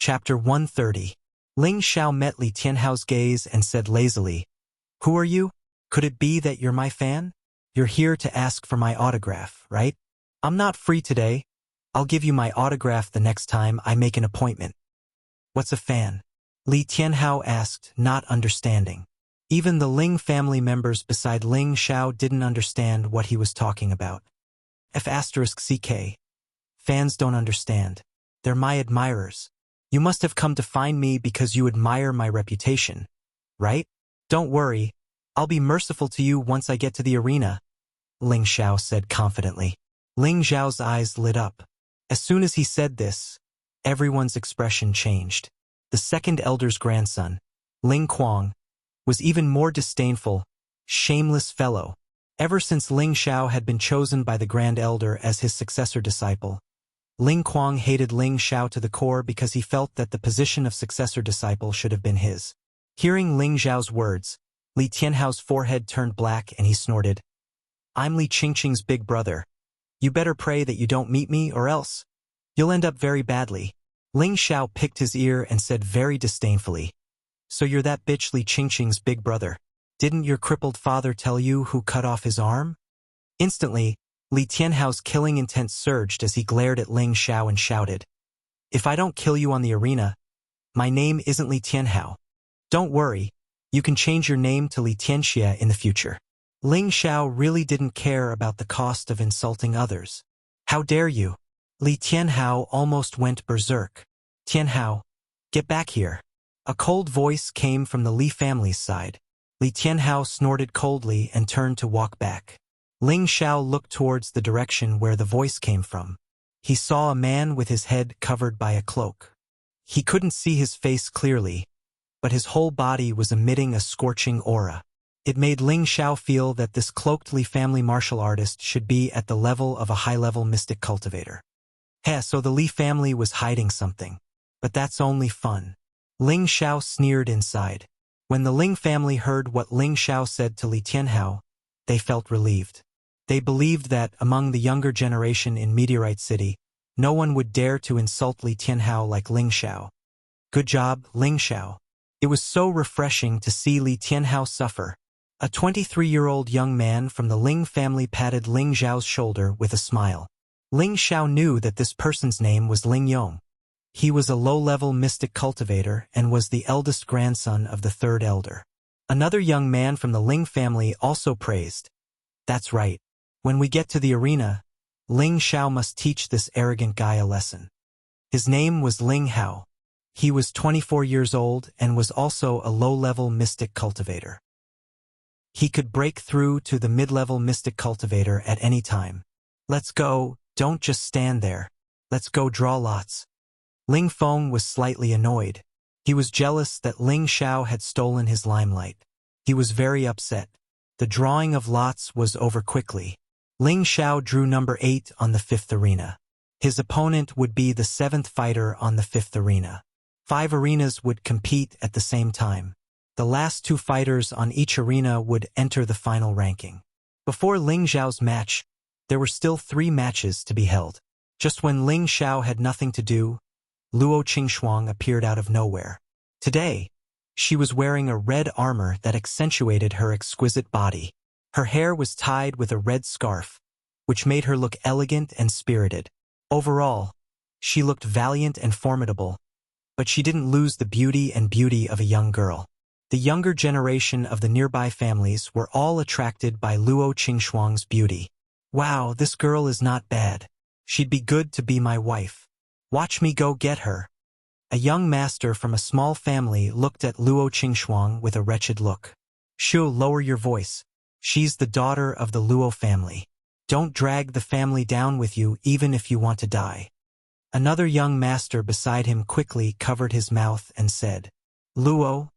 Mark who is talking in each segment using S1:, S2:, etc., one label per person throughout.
S1: Chapter 130. Ling Xiao met Li Tianhao's gaze and said lazily, "Who are you? Could it be that you're my fan? You're here to ask for my autograph, right? I'm not free today. I'll give you my autograph the next time I make an appointment." "What's a fan?" Li Tianhao asked, not understanding. Even the Ling family members beside Ling Xiao didn't understand what he was talking about. F***CK. Fans don't understand. They're my admirers. You must have come to find me because you admire my reputation, right? Don't worry, I'll be merciful to you once I get to the arena, Ling Xiao said confidently. Ling Xiao's eyes lit up. As soon as he said this, everyone's expression changed. The second elder's grandson, Ling Kuang, was even more disdainful, shameless fellow. Ever since Ling Xiao had been chosen by the grand elder as his successor disciple, Ling Kuang hated Ling Xiao to the core because he felt that the position of successor disciple should have been his. Hearing Ling Xiao's words, Li Tianhao's forehead turned black and he snorted, "I'm Li Qingqing's big brother. You better pray that you don't meet me or else you'll end up very badly." Ling Xiao picked his ear and said very disdainfully, "So you're that bitch Li Qingqing's big brother? Didn't your crippled father tell you who cut off his arm?" Instantly, Li Tianhao's killing intent surged as he glared at Ling Xiao and shouted, "If I don't kill you on the arena, my name isn't Li Tianhao. Don't worry, you can change your name to Li Tianxia in the future." Ling Xiao really didn't care about the cost of insulting others. "How dare you?" Li Tianhao almost went berserk. "Tianhao, get back here." A cold voice came from the Li family's side. Li Tianhao snorted coldly and turned to walk back. Ling Xiao looked towards the direction where the voice came from. He saw a man with his head covered by a cloak. He couldn't see his face clearly, but his whole body was emitting a scorching aura. It made Ling Xiao feel that this cloaked Li family martial artist should be at the level of a high-level mystic cultivator. So the Li family was hiding something. But that's only fun. Ling Xiao sneered inside. When the Ling family heard what Ling Xiao said to Li Tianhao, they felt relieved. They believed that, among the younger generation in Meteorite City, no one would dare to insult Li Tianhao like Ling Xiao. Good job, Ling Xiao. It was so refreshing to see Li Tianhao suffer. A 23-year-old young man from the Ling family patted Ling Xiao's shoulder with a smile. Ling Xiao knew that this person's name was Ling Yong. He was a low-level mystic cultivator and was the eldest grandson of the third elder. Another young man from the Ling family also praised, "That's right. When we get to the arena, Ling Xiao must teach this arrogant guy a lesson." His name was Ling Hao. He was 24 years old and was also a low-level mystic cultivator. He could break through to the mid-level mystic cultivator at any time. "Let's go, don't just stand there. Let's go draw lots." Ling Feng was slightly annoyed. He was jealous that Ling Xiao had stolen his limelight. He was very upset. The drawing of lots was over quickly. Ling Xiao drew number 8 on the 5th arena. His opponent would be the 7th fighter on the 5th arena. 5 arenas would compete at the same time. The last 2 fighters on each arena would enter the final ranking. Before Ling Xiao's match, there were still 3 matches to be held. Just when Ling Xiao had nothing to do, Luo Qingxuang appeared out of nowhere. Today, she was wearing a red armor that accentuated her exquisite body. Her hair was tied with a red scarf, which made her look elegant and spirited. Overall, she looked valiant and formidable, but she didn't lose the beauty of a young girl. The younger generation of the nearby families were all attracted by Luo Qingxuang's beauty. "Wow, this girl is not bad. She'd be good to be my wife. Watch me go get her." A young master from a small family looked at Luo Qingxuang with a wretched look. "Shu, lower your voice. She's the daughter of the Luo family. Don't drag the family down with you even if you want to die." Another young master beside him quickly covered his mouth and said, "Luo,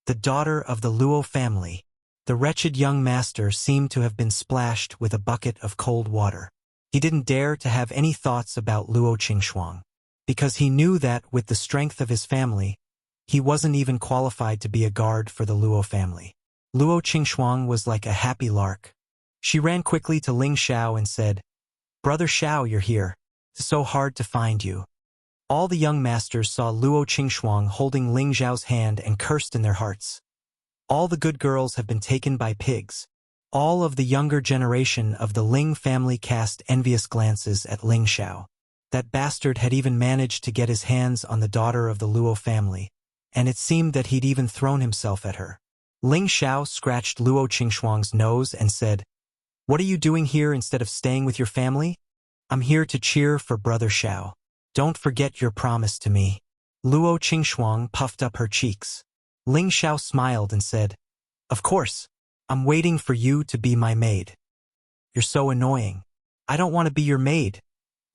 S1: the daughter of the Luo family." The wretched young master seemed to have been splashed with a bucket of cold water. He didn't dare to have any thoughts about Luo Qingxuang, because he knew that, with the strength of his family, he wasn't even qualified to be a guard for the Luo family. Luo Qingxuang was like a happy lark. She ran quickly to Ling Xiao and said, "Brother Xiao, you're here. It's so hard to find you." All the young masters saw Luo Qingxuang holding Ling Zhao's hand and cursed in their hearts. All the good girls have been taken by pigs. All of the younger generation of the Ling family cast envious glances at Ling Xiao. That bastard had even managed to get his hands on the daughter of the Luo family, and it seemed that he'd even thrown himself at her. Ling Xiao scratched Luo Qingxuang's nose and said, "What are you doing here instead of staying with your family?" "I'm here to cheer for Brother Xiao. Don't forget your promise to me." Luo Qingxuang puffed up her cheeks. Ling Xiao smiled and said, "Of course. I'm waiting for you to be my maid." "You're so annoying. I don't want to be your maid,"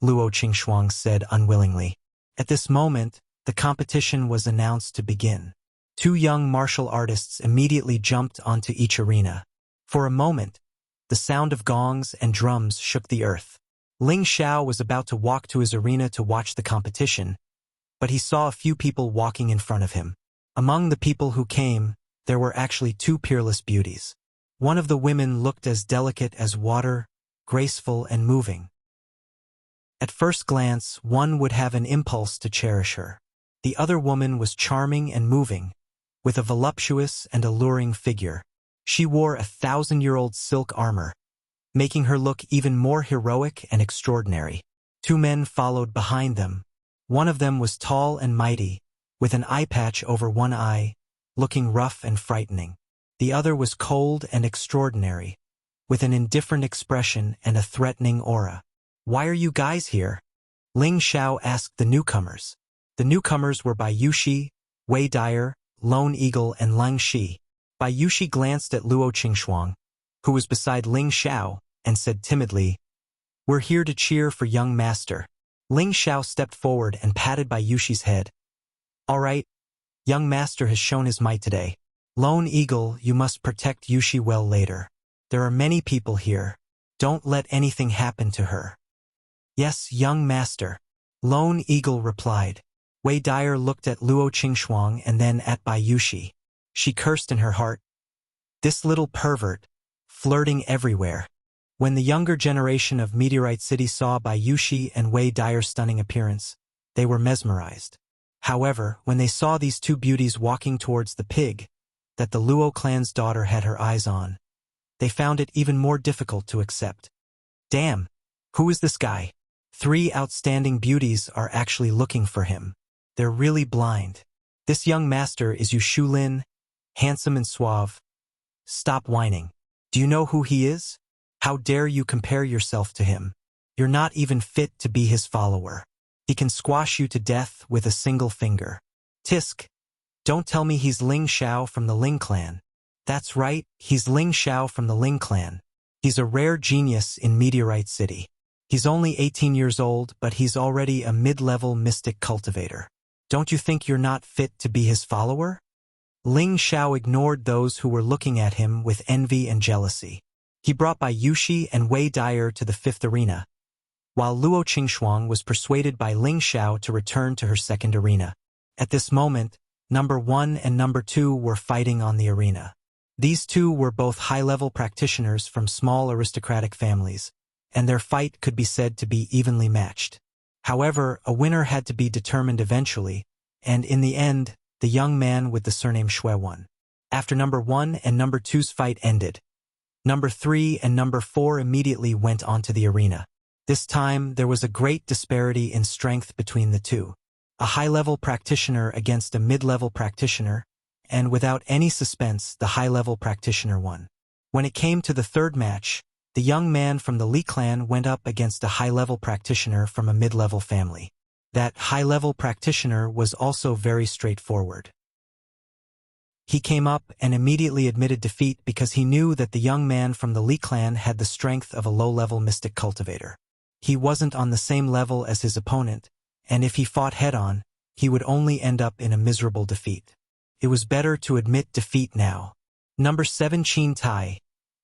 S1: Luo Qingxuang said unwillingly. At this moment, the competition was announced to begin. 2 young martial artists immediately jumped onto each arena. For a moment, the sound of gongs and drums shook the earth. Ling Xiao was about to walk to his arena to watch the competition, but he saw a few people walking in front of him. Among the people who came, there were actually 2 peerless beauties. One of the women looked as delicate as water, graceful and moving. At first glance, one would have an impulse to cherish her. The other woman was charming and moving, with a voluptuous and alluring figure. She wore a 1,000-year-old silk armor, making her look even more heroic and extraordinary. 2 men followed behind them. One of them was tall and mighty, with an eye patch over one eye, looking rough and frightening. The other was cold and extraordinary, with an indifferent expression and a threatening aura. "Why are you guys here?" Ling Xiao asked the newcomers. The newcomers were Bai Yushi, Wei Dyer, Lone Eagle, and Lang Shi. Bai Yushi glanced at Luo Qingxuang, who was beside Ling Xiao, and said timidly, "We're here to cheer for young master." Ling Xiao stepped forward and patted Bai Yushi's head. "All right, young master has shown his might today. Lone Eagle, you must protect Yushi well later. There are many people here. Don't let anything happen to her." "Yes, young master," Lone Eagle replied. Wei Dyer looked at Luo Qingxuang and then at Bai Yushi. She cursed in her heart, "This little pervert, flirting everywhere." When the younger generation of Meteorite City saw Bai Yushi and Wei Dyer's stunning appearance, they were mesmerized. However, when they saw these 2 beauties walking towards the pig that the Luo clan's daughter had her eyes on, they found it even more difficult to accept. "Damn, who is this guy? 3 outstanding beauties are actually looking for him. They're really blind. This young master is Yu Shulin, handsome and suave. Stop whining. Do you know who he is? How dare you compare yourself to him? You're not even fit to be his follower. He can squash you to death with a single finger. Tisk. Don't tell me he's Ling Xiao from the Ling clan." "That's right, he's Ling Xiao from the Ling clan. He's a rare genius in Meteorite City. He's only 18 years old, but he's already a mid-level mystic cultivator. Don't you think you're not fit to be his follower?" Ling Xiao ignored those who were looking at him with envy and jealousy. He brought Bai Yushi and Wei Dyer to the 5th arena, while Luo Qingxuang was persuaded by Ling Xiao to return to her 2nd arena. At this moment, number 1 and number 2 were fighting on the arena. These 2 were both high-level practitioners from small aristocratic families, and their fight could be said to be evenly matched. However, a winner had to be determined eventually, and in the end, the young man with the surname Xue won. After number 1 and number 2's fight ended, number 3 and number 4 immediately went onto the arena. This time, there was a great disparity in strength between the 2. A high-level practitioner against a mid-level practitioner, and without any suspense, the high-level practitioner won. When it came to the 3rd match, the young man from the Li clan went up against a high-level practitioner from a mid-level family. That high-level practitioner was also very straightforward. He came up and immediately admitted defeat because he knew that the young man from the Li clan had the strength of a low-level mystic cultivator. He wasn't on the same level as his opponent, and if he fought head-on, he would only end up in a miserable defeat. It was better to admit defeat now. Number 7 Qin Tai,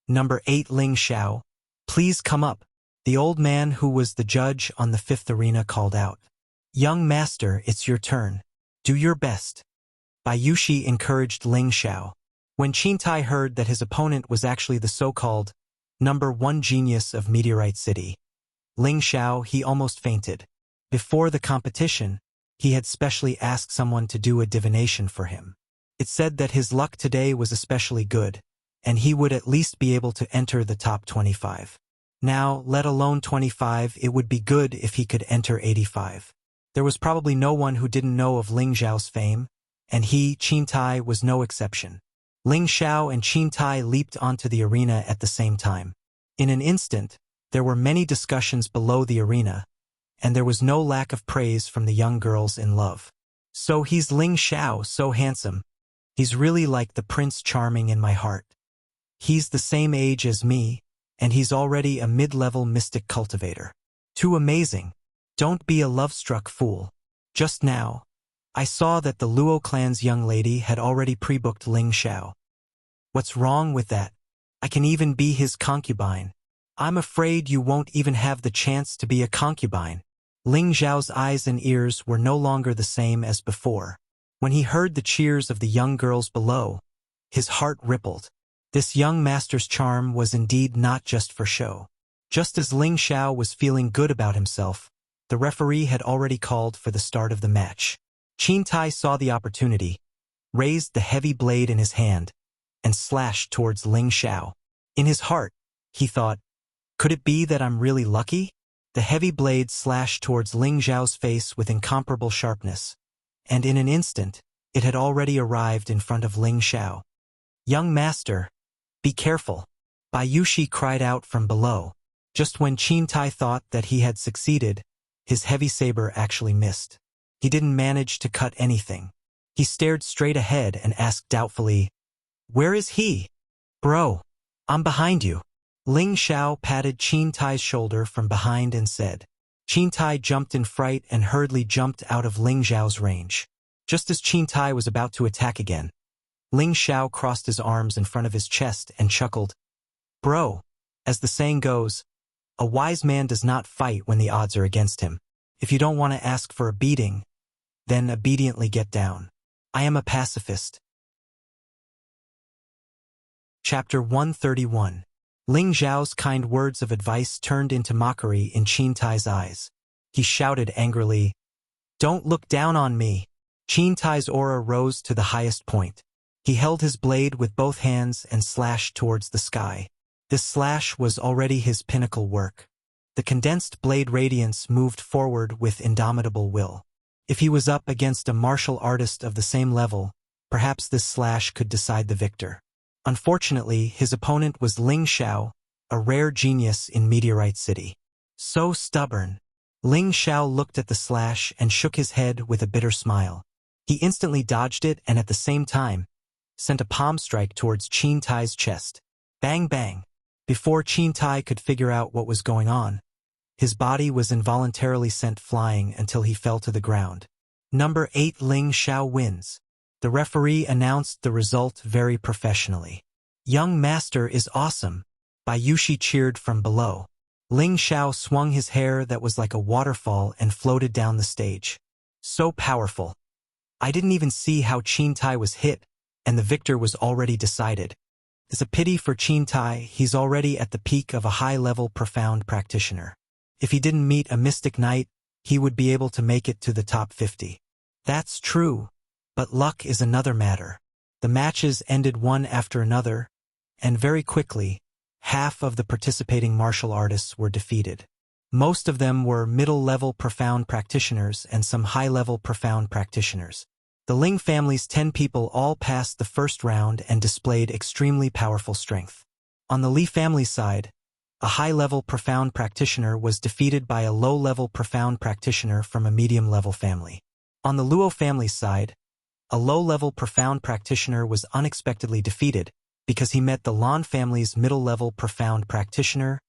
S1: number 8 Ling Xiao, please come up. The old man who was the judge on the 5th arena called out. Young master, it's your turn. Do your best. Bai Yushi encouraged Ling Xiao. When Qin Tai heard that his opponent was actually the so-called number 1 genius of Meteorite City, Ling Xiao, he almost fainted. Before the competition, he had specially asked someone to do a divination for him. It said that his luck today was especially good, and he would at least be able to enter the top 25. Now, let alone 25, it would be good if he could enter 85. There was probably no one who didn't know of Ling Xiao's fame, and he, Qin Tai, was no exception. Ling Xiao and Qin Tai leaped onto the arena at the same time. In an instant, there were many discussions below the arena, and there was no lack of praise from the young girls in love. So he's Ling Xiao, so handsome. He's really like the Prince Charming in my heart. He's the same age as me, and he's already a mid-level mystic cultivator. Too amazing. Don't be a love-struck fool. Just now, I saw that the Luo clan's young lady had already pre-booked Ling Xiao. What's wrong with that? I can even be his concubine. I'm afraid you won't even have the chance to be a concubine. Ling Xiao's eyes and ears were no longer the same as before. When he heard the cheers of the young girls below, his heart rippled. This young master's charm was indeed not just for show. Just as Ling Xiao was feeling good about himself, the referee had already called for the start of the match. Qin Tai saw the opportunity, raised the heavy blade in his hand, and slashed towards Ling Xiao. In his heart, he thought, could it be that I'm really lucky? The heavy blade slashed towards Ling Xiao's face with incomparable sharpness, and in an instant, it had already arrived in front of Ling Xiao. Young master, be careful. Bai Yushi cried out from below. Just when Qin Tai thought that he had succeeded, his heavy saber actually missed. He didn't manage to cut anything. He stared straight ahead and asked doubtfully, where is he? Bro, I'm behind you. Ling Xiao patted Qin Tai's shoulder from behind and said. Qin Tai jumped in fright and hurriedly jumped out of Ling Xiao's range. Just as Qin Tai was about to attack again, Ling Xiao crossed his arms in front of his chest and chuckled. Bro, as the saying goes, a wise man does not fight when the odds are against him. If you don't want to ask for a beating, then obediently get down. I am a pacifist. Chapter 131. Ling Xiao's kind words of advice turned into mockery in Qin Tai's eyes. He shouted angrily, don't look down on me. Qin Tai's aura rose to the highest point. He held his blade with both hands and slashed towards the sky. This slash was already his pinnacle work. The condensed blade radiance moved forward with indomitable will. If he was up against a martial artist of the same level, perhaps this slash could decide the victor. Unfortunately, his opponent was Ling Xiao, a rare genius in Meteorite City. So stubborn. Ling Xiao looked at the slash and shook his head with a bitter smile. He instantly dodged it and at the same time, sent a palm strike towards Qin Tai's chest. Bang bang. Before Qin Tai could figure out what was going on, his body was involuntarily sent flying until he fell to the ground. Number 8 Ling Xiao wins. The referee announced the result very professionally. Young master is awesome. Bai Yushi cheered from below. Ling Xiao swung his hair that was like a waterfall and floated down the stage. So powerful. I didn't even see how Qin Tai was hit, and the victor was already decided. It's a pity for Qin Tai, he's already at the peak of a high-level profound practitioner. If he didn't meet a mystic knight, he would be able to make it to the top 50. That's true. But luck is another matter. The matches ended one after another, and very quickly, half of the participating martial artists were defeated. Most of them were middle-level profound practitioners and some high-level profound practitioners. The Ling family's 10 people all passed the first round and displayed extremely powerful strength. On the Li family side, a high-level profound practitioner was defeated by a low-level profound practitioner from a medium-level family. On the Luo family side, a low-level profound practitioner was unexpectedly defeated because he met the Lan family's middle-level profound practitioner,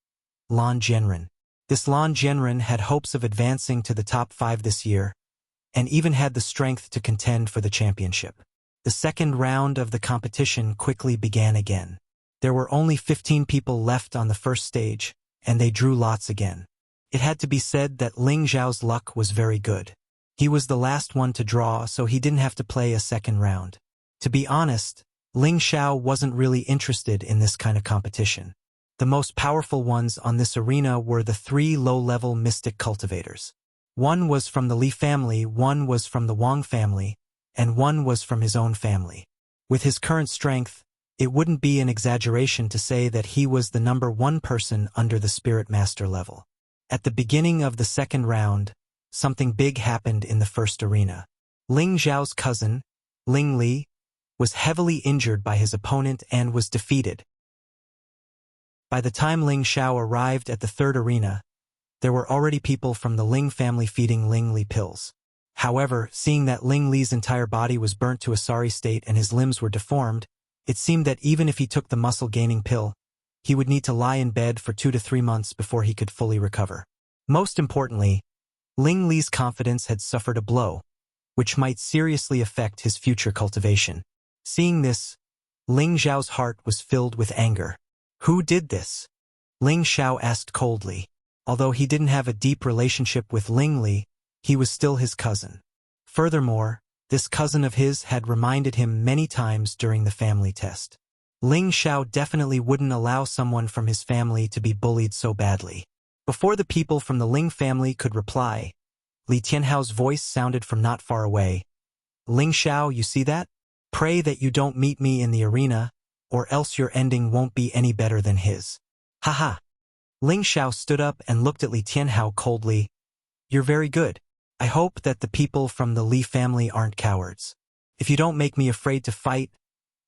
S1: Lan Jianren. This Lan Jianren had hopes of advancing to the top 5 this year, and even had the strength to contend for the championship. The second round of the competition quickly began again. There were only 15 people left on the first stage, and they drew lots again. It had to be said that Ling Xiao's luck was very good. He was the last one to draw, so he didn't have to play a second round. To be honest, Ling Xiao wasn't really interested in this kind of competition. The most powerful ones on this arena were the 3 low-level mystic cultivators. One was from the Li family, one was from the Wang family, and one was from his own family. With his current strength, it wouldn't be an exaggeration to say that he was the number one person under the Spirit Master level. At the beginning of the second round, something big happened in the first arena. Ling Xiao's cousin, Ling Li, was heavily injured by his opponent and was defeated. By the time Ling Xiao arrived at the third arena, there were already people from the Ling family feeding Ling Li pills. However, seeing that Ling Li's entire body was burnt to a sorry state and his limbs were deformed, it seemed that even if he took the muscle-gaining pill, he would need to lie in bed for 2 to 3 months before he could fully recover. Most importantly, Ling Li's confidence had suffered a blow, which might seriously affect his future cultivation. Seeing this, Ling Xiao's heart was filled with anger. Who did this? Ling Xiao asked coldly. Although he didn't have a deep relationship with Ling Li, he was still his cousin. Furthermore, this cousin of his had reminded him many times during the family test. Ling Xiao definitely wouldn't allow someone from his family to be bullied so badly. Before the people from the Ling family could reply, Li Tianhao's voice sounded from not far away. Ling Xiao, you see that? Pray that you don't meet me in the arena, or else your ending won't be any better than his. Haha. Ling Xiao stood up and looked at Li Tianhao coldly. You're very good. I hope that the people from the Li family aren't cowards. If you don't make me afraid to fight,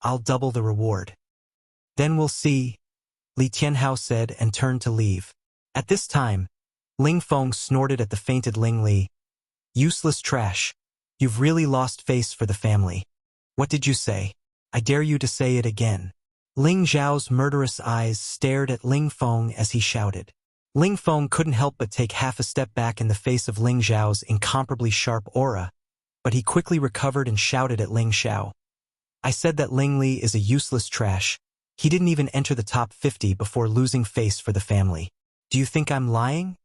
S1: I'll double the reward. Then we'll see, Li Tianhao said and turned to leave. At this time, Ling Feng snorted at the fainted Ling Li. Useless trash. You've really lost face for the family. What did you say? I dare you to say it again. Ling Xiao's murderous eyes stared at Ling Feng as he shouted. Ling Feng couldn't help but take half a step back in the face of Ling Xiao's incomparably sharp aura, but he quickly recovered and shouted at Ling Xiao. I said that Ling Li is a useless trash. He didn't even enter the top 50 before losing face for the family. Do you think I'm lying?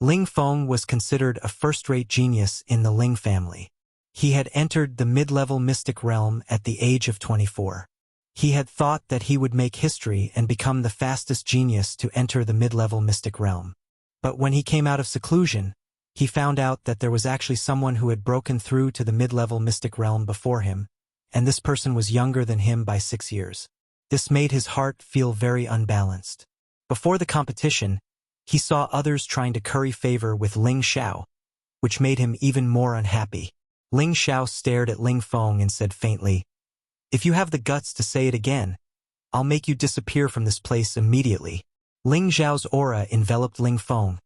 S1: Ling Feng was considered a first-rate genius in the Ling family. He had entered the mid-level mystic realm at the age of 24. He had thought that he would make history and become the fastest genius to enter the mid-level mystic realm. But when he came out of seclusion, he found out that there was actually someone who had broken through to the mid-level mystic realm before him, and this person was younger than him by 6 years. This made his heart feel very unbalanced. Before the competition, he saw others trying to curry favor with Ling Xiao, which made him even more unhappy. Ling Xiao stared at Ling Feng and said faintly, If you have the guts to say it again, I'll make you disappear from this place immediately. Ling Xiao's aura enveloped Ling Feng,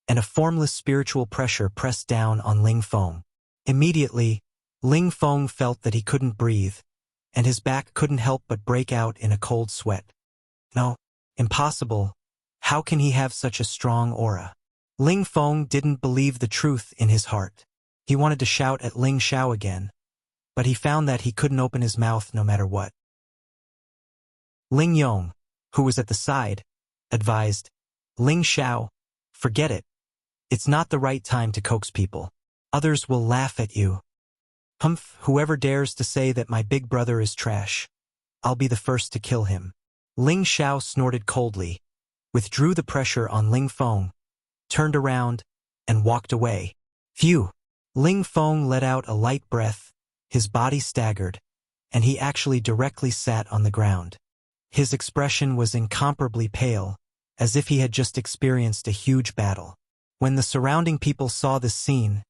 S1: and a formless spiritual pressure pressed down on Ling Feng. Immediately, Ling Feng felt that he couldn't breathe, and his back couldn't help but break out in a cold sweat. No, impossible. How can he have such a strong aura? Ling Feng didn't believe the truth in his heart. He wanted to shout at Ling Xiao again, but he found that he couldn't open his mouth no matter what. Ling Yong, who was at the side, advised, Ling Xiao, forget it. It's not the right time to coax people. Others will laugh at you. Humph, whoever dares to say that my big brother is trash, I'll be the first to kill him. Ling Xiao snorted coldly, withdrew the pressure on Ling Feng, turned around, and walked away. Phew! Ling Feng let out a light breath, his body staggered, and he actually directly sat on the ground. His expression was incomparably pale, as if he had just experienced a huge battle. When the surrounding people saw this scene,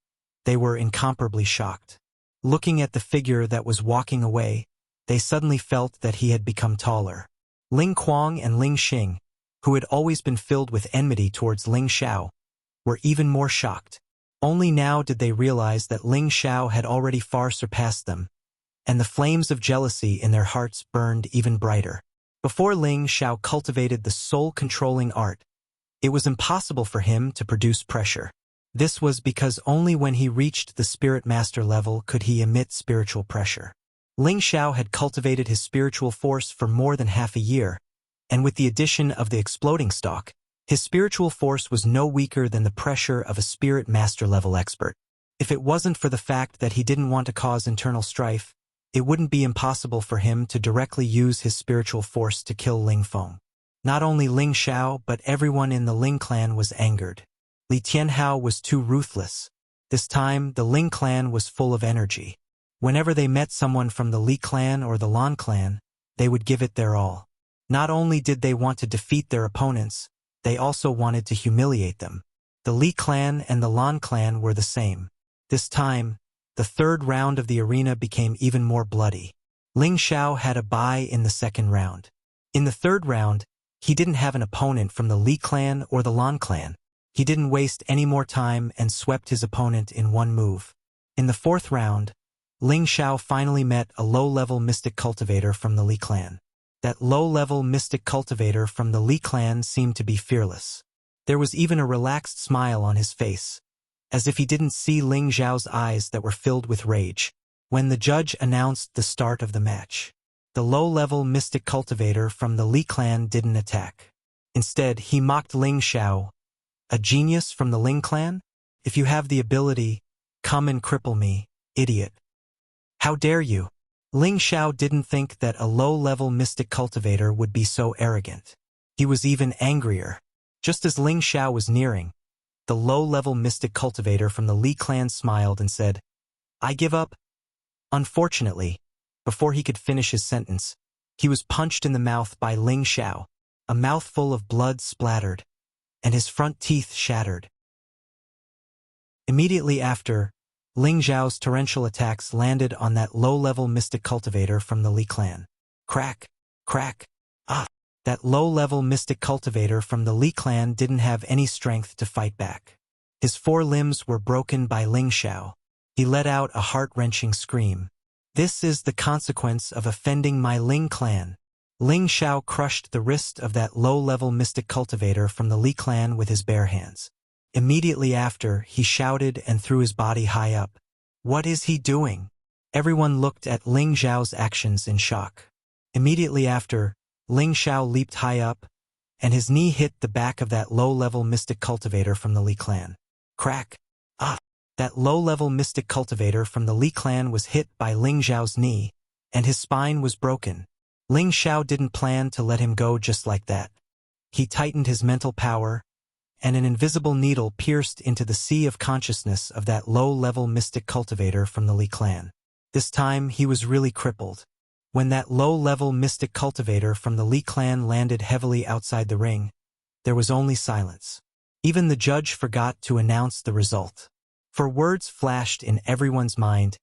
S1: they were incomparably shocked. Looking at the figure that was walking away, they suddenly felt that he had become taller. Ling Kuang and Ling Xing, who had always been filled with enmity towards Ling Xiao, were even more shocked. Only now did they realize that Ling Xiao had already far surpassed them, and the flames of jealousy in their hearts burned even brighter. Before Ling Xiao cultivated the soul-controlling art, it was impossible for him to produce pressure. This was because only when he reached the Spirit Master level could he emit spiritual pressure. Ling Xiao had cultivated his spiritual force for more than half a year, and with the addition of the exploding stalk, his spiritual force was no weaker than the pressure of a Spirit Master level expert. If it wasn't for the fact that he didn't want to cause internal strife, it wouldn't be impossible for him to directly use his spiritual force to kill Ling Feng. Not only Ling Xiao but everyone in the Ling clan was angered. Li Tianhao was too ruthless. This time, the Ling clan was full of energy. Whenever they met someone from the Li clan or the Lan clan, they would give it their all. Not only did they want to defeat their opponents, they also wanted to humiliate them. The Li clan and the Lan clan were the same. This time, the third round of the arena became even more bloody. Ling Xiao had a bye in the second round. In the third round, he didn't have an opponent from the Li clan or the Lan clan. He didn't waste any more time and swept his opponent in one move. In the fourth round, Ling Xiao finally met a low-level mystic cultivator from the Li clan. That low-level mystic cultivator from the Li clan seemed to be fearless. There was even a relaxed smile on his face, as if he didn't see Ling Xiao's eyes that were filled with rage. When the judge announced the start of the match, the low-level mystic cultivator from the Li clan didn't attack. Instead, he mocked Ling Xiao. A genius from the Ling clan? If you have the ability, come and cripple me, idiot. How dare you? Ling Xiao didn't think that a low-level mystic cultivator would be so arrogant. He was even angrier. Just as Ling Xiao was nearing, the low-level mystic cultivator from the Li clan smiled and said, "I give up." Unfortunately, before he could finish his sentence, he was punched in the mouth by Ling Xiao. A mouthful of blood splattered, and his front teeth shattered. Immediately after, Ling Xiao's torrential attacks landed on that low-level mystic cultivator from the Li clan. Crack, crack, ah! That low-level mystic cultivator from the Li clan didn't have any strength to fight back. His four limbs were broken by Ling Xiao. He let out a heart-wrenching scream. This is the consequence of offending my Ling clan. Ling Xiao crushed the wrist of that low-level mystic cultivator from the Li clan with his bare hands. Immediately after, he shouted and threw his body high up. What is he doing? Everyone looked at Ling Xiao's actions in shock. Immediately after, Ling Xiao leaped high up, and his knee hit the back of that low-level mystic cultivator from the Li clan. Crack! Ah! That low-level mystic cultivator from the Li clan was hit by Ling Xiao's knee, and his spine was broken. Ling Xiao didn't plan to let him go just like that. He tightened his mental power, and an invisible needle pierced into the sea of consciousness of that low-level mystic cultivator from the Li clan. This time, he was really crippled. When that low-level mystic cultivator from the Li clan landed heavily outside the ring, there was only silence. Even the judge forgot to announce the result. For words flashed in everyone's mind.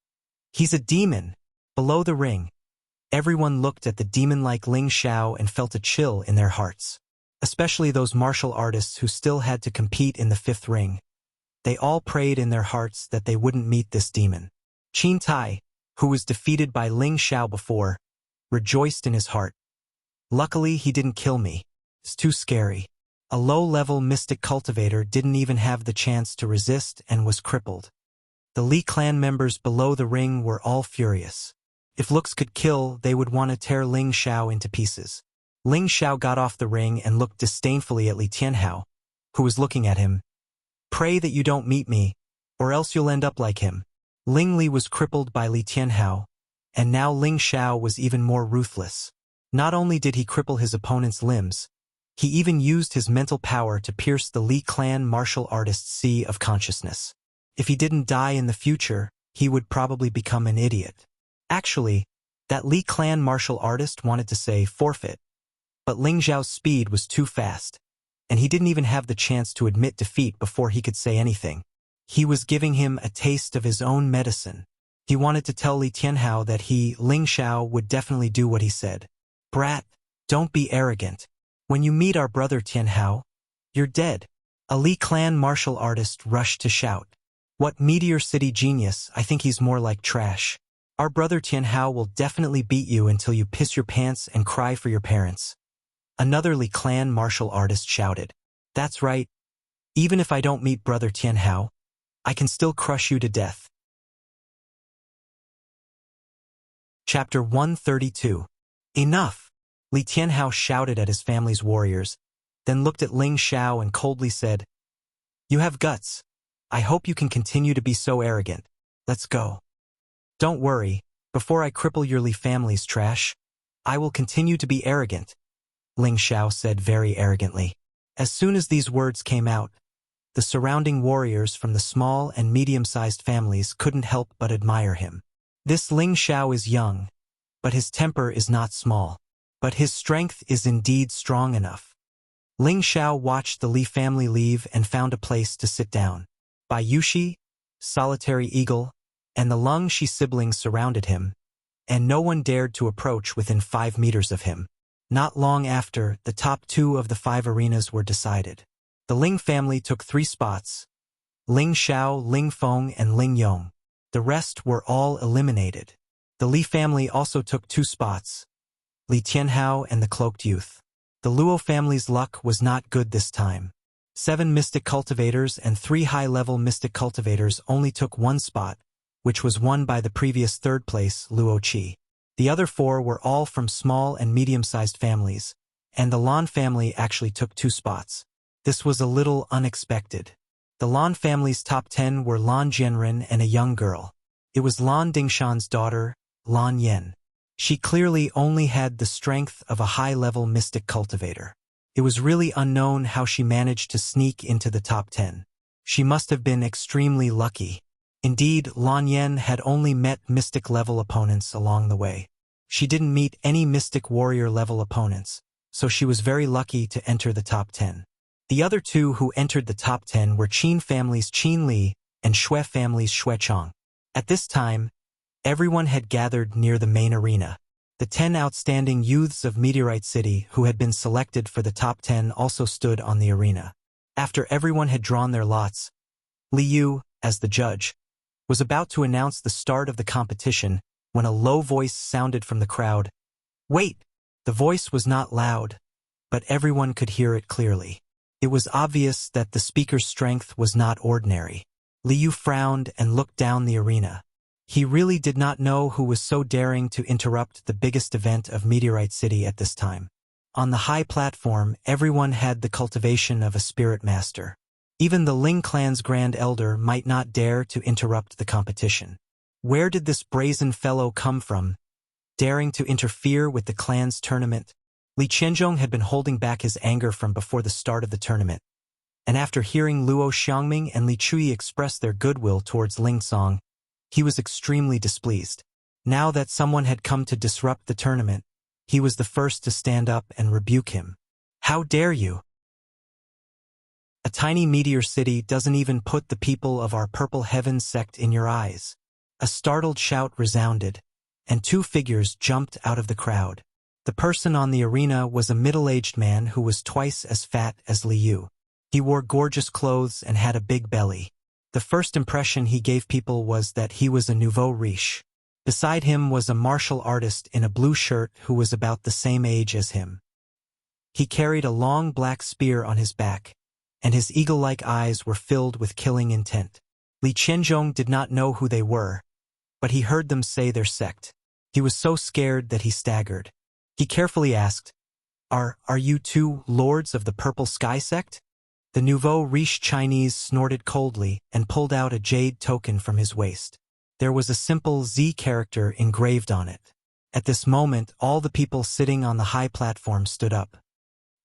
S1: He's a demon! Below the ring, everyone looked at the demon-like Ling Xiao and felt a chill in their hearts. Especially those martial artists who still had to compete in the fifth ring. They all prayed in their hearts that they wouldn't meet this demon. Qin Tai, who was defeated by Ling Xiao before, rejoiced in his heart. Luckily, he didn't kill me. It's too scary. A low-level mystic cultivator didn't even have the chance to resist and was crippled. The Li clan members below the ring were all furious. If looks could kill, they would want to tear Ling Xiao into pieces. Ling Xiao got off the ring and looked disdainfully at Li Tianhao, who was looking at him. Pray that you don't meet me, or else you'll end up like him. Ling Li was crippled by Li Tianhao, and now Ling Xiao was even more ruthless. Not only did he cripple his opponent's limbs, he even used his mental power to pierce the Li clan martial artist's sea of consciousness. If he didn't die in the future, he would probably become an idiot. Actually, that Li clan martial artist wanted to say forfeit. But Ling Xiao's speed was too fast, and he didn't even have the chance to admit defeat before he could say anything. He was giving him a taste of his own medicine. He wanted to tell Li Tianhao that he, Ling Xiao, would definitely do what he said. Brat, don't be arrogant. When you meet our brother Tianhao, you're dead. A Li clan martial artist rushed to shout. What Meteor City genius, I think he's more like trash. Our brother Tianhao will definitely beat you until you piss your pants and cry for your parents. Another Li clan martial artist shouted. That's right. Even if I don't meet brother Tianhao, I can still crush you to death. Chapter 132. Enough! Li Tianhao shouted at his family's warriors, then looked at Ling Xiao and coldly said, You have guts. I hope you can continue to be so arrogant. Let's go. Don't worry, before I cripple your Li family's trash, I will continue to be arrogant. Ling Xiao said very arrogantly. As soon as these words came out, the surrounding warriors from the small and medium-sized families couldn't help but admire him. This Ling Xiao is young, but his temper is not small. But his strength is indeed strong enough. Ling Xiao watched the Li family leave and found a place to sit down. Bai Yushi, Solitary Eagle, and the Lung Shi siblings surrounded him, and no one dared to approach within 5 meters of him. Not long after, the top 2 of the 5 arenas were decided. The Ling family took 3 spots: Ling Xiao, Ling Feng, and Ling Yong. The rest were all eliminated. The Li family also took 2 spots: Li Tianhao and the Cloaked Youth. The Luo family's luck was not good this time. 7 mystic cultivators and 3 high-level mystic cultivators only took 1 spot, which was won by the previous 3rd place, Luo Qi. The other 4 were all from small and medium-sized families, and the Lan family actually took 2 spots. This was a little unexpected. The Lan family's top 10 were Lan Jianren and a young girl. It was Lan Dingshan's daughter, Lan Yen. She clearly only had the strength of a high-level mystic cultivator. It was really unknown how she managed to sneak into the top 10. She must have been extremely lucky. Indeed, Lan Yen had only met mystic-level opponents along the way. She didn't meet any mystic warrior-level opponents, so she was very lucky to enter the top 10. The other 2 who entered the top 10 were Qin family's Qin Li and Xue family's Xue Chong. At this time, everyone had gathered near the main arena. The 10 outstanding youths of Meteorite City who had been selected for the top 10 also stood on the arena. After everyone had drawn their lots, Li Yu, as the judge, was about to announce the start of the competition when a low voice sounded from the crowd. Wait! The voice was not loud, but everyone could hear it clearly. It was obvious that the speaker's strength was not ordinary. Li Yu frowned and looked down the arena. He really did not know who was so daring to interrupt the biggest event of Meteorite City at this time. On the high platform, everyone had the cultivation of a spirit master. Even the Ling clan's grand elder might not dare to interrupt the competition. Where did this brazen fellow come from, daring to interfere with the clan's tournament? Li Qianzhong had been holding back his anger from before the start of the tournament, and after hearing Luo Xiangming and Li Chui express their goodwill towards Ling Song, he was extremely displeased. Now that someone had come to disrupt the tournament, he was the first to stand up and rebuke him. How dare you? A tiny meteor city doesn't even put the people of our Purple Heaven sect in your eyes. A startled shout resounded, and 2 figures jumped out of the crowd. The person on the arena was a middle-aged man who was twice as fat as Li Yu. He wore gorgeous clothes and had a big belly. The first impression he gave people was that he was a nouveau riche. Beside him was a martial artist in a blue shirt who was about the same age as him. He carried a long black spear on his back, and his eagle-like eyes were filled with killing intent. Li Qianzhong did not know who they were, but he heard them say their sect. He was so scared that he staggered. He carefully asked, Are you 2 lords of the Purple Sky sect? The nouveau riche Chinese snorted coldly and pulled out a jade token from his waist. There was a simple Z character engraved on it. At this moment, all the people sitting on the high platform stood up.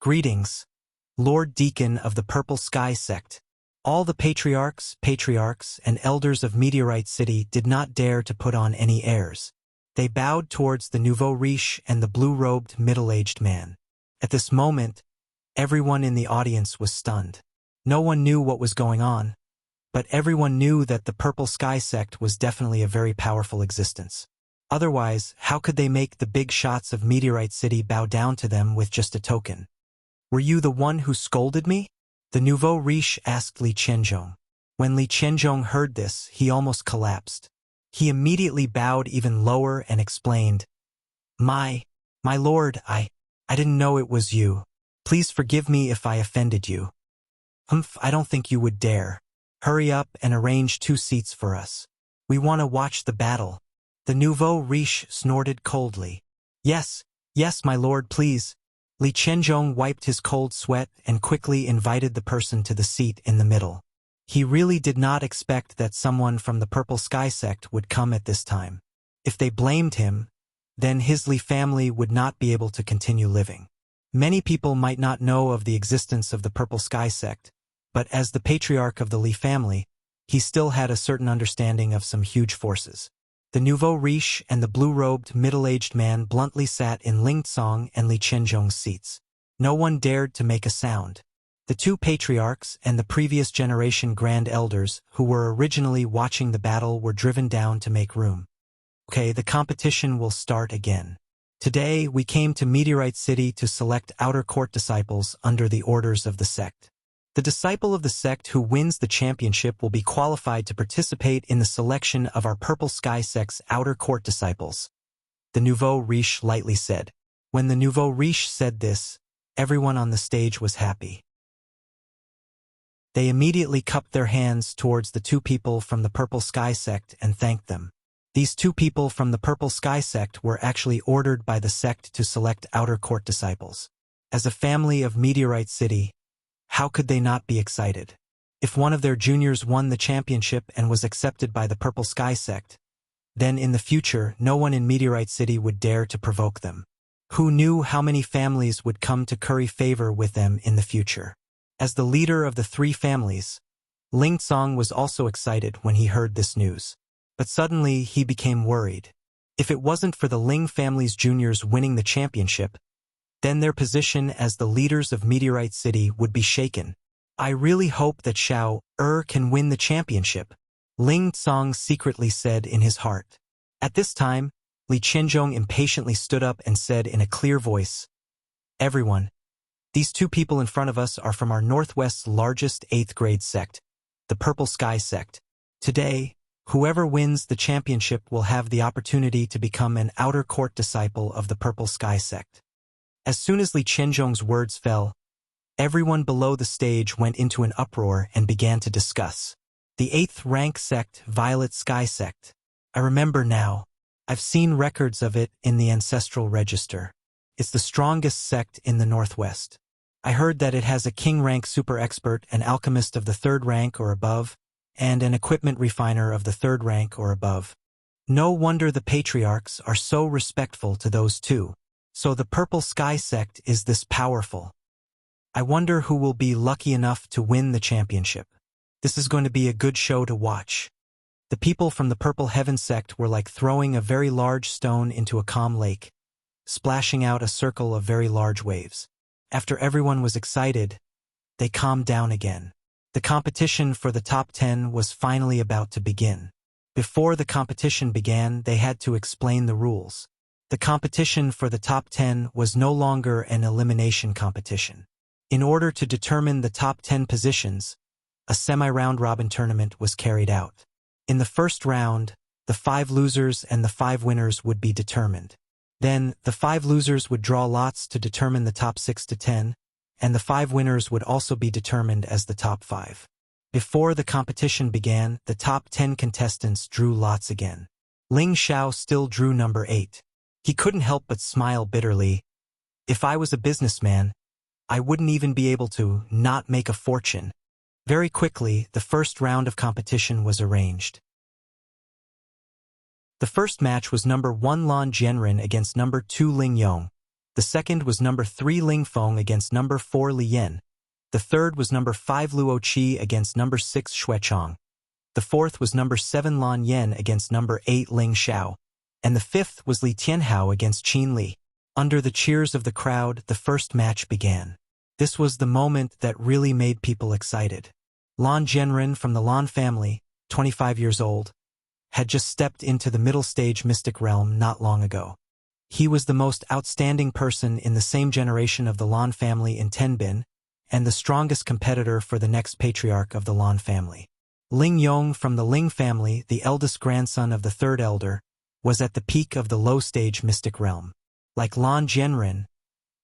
S1: Greetings, Lord Deacon of the Purple Sky sect. All the patriarchs, and elders of Meteorite City did not dare to put on any airs. They bowed towards the nouveau riche and the blue-robed middle-aged man. At this moment, everyone in the audience was stunned. No one knew what was going on, but everyone knew that the Purple Sky sect was definitely a very powerful existence. Otherwise, how could they make the big shots of Meteorite City bow down to them with just a token? Were you the one who scolded me? The nouveau riche asked Li Qianzhong. When Li Qianzhong heard this, he almost collapsed. He immediately bowed even lower and explained, My lord, I didn't know it was you. Please forgive me if I offended you. I don't think you would dare. Hurry up and arrange 2 seats for us. We want to watch the battle. The nouveau riche snorted coldly. Yes, my lord, please. Li Qianzhong wiped his cold sweat and quickly invited the person to the seat in the middle. He really did not expect that someone from the Purple Sky sect would come at this time. If they blamed him, then his Li family would not be able to continue living. Many people might not know of the existence of the Purple Sky sect, but as the patriarch of the Li family, he still had a certain understanding of some huge forces. The nouveau riche and the blue-robed middle-aged man bluntly sat in Ling Tsong and Li Qianzhong's seats. No one dared to make a sound. The two patriarchs and the previous generation grand elders who were originally watching the battle were driven down to make room. Okay, the competition will start again. Today, we came to Meteorite City to select outer court disciples under the orders of the sect. The disciple of the sect who wins the championship will be qualified to participate in the selection of our Purple Sky Sect's outer court disciples, the nouveau riche lightly said. When the nouveau riche said this, everyone on the stage was happy. They immediately cupped their hands towards the two people from the Purple Sky Sect and thanked them. These two people from the Purple Sky Sect were actually ordered by the sect to select outer court disciples. As a family of Meteorite City, how could they not be excited? If one of their juniors won the championship and was accepted by the Purple Sky Sect, then in the future no one in Meteorite City would dare to provoke them. Who knew how many families would come to curry favor with them in the future? As the leader of the three families, Ling Tsong was also excited when he heard this news. But suddenly he became worried. If it wasn't for the Ling family's juniors winning the championship, then their position as the leaders of Meteorite City would be shaken. I really hope that Xiao can win the championship, Ling Tsong secretly said in his heart. At this time, Li Qianzhong impatiently stood up and said in a clear voice, "Everyone, these two people in front of us are from our Northwest's largest 8th grade sect, the Purple Sky Sect. Today, whoever wins the championship will have the opportunity to become an outer court disciple of the Purple Sky Sect." As soon as Li Qianzhong's words fell, everyone below the stage went into an uproar and began to discuss. The 8th rank sect, Violet Sky Sect. I remember now. I've seen records of it in the ancestral register. It's the strongest sect in the Northwest. I heard that it has a king rank super expert, an alchemist of the 3rd rank or above, and an equipment refiner of the 3rd rank or above. No wonder the patriarchs are so respectful to those two. So the Purple Sky Sect is this powerful. I wonder who will be lucky enough to win the championship. This is going to be a good show to watch. The people from the Purple Heaven Sect were like throwing a very large stone into a calm lake, splashing out a circle of very large waves. After everyone was excited, they calmed down again. The competition for the top 10 was finally about to begin. Before the competition began, they had to explain the rules. The competition for the top 10 was no longer an elimination competition. In order to determine the top 10 positions, a semi-round-robin tournament was carried out. In the first round, the 5 losers and the 5 winners would be determined. Then, the 5 losers would draw lots to determine the top 6 to 10, and the 5 winners would also be determined as the top 5. Before the competition began, the top 10 contestants drew lots again. Ling Xiao still drew number 8. He couldn't help but smile bitterly. If I was a businessman, I wouldn't even be able to not make a fortune. Very quickly, the first round of competition was arranged. The first match was number 1 Lan Jianren against number 2 Ling Yong. The second was number 3 Ling Feng against number 4 Li Yan. The third was number 5 Luo Qi against number 6 Xuechong. The fourth was number 7 Lan Yen against number 8 Ling Xiao. And the fifth was Li Tianhao against Qin Li. Under the cheers of the crowd, the first match began. This was the moment that really made people excited. Lan Jianren from the Lan family, 25 years old, had just stepped into the middle stage mystic realm not long ago. He was the most outstanding person in the same generation of the Lan family in Tenbin, and the strongest competitor for the next patriarch of the Lan family. Ling Yong from the Ling family, the eldest grandson of the 3rd elder, was at the peak of the low-stage mystic realm. Like Lan Jianren,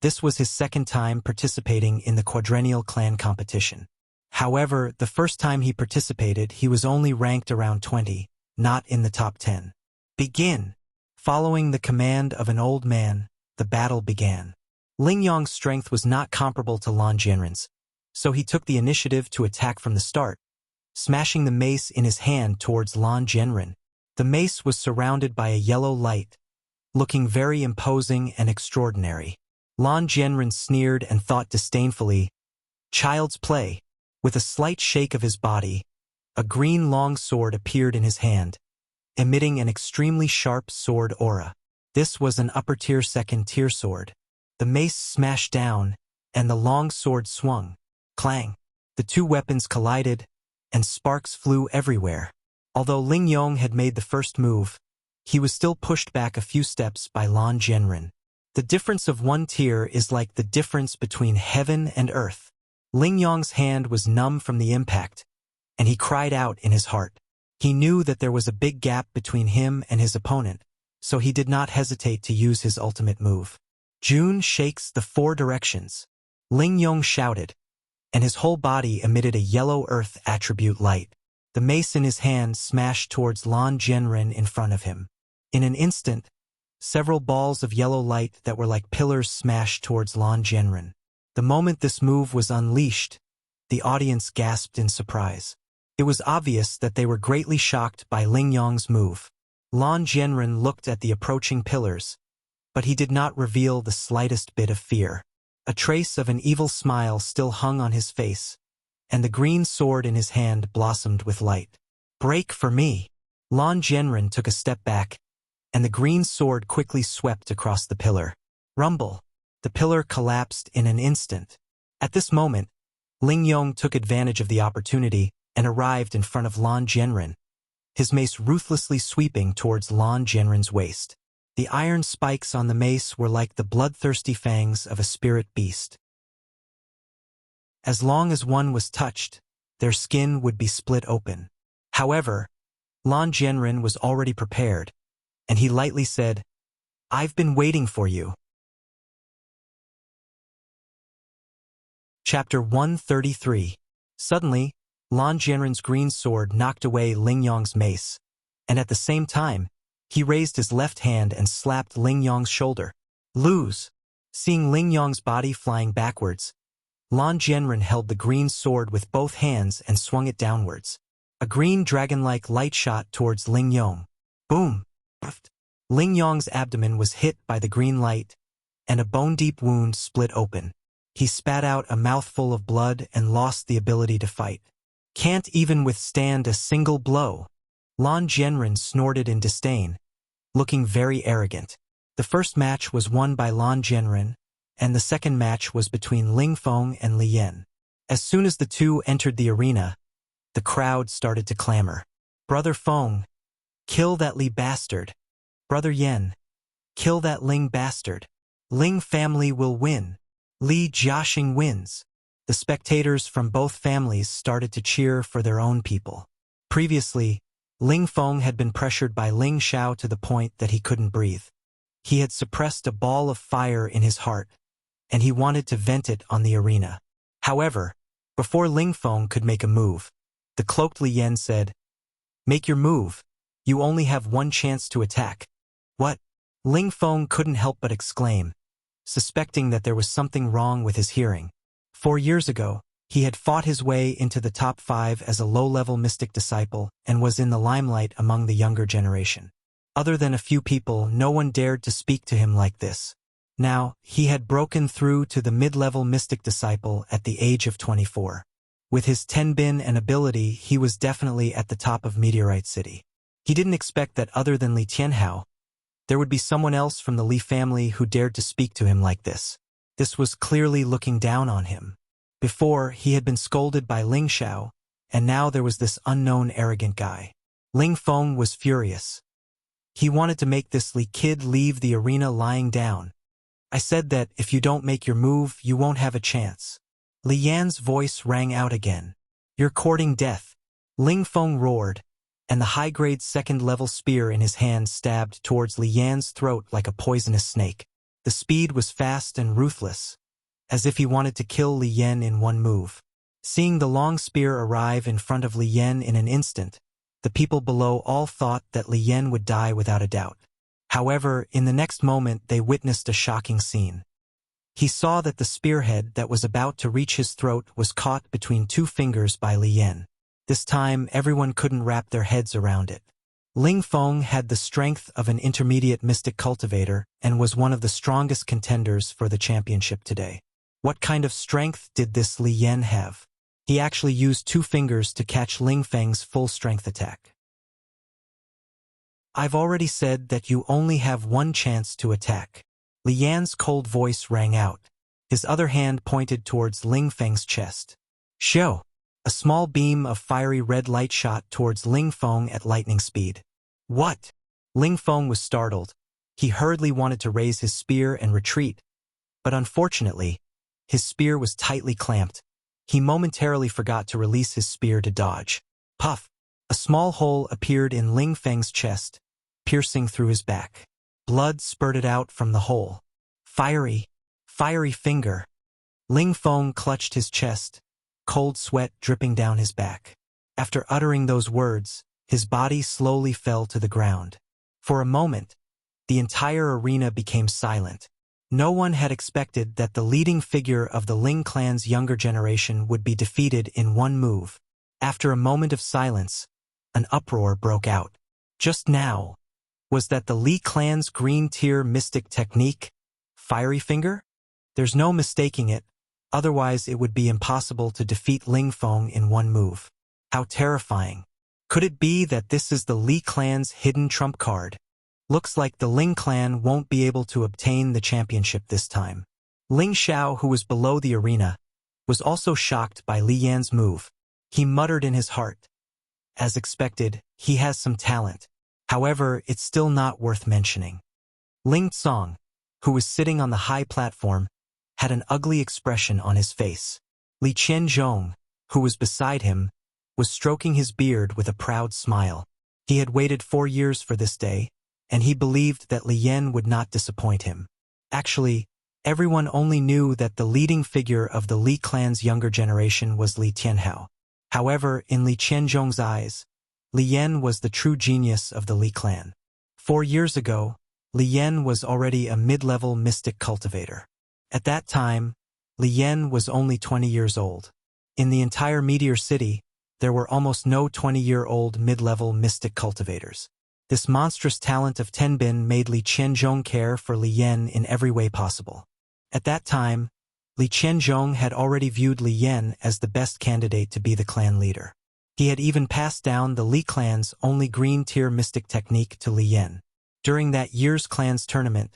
S1: this was his second time participating in the quadrennial clan competition. However, the first time he participated, he was only ranked around 20, not in the top 10. Begin! Following the command of an old man, the battle began. Ling Yong's strength was not comparable to Lan Jianren's, so he took the initiative to attack from the start, smashing the mace in his hand towards Lan Jianren. The mace was surrounded by a yellow light, looking very imposing and extraordinary. Lan Jianren sneered and thought disdainfully, "Child's play. With a slight shake of his body, a green long sword appeared in his hand, emitting an extremely sharp sword aura. This was an upper-tier second-tier sword. The mace smashed down, and the long sword swung. Clang! The two weapons collided, and sparks flew everywhere. Although Ling Yong had made the first move, he was still pushed back a few steps by Lan Jianren. The difference of one tier is like the difference between heaven and earth. Ling Yong's hand was numb from the impact, and he cried out in his heart. He knew that there was a big gap between him and his opponent, so he did not hesitate to use his ultimate move. June shakes the four directions. Ling Yong shouted, and his whole body emitted a yellow earth attribute light. The mace in his hand smashed towards Lan Jianren in front of him. In an instant, several balls of yellow light that were like pillars smashed towards Lan Jianren. The moment this move was unleashed, the audience gasped in surprise. It was obvious that they were greatly shocked by Ling Yong's move. Lan Jianren looked at the approaching pillars, but he did not reveal the slightest bit of fear. A trace of an evil smile still hung on his face, and the green sword in his hand blossomed with light. Break for me! Lan Jianren took a step back, and the green sword quickly swept across the pillar. Rumble! The pillar collapsed in an instant. At this moment, Ling Yong took advantage of the opportunity and arrived in front of Lan Jianren, his mace ruthlessly sweeping towards Lan Jianren's waist. The iron spikes on the mace were like the bloodthirsty fangs of a spirit beast. As long as one was touched, their skin would be split open. However, Lan Jianren was already prepared, and he lightly said, "I've been waiting for you." Chapter 133. Suddenly, Lan Jianren's green sword knocked away Ling Yong's mace, and at the same time, he raised his left hand and slapped Ling Yong's shoulder. Lose! Seeing Ling Yong's body flying backwards, Lan Jianren held the green sword with both hands and swung it downwards. A green dragon-like light shot towards Ling Yong. Boom! Ling Yong's abdomen was hit by the green light, and a bone-deep wound split open. He spat out a mouthful of blood and lost the ability to fight. Can't even withstand a single blow. Lan Jianren snorted in disdain, looking very arrogant. The first match was won by Lan Jianren, and the second match was between Ling Feng and Li Yan. As soon as the two entered the arena, the crowd started to clamor. Brother Feng, kill that Li bastard. Brother Yan, kill that Ling bastard. Ling family will win. Li Jiaxing wins. The spectators from both families started to cheer for their own people. Previously, Ling Feng had been pressured by Ling Xiao to the point that he couldn't breathe. He had suppressed a ball of fire in his heart, and he wanted to vent it on the arena. However, before Ling Feng could make a move, the cloaked Li Yan said, "Make your move. You only have one chance to attack." What? Ling Feng couldn't help but exclaim, suspecting that there was something wrong with his hearing. 4 years ago, he had fought his way into the top 5 as a low-level mystic disciple and was in the limelight among the younger generation. Other than a few people, no one dared to speak to him like this. Now, he had broken through to the mid-level mystic disciple at the age of 24. With his tenbin and ability, he was definitely at the top of Meteorite City. He didn't expect that other than Li Tianhao, there would be someone else from the Li family who dared to speak to him like this. This was clearly looking down on him. Before, he had been scolded by Ling Xiao, and now there was this unknown arrogant guy. Ling Feng was furious. He wanted to make this Li kid leave the arena lying down. "I said that if you don't make your move, you won't have a chance." Li Yan's voice rang out again. "You're courting death." Ling Feng roared, and the high-grade second-level spear in his hand stabbed towards Li Yan's throat like a poisonous snake. The speed was fast and ruthless, as if he wanted to kill Li Yan in one move. Seeing the long spear arrive in front of Li Yan in an instant, the people below all thought that Li Yan would die without a doubt. However, in the next moment they witnessed a shocking scene. He saw that the spearhead that was about to reach his throat was caught between 2 fingers by Li Yan. This time, everyone couldn't wrap their heads around it. Ling Feng had the strength of an intermediate mystic cultivator and was one of the strongest contenders for the championship today. What kind of strength did this Li Yan have? He actually used 2 fingers to catch Ling Feng's full-strength attack. I've already said that you only have one chance to attack. Li Yan's cold voice rang out. His other hand pointed towards Ling Feng's chest. Shoo! A small beam of fiery red light shot towards Ling Feng at lightning speed. What? Ling Feng was startled. He hurriedly wanted to raise his spear and retreat, but unfortunately, his spear was tightly clamped. He momentarily forgot to release his spear to dodge. Puff! A small hole appeared in Ling Feng's chest, piercing through his back. Blood spurted out from the hole. Fiery finger. Ling Feng clutched his chest, cold sweat dripping down his back. After uttering those words, his body slowly fell to the ground. For a moment, the entire arena became silent. No one had expected that the leading figure of the Ling clan's younger generation would be defeated in one move. After a moment of silence, an uproar broke out. Just now, was that the Li clan's green tier mystic technique, Fiery Finger? There's no mistaking it, otherwise it would be impossible to defeat Ling Feng in one move. How terrifying. Could it be that this is the Li clan's hidden trump card? Looks like the Ling clan won't be able to obtain the championship this time. Ling Xiao, who was below the arena, was also shocked by Li Yan's move. He muttered in his heart. As expected, he has some talent. However, it's still not worth mentioning. Ling Tsong, who was sitting on the high platform, had an ugly expression on his face. Li Qianzhong, who was beside him, was stroking his beard with a proud smile. He had waited 4 years for this day, and he believed that Li Yan would not disappoint him. Actually, everyone only knew that the leading figure of the Li clan's younger generation was Li Tianhao. However, in Li Qianzhong's eyes, Li Yan was the true genius of the Li clan. 4 years ago, Li Yan was already a mid-level mystic cultivator. At that time, Li Yan was only 20 years old. In the entire Meteor City, there were almost no 20-year-old mid-level mystic cultivators. This monstrous talent of Tenbin made Li Qianzhong care for Li Yan in every way possible. At that time, Li Qianzhong had already viewed Li Yan as the best candidate to be the clan leader. He had even passed down the Li clan's only green-tier mystic technique to Li Yan. During that year's clans tournament,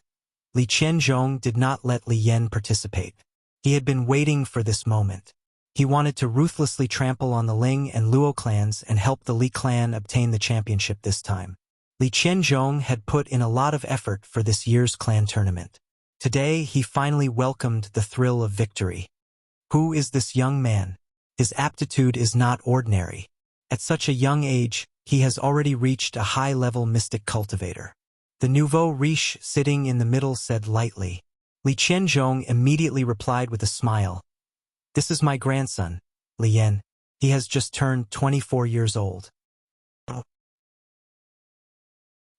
S1: Li Qianzhong did not let Li Yan participate. He had been waiting for this moment. He wanted to ruthlessly trample on the Ling and Luo clans and help the Li clan obtain the championship this time. Li Qianzhong had put in a lot of effort for this year's clan tournament. Today, he finally welcomed the thrill of victory. Who is this young man? His aptitude is not ordinary. At such a young age, he has already reached a high-level mystic cultivator. The nouveau riche sitting in the middle said lightly. Li Qianzhong immediately replied with a smile. This is my grandson, Li Yan. He has just turned 24 years old.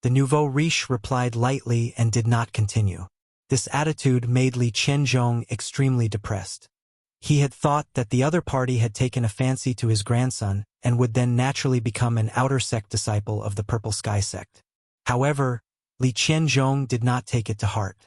S1: The nouveau riche replied lightly and did not continue. This attitude made Li Qianzhong extremely depressed. He had thought that the other party had taken a fancy to his grandson and would then naturally become an outer sect disciple of the Purple Sky sect. However, Li Qianzhong did not take it to heart.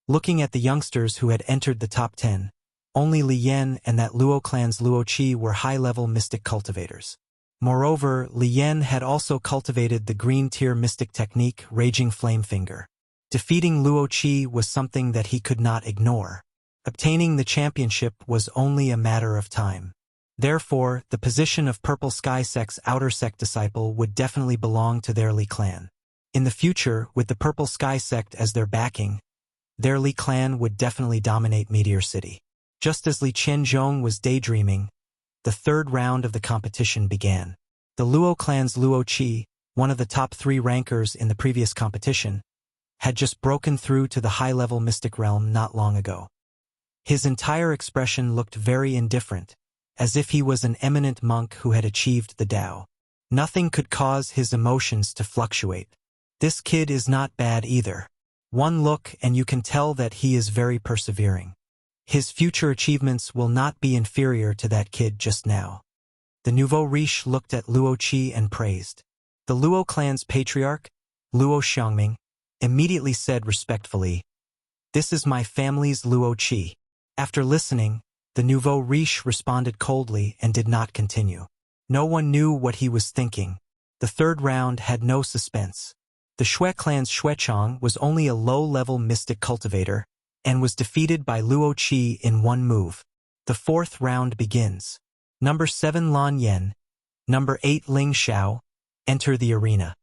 S1: Looking at the youngsters who had entered the top 10, only Li Yan and that Luo clan's Luo Qi were high-level mystic cultivators. Moreover, Li Yan had also cultivated the green-tier mystic technique Raging Flame Finger. Defeating Luo Qi was something that he could not ignore. Obtaining the championship was only a matter of time. Therefore, the position of Purple Sky Sect's outer sect disciple would definitely belong to their Li clan. In the future, with the Purple Sky Sect as their backing, their Li clan would definitely dominate Meteor City. Just as Li Qianzhong was daydreaming, the third round of the competition began. The Luo clan's Luo Qi, one of the top 3 rankers in the previous competition, had just broken through to the high-level mystic realm not long ago. His entire expression looked very indifferent, as if he was an eminent monk who had achieved the Tao. Nothing could cause his emotions to fluctuate. This kid is not bad either. One look and you can tell that he is very persevering. His future achievements will not be inferior to that kid just now. The nouveau riche looked at Luo Qi and praised. The Luo clan's patriarch, Luo Xiangming, immediately said respectfully, "This is my family's Luo Qi." After listening, The nouveau riche responded coldly and did not continue. No one knew what he was thinking. The third round had no suspense. The Shui clan's Xuechong was only a low-level mystic cultivator and was defeated by Luo Qi in one move. The fourth round begins. Number 7 Lan Yen, Number 8 Ling Xiao, enter the arena.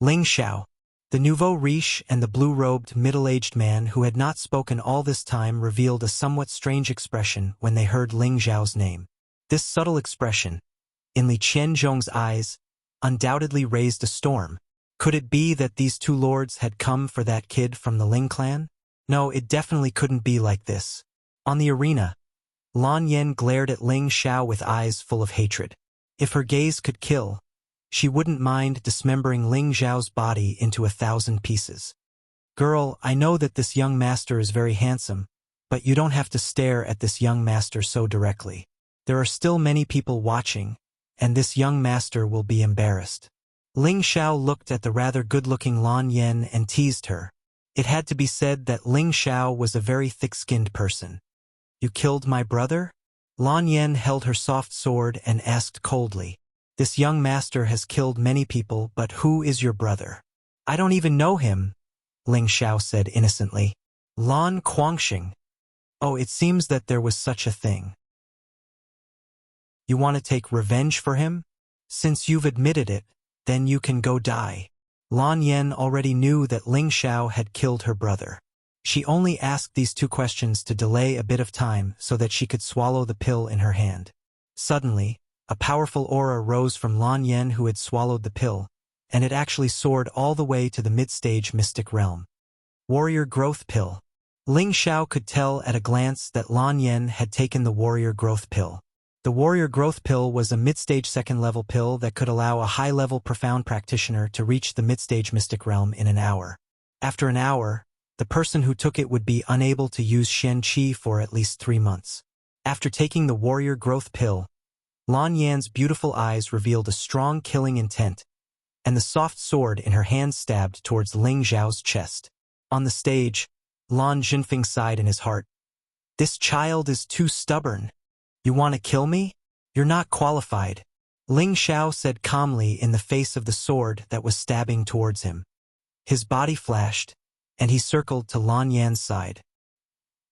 S1: Ling Xiao, the nouveau riche and the blue-robed middle-aged man who had not spoken all this time revealed a somewhat strange expression when they heard Ling Xiao's name. This subtle expression, in Li Qianzhong's eyes, undoubtedly raised a storm. Could it be that these two lords had come for that kid from the Ling clan? No, it definitely couldn't be like this. On the arena, Lan Yen glared at Ling Xiao with eyes full of hatred. If her gaze could kill, she wouldn't mind dismembering Ling Xiao's body into 1,000 pieces. Girl, I know that this young master is very handsome, but you don't have to stare at this young master so directly. There are still many people watching, and this young master will be embarrassed. Ling Xiao looked at the rather good-looking Lan Yen and teased her. It had to be said that Ling Xiao was a very thick-skinned person. You killed my brother? Lan Yen held her soft sword and asked coldly. This young master has killed many people, but who is your brother? I don't even know him, Ling Xiao said innocently. Lan Guangxing. Oh, it seems that there was such a thing. You want to take revenge for him? Since you've admitted it, then you can go die. Lan Yen already knew that Ling Xiao had killed her brother. She only asked these two questions to delay a bit of time so that she could swallow the pill in her hand. Suddenly, a powerful aura rose from Lan Yen who had swallowed the pill, and it actually soared all the way to the mid-stage mystic realm. Warrior Growth Pill. Ling Xiao could tell at a glance that Lan Yen had taken the Warrior Growth Pill. The Warrior Growth Pill was a mid-stage second-level pill that could allow a high-level profound practitioner to reach the mid-stage mystic realm in an hour. After an hour, the person who took it would be unable to use Shen Qi for at least 3 months. After taking the Warrior Growth Pill, Lan Yan's beautiful eyes revealed a strong killing intent, and the soft sword in her hand stabbed towards Ling Xiao's chest. On the stage, Lan Jinfeng sighed in his heart. This child is too stubborn. You want to kill me? You're not qualified, Ling Xiao said calmly in the face of the sword that was stabbing towards him. His body flashed, and he circled to Lan Yan's side.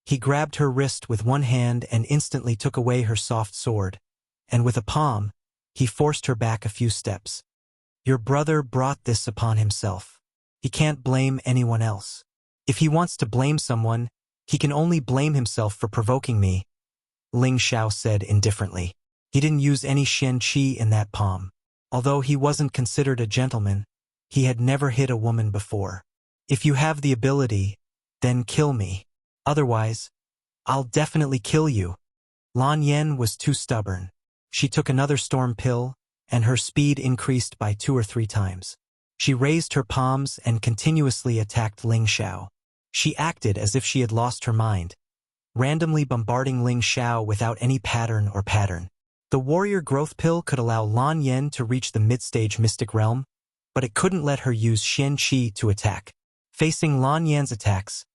S1: He grabbed her wrist with one hand and instantly took away her soft sword, and with a palm, he forced her back a few steps. Your brother brought this upon himself. He can't blame anyone else. If he wants to blame someone, he can only blame himself for provoking me, Ling Xiao said indifferently. He didn't use any Shen Qi in that palm. Although he wasn't considered a gentleman, he had never hit a woman before. If you have the ability, then kill me. Otherwise, I'll definitely kill you. Lan Yen was too stubborn. She took another storm pill, and her speed increased by 2 or 3 times. She raised her palms and continuously attacked Ling Xiao. She acted as if she had lost her mind, randomly bombarding Ling Xiao without any pattern or pattern. The Warrior Growth Pill could allow Lan Yen to reach the mid-stage mystic realm, but it couldn't let her use Shen Qi to attack. Facing Lan Yan's attacks,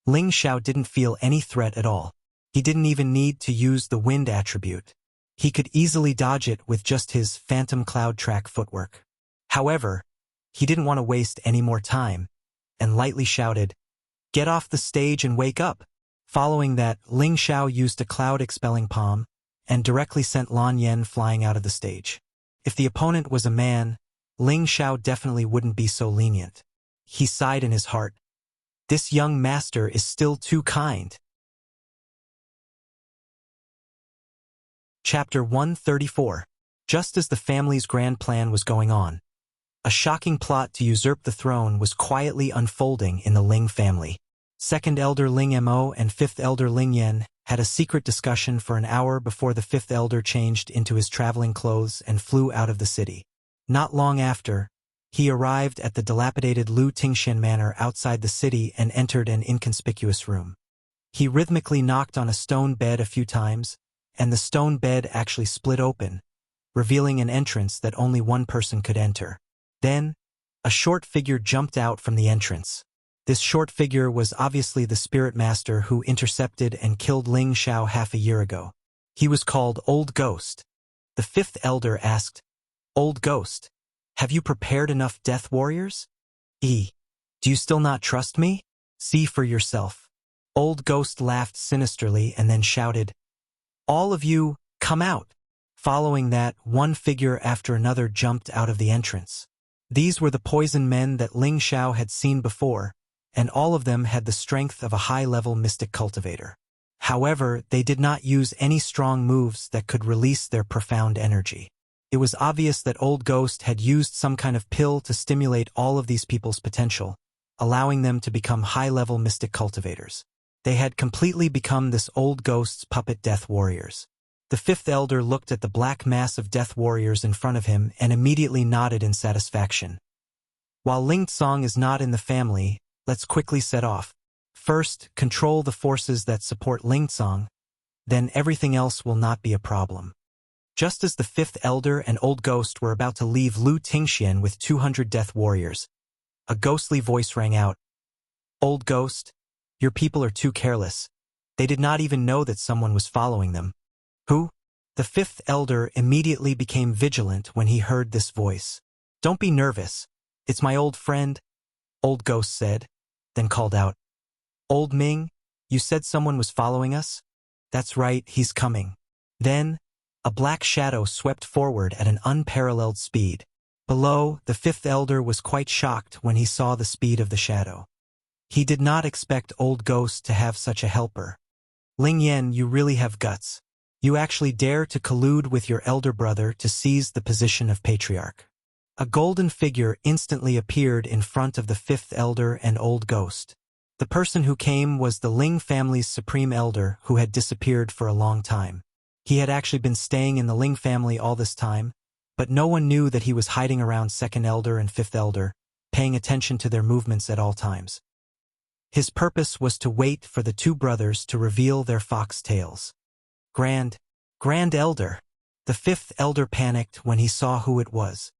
S1: Ling Xiao didn't feel any threat at all. He didn't even need to use the wind attribute. He could easily dodge it with just his phantom cloud track footwork. However, he didn't want to waste any more time, and lightly shouted, "Get off the stage and wake up!" Following that, Ling Xiao used a cloud-expelling palm, and directly sent Lan Yen flying out of the stage. If the opponent was a man, Ling Xiao definitely wouldn't be so lenient. He sighed in his heart. This young master is still too kind. Chapter 134. Just as the family's grand plan was going on, a shocking plot to usurp the throne was quietly unfolding in the Ling family. Second Elder Ling Mo and Fifth Elder Ling Yen had a secret discussion for an hour before the Fifth Elder changed into his traveling clothes and flew out of the city. Not long after, he arrived at the dilapidated Lu Tingxian Manor outside the city and entered an inconspicuous room. He rhythmically knocked on a stone bed a few times, and the stone bed actually split open, revealing an entrance that only one person could enter. Then, a short figure jumped out from the entrance. This short figure was obviously the spirit master who intercepted and killed Ling Xiao half a year ago. He was called Old Ghost. The fifth elder asked, "Old Ghost, have you prepared enough death warriors? Do you still not trust me? See for yourself." Old Ghost laughed sinisterly and then shouted, "All of you, come out." Following that, one figure after another jumped out of the entrance. These were the poison men that Ling Xiao had seen before, and all of them had the strength of a high-level mystic cultivator. However, they did not use any strong moves that could release their profound energy. It was obvious that Old Ghost had used some kind of pill to stimulate all of these people's potential, allowing them to become high-level mystic cultivators. They had completely become this Old Ghost's puppet death warriors. The fifth elder looked at the black mass of death warriors in front of him and immediately nodded in satisfaction. While Ling Tsong is not in the family, let's quickly set off. First, control the forces that support Ling Tsong, then everything else will not be a problem. Just as the fifth elder and Old Ghost were about to leave Lu Tingxian with 200 death warriors, a ghostly voice rang out. "Old Ghost, your people are too careless. They did not even know that someone was following them." "Who?" The fifth elder immediately became vigilant when he heard this voice. "Don't be nervous. It's my old friend," Old Ghost said, then called out, "Old Ming, you said someone was following us?" "That's right, he's coming." Then, a black shadow swept forward at an unparalleled speed. Below, the fifth elder was quite shocked when he saw the speed of the shadow. He did not expect Old Ghost to have such a helper. "Ling Yan, you really have guts. You actually dare to collude with your elder brother to seize the position of patriarch." A golden figure instantly appeared in front of the fifth elder and Old Ghost. The person who came was the Ling family's supreme elder who had disappeared for a long time. He had actually been staying in the Ling family all this time, but no one knew that he was hiding around second elder and fifth elder, paying attention to their movements at all times. His purpose was to wait for the two brothers to reveal their fox tails. Grand Elder. The fifth elder panicked when he saw who it was.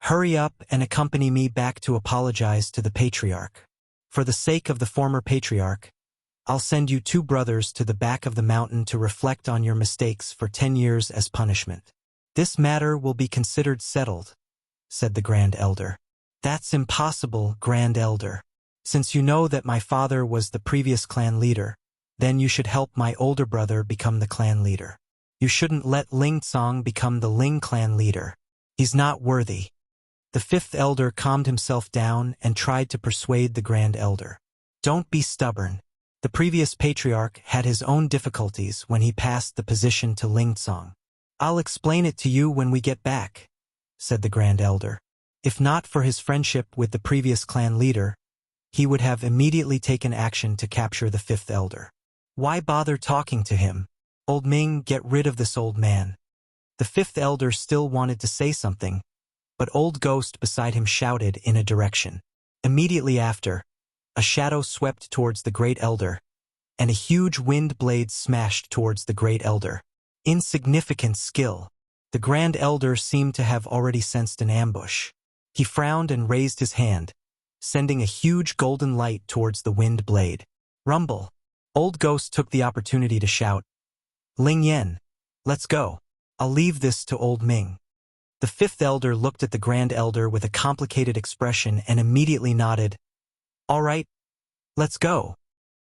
S1: "Hurry up and accompany me back to apologize to the patriarch. For the sake of the former patriarch, I'll send you two brothers to the back of the mountain to reflect on your mistakes for 10 years as punishment. This matter will be considered settled," said the Grand Elder. "That's impossible, Grand Elder. Since you know that my father was the previous clan leader, then you should help my older brother become the clan leader. You shouldn't let Ling Tsong become the Ling clan leader. He's not worthy." The fifth elder calmed himself down and tried to persuade the Grand Elder. "Don't be stubborn. The previous patriarch had his own difficulties when he passed the position to Ling Tsong. I'll explain it to you when we get back," said the Grand Elder. If not for his friendship with the previous clan leader, he would have immediately taken action to capture the fifth elder. Why bother talking to him? "Old Ming, get rid of this old man." The fifth elder still wanted to say something, but Old Ghost beside him shouted in a direction. Immediately after, a shadow swept towards the Great Elder, and a huge wind blade smashed towards the Great Elder. Insignificant skill. The Grand Elder seemed to have already sensed an ambush. He frowned and raised his hand, sending a huge golden light towards the wind blade. Rumble. Old Ghost took the opportunity to shout, "Ling Yan, let's go. I'll leave this to Old Ming." The fifth elder looked at the Grand Elder with a complicated expression and immediately nodded. "All right, let's go.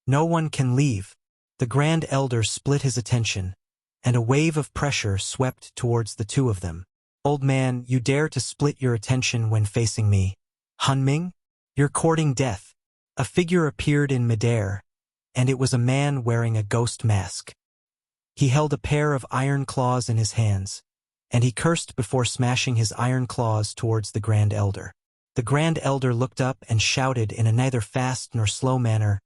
S1: No one can leave." The Grand Elder split his attention, and a wave of pressure swept towards the two of them. "Old man, you dare to split your attention when facing me? Hunming? You're courting death." A figure appeared in midair, and it was a man wearing a ghost mask. He held a pair of iron claws in his hands, and he cursed before smashing his iron claws towards the Grand Elder. The Grand Elder looked up and shouted in a neither fast nor slow manner,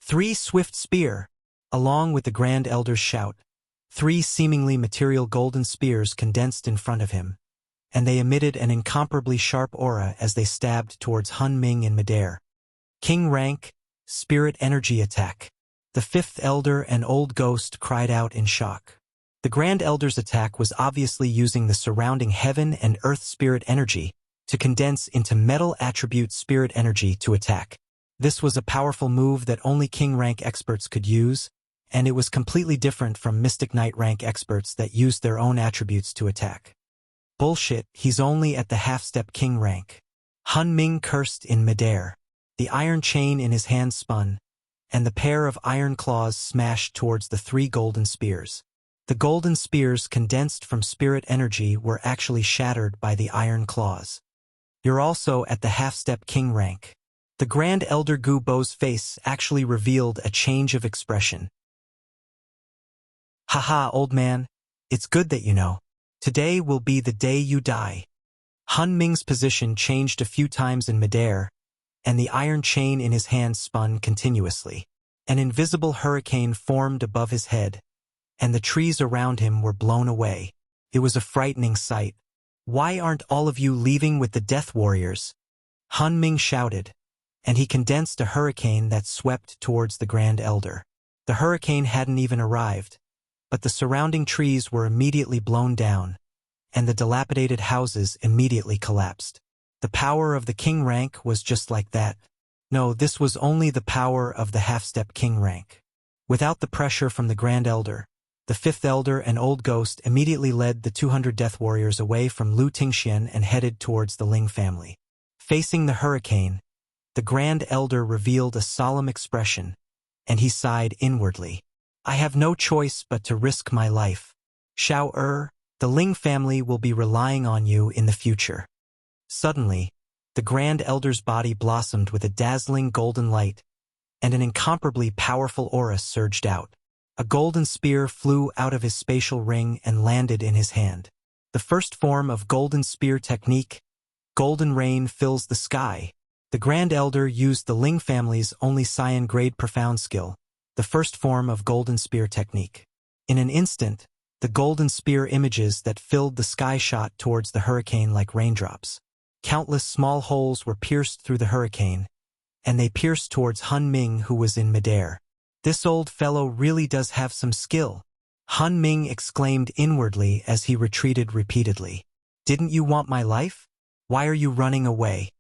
S1: "3 swift spear!" Along with the Grand Elder's shout, 3 seemingly material golden spears condensed in front of him, and they emitted an incomparably sharp aura as they stabbed towards Hun Ming in midair. King rank, spirit energy attack. The fifth elder and Old Ghost cried out in shock. The Grand Elder's attack was obviously using the surrounding heaven and earth spirit energy to condense into metal attribute spirit energy to attack. This was a powerful move that only king rank experts could use, and it was completely different from Mystic Knight rank experts that used their own attributes to attack. Bullshit, he's only at the half-step king rank. Han Ming cursed in midair. The iron chain in his hand spun, and the pair of iron claws smashed towards the 3 golden spears. The golden spears condensed from spirit energy were actually shattered by the iron claws. You're also at the half-step king rank. The Grand Elder Gu Bo's face actually revealed a change of expression. Haha, old man, it's good that you know. Today will be the day you die. Han Ming's position changed a few times in midair, and the iron chain in his hand spun continuously. An invisible hurricane formed above his head, and the trees around him were blown away. It was a frightening sight. Why aren't all of you leaving with the Death Warriors? Han Ming shouted, and he condensed a hurricane that swept towards the Grand Elder. The hurricane hadn't even arrived, but the surrounding trees were immediately blown down, and the dilapidated houses immediately collapsed. The power of the king rank was just like that. No, this was only the power of the half-step king rank. Without the pressure from the Grand Elder, the 5th Elder and Old Ghost immediately led the 200 Death Warriors away from Lu Tingxian and headed towards the Ling family. Facing the hurricane, the Grand Elder revealed a solemn expression, and he sighed inwardly. I have no choice but to risk my life. Xiao the Ling family will be relying on you in the future. Suddenly, the Grand Elder's body blossomed with a dazzling golden light, and an incomparably powerful aura surged out. A golden spear flew out of his spatial ring and landed in his hand. The first form of golden spear technique, golden rain fills the sky. The Grand Elder used the Ling family's only Cyan grade profound skill, the first form of golden spear technique. In an instant, the golden spear images that filled the sky shot towards the hurricane like raindrops. Countless small holes were pierced through the hurricane, and they pierced towards Han Ming, who was in midair. This old fellow really does have some skill, Han Ming exclaimed inwardly as he retreated repeatedly. Didn't you want my life? Why are you running away?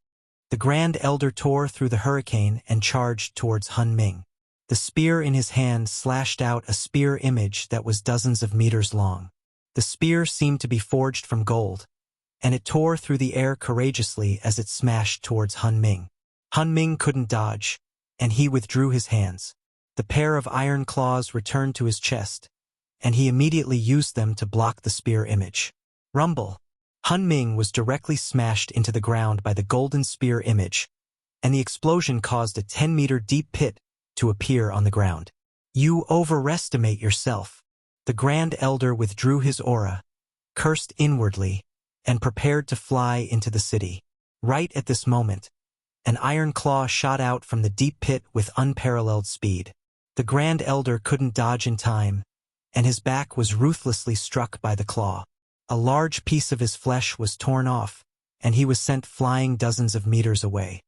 S1: The Grand Elder tore through the hurricane and charged towards Han Ming. The spear in his hand slashed out a spear image that was dozens of meters long. The spear seemed to be forged from gold, and it tore through the air courageously as it smashed towards Han Ming. Han Ming couldn't dodge, and he withdrew his hands. The pair of iron claws returned to his chest, and he immediately used them to block the spear image. Rumble! Han Ming was directly smashed into the ground by the golden spear image, and the explosion caused a 10-meter deep pit to appear on the ground. You overestimate yourself. The Grand Elder withdrew his aura, cursed inwardly, and prepared to fly into the city. Right at this moment, an iron claw shot out from the deep pit with unparalleled speed. The Grand Elder couldn't dodge in time, and his back was ruthlessly struck by the claw. A large piece of his flesh was torn off, and he was sent flying dozens of meters away.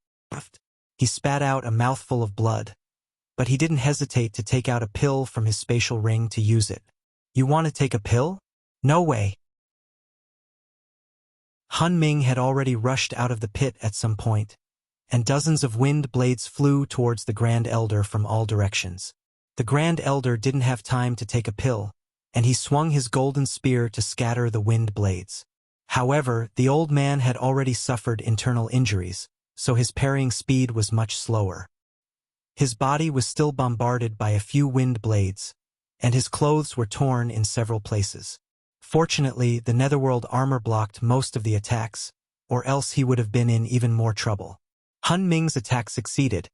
S1: He spat out a mouthful of blood, but he didn't hesitate to take out a pill from his spatial ring to use it. You want to take a pill? No way. Han Ming had already rushed out of the pit at some point, and dozens of wind blades flew towards the Grand Elder from all directions. The Grand Elder didn't have time to take a pill, and he swung his golden spear to scatter the wind blades. However, the old man had already suffered internal injuries, so his parrying speed was much slower. His body was still bombarded by a few wind blades, and his clothes were torn in several places. Fortunately, the netherworld armor blocked most of the attacks, or else he would have been in even more trouble. Han Ming's attack succeeded,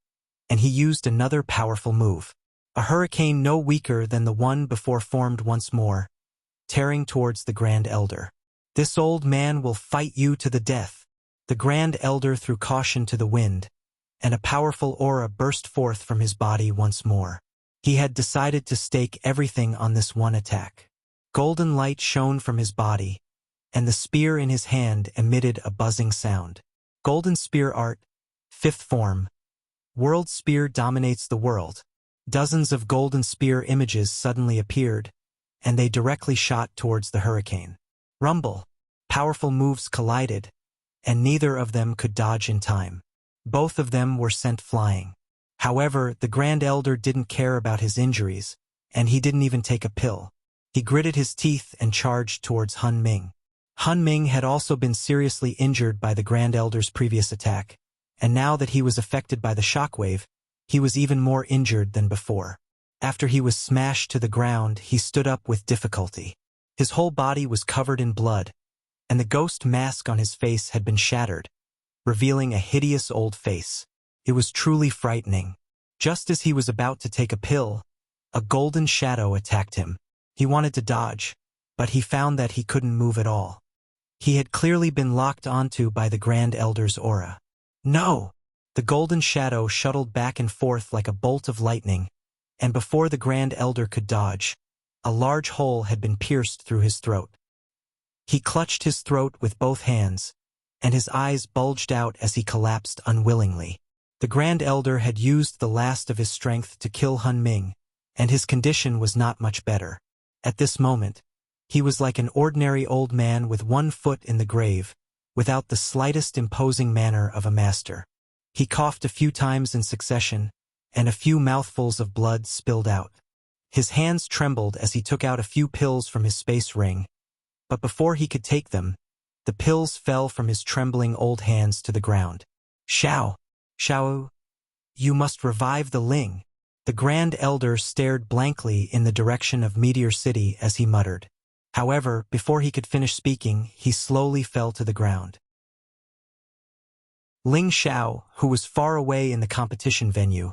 S1: and he used another powerful move. A hurricane no weaker than the one before formed once more, tearing towards the Grand Elder. This old man will fight you to the death. The Grand Elder threw caution to the wind, and a powerful aura burst forth from his body once more. He had decided to stake everything on this one attack. Golden light shone from his body, and the spear in his hand emitted a buzzing sound. Golden Spear Art, 5th Form. World Spear dominates the world. Dozens of golden spear images suddenly appeared, and they directly shot towards the hurricane. Rumble! Powerful moves collided, and neither of them could dodge in time. Both of them were sent flying. However, the Grand Elder didn't care about his injuries, and he didn't even take a pill. He gritted his teeth and charged towards Hun Ming. Hun Ming had also been seriously injured by the Grand Elder's previous attack, and now that he was affected by the shockwave, he was even more injured than before. After he was smashed to the ground, he stood up with difficulty. His whole body was covered in blood, and the ghost mask on his face had been shattered, revealing a hideous old face. It was truly frightening. Just as he was about to take a pill, a golden shadow attacked him. He wanted to dodge, but he found that he couldn't move at all. He had clearly been locked onto by the Grand Elder's aura. No! The golden shadow shuttled back and forth like a bolt of lightning, and before the Grand Elder could dodge, a large hole had been pierced through his throat. He clutched his throat with both hands, and his eyes bulged out as he collapsed unwillingly. The Grand Elder had used the last of his strength to kill Hun Ming, and his condition was not much better. At this moment, he was like an ordinary old man with one foot in the grave, without the slightest imposing manner of a master. He coughed a few times in succession, and a few mouthfuls of blood spilled out. His hands trembled as he took out a few pills from his space ring, but before he could take them, the pills fell from his trembling old hands to the ground. Shao! Shao! You must revive the Ling. The Grand Elder stared blankly in the direction of Meteor City as he muttered. However, before he could finish speaking, he slowly fell to the ground. Ling Shao, who was far away in the competition venue,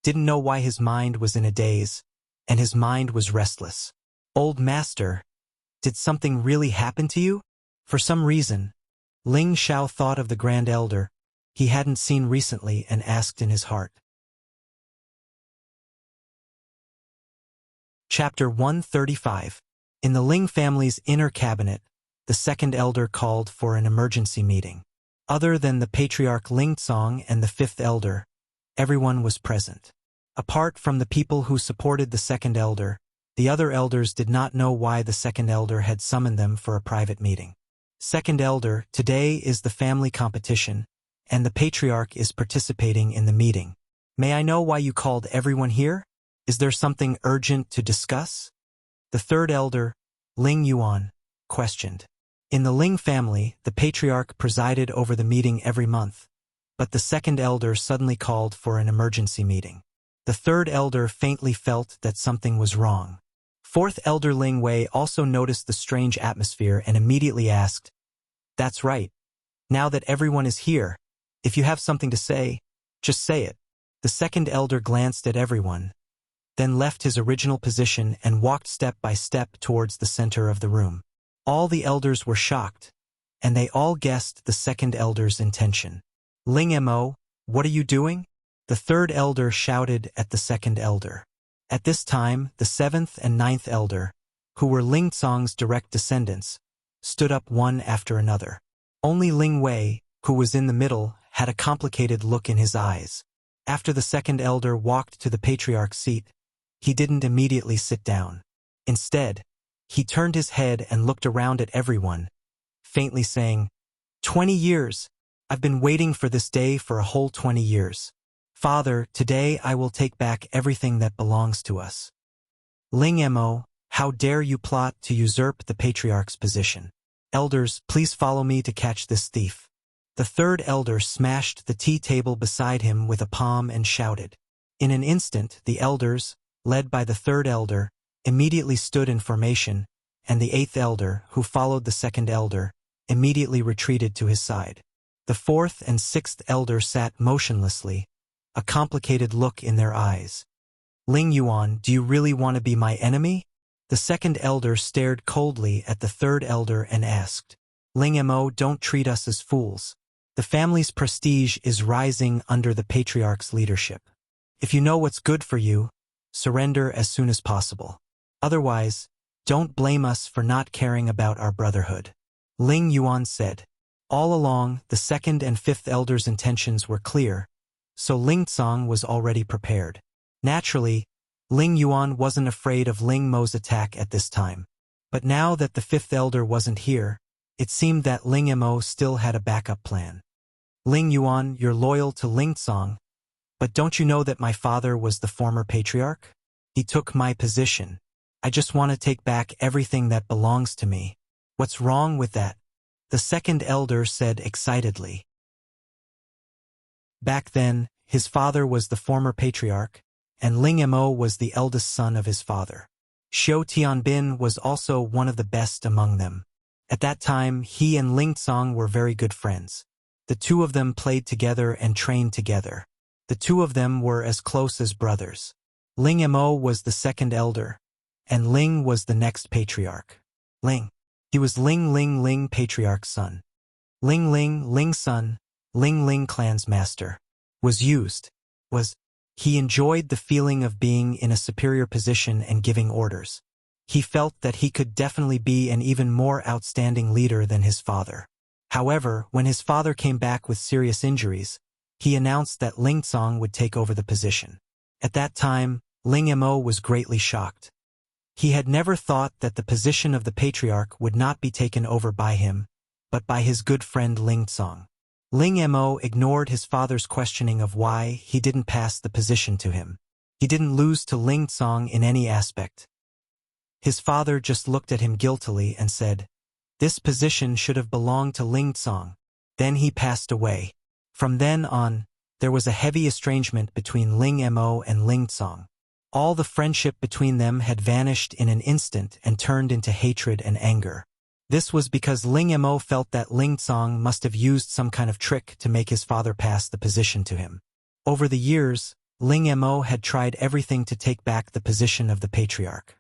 S1: didn't know why his mind was in a daze, and his mind was restless. Old Master, did something really happen to you? For some reason, Ling Shao thought of the Grand Elder he hadn't seen recently and asked in his heart. Chapter 135. In the Ling family's inner cabinet, the second elder called for an emergency meeting. Other than the patriarch Ling Tsong and the fifth elder, everyone was present. Apart from the people who supported the second elder, the other elders did not know why the second elder had summoned them for a private meeting. Second elder, today is the family competition, and the patriarch is participating in the meeting. May I know why you called everyone here? Is there something urgent to discuss? The third elder, Ling Yuan, questioned. In the Ling family, the patriarch presided over the meeting every month, but the second elder suddenly called for an emergency meeting. The third elder faintly felt that something was wrong. Fourth elder Ling Wei also noticed the strange atmosphere and immediately asked, "That's right. Now that everyone is here, if you have something to say, just say it." The second elder glanced at everyone, then left his original position and walked step by step towards the center of the room. All the elders were shocked, and they all guessed the second elder's intention. "Ling Mo, what are you doing?" The third elder shouted at the second elder. At this time, the seventh and ninth elder, who were Ling Tsong's direct descendants, stood up one after another. Only Ling Wei, who was in the middle, had a complicated look in his eyes. After the second elder walked to the patriarch's seat, he didn't immediately sit down. Instead, he turned his head and looked around at everyone, faintly saying, 20 years! I've been waiting for this day for a whole 20 years. Father, today I will take back everything that belongs to us. Ling Mo, how dare you plot to usurp the patriarch's position? Elders, please follow me to catch this thief. The third elder smashed the tea table beside him with a palm and shouted. In an instant, the elders, led by the third elder, immediately stood in formation, and the eighth elder, who followed the second elder, immediately retreated to his side. The fourth and sixth elder sat motionlessly, a complicated look in their eyes. Ling Yuan, do you really want to be my enemy? The second elder stared coldly at the third elder and asked, Ling Mo, don't treat us as fools. The family's prestige is rising under the patriarch's leadership. If you know what's good for you, surrender as soon as possible. Otherwise, don't blame us for not caring about our brotherhood. Ling Yuan said. All along, the second and fifth elders' intentions were clear, so Ling Tsong was already prepared. Naturally, Ling Yuan wasn't afraid of Ling Mo's attack at this time. But now that the fifth elder wasn't here, it seemed that Ling Mo still had a backup plan. Ling Yuan, you're loyal to Ling Tsong, but don't you know that my father was the former patriarch? He took my position. I just want to take back everything that belongs to me. What's wrong with that? The second elder said excitedly. Back then, his father was the former patriarch, and Ling Mo was the eldest son of his father. Xiao Tianbin was also one of the best among them. At that time, he and Ling Tsong were very good friends. The two of them played together and trained together. The two of them were as close as brothers. Ling Mo was the second elder, and Ling was the next patriarch. Ling. He was Ling patriarch's son. Ling son, Ling clan's master. He enjoyed the feeling of being in a superior position and giving orders. He felt that he could definitely be an even more outstanding leader than his father. However, when his father came back with serious injuries, he announced that Ling Tsong would take over the position. At that time, Ling Mo was greatly shocked. He had never thought that the position of the patriarch would not be taken over by him, but by his good friend Ling Tsong. Ling Mo ignored his father's questioning of why he didn't pass the position to him. He didn't lose to Ling Tsong in any aspect. His father just looked at him guiltily and said, "This position should have belonged to Ling Tsong." Then he passed away. From then on, there was a heavy estrangement between Ling Mo and Ling Tsong. All the friendship between them had vanished in an instant and turned into hatred and anger. This was because Ling Mo felt that Ling Tsong must have used some kind of trick to make his father pass the position to him. Over the years, Ling Mo had tried everything to take back the position of the patriarch.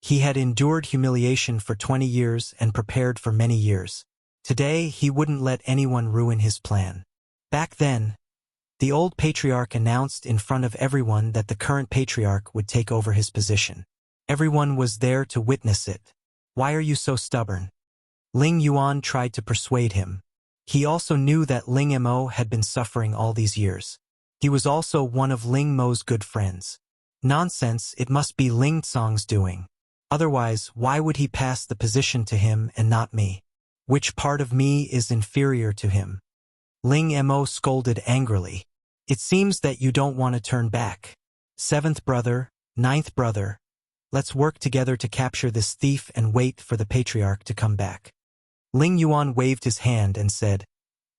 S1: He had endured humiliation for 20 years and prepared for many years. Today, he wouldn't let anyone ruin his plan. Back then, the old patriarch announced in front of everyone that the current patriarch would take over his position. Everyone was there to witness it. "Why are you so stubborn?" Ling Yuan tried to persuade him. He also knew that Ling Mo had been suffering all these years. He was also one of Ling Mo's good friends. Nonsense, it must be Ling Tsong's doing. Otherwise, why would he pass the position to him and not me? Which part of me is inferior to him? Ling Mo scolded angrily. "It seems that you don't want to turn back. Seventh brother, ninth brother, let's work together to capture this thief and wait for the patriarch to come back." Ling Yuan waved his hand and said,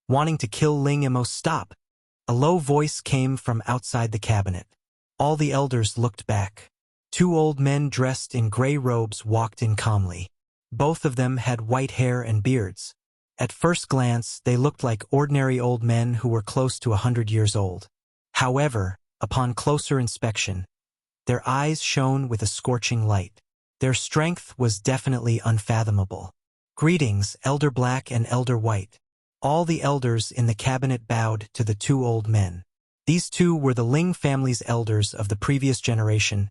S1: "Wanting to kill Ling Mo, stop." A low voice came from outside the cabinet. All the elders looked back. Two old men dressed in gray robes walked in calmly. Both of them had white hair and beards. At first glance, they looked like ordinary old men who were close to 100 years old. However, upon closer inspection, their eyes shone with a scorching light. Their strength was definitely unfathomable. "Greetings, Elder Black and Elder White." All the elders in the cabinet bowed to the two old men. These two were the Ling family's elders of the previous generation,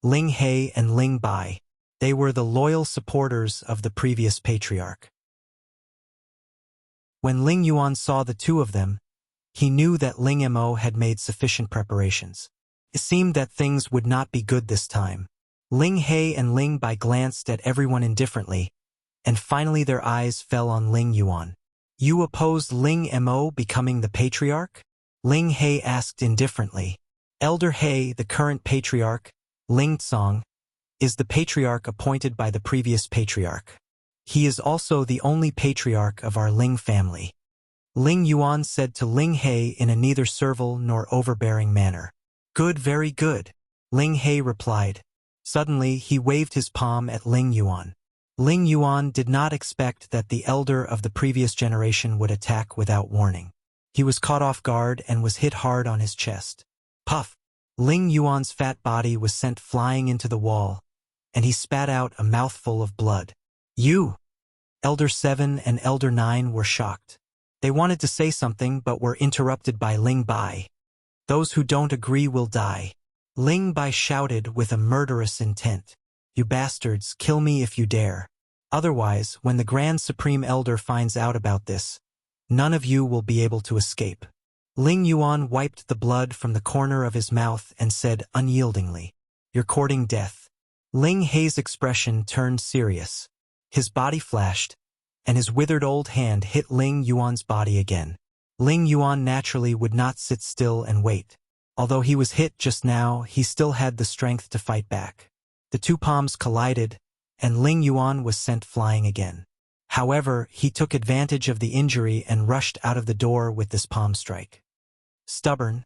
S1: Ling He and Ling Bai. They were the loyal supporters of the previous patriarch. When Ling Yuan saw the two of them, he knew that Ling Mo had made sufficient preparations. It seemed that things would not be good this time. Ling He and Ling Bai glanced at everyone indifferently, and finally their eyes fell on Ling Yuan. "You opposed Ling Mo becoming the patriarch?" Ling He asked indifferently. "Elder He, the current patriarch, Ling Tsong, is the patriarch appointed by the previous patriarch. He is also the only patriarch of our Ling family." Ling Yuan said to Ling He in a neither servile nor overbearing manner. "Good, very good," Ling He replied. Suddenly, he waved his palm at Ling Yuan. Ling Yuan did not expect that the elder of the previous generation would attack without warning. He was caught off guard and was hit hard on his chest. Puff! Ling Yuan's fat body was sent flying into the wall, and he spat out a mouthful of blood. "You!" Elder 7 and Elder 9 were shocked. They wanted to say something but were interrupted by Ling Bai. "Those who don't agree will die." Ling Bai shouted with a murderous intent. "You bastards, kill me if you dare. Otherwise, when the Grand Supreme Elder finds out about this, none of you will be able to escape." Ling Yuan wiped the blood from the corner of his mouth and said unyieldingly, "You're courting death." Ling He's expression turned serious. His body flashed, and his withered old hand hit Ling Yuan's body again. Ling Yuan naturally would not sit still and wait. Although he was hit just now, he still had the strength to fight back. The two palms collided, and Ling Yuan was sent flying again. However, he took advantage of the injury and rushed out of the door with this palm strike. Stubborn,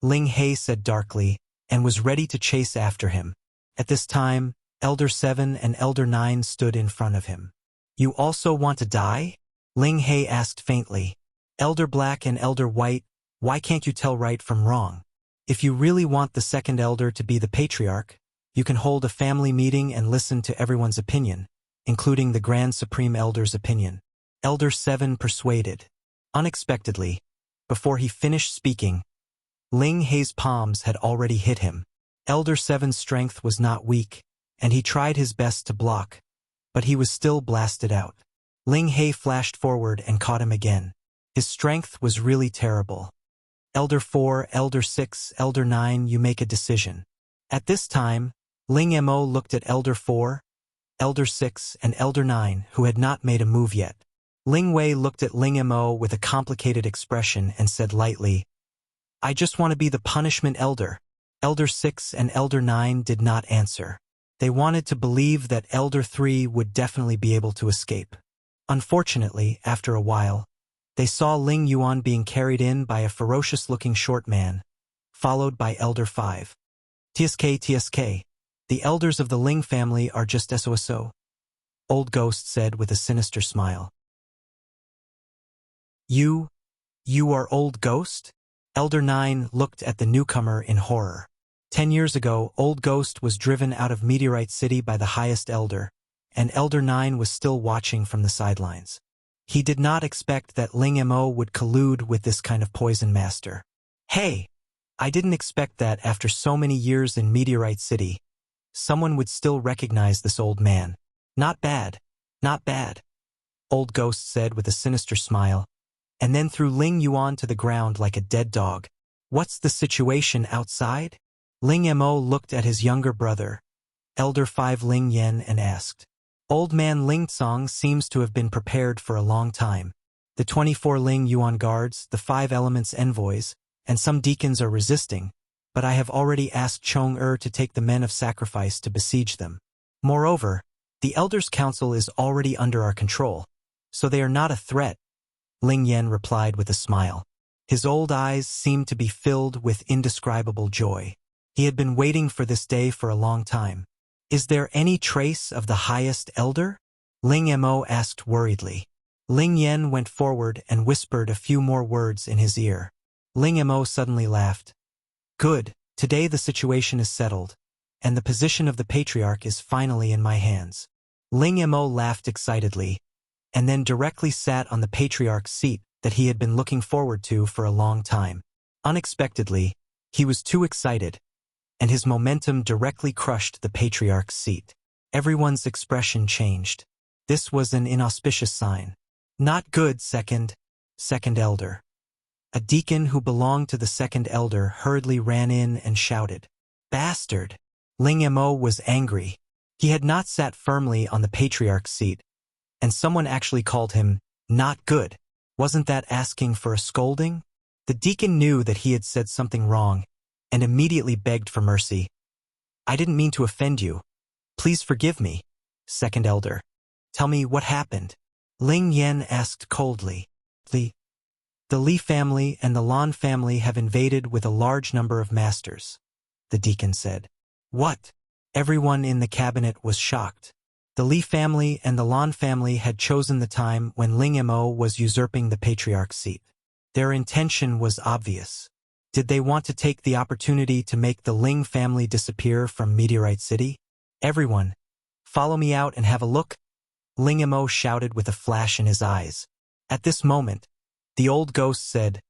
S1: Ling He said darkly, and was ready to chase after him. At this time, Elder 7 and Elder 9 stood in front of him. You also want to die? Ling He asked faintly. Elder Black and Elder White, why can't you tell right from wrong? If you really want the second elder to be the patriarch, you can hold a family meeting and listen to everyone's opinion, including the Grand Supreme Elder's opinion. Elder 7 persuaded. Unexpectedly, before he finished speaking, Ling He's palms had already hit him. Elder 7's strength was not weak, and he tried his best to block, but he was still blasted out. Ling He flashed forward and caught him again. His strength was really terrible. Elder 4, Elder 6, Elder 9, you make a decision. At this time, Ling Mo looked at Elder 4, Elder 6, and Elder 9, who had not made a move yet. Ling Wei looked at Ling Mo with a complicated expression and said lightly, I just want to be the punishment elder. Elder 6 and Elder 9 did not answer. They wanted to believe that Elder 3 would definitely be able to escape. Unfortunately, after a while, they saw Ling Yuan being carried in by a ferocious-looking short man, followed by Elder 5. TSK, the elders of the Ling family are just SOSO, Old Ghost said with a sinister smile. You are Old Ghost? Elder 9 looked at the newcomer in horror. 10 years ago, Old Ghost was driven out of Meteorite City by the highest elder, and Elder 9 was still watching from the sidelines. He did not expect that Ling Mo would collude with this kind of poison master. Hey, I didn't expect that after so many years in Meteorite City, someone would still recognize this old man. Not bad, not bad, Old Ghost said with a sinister smile, and then threw Ling Yuan to the ground like a dead dog. What's the situation outside? Ling Mo looked at his younger brother, Elder 5 Ling Yen, and asked. Old man Ling Tsong seems to have been prepared for a long time. The 24 Ling Yuan guards, the 5 elements envoys, and some deacons are resisting, but I have already asked Chong to take the men of sacrifice to besiege them. Moreover, the Elders' Council is already under our control, so they are not a threat, Ling Yen replied with a smile. His old eyes seemed to be filled with indescribable joy. He had been waiting for this day for a long time. Is there any trace of the highest elder? Ling Mo asked worriedly. Ling Yen went forward and whispered a few more words in his ear. Ling Mo suddenly laughed. Good, today the situation is settled, and the position of the patriarch is finally in my hands. Ling Mo laughed excitedly, and then directly sat on the patriarch's seat that he had been looking forward to for a long time. Unexpectedly, he was too excited, and his momentum directly crushed the patriarch's seat. Everyone's expression changed. This was an inauspicious sign. Not good, second elder. A deacon who belonged to the second elder hurriedly ran in and shouted, Bastard! Ling Mo was angry. He had not sat firmly on the patriarch's seat, and someone actually called him, not good. Wasn't that asking for a scolding? The deacon knew that he had said something wrong, and immediately begged for mercy. I didn't mean to offend you. Please forgive me, second elder. Tell me what happened. Ling Yen asked coldly. The Li family and the Lan family have invaded with a large number of masters, the deacon said. What? Everyone in the cabinet was shocked. The Li family and the Lan family had chosen the time when Ling Mo was usurping the patriarch's seat. Their intention was obvious. Did they want to take the opportunity to make the Ling family disappear from Meteorite City? Everyone, follow me out and have a look, Ling Mo shouted with a flash in his eyes. At this moment, the old ghost said,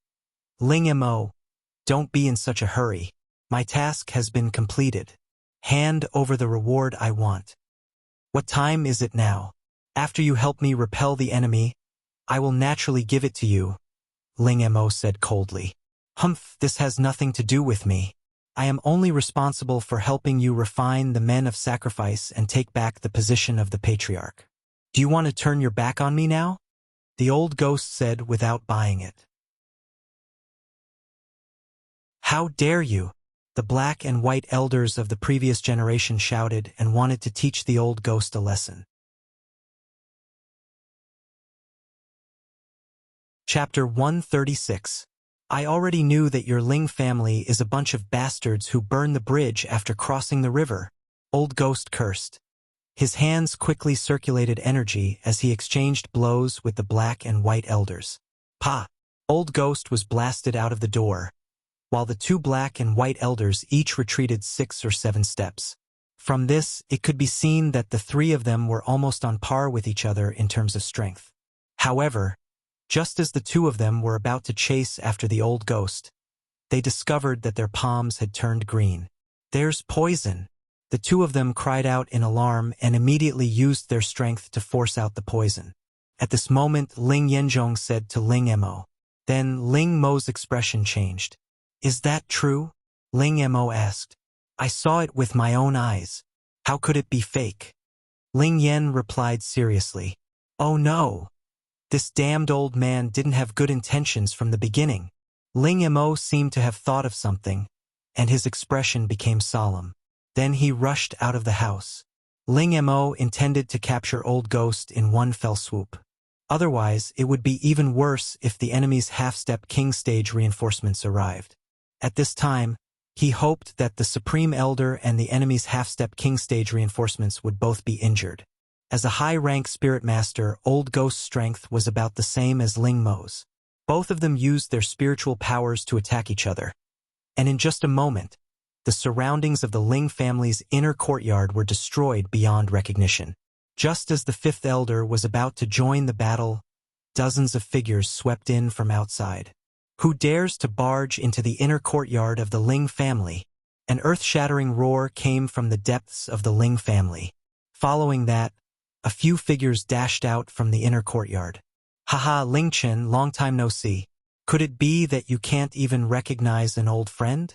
S1: Ling Mo, don't be in such a hurry. My task has been completed. Hand over the reward I want. What time is it now? After you help me repel the enemy, I will naturally give it to you, Ling Mo said coldly. Humph, this has nothing to do with me. I am only responsible for helping you refine the men of sacrifice and take back the position of the patriarch. Do you want to turn your back on me now? The old ghost said without buying it. How dare you? The black and white elders of the previous generation shouted and wanted to teach the old ghost a lesson. Chapter 136. I already knew that your Ling family is a bunch of bastards who burned the bridge after crossing the river. Old Ghost cursed. His hands quickly circulated energy as he exchanged blows with the black and white elders. Pa! Old Ghost was blasted out of the door, while the two black and white elders each retreated 6 or 7 steps. From this, it could be seen that the 3 of them were almost on par with each other in terms of strength. However, just as the 2 of them were about to chase after the old ghost, they discovered that their palms had turned green. There's poison! The 2 of them cried out in alarm and immediately used their strength to force out the poison. At this moment, Ling Yanzhong said to Ling Mo. Then Ling Mo's expression changed. Is that true? Ling Mo asked. I saw it with my own eyes. How could it be fake? Ling Yen replied seriously. Oh no! This damned old man didn't have good intentions from the beginning. Ling Mo seemed to have thought of something, and his expression became solemn. Then he rushed out of the house. Ling Mo intended to capture Old Ghost in one fell swoop. Otherwise, it would be even worse if the enemy's half-step king stage reinforcements arrived. At this time, he hoped that the Supreme Elder and the enemy's half-step king stage reinforcements would both be injured. As a high-rank spirit master, Old Ghost's strength was about the same as Ling Mo's. Both of them used their spiritual powers to attack each other. And in just a moment, the surroundings of the Ling family's inner courtyard were destroyed beyond recognition. Just as the 5th elder was about to join the battle, dozens of figures swept in from outside. Who dares to barge into the inner courtyard of the Ling family? An earth-shattering roar came from the depths of the Ling family. Following that, a few figures dashed out from the inner courtyard. Haha, Ling Chen, long time no see. Could it be that you can't even recognize an old friend?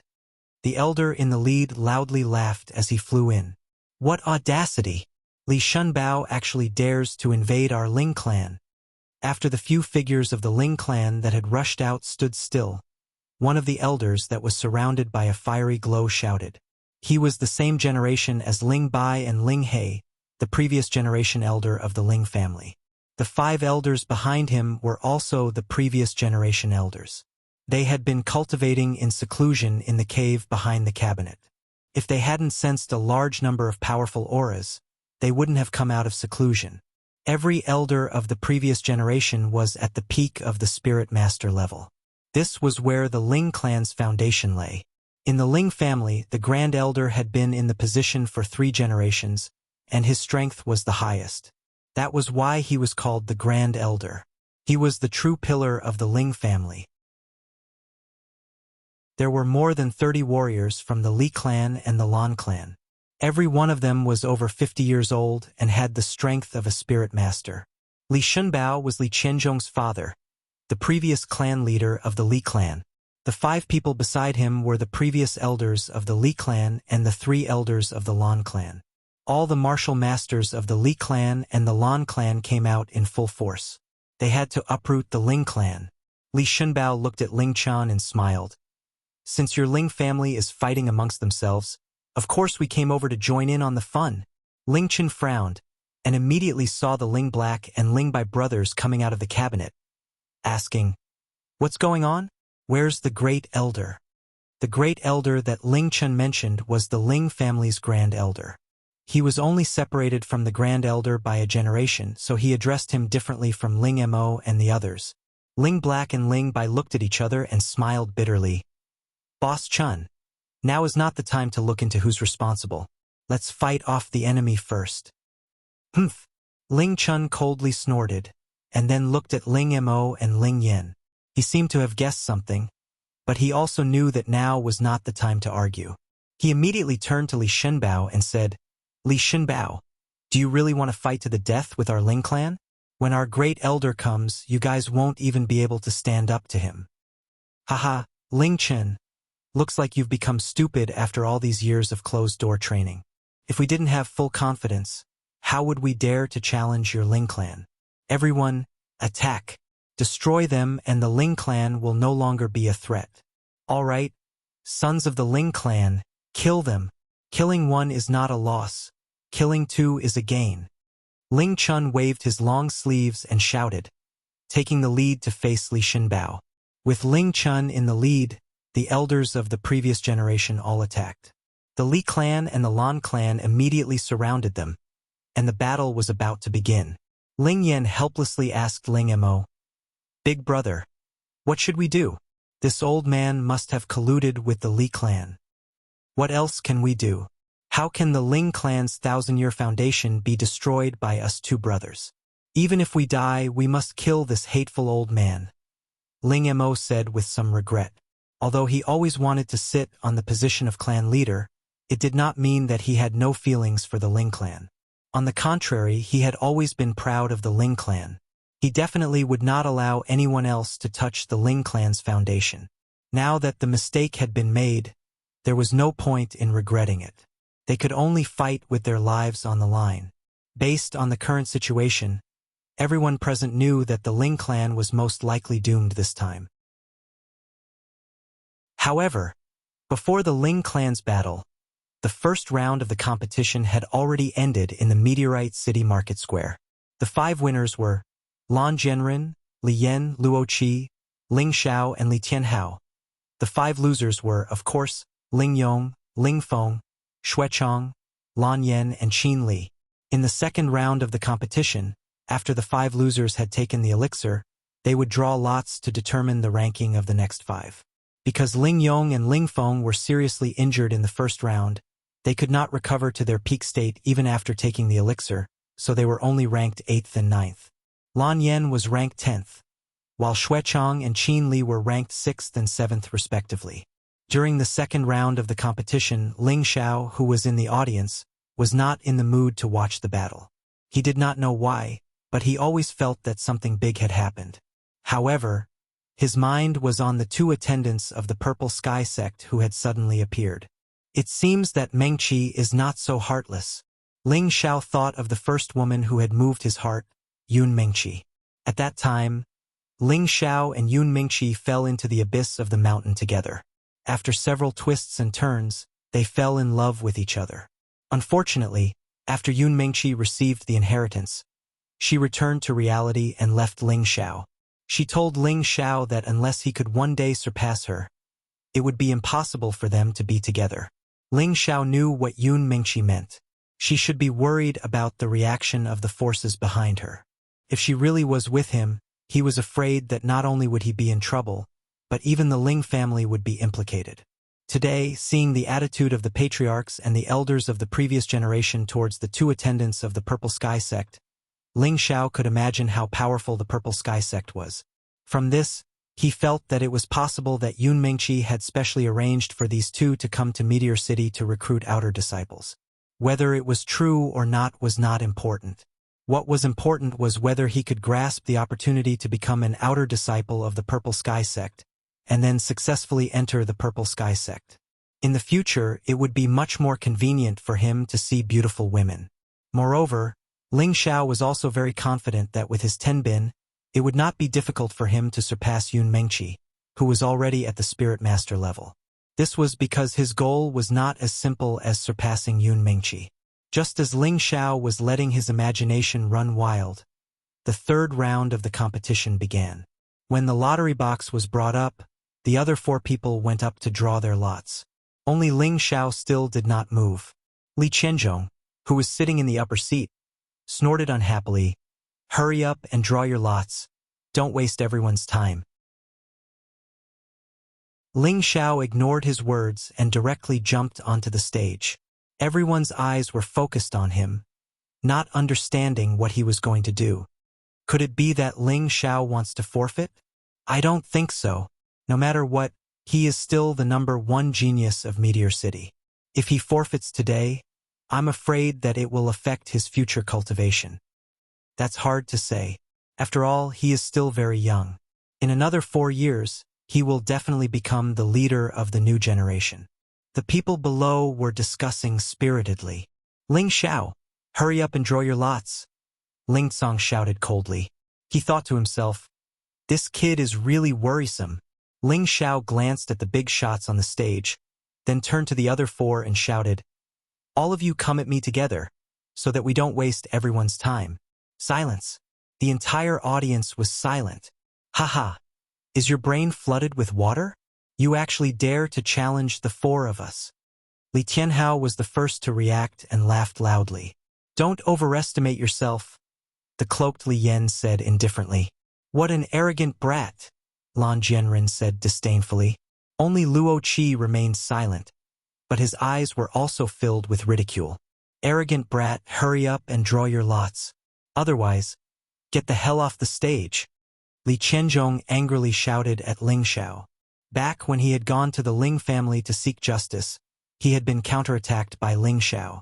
S1: The elder in the lead loudly laughed as he flew in. What audacity! Li Shunbao actually dares to invade our Ling clan. After the few figures of the Ling clan that had rushed out stood still, one of the elders that was surrounded by a fiery glow shouted. He was the same generation as Ling Bai and Ling He, the previous generation elder of the Ling family. The 5 elders behind him were also the previous generation elders. They had been cultivating in seclusion in the cave behind the cabinet. If they hadn't sensed a large number of powerful auras, they wouldn't have come out of seclusion. Every elder of the previous generation was at the peak of the spirit master level. This was where the Ling clan's foundation lay. In the Ling family, the Grand Elder had been in the position for 3 generations, and his strength was the highest. That was why he was called the Grand Elder. He was the true pillar of the Ling family. There were more than 30 warriors from the Li clan and the Lan clan. Every one of them was over 50 years old and had the strength of a spirit master. Li Shunbao was Li Qianzhong's father, the previous clan leader of the Li clan. The 5 people beside him were the previous elders of the Li clan and the 3 elders of the Lan clan. All the martial masters of the Li clan and the Lan clan came out in full force. They had to uproot the Ling clan. Li Shunbao looked at Ling Chan and smiled. Since your Ling family is fighting amongst themselves, of course we came over to join in on the fun. Ling Chen frowned, and immediately saw the Ling Black and Ling Bai brothers coming out of the cabinet, asking, What's going on? Where's the Great Elder? The Great Elder that Ling Chen mentioned was the Ling family's Grand Elder. He was only separated from the Grand Elder by a generation, so he addressed him differently from Ling Mo and the others. Ling Black and Ling Bai looked at each other and smiled bitterly. Boss Chun, now is not the time to look into who's responsible. Let's fight off the enemy first. Humph! Ling Chun coldly snorted, and then looked at Ling Mo and Ling Yen. He seemed to have guessed something, but he also knew that now was not the time to argue. He immediately turned to Li Shunbao and said, Li Shunbao, do you really want to fight to the death with our Ling clan? When our Great Elder comes, you guys won't even be able to stand up to him. Haha, Ling Chen. Looks like you've become stupid after all these years of closed-door training. If we didn't have full confidence, how would we dare to challenge your Ling clan? Everyone, attack. Destroy them and the Ling clan will no longer be a threat. All right, Sons of the Ling clan, kill them. Killing one is not a loss. Killing two is a gain. Ling Chun waved his long sleeves and shouted, taking the lead to face Li Shinbao. With Ling Chun in the lead, the elders of the previous generation all attacked. The Li clan and the Lan clan immediately surrounded them, and the battle was about to begin. Ling Yan helplessly asked Ling Mo, "Big brother, what should we do? This old man must have colluded with the Li clan. What else can we do? How can the Ling clan's 1,000-year foundation be destroyed by us two brothers? Even if we die, we must kill this hateful old man," Ling Mo said with some regret. Although he always wanted to sit on the position of clan leader, it did not mean that he had no feelings for the Ling clan. On the contrary, he had always been proud of the Ling clan. He definitely would not allow anyone else to touch the Ling clan's foundation. Now that the mistake had been made, there was no point in regretting it. They could only fight with their lives on the line. Based on the current situation, everyone present knew that the Ling clan was most likely doomed this time. However, before the Ling clan's battle, the first round of the competition had already ended in the Meteorite City Market Square. The 5 winners were Lan Jianren, Li Yan, Luo Qi, Ling Xiao, and Li Tianhao. The 5 losers were, of course, Ling Yong, Ling Feng, Xue Chang, Lan Yan, and Qin Li. In the second round of the competition, after the 5 losers had taken the elixir, they would draw lots to determine the ranking of the next 5. Because Ling Yong and Ling Feng were seriously injured in the first round, they could not recover to their peak state even after taking the elixir, so they were only ranked 8th and 9th. Lan Yan was ranked 10th, while Xue Chang and Qin Li were ranked 6th and 7th respectively. During the second round of the competition, Ling Xiao, who was in the audience, was not in the mood to watch the battle. He did not know why, but he always felt that something big had happened. However, his mind was on the 2 attendants of the Purple Sky sect who had suddenly appeared. It seems that Mengqi is not so heartless. Ling Xiao thought of the first woman who had moved his heart, Yun Mengqi. At that time, Ling Xiao and Yun Mengqi fell into the abyss of the mountain together. After several twists and turns, they fell in love with each other. Unfortunately, after Yun Mengqi received the inheritance, she returned to reality and left Ling Xiao. She told Ling Xiao that unless he could one day surpass her, it would be impossible for them to be together. Ling Xiao knew what Yun Mengqi meant. She should be worried about the reaction of the forces behind her. If she really was with him, he was afraid that not only would he be in trouble, but even the Ling family would be implicated. Today, seeing the attitude of the patriarchs and the elders of the previous generation towards the 2 attendants of the Purple Sky sect, Ling Xiao could imagine how powerful the Purple Sky sect was. From this, he felt that it was possible that Yun Mengqi had specially arranged for these 2 to come to Meteor City to recruit outer disciples. Whether it was true or not was not important. What was important was whether he could grasp the opportunity to become an outer disciple of the Purple Sky sect, and then successfully enter the Purple Sky sect. In the future, it would be much more convenient for him to see beautiful women. Moreover, Ling Xiao was also very confident that with his Tenbin, it would not be difficult for him to surpass Yun Mengqi, who was already at the Spirit Master level. This was because his goal was not as simple as surpassing Yun Mengqi. Just as Ling Xiao was letting his imagination run wild, the third round of the competition began. When the lottery box was brought up, the other 4 people went up to draw their lots. Only Ling Xiao still did not move. Li Qianzhong, who was sitting in the upper seat, snorted unhappily, "Hurry up and draw your lots. Don't waste everyone's time." Ling Xiao ignored his words and directly jumped onto the stage. Everyone's eyes were focused on him, not understanding what he was going to do. Could it be that Ling Xiao wants to forfeit? I don't think so. No matter what, he is still the #1 genius of Meteor City. If he forfeits today, I'm afraid that it will affect his future cultivation. That's hard to say. After all, he is still very young. In another 4 years, he will definitely become the leader of the new generation. The people below were discussing spiritedly. "Ling Xiao, hurry up and draw your lots," Ling Tsong shouted coldly. He thought to himself, "This kid is really worrisome. Ling Xiao glanced at the big shots on the stage, then turned to the other four and shouted, "All of you come at me together, so that we don't waste everyone's time." Silence. The entire audience was silent. "Haha, is your brain flooded with water? You actually dare to challenge the four of us?" Li Tianhao was the first to react and laughed loudly. "Don't overestimate yourself," the cloaked Li Yan said indifferently. "What an arrogant brat," Lan Jianren said disdainfully. Only Luo Qi remained silent, but his eyes were also filled with ridicule. "Arrogant brat, hurry up and draw your lots. Otherwise, get the hell off the stage," Li Qianzhong angrily shouted at Ling Xiao. Back when he had gone to the Ling family to seek justice, he had been counterattacked by Ling Xiao.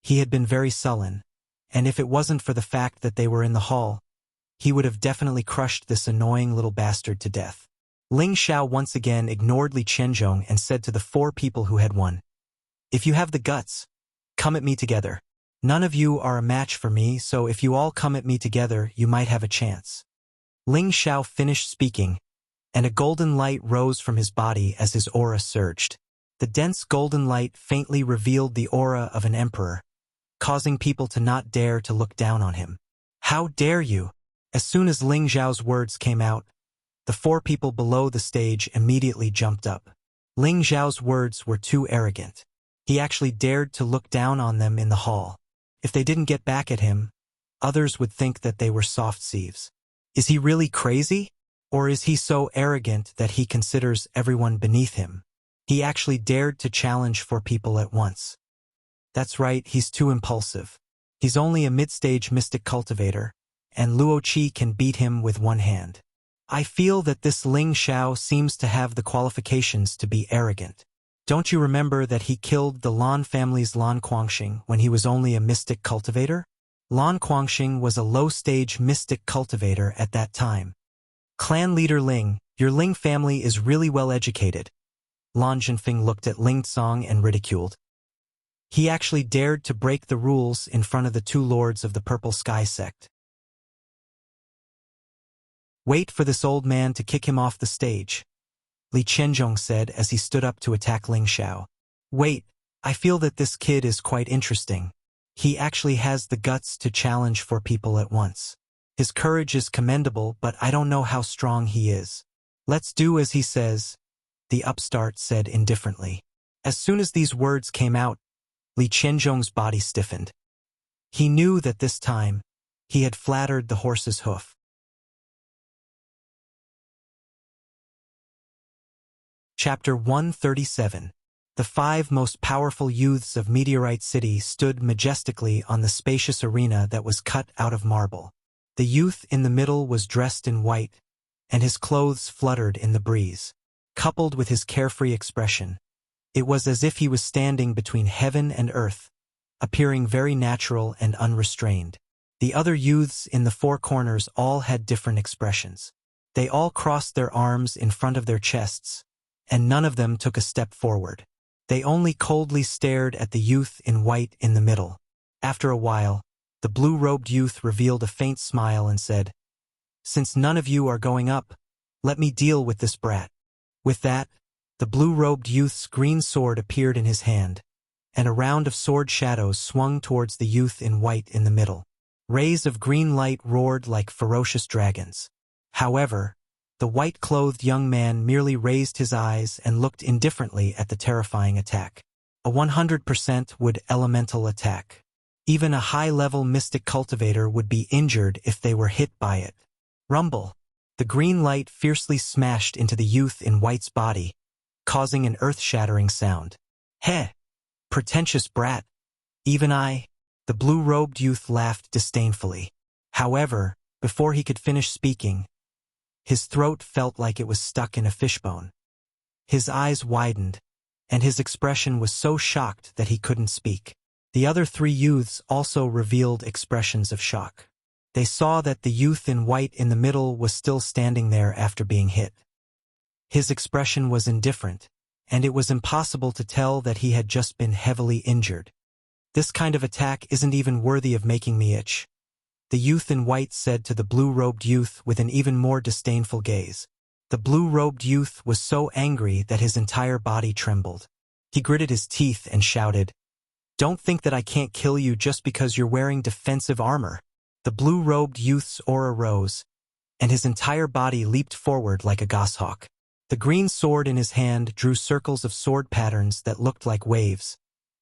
S1: He had been very sullen, and if it wasn't for the fact that they were in the hall, he would have definitely crushed this annoying little bastard to death. Ling Xiao once again ignored Li Qianzhong and said to the four people who had won, "If you have the guts, come at me together. None of you are a match for me, so if you all come at me together, you might have a chance." Ling Xiao finished speaking, and a golden light rose from his body as his aura surged. The dense golden light faintly revealed the aura of an emperor, causing people to not dare to look down on him. "How dare you?" As soon as Ling Xiao's words came out, the four people below the stage immediately jumped up. Ling Xiao's words were too arrogant. He actually dared to look down on them in the hall. If they didn't get back at him, others would think that they were soft sieves. Is he really crazy? Or is he so arrogant that he considers everyone beneath him? He actually dared to challenge four people at once. That's right, he's too impulsive. He's only a mid-stage mystic cultivator, and Luo Qi can beat him with one hand. I feel that this Ling Xiao seems to have the qualifications to be arrogant. Don't you remember that he killed the Lan family's Lan Guangxing when he was only a mystic cultivator? Lan Guangxing was a low-stage mystic cultivator at that time. Clan leader Ling, your Ling family is really well-educated. Lan Zhenfeng looked at Ling Tsong and ridiculed. He actually dared to break the rules in front of the two lords of the Purple Sky sect. "Wait for this old man to kick him off the stage," Li Qianzhong said as he stood up to attack Ling Xiao. "Wait, I feel that this kid is quite interesting. He actually has the guts to challenge four people at once. His courage is commendable, but I don't know how strong he is. Let's do as he says," the upstart said indifferently. As soon as these words came out, Li Qianzhong's body stiffened. He knew that this time, he had flattered the horse's hoof. Chapter 137. The five most powerful youths of Meteorite City stood majestically on the spacious arena that was cut out of marble. The youth in the middle was dressed in white, and his clothes fluttered in the breeze. Coupled with his carefree expression, it was as if he was standing between heaven and earth, appearing very natural and unrestrained. The other youths in the four corners all had different expressions. They all crossed their arms in front of their chests, and none of them took a step forward. They only coldly stared at the youth in white in the middle. After a while, the blue-robed youth revealed a faint smile and said, "Since none of you are going up, let me deal with this brat." With that, the blue-robed youth's green sword appeared in his hand, and a round of sword shadows swung towards the youth in white in the middle. Rays of green light roared like ferocious dragons. However, the white-clothed young man merely raised his eyes and looked indifferently at the terrifying attack. A 100% wood elemental attack. Even a high-level mystic cultivator would be injured if they were hit by it. Rumble. The green light fiercely smashed into the youth in white's body, causing an earth-shattering sound. "Heh! Pretentious brat. Even I?" The blue-robed youth laughed disdainfully. However, before he could finish speaking, his throat felt like it was stuck in a fishbone. His eyes widened, and his expression was so shocked that he couldn't speak. The other three youths also revealed expressions of shock. They saw that the youth in white in the middle was still standing there after being hit. His expression was indifferent, and it was impossible to tell that he had just been heavily injured. "This kind of attack isn't even worthy of making me itch," the youth in white said to the blue-robed youth with an even more disdainful gaze. The blue-robed youth was so angry that his entire body trembled. He gritted his teeth and shouted, "Don't think that I can't kill you just because you're wearing defensive armor." The blue-robed youth's aura rose, and his entire body leaped forward like a goshawk. The green sword in his hand drew circles of sword patterns that looked like waves,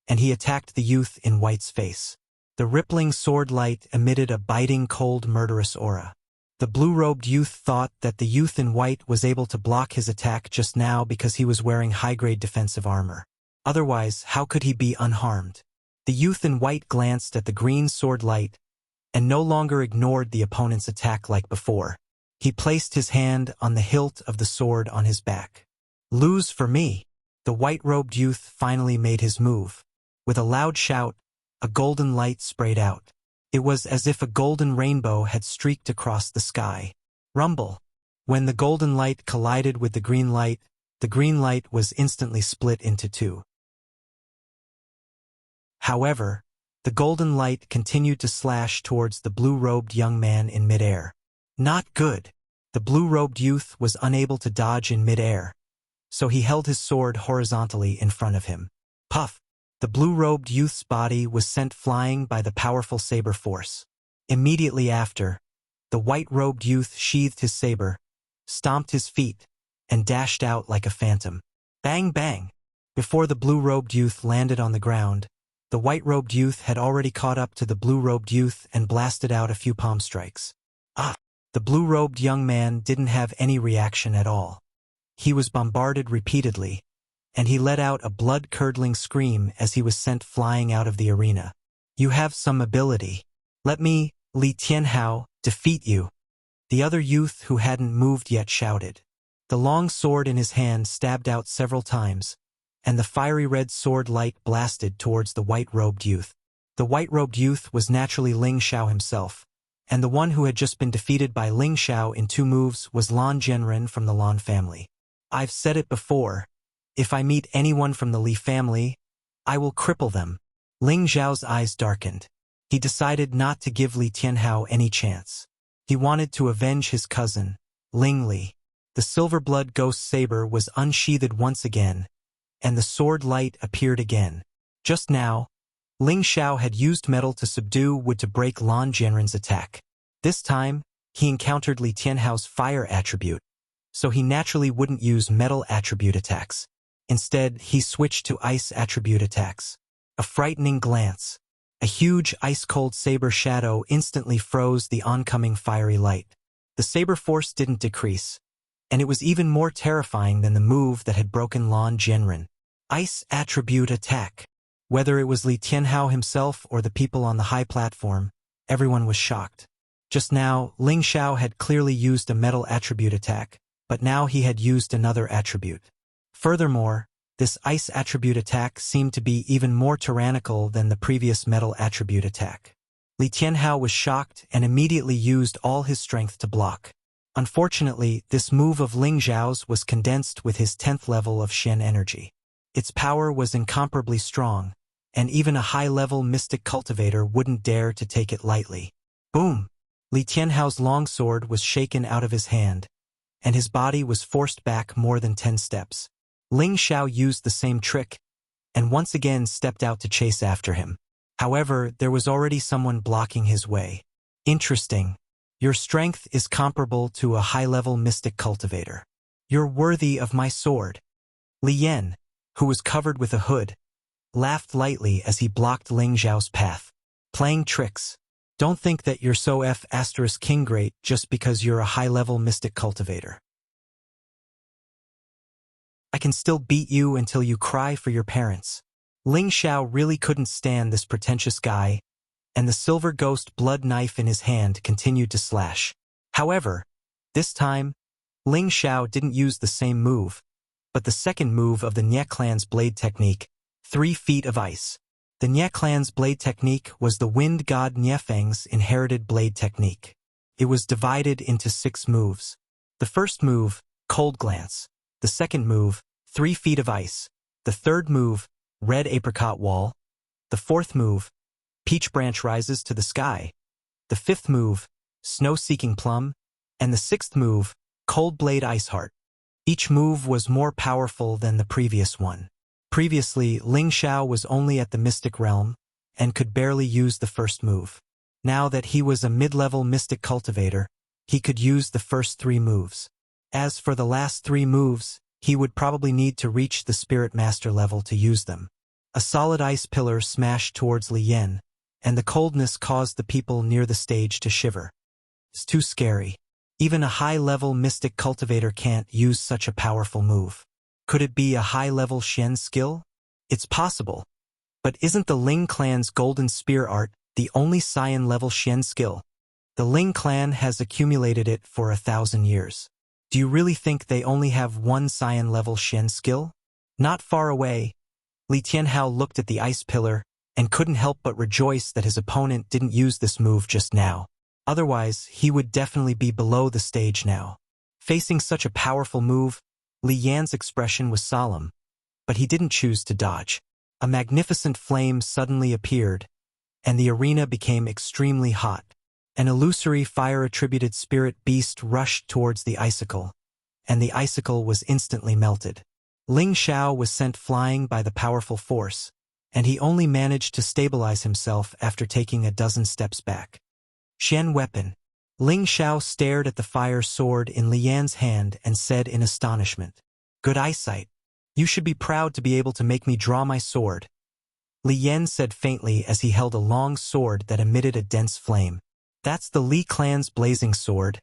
S1: and he attacked the youth in white's face. The rippling sword light emitted a biting, cold, murderous aura. The blue-robed youth thought that the youth in white was able to block his attack just now because he was wearing high-grade defensive armor. Otherwise, how could he be unharmed? The youth in white glanced at the green sword light and no longer ignored the opponent's attack like before. He placed his hand on the hilt of the sword on his back. "Lose for me." The white-robed youth finally made his move. With a loud shout, a golden light sprayed out. It was as if a golden rainbow had streaked across the sky. Rumble. When the golden light collided with the green light was instantly split into two. However, the golden light continued to slash towards the blue-robed young man in midair. Not good. The blue-robed youth was unable to dodge in midair, so he held his sword horizontally in front of him. Puff! The blue-robed youth's body was sent flying by the powerful saber force. Immediately after, the white-robed youth sheathed his saber, stomped his feet, and dashed out like a phantom. Bang bang! Before the blue-robed youth landed on the ground, the white-robed youth had already caught up to the blue-robed youth and blasted out a few palm strikes. Ah! The blue-robed young man didn't have any reaction at all. He was bombarded repeatedly, and he let out a blood-curdling scream as he was sent flying out of the arena. "You have some ability. Let me, Li Tianhao, defeat you," the other youth who hadn't moved yet shouted. The long sword in his hand stabbed out several times, and the fiery red sword light blasted towards the white-robed youth. The white-robed youth was naturally Ling Xiao himself, and the one who had just been defeated by Ling Xiao in 2 moves was Lan Zhenren from the Lan family. "I've said it before. If I meet anyone from the Li family, I will cripple them." Ling Xiao's eyes darkened. He decided not to give Li Tianhao any chance. He wanted to avenge his cousin, Ling Li. The silver-blood ghost saber was unsheathed once again, and the sword light appeared again. Just now, Ling Xiao had used metal to subdue wood to break Lan Zhenren's attack. This time, he encountered Li Tianhao's fire attribute, so he naturally wouldn't use metal attribute attacks. Instead, he switched to ice attribute attacks. A frightening glance. A huge ice-cold saber shadow instantly froze the oncoming fiery light. The saber force didn't decrease, and it was even more terrifying than the move that had broken Lan Zhenren. Ice attribute attack. Whether it was Li Tianhao himself or the people on the high platform, everyone was shocked. Just now, Ling Xiao had clearly used a metal attribute attack, but now he had used another attribute. Furthermore, this ice attribute attack seemed to be even more tyrannical than the previous metal attribute attack. Li Tianhao was shocked and immediately used all his strength to block. Unfortunately, this move of Ling Xiao's was condensed with his 10th level of Shen energy. Its power was incomparably strong, and even a high-level mystic cultivator wouldn't dare to take it lightly. Boom! Li Tianhao's longsword was shaken out of his hand, and his body was forced back more than 10 steps. Ling Xiao used the same trick, and once again stepped out to chase after him. However, there was already someone blocking his way. Interesting. Your strength is comparable to a high-level mystic cultivator. You're worthy of my sword. Li Yan, who was covered with a hood, laughed lightly as he blocked Ling Xiao's path. Playing tricks. Don't think that you're so King great just because you're a high-level mystic cultivator. I can still beat you until you cry for your parents. Ling Xiao really couldn't stand this pretentious guy, and the silver ghost blood knife in his hand continued to slash. However, this time, Ling Xiao didn't use the same move, but the second move of the Nye clan's blade technique, 3 feet of ice. The Nye clan's blade technique was the wind god Nyefeng's inherited blade technique. It was divided into 6 moves. The first move, Cold Glance. The second move, 3 feet of ice. The third move, Red Apricot Wall. The fourth move, Peach Branch Rises to the Sky. The fifth move, Snow Seeking Plum. And the sixth move, Cold Blade Ice Heart. Each move was more powerful than the previous one. Previously, Ling Xiao was only at the mystic realm and could barely use the first move. Now that he was a mid-level mystic cultivator, he could use the first 3 moves. As for the last 3 moves, he would probably need to reach the spirit master level to use them. A solid ice pillar smashed towards Li Yan, and the coldness caused the people near the stage to shiver. It's too scary. Even a high-level mystic cultivator can't use such a powerful move. Could it be a high-level Shen skill? It's possible. But isn't the Ling clan's golden spear art the only Saiyan-level Shen skill? The Ling clan has accumulated it for 1,000 years. Do you really think they only have one Saiyan-level Shen skill? Not far away, Li Tianhao looked at the ice pillar and couldn't help but rejoice that his opponent didn't use this move just now. Otherwise, he would definitely be below the stage now. Facing such a powerful move, Li Yan's expression was solemn, but he didn't choose to dodge. A magnificent flame suddenly appeared, and the arena became extremely hot. An illusory fire-attributed spirit beast rushed towards the icicle, and the icicle was instantly melted. Ling Xiao was sent flying by the powerful force, and he only managed to stabilize himself after taking a dozen steps back. Shen weapon. Ling Xiao stared at the fire sword in Li Yan's hand and said in astonishment, "Good eyesight. You should be proud to be able to make me draw my sword." Li Yan said faintly as he held a long sword that emitted a dense flame. That's the Li clan's blazing sword,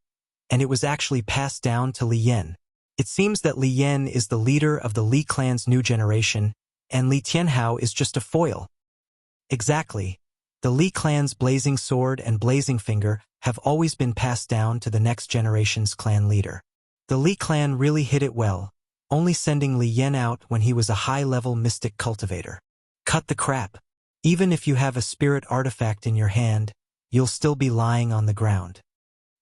S1: and it was actually passed down to Li Yan. It seems that Li Yan is the leader of the Li clan's new generation, and Li Tianhao is just a foil. Exactly. The Li clan's blazing sword and blazing finger have always been passed down to the next generation's clan leader. The Li clan really hit it well, only sending Li Yan out when he was a high-level mystic cultivator. Cut the crap. Even if you have a spirit artifact in your hand, you'll still be lying on the ground.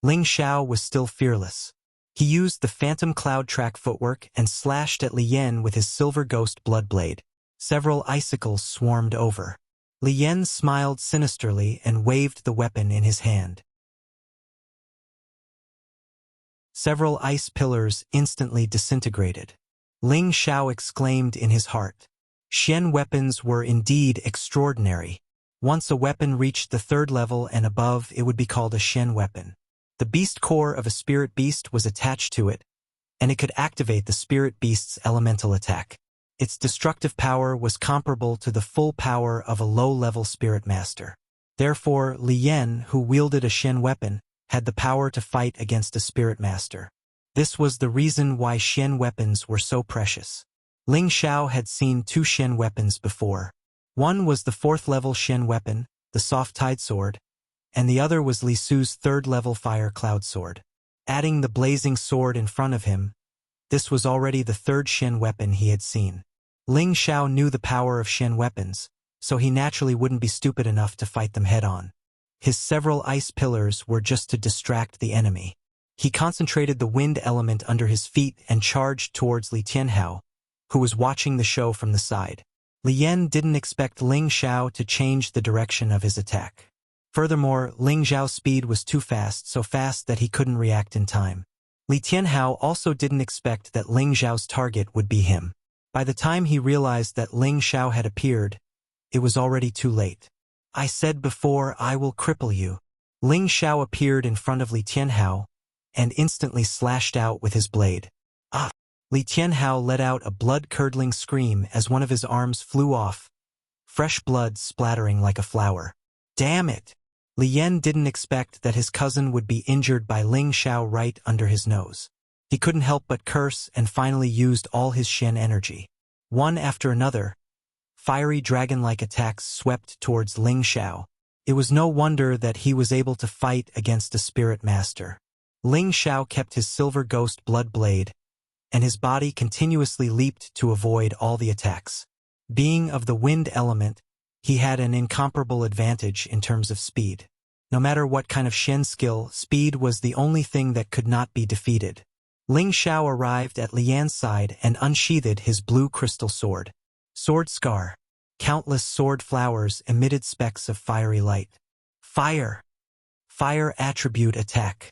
S1: Ling Xiao was still fearless. He used the phantom cloud track footwork and slashed at Li Yan with his silver ghost blood blade. Several icicles swarmed over. Li Yan smiled sinisterly and waved the weapon in his hand. Several ice pillars instantly disintegrated. Ling Xiao exclaimed in his heart. Shen weapons were indeed extraordinary. Once a weapon reached the 3rd level and above, it would be called a Shen weapon. The beast core of a spirit beast was attached to it, and it could activate the spirit beast's elemental attack. Its destructive power was comparable to the full power of a low-level spirit master. Therefore, Li Yan, who wielded a Shen weapon, had the power to fight against a spirit master. This was the reason why Shen weapons were so precious. Ling Xiao had seen 2 Shen weapons before. One was the 4th-level Shen weapon, the soft tide sword, and the other was Li Su's 3rd-level fire cloud sword. Adding the blazing sword in front of him, this was already the 3rd Shen weapon he had seen. Ling Xiao knew the power of Shen weapons, so he naturally wouldn't be stupid enough to fight them head-on. His several ice pillars were just to distract the enemy. He concentrated the wind element under his feet and charged towards Li Tianhao, who was watching the show from the side. Li Yan didn't expect Ling Xiao to change the direction of his attack. Furthermore, Ling Xiao's speed was too fast, so fast that he couldn't react in time. Li Tianhao also didn't expect that Ling Xiao's target would be him. By the time he realized that Ling Xiao had appeared, it was already too late. "I said before, I will cripple you." Ling Xiao appeared in front of Li Tianhao and instantly slashed out with his blade. Ah! Li Tianhao let out a blood-curdling scream as one of his arms flew off, fresh blood splattering like a flower. Damn it! Li Yan didn't expect that his cousin would be injured by Ling Xiao right under his nose. He couldn't help but curse and finally used all his Shen energy. One after another, fiery dragon-like attacks swept towards Ling Xiao. It was no wonder that he was able to fight against a spirit master. Ling Xiao kept his silver ghost blood blade, and his body continuously leaped to avoid all the attacks. Being of the wind element, he had an incomparable advantage in terms of speed. No matter what kind of Shen skill, speed was the only thing that could not be defeated. Ling Xiao arrived at Li Yan's side and unsheathed his blue crystal sword. Sword scar. Countless sword flowers emitted specks of fiery light. Fire! Fire attribute attack.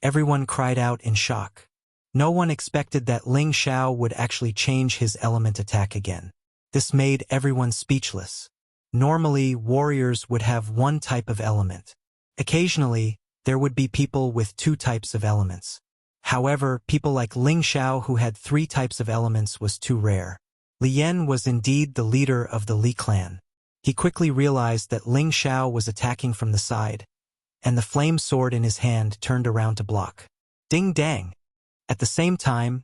S1: Everyone cried out in shock. No one expected that Ling Xiao would actually change his element attack again. This made everyone speechless. Normally, warriors would have one type of element. Occasionally, there would be people with two types of elements. However, people like Ling Xiao who had three types of elements was too rare. Li Yan was indeed the leader of the Li clan. He quickly realized that Ling Xiao was attacking from the side, and the flame sword in his hand turned around to block. Ding dang! At the same time,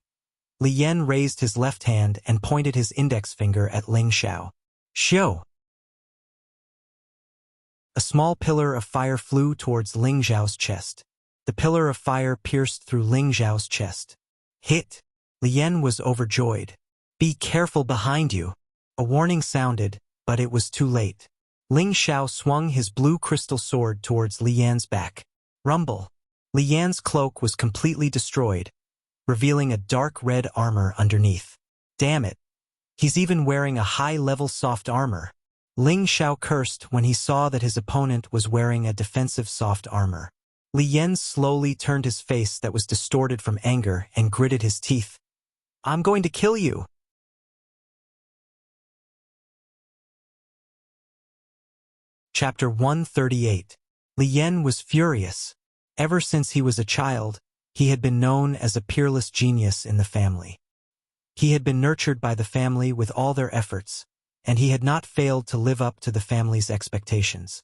S1: Li Yan raised his left hand and pointed his index finger at Ling Xiao. Xiao! A small pillar of fire flew towards Ling Xiao's chest. The pillar of fire pierced through Ling Xiao's chest. Hit! Li Yan was overjoyed. Be careful behind you! A warning sounded, but it was too late. Ling Xiao swung his blue crystal sword towards Li Yan's back. Rumble! Li Yan's cloak was completely destroyed, revealing a dark red armor underneath. Damn it! He's even wearing a high-level soft armor. Ling Xiao cursed when he saw that his opponent was wearing a defensive soft armor. Li Yan slowly turned his face that was distorted from anger and gritted his teeth. I'm going to kill you! Chapter 138. Li Yan was furious. Ever since he was a child, he had been known as a peerless genius in the family. He had been nurtured by the family with all their efforts, and he had not failed to live up to the family's expectations.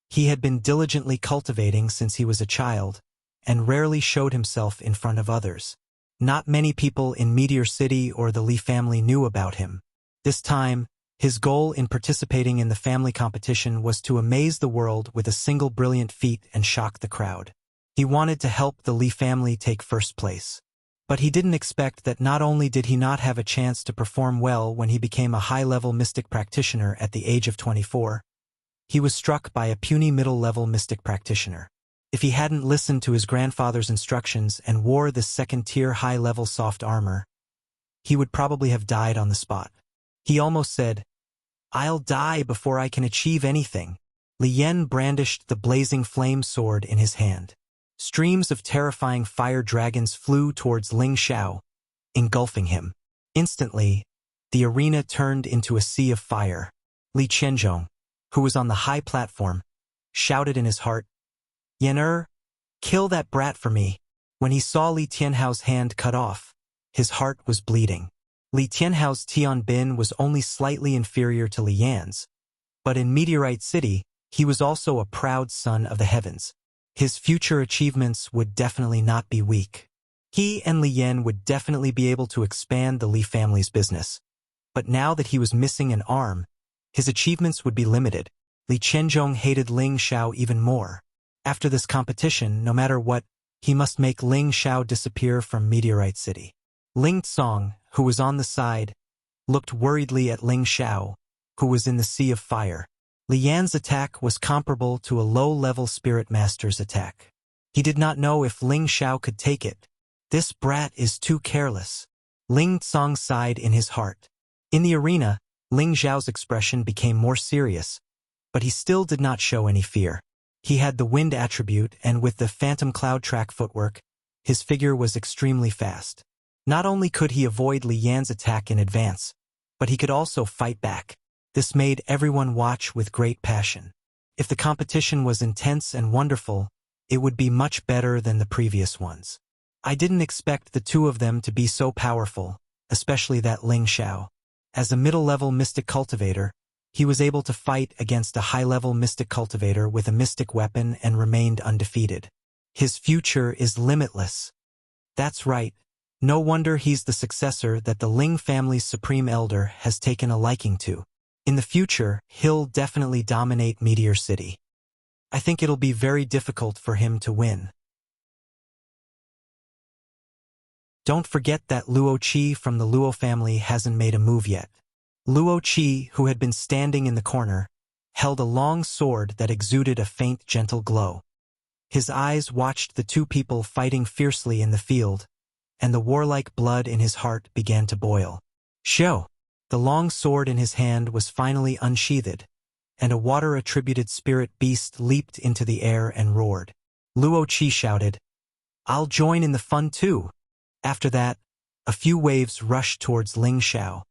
S1: He had been diligently cultivating since he was a child, and rarely showed himself in front of others. Not many people in Meteor City or the Li family knew about him. This time, his goal in participating in the family competition was to amaze the world with a single brilliant feat and shock the crowd. He wanted to help the Li family take first place. But he didn't expect that not only did he not have a chance to perform well when he became a high-level mystic practitioner at the age of 24, he was struck by a puny middle-level mystic practitioner. If he hadn't listened to his grandfather's instructions and wore this second-tier high-level soft armor, he would probably have died on the spot. He almost said, "I'll die before I can achieve anything." Li Yan brandished the blazing flame sword in his hand. Streams of terrifying fire dragons flew towards Ling Xiao, engulfing him. Instantly, the arena turned into a sea of fire. Li Qianzhong, who was on the high platform, shouted in his heart, "Yan kill that brat for me." When he saw Li Tianhao's hand cut off, his heart was bleeding. Li Tianhao's Tian Bin was only slightly inferior to Li Yan's, but in Meteorite City, he was also a proud son of the heavens. His future achievements would definitely not be weak. He and Li Yan would definitely be able to expand the Li family's business. But now that he was missing an arm, his achievements would be limited. Li Qianzhong hated Ling Xiao even more. After this competition, no matter what, he must make Ling Xiao disappear from Meteorite City. Ling Tsong, who was on the side, looked worriedly at Ling Xiao, who was in the sea of fire. Li Yan's attack was comparable to a low-level spirit master's attack. He did not know if Ling Xiao could take it. This brat is too careless. Ling Tsong sighed in his heart. In the arena, Ling Xiao's expression became more serious, but he still did not show any fear. He had the wind attribute, and with the phantom cloud track footwork, his figure was extremely fast. Not only could he avoid Li Yan's attack in advance, but he could also fight back. This made everyone watch with great passion. If the competition was intense and wonderful, it would be much better than the previous ones. I didn't expect the two of them to be so powerful, especially that Ling Xiao. As a middle-level mystic cultivator, he was able to fight against a high-level mystic cultivator with a mystic weapon and remained undefeated. His future is limitless. That's right. No wonder he's the successor that the Ling family's supreme elder has taken a liking to. In the future, he'll definitely dominate Meteor City. I think it'll be very difficult for him to win. Don't forget that Luo Qi from the Luo family hasn't made a move yet. Luo Qi, who had been standing in the corner, held a long sword that exuded a faint, gentle glow. His eyes watched the two people fighting fiercely in the field, and the warlike blood in his heart began to boil. Show! The long sword in his hand was finally unsheathed, and a water-attributed spirit beast leaped into the air and roared. Luo Qi shouted, "I'll join in the fun too!" After that, a few waves rushed towards Ling Xiao.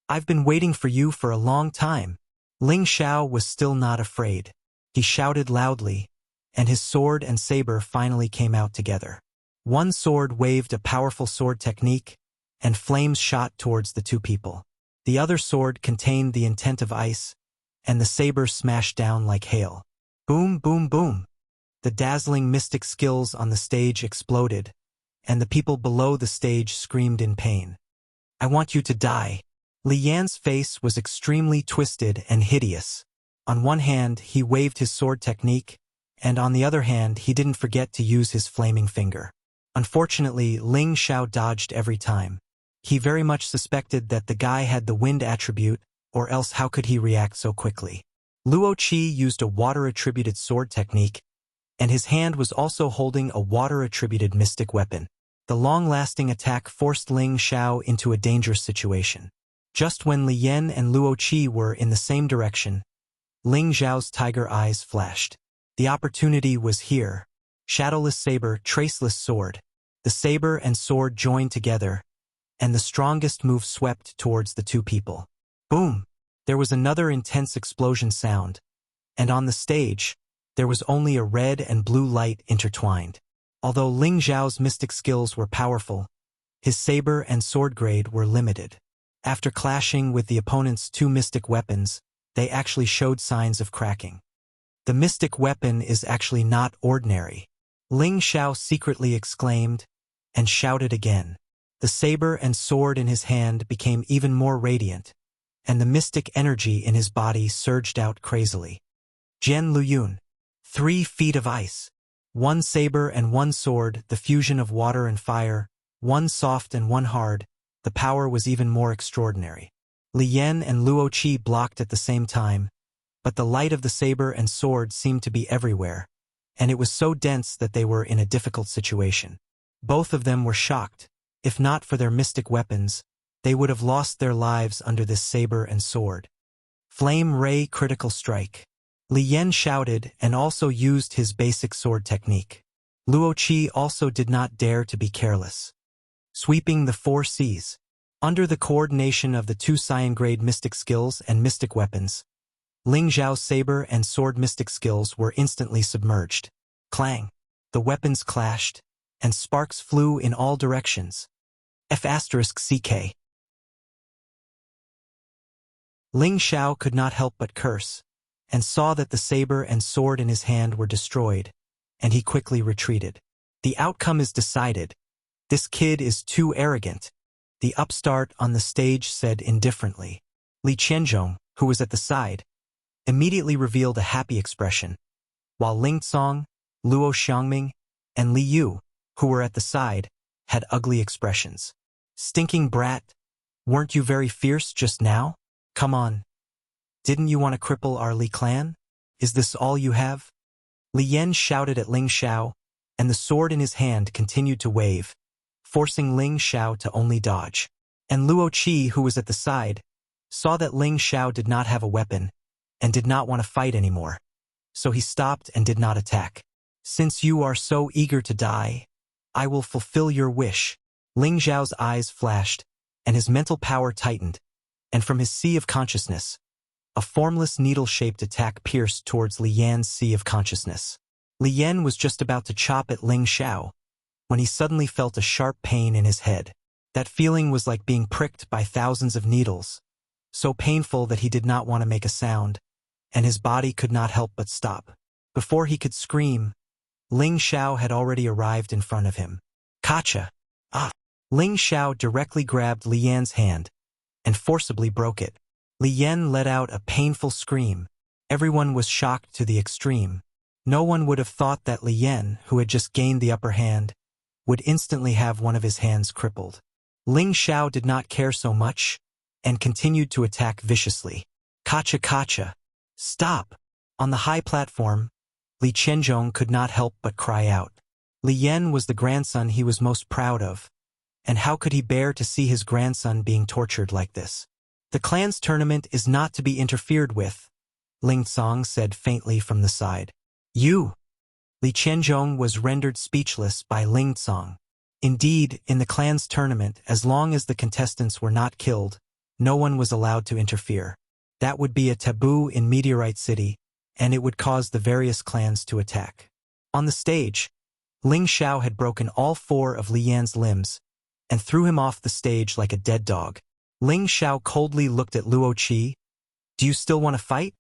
S1: "I've been waiting for you for a long time." Ling Xiao was still not afraid. He shouted loudly, and his sword and saber finally came out together. One sword waved a powerful sword technique, and flames shot towards the two people. The other sword contained the intent of ice, and the saber smashed down like hail. Boom, boom, boom. The dazzling mystic skills on the stage exploded, and the people below the stage screamed in pain. "I want you to die." Li Yan's face was extremely twisted and hideous. On one hand, he waved his sword technique, and on the other hand, he didn't forget to use his flaming finger. Unfortunately, Ling Xiao dodged every time. He very much suspected that the guy had the wind attribute, or else how could he react so quickly? Luo Qi used a water-attributed sword technique, and his hand was also holding a water-attributed mystic weapon. The long-lasting attack forced Ling Xiao into a dangerous situation. Just when Li Yan and Luo Qi were in the same direction, Ling Xiao's tiger eyes flashed. The opportunity was here. Shadowless saber, traceless sword. The saber and sword joined together, and the strongest move swept towards the two people. Boom! There was another intense explosion sound, and on the stage, there was only a red and blue light intertwined. Although Ling Xiao's mystic skills were powerful, his saber and sword grade were limited. After clashing with the opponent's two mystic weapons, they actually showed signs of cracking. The mystic weapon is actually not ordinary. Ling Xiao secretly exclaimed, and shouted again. The saber and sword in his hand became even more radiant, and the mystic energy in his body surged out crazily. Jian Luyun. 3 feet of ice. 1 saber and 1 sword, the fusion of water and fire, 1 soft and 1 hard. The power was even more extraordinary. Li Yan and Luo Qi blocked at the same time, but the light of the saber and sword seemed to be everywhere, and it was so dense that they were in a difficult situation. Both of them were shocked. If not for their mystic weapons, they would have lost their lives under this saber and sword. Flame Ray Critical Strike. Li Yan shouted and also used his basic sword technique. Luo Qi also did not dare to be careless. Sweeping the 4 seas. Under the coordination of the 2 Cyan-grade mystic skills and mystic weapons, Ling Xiao's saber and sword mystic skills were instantly submerged. Clang! The weapons clashed, and sparks flew in all directions. F***CK. Ling Xiao could not help but curse, and saw that the saber and sword in his hand were destroyed, and he quickly retreated. The outcome is decided. This kid is too arrogant, the upstart on the stage said indifferently. Li Qianzhong, who was at the side, immediately revealed a happy expression, while Ling Tsong, Luo Xiangming, and Li Yu, who were at the side, had ugly expressions. Stinking brat, weren't you very fierce just now? Come on. Didn't you want to cripple our Li clan? Is this all you have? Li Yan shouted at Ling Xiao, and the sword in his hand continued to wave, forcing Ling Xiao to only dodge. And Luo Qi, who was at the side, saw that Ling Xiao did not have a weapon, and did not want to fight anymore. So he stopped and did not attack. Since you are so eager to die, I will fulfill your wish. Ling Xiao's eyes flashed, and his mental power tightened, and from his sea of consciousness, a formless needle-shaped attack pierced towards Li Yan's sea of consciousness. Li Yan was just about to chop at Ling Xiao, when he suddenly felt a sharp pain in his head. That feeling was like being pricked by thousands of needles, so painful that he did not want to make a sound, and his body could not help but stop. Before he could scream, Ling Xiao had already arrived in front of him. Gotcha! Ah! Ling Xiao directly grabbed Li Yan's hand and forcibly broke it. Li Yan let out a painful scream. Everyone was shocked to the extreme. No one would have thought that Li Yan, who had just gained the upper hand, would instantly have one of his hands crippled. Ling Xiao did not care so much, and continued to attack viciously. Gotcha, gotcha! Stop! On the high platform, Li Qianzhong could not help but cry out. Li Yan was the grandson he was most proud of, and how could he bear to see his grandson being tortured like this? The clan's tournament is not to be interfered with, Ling Tsong said faintly from the side. You! Li Qianzhong was rendered speechless by Ling Tsong. Indeed, in the clan's tournament, as long as the contestants were not killed, no one was allowed to interfere. That would be a taboo in Meteorite City, and it would cause the various clans to attack. On the stage, Ling Xiao had broken all 4 of Li Yan's limbs and threw him off the stage like a dead dog. Ling Xiao coldly looked at Luo Qi. "Do you still want to fight?"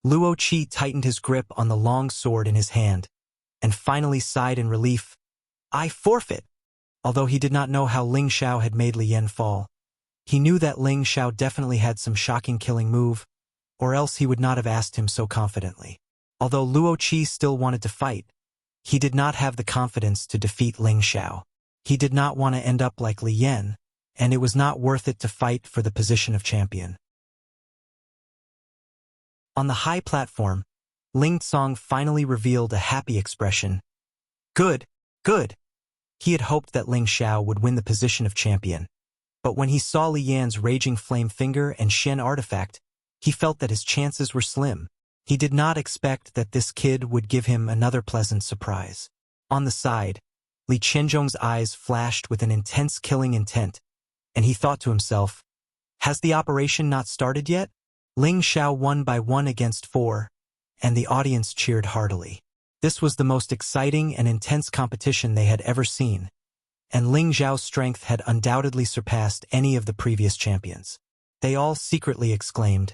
S1: Luo Qi tightened his grip on the long sword in his hand and finally sighed in relief. "I forfeit." Although he did not know how Ling Xiao had made Li Yan fall, he knew that Ling Xiao definitely had some shocking killing move, or else he would not have asked him so confidently. Although Luo Qi still wanted to fight, he did not have the confidence to defeat Ling Xiao. He did not want to end up like Li Yan, and it was not worth it to fight for the position of champion. On the high platform, Ling Tsong finally revealed a happy expression. Good, good. He had hoped that Ling Xiao would win the position of champion. But when he saw Li Yan's raging flame finger and Shen artifact, he felt that his chances were slim. He did not expect that this kid would give him another pleasant surprise. On the side, Li Qianzhong's eyes flashed with an intense killing intent, and he thought to himself, "Has the operation not started yet?" Ling Xiao won by 1 against 4, and the audience cheered heartily. This was the most exciting and intense competition they had ever seen, and Ling Xiao's strength had undoubtedly surpassed any of the previous champions. They all secretly exclaimed,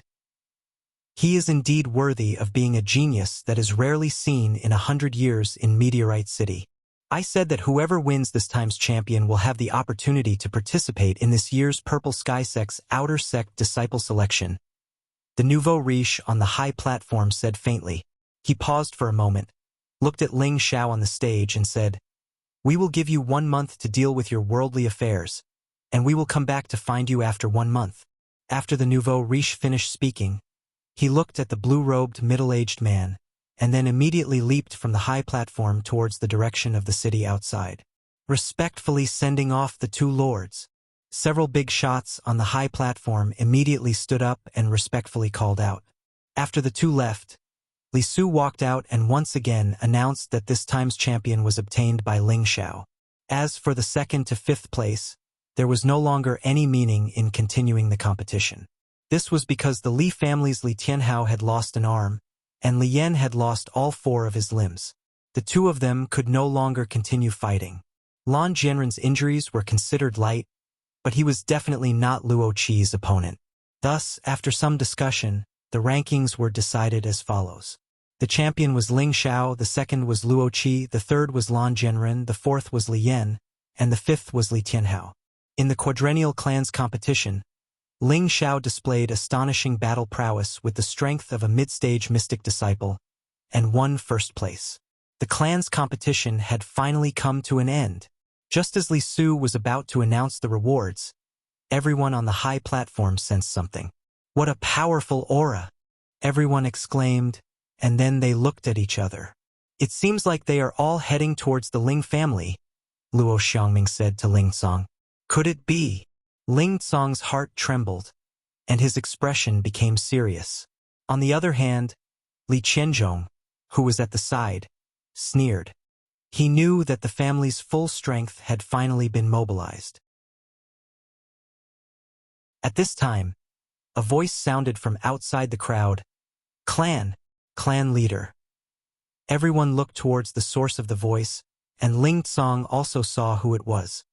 S1: "He is indeed worthy of being a genius that is rarely seen in 100 years in Meteorite City." I said that whoever wins this time's champion will have the opportunity to participate in this year's Purple Sky Sect's Outer Sect Disciple Selection. The nouveau riche on the high platform said faintly. He paused for a moment, looked at Ling Xiao on the stage and said, "We will give you 1 month to deal with your worldly affairs, and we will come back to find you after 1 month." After the nouveau riche finished speaking, he looked at the blue-robed middle-aged man, and then immediately leaped from the high platform towards the direction of the city outside, respectfully sending off the 2 lords. Several big shots on the high platform immediately stood up and respectfully called out. After the 2 left, Li Su walked out and once again announced that this time's champion was obtained by Ling Xiao. As for the 2nd to 5th place, there was no longer any meaning in continuing the competition. This was because the Li family's Li Tianhao had lost an arm, and Li Yan had lost all 4 of his limbs. The 2 of them could no longer continue fighting. Lan Jianren's injuries were considered light, but he was definitely not Luo Qi's opponent. Thus, after some discussion, the rankings were decided as follows. The champion was Ling Xiao, the 2nd was Luo Qi, the 3rd was Lan Jianren, the 4th was Li Yan, and the 5th was Li Tianhao. In the quadrennial clans competition, Ling Xiao displayed astonishing battle prowess with the strength of a mid-stage mystic disciple, and won 1st place. The clan's competition had finally come to an end. Just as Li Su was about to announce the rewards, everyone on the high platform sensed something. "What a powerful aura!" everyone exclaimed, and then they looked at each other. "It seems like they are all heading towards the Ling family," Luo Xiangming said to Ling Tsong. "Could it be?" Ling Tsong's heart trembled, and his expression became serious. On the other hand, Li Qianzhong, who was at the side, sneered. He knew that the family's full strength had finally been mobilized. At this time, a voice sounded from outside the crowd. "Clan leader." Everyone looked towards the source of the voice, and Ling Tsong also saw who it was.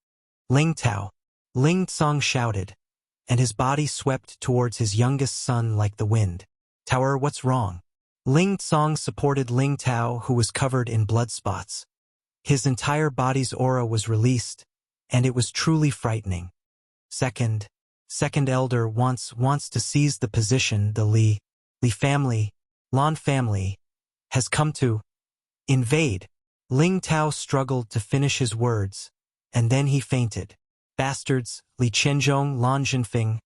S1: "Ling Tao," Ling Tsong shouted, and his body swept towards his youngest son like the wind. "Tower, what's wrong?" Ling Tsong supported Ling Tao, who was covered in blood spots. His entire body's aura was released, and it was truly frightening. Second elder wants to seize the position the Li family, Lan family, has come to invade. Ling Tao struggled to finish his words, and then he fainted. "Bastards, Li Qianzhong, Lan Jinfeng,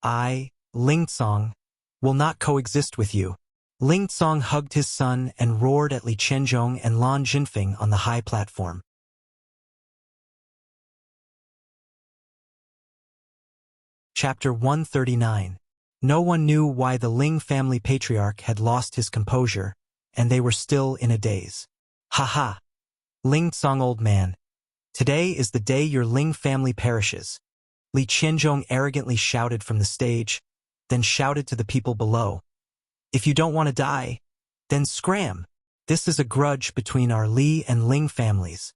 S1: I, Ling Tsong, will not coexist with you." Ling Tsong hugged his son and roared at Li Qianzhong and Lan Jinfeng on the high platform. Chapter 139. No one knew why the Ling family patriarch had lost his composure, and they were still in a daze. "Ha ha! Ling Tsong, old man, Today is the day your Ling family perishes. Li Qianzhong arrogantly shouted from the stage, then shouted to the people below. If you don't want to die, then scram. This is a grudge between our Li and Ling families.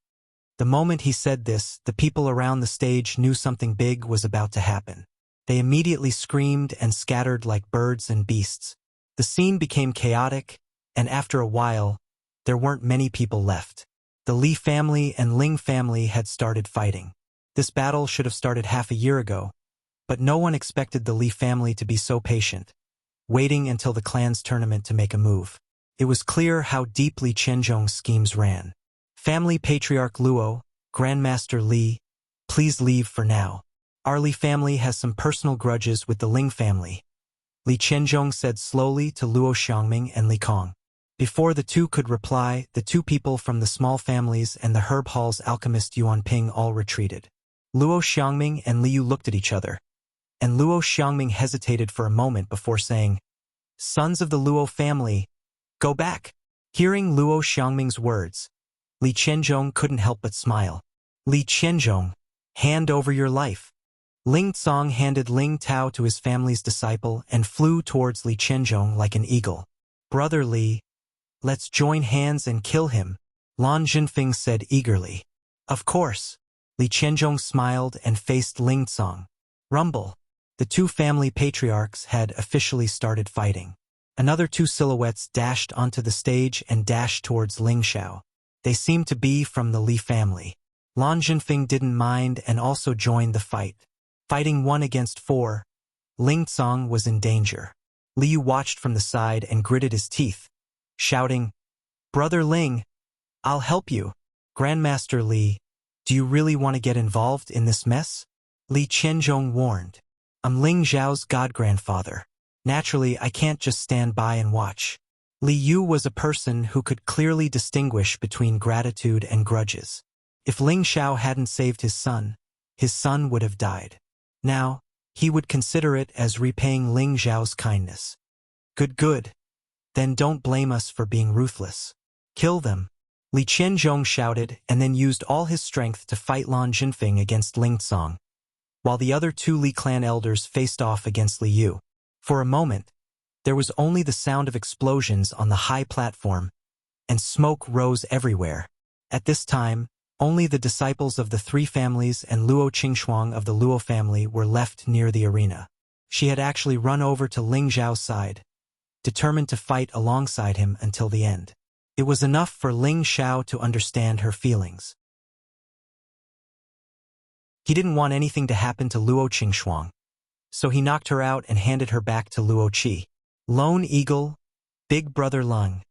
S1: The moment he said this, the people around the stage knew something big was about to happen. They immediately screamed and scattered like birds and beasts. The scene became chaotic, and after a while, there weren't many people left. The Li family and Ling family had started fighting. This battle should have started half a year ago, but no one expected the Li family to be so patient, waiting until the clan's tournament to make a move. It was clear how deeply Qianzhong's schemes ran. Family Patriarch Luo, Grandmaster Li, please leave for now. Our Li family has some personal grudges with the Ling family, Li Qianzhong said slowly to Luo Xiangming and Li Kong. Before the two could reply, the two people from the small families and the herb hall's alchemist Yuan Ping all retreated. Luo Xiangming and Li Yu looked at each other, and Luo Xiangming hesitated for a moment before saying, "Sons of the Luo family, go back." Hearing Luo Xiangming's words, Li Qianzhong couldn't help but smile. Li Qianzhong, hand over your life. Ling Tsong handed Ling Tao to his family's disciple and flew towards Li Qianzhong like an eagle. Brother Li, let's join hands and kill him, Lan Jinfeng said eagerly. Of course. Li Qianzhong smiled and faced Ling Tsong. Rumble. The two family patriarchs had officially started fighting. Another two silhouettes dashed onto the stage and dashed towards Ling Xiao. They seemed to be from the Li family. Lan Jinfeng didn't mind and also joined the fight. Fighting 1 against 4, Ling Tsong was in danger. Li Yu watched from the side and gritted his teeth, shouting, "Brother Ling, I'll help you." Grandmaster Li, do you really want to get involved in this mess? Li Qianzhong warned. I'm Ling Zhao's godgrandfather. Naturally, I can't just stand by and watch. Li Yu was a person who could clearly distinguish between gratitude and grudges. If Ling Xiao hadn't saved his son would have died. Now, he would consider it as repaying Ling Zhao's kindness. Good. Then don't blame us for being ruthless. Kill them. Li Qianzhong shouted and then used all his strength to fight Lan Jinfeng against Ling Tsong, while the other two Li clan elders faced off against Li Yu. For a moment, there was only the sound of explosions on the high platform, and smoke rose everywhere. At this time, only the disciples of the three families and Luo Qingxuang of the Luo family were left near the arena. She had actually run over to Ling Zhao's side, determined to fight alongside him until the end. It was enough for Ling Xiao to understand her feelings. He didn't want anything to happen to Luo Qingxuang, so he knocked her out and handed her back to Luo Qi. Lone Eagle, Big Brother Lung,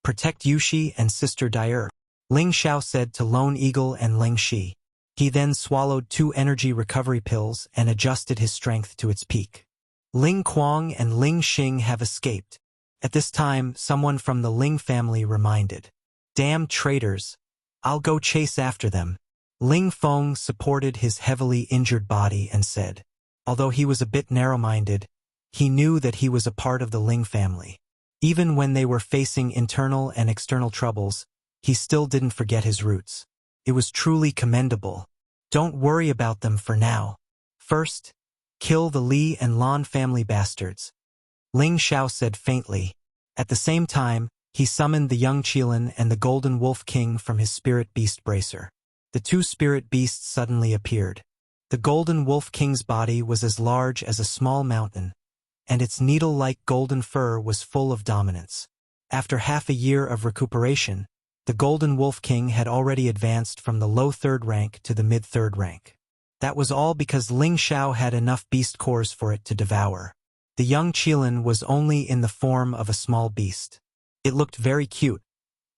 S1: protect Yushi and Sister Dyer, Ling Xiao said to Lone Eagle and Ling Shi. He then swallowed 2 energy recovery pills and adjusted his strength to its peak. Ling Kuang and Ling Xing have escaped. At this time, someone from the Ling family reminded. Damn traitors. I'll go chase after them. Ling Feng supported his heavily injured body and said, although he was a bit narrow-minded, he knew that he was a part of the Ling family. Even when they were facing internal and external troubles, he still didn't forget his roots. It was truly commendable. Don't worry about them for now. First, kill the Li and Lan family bastards, Ling Xiao said faintly. At the same time, he summoned the young Qilin and the Golden Wolf King from his spirit beast bracer. The 2 spirit beasts suddenly appeared. The Golden Wolf King's body was as large as a small mountain, and its needle-like golden fur was full of dominance. After half a year of recuperation, the Golden Wolf King had already advanced from the low 3rd rank to the mid-3rd rank. That was all because Ling Xiao had enough beast cores for it to devour. The young Qilin was only in the form of a small beast. It looked very cute,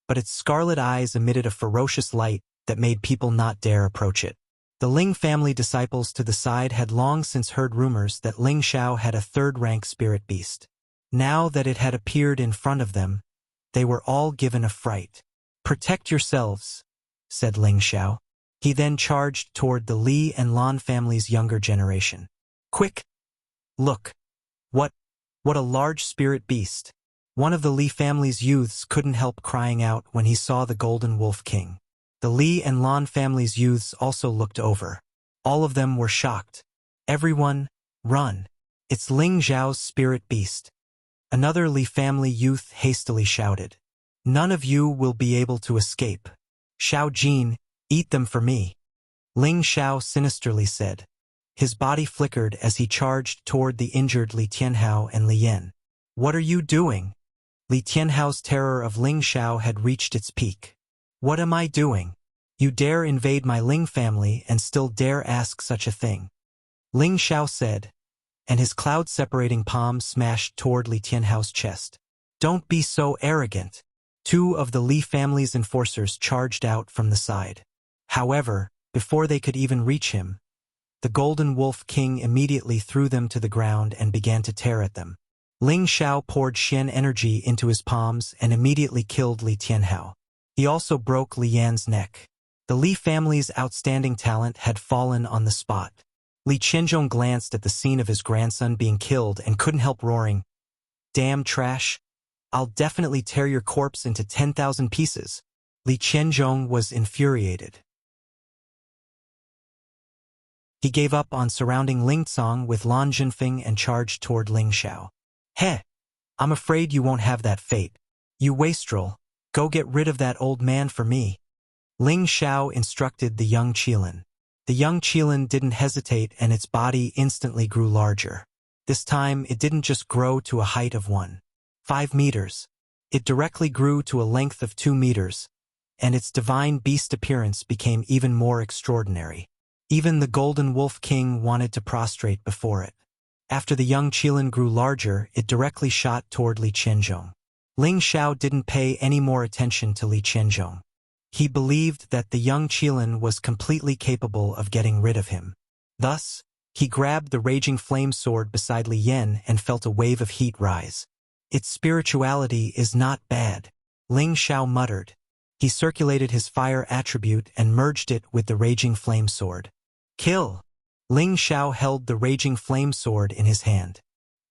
S1: but its scarlet eyes emitted a ferocious light that made people not dare approach it. The Ling family disciples to the side had long since heard rumors that Ling Xiao had a 3rd-rank spirit beast. Now that it had appeared in front of them, they were all given a fright. Protect yourselves, said Ling Xiao. He then charged toward the Li and Lan family's younger generation. Quick! Look! What a large spirit beast! One of the Li family's youths couldn't help crying out when he saw the Golden Wolf King. The Li and Lan family's youths also looked over. All of them were shocked. Everyone, run. It's Ling Zhao's spirit beast. Another Li family youth hastily shouted. None of you will be able to escape. Xiao Jin, eat them for me. Ling Xiao sinisterly said. His body flickered as he charged toward the injured Li Tianhao and Li Yan. What are you doing? Li Tianhao's terror of Ling Xiao had reached its peak. What am I doing? You dare invade my Ling family and still dare ask such a thing. Ling Xiao said, and his cloud-separating palm smashed toward Li Tianhao's chest. Don't be so arrogant. Two of the Li family's enforcers charged out from the side. However, before they could even reach him, the Golden Wolf King immediately threw them to the ground and began to tear at them. Ling Xiao poured Xian energy into his palms and immediately killed Li Tianhao. He also broke Li Yan's neck. The Li family's outstanding talent had fallen on the spot. Li Qianzhong glanced at the scene of his grandson being killed and couldn't help roaring, "Damn trash! I'll definitely tear your corpse into 10,000 pieces." Li Qianzhong was infuriated. He gave up on surrounding Ling Cong with Lan Jinfeng and charged toward Ling Xiao. "Heh! I'm afraid you won't have that fate. You wastrel, go get rid of that old man for me." Ling Xiao instructed the young Qilin. The young Qilin didn't hesitate and its body instantly grew larger. This time it didn't just grow to a height of 1.5 meters. It directly grew to a length of 2 meters, and its divine beast appearance became even more extraordinary. Even the Golden Wolf King wanted to prostrate before it. After the young Qilin grew larger, it directly shot toward Li Qianzhong. Ling Xiao didn't pay any more attention to Li Qianzhong. He believed that the young Qilin was completely capable of getting rid of him. Thus, he grabbed the raging flame sword beside Li Yan and felt a wave of heat rise. Its spirituality is not bad, Ling Xiao muttered. He circulated his fire attribute and merged it with the raging flame sword. Kill! Ling Xiao held the raging flame sword in his hand.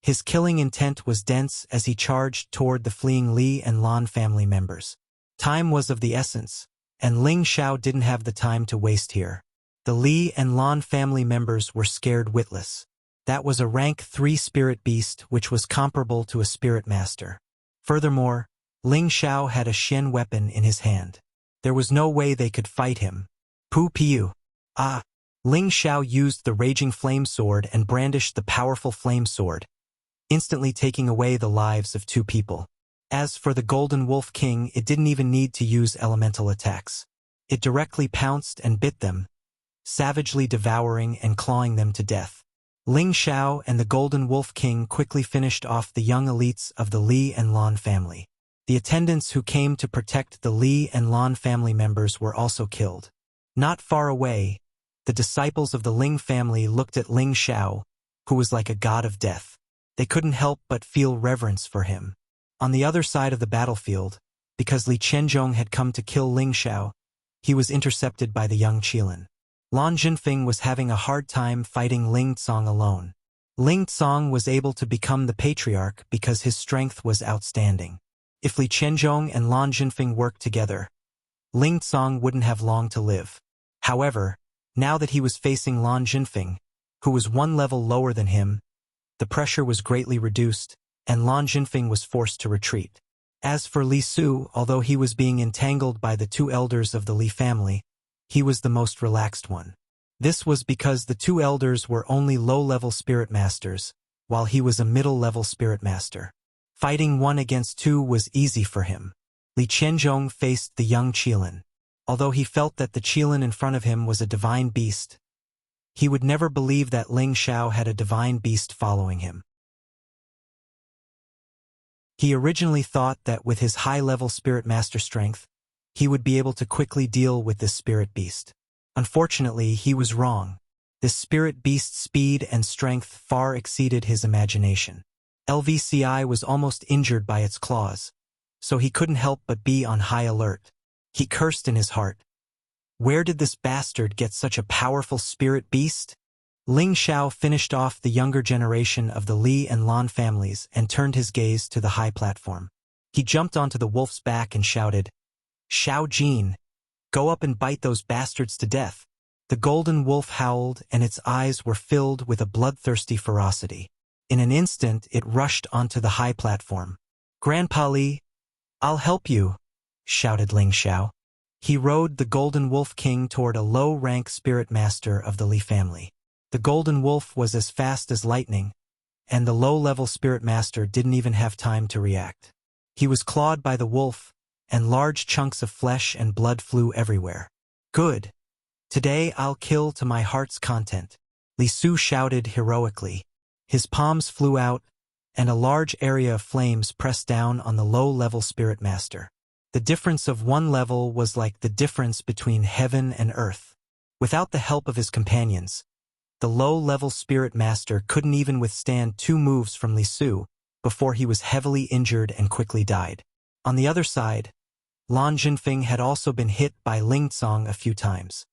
S1: His killing intent was dense as he charged toward the fleeing Li and Lan family members. Time was of the essence, and Ling Xiao didn't have the time to waste here. The Li and Lan family members were scared witless. That was a rank 3 spirit beast which was comparable to a spirit master. Furthermore, Ling Xiao had a Xian weapon in his hand. There was no way they could fight him. Pu Piu. Ah! Ling Xiao used the raging flame sword and brandished the powerful flame sword, instantly taking away the lives of 2 people. As for the Golden Wolf King, it didn't even need to use elemental attacks. It directly pounced and bit them, savagely devouring and clawing them to death. Ling Xiao and the Golden Wolf King quickly finished off the young elites of the Li and Lan family. The attendants who came to protect the Li and Lan family members were also killed. Not far away, the disciples of the Ling family looked at Ling Xiao, who was like a god of death. They couldn't help but feel reverence for him. On the other side of the battlefield, because Li Qianzhong had come to kill Ling Xiao, he was intercepted by the young Qilin. Lan Jinfeng was having a hard time fighting Ling Cong alone. Ling Cong was able to become the patriarch because his strength was outstanding. If Li Qianzhong and Lan Jinfeng worked together, Ling Cong wouldn't have long to live. However, now that he was facing Lan Jinfeng, who was 1 level lower than him, the pressure was greatly reduced, and Lan Jinfeng was forced to retreat. As for Li Su, although he was being entangled by the 2 elders of the Li family, he was the most relaxed one. This was because the 2 elders were only low-level spirit masters, while he was a middle-level spirit master. Fighting 1 against 2 was easy for him. Li Qianzhong faced the young Qilin. Although he felt that the Qilin in front of him was a divine beast, he would never believe that Ling Xiao had a divine beast following him. He originally thought that with his high-level spirit master strength, he would be able to quickly deal with this spirit beast. Unfortunately, he was wrong. This spirit beast's speed and strength far exceeded his imagination. LVCI was almost injured by its claws, so he couldn't help but be on high alert. He cursed in his heart. Where did this bastard get such a powerful spirit beast? Ling Xiao finished off the younger generation of the Li and Lan families and turned his gaze to the high platform. He jumped onto the wolf's back and shouted, "Xiao Jin, Go up and bite those bastards to death. The golden wolf howled, and its eyes were filled with a bloodthirsty ferocity. In an instant, it rushed onto the high platform. "Grandpa Li, I'll help you," shouted Ling Xiao. He rode the Golden Wolf King toward a low-rank spirit master of the Li family. The Golden Wolf was as fast as lightning, and the low-level spirit master didn't even have time to react. He was clawed by the wolf, and large chunks of flesh and blood flew everywhere. "Good. Today I'll kill to my heart's content," Li Su shouted heroically. His palms flew out, and a large area of flames pressed down on the low-level spirit master. The difference of one level was like the difference between heaven and earth. Without the help of his companions, the low-level spirit master couldn't even withstand 2 moves from Li Su before he was heavily injured and quickly died. On the other side, Lan Jinfeng had also been hit by Ling Tsong a few times.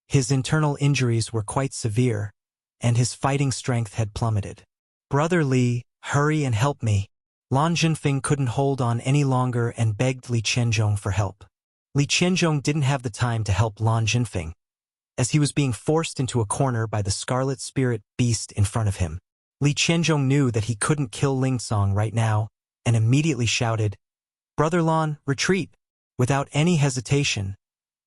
S1: His internal injuries were quite severe, and his fighting strength had plummeted. "Brother Li, hurry and help me." Lan Jinfeng couldn't hold on any longer and begged Li Qianzhong for help. Li Qianzhong didn't have the time to help Lan Jinfeng, as he was being forced into a corner by the scarlet spirit beast in front of him. Li Qianzhong knew that he couldn't kill Ling Tsong right now, and immediately shouted, "Brother Lan, retreat!" Without any hesitation,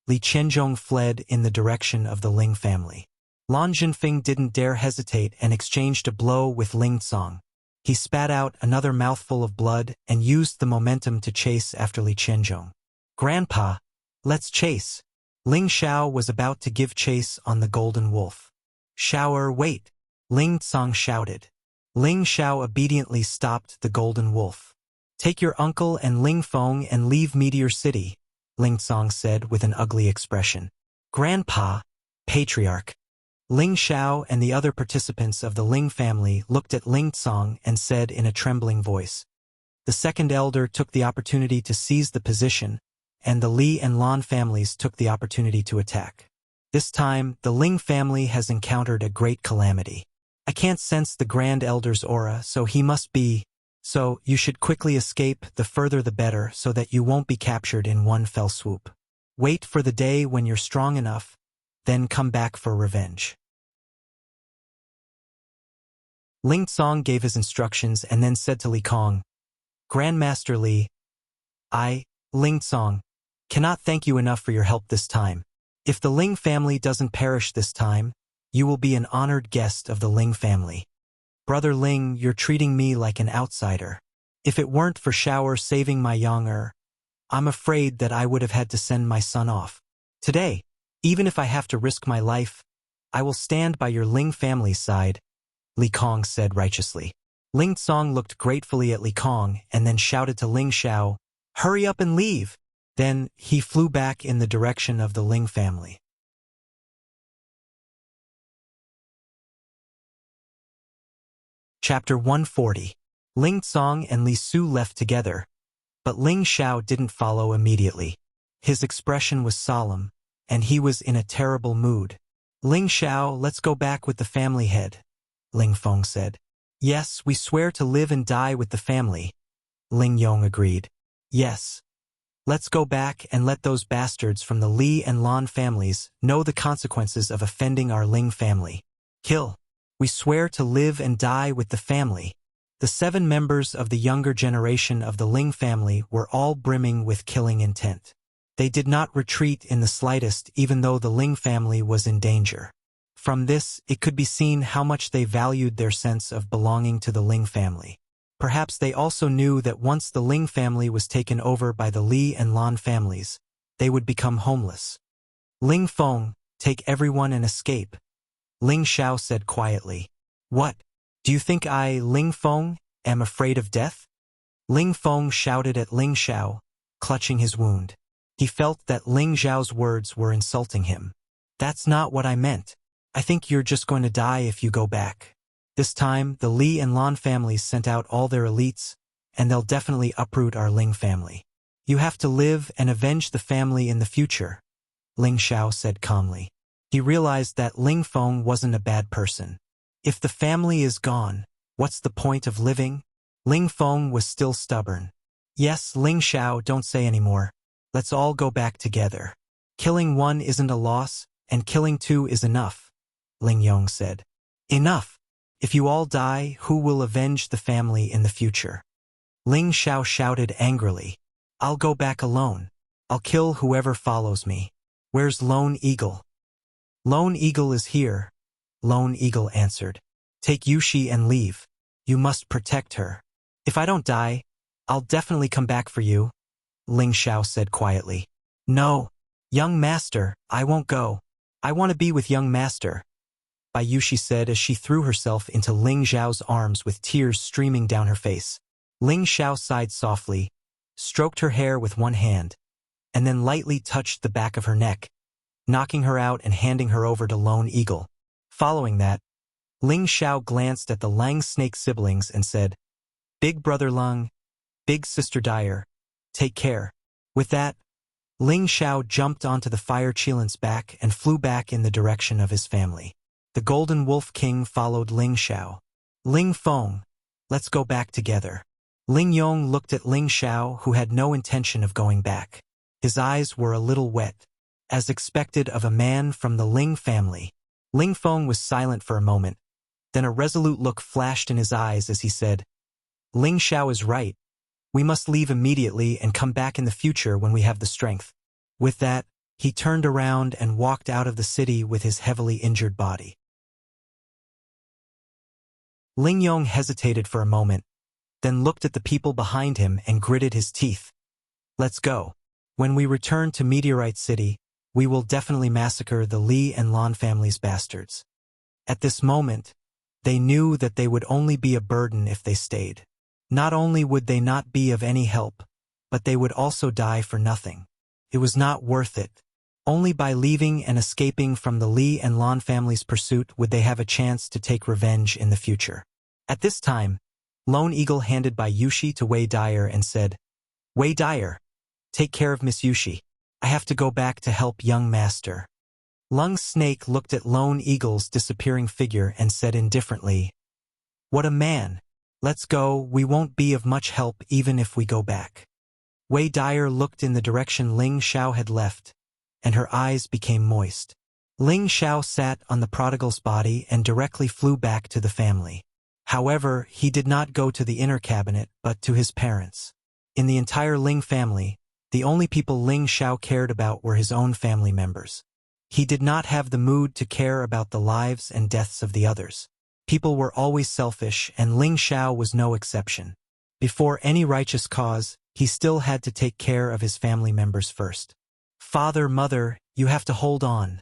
S1: Li Qianzhong fled in the direction of the Ling family. Lan Jinfeng didn't dare hesitate and exchanged a blow with Ling Tsong. He spat out another mouthful of blood and used the momentum to chase after Li Qianzhong. "Grandpa, let's chase." Ling Xiao was about to give chase on the golden wolf. "Xiaoer, wait!" Ling Tsong shouted. Ling Xiao obediently stopped the golden wolf. "Take your uncle and Ling Feng and leave Meteor City," Ling Tsong said with an ugly expression. "Grandpa, patriarch." Ling Xiao and the other participants of the Ling family looked at Ling Tsong and said in a trembling voice. The second elder took the opportunity to seize the position, and the Li and Lan families took the opportunity to attack. This time, the Ling family has encountered a great calamity. I can't sense the Grand Elder's aura, so he must be. So, you should quickly escape, the further the better, so that you won't be captured in one fell swoop. Wait for the day when you're strong enough, then come back for revenge. Ling Tsong gave his instructions and then said to Li Kong, "Grandmaster Li, I, Ling Tsong, cannot thank you enough for your help this time. If the Ling family doesn't perish this time, you will be an honored guest of the Ling family. Brother Ling, you're treating me like an outsider. If it weren't for Xiaoer saving my young I'm afraid that I would have had to send my son off. Today, even if I have to risk my life, I will stand by your Ling family's side," Li Kong said righteously. Ling Tsong looked gratefully at Li Kong and then shouted to Ling Xiao, "Hurry up and leave!" Then he flew back in the direction of the Ling family. Chapter 140. Ling Tsong and Li Su left together, but Ling Xiao didn't follow immediately. His expression was solemn, and he was in a terrible mood. "Ling Xiao, let's go back with the family head," Ling Feng said. "Yes, we swear to live and die with the family," Ling Yong agreed. "Yes. Let's go back and let those bastards from the Li and Lan families know the consequences of offending our Ling family. Kill. We swear to live and die with the family." The 7 members of the younger generation of the Ling family were all brimming with killing intent. They did not retreat in the slightest even though the Ling family was in danger. From this, it could be seen how much they valued their sense of belonging to the Ling family. Perhaps they also knew that once the Ling family was taken over by the Li and Lan families, they would become homeless. "Ling Feng, take everyone and escape," Ling Xiao said quietly. "What? Do you think I, Ling Feng, am afraid of death?" Ling Feng shouted at Ling Xiao, clutching his wound. He felt that Ling Xiao's words were insulting him. "That's not what I meant. I think you're just going to die if you go back." This time, the Li and Lan families sent out all their elites, and they'll definitely uproot our Ling family. "You have to live and avenge the family in the future," Ling Xiao said calmly. He realized that Ling Feng wasn't a bad person. If the family is gone, what's the point of living? Ling Feng was still stubborn. "Yes, Ling Xiao, don't say anymore. Let's all go back together." Killing one isn't a loss, and killing two is enough, Ling Yong said. Enough! If you all die, who will avenge the family in the future? Ling Xiao shouted angrily. I'll go back alone. I'll kill whoever follows me. Where's Lone Eagle? Lone Eagle is here, Lone Eagle answered. Take Yushi and leave. You must protect her. If I don't die, I'll definitely come back for you, Ling Xiao said quietly. No, young master, I won't go. I want to be with young master, Yushi said as she threw herself into Ling Xiao's arms with tears streaming down her face. Ling Xiao sighed softly, stroked her hair with one hand, and then lightly touched the back of her neck, knocking her out and handing her over to Lone Eagle. Following that, Ling Xiao glanced at the Lang Snake siblings and said, Big brother Lung, big sister Dyer, take care. With that, Ling Xiao jumped onto the Fire Qilin's back and flew back in the direction of his family. The Golden Wolf King followed Ling Xiao. Ling Feng, let's go back together. Ling Yong looked at Ling Xiao, who had no intention of going back. His eyes were a little wet, as expected of a man from the Ling family. Ling Feng was silent for a moment, then a resolute look flashed in his eyes as he said, Ling Xiao is right. We must leave immediately and come back in the future when we have the strength. With that, he turned around and walked out of the city with his heavily injured body. Ling Yong hesitated for a moment, then looked at the people behind him and gritted his teeth. Let's go. When we return to Meteorite City, we will definitely massacre the Li and Lan family's bastards. At this moment, they knew that they would only be a burden if they stayed. Not only would they not be of any help, but they would also die for nothing. It was not worth it. Only by leaving and escaping from the Li and Lan family's pursuit would they have a chance to take revenge in the future. At this time, Lone Eagle handed by Yushi to Wei Dyer and said, Wei Dyer, take care of Miss Yushi. I have to go back to help young master. Lung Snake looked at Lone Eagle's disappearing figure and said indifferently, What a man. Let's go, we won't be of much help even if we go back. Wei Dyer looked in the direction Ling Xiao had left, and her eyes became moist. Ling Xiao sat on the prodigal's body and directly flew back to the family. However, he did not go to the inner cabinet, but to his parents. In the entire Ling family, the only people Ling Xiao cared about were his own family members. He did not have the mood to care about the lives and deaths of the others. People were always selfish, and Ling Xiao was no exception. Before any righteous cause, he still had to take care of his family members first. Father, mother, you have to hold on.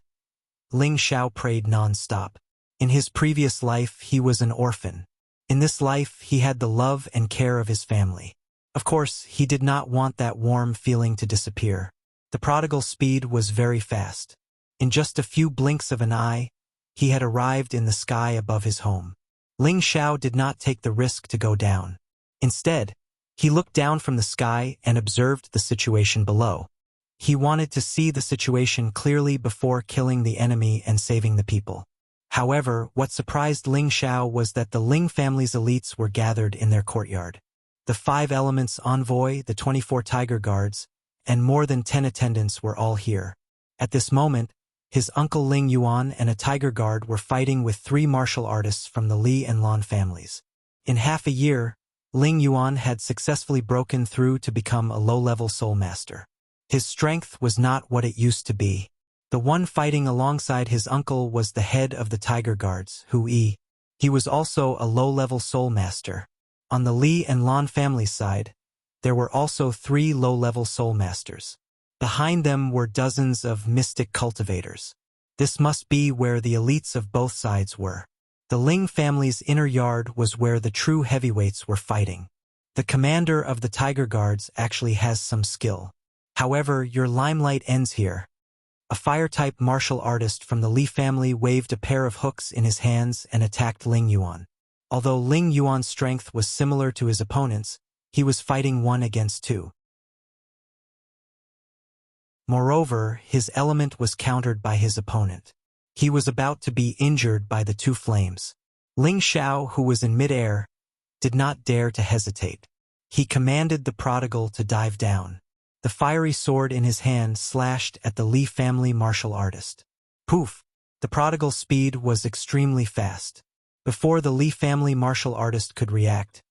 S1: Ling Xiao prayed non-stop. In his previous life, he was an orphan. In this life, he had the love and care of his family. Of course, he did not want that warm feeling to disappear. The prodigal's speed was very fast. In just a few blinks of an eye, he had arrived in the sky above his home. Ling Xiao did not take the risk to go down. Instead, he looked down from the sky and observed the situation below. He wanted to see the situation clearly before killing the enemy and saving the people. However, what surprised Ling Xiao was that the Ling family's elites were gathered in their courtyard. The 5 elements envoy, the 24 tiger guards, and more than 10 attendants were all here. At this moment, his uncle Ling Yuan and a tiger guard were fighting with 3 martial artists from the Li and Lan families. In half a year, Ling Yuan had successfully broken through to become a low-level soul master. His strength was not what it used to be. The one fighting alongside his uncle was the head of the tiger guards, Hu Yi. He was also a low-level soul master. On the Li and Lan family's side, there were also 3 low-level soul masters. Behind them were dozens of mystic cultivators. This must be where the elites of both sides were. The Ling family's inner yard was where the true heavyweights were fighting. The commander of the tiger guards actually has some skill. However, your limelight ends here. A fire-type martial artist from the Li family waved a pair of hooks in his hands and attacked Ling Yuan. Although Ling Yuan's strength was similar to his opponent's, he was fighting 1 against 2. Moreover, his element was countered by his opponent. He was about to be injured by the 2 flames. Ling Xiao, who was in mid-air, did not dare to hesitate. He commanded the prodigal to dive down. The fiery sword in his hand slashed at the Li family martial artist. Poof! The prodigal's speed was extremely fast. Before the Li family martial artist could react,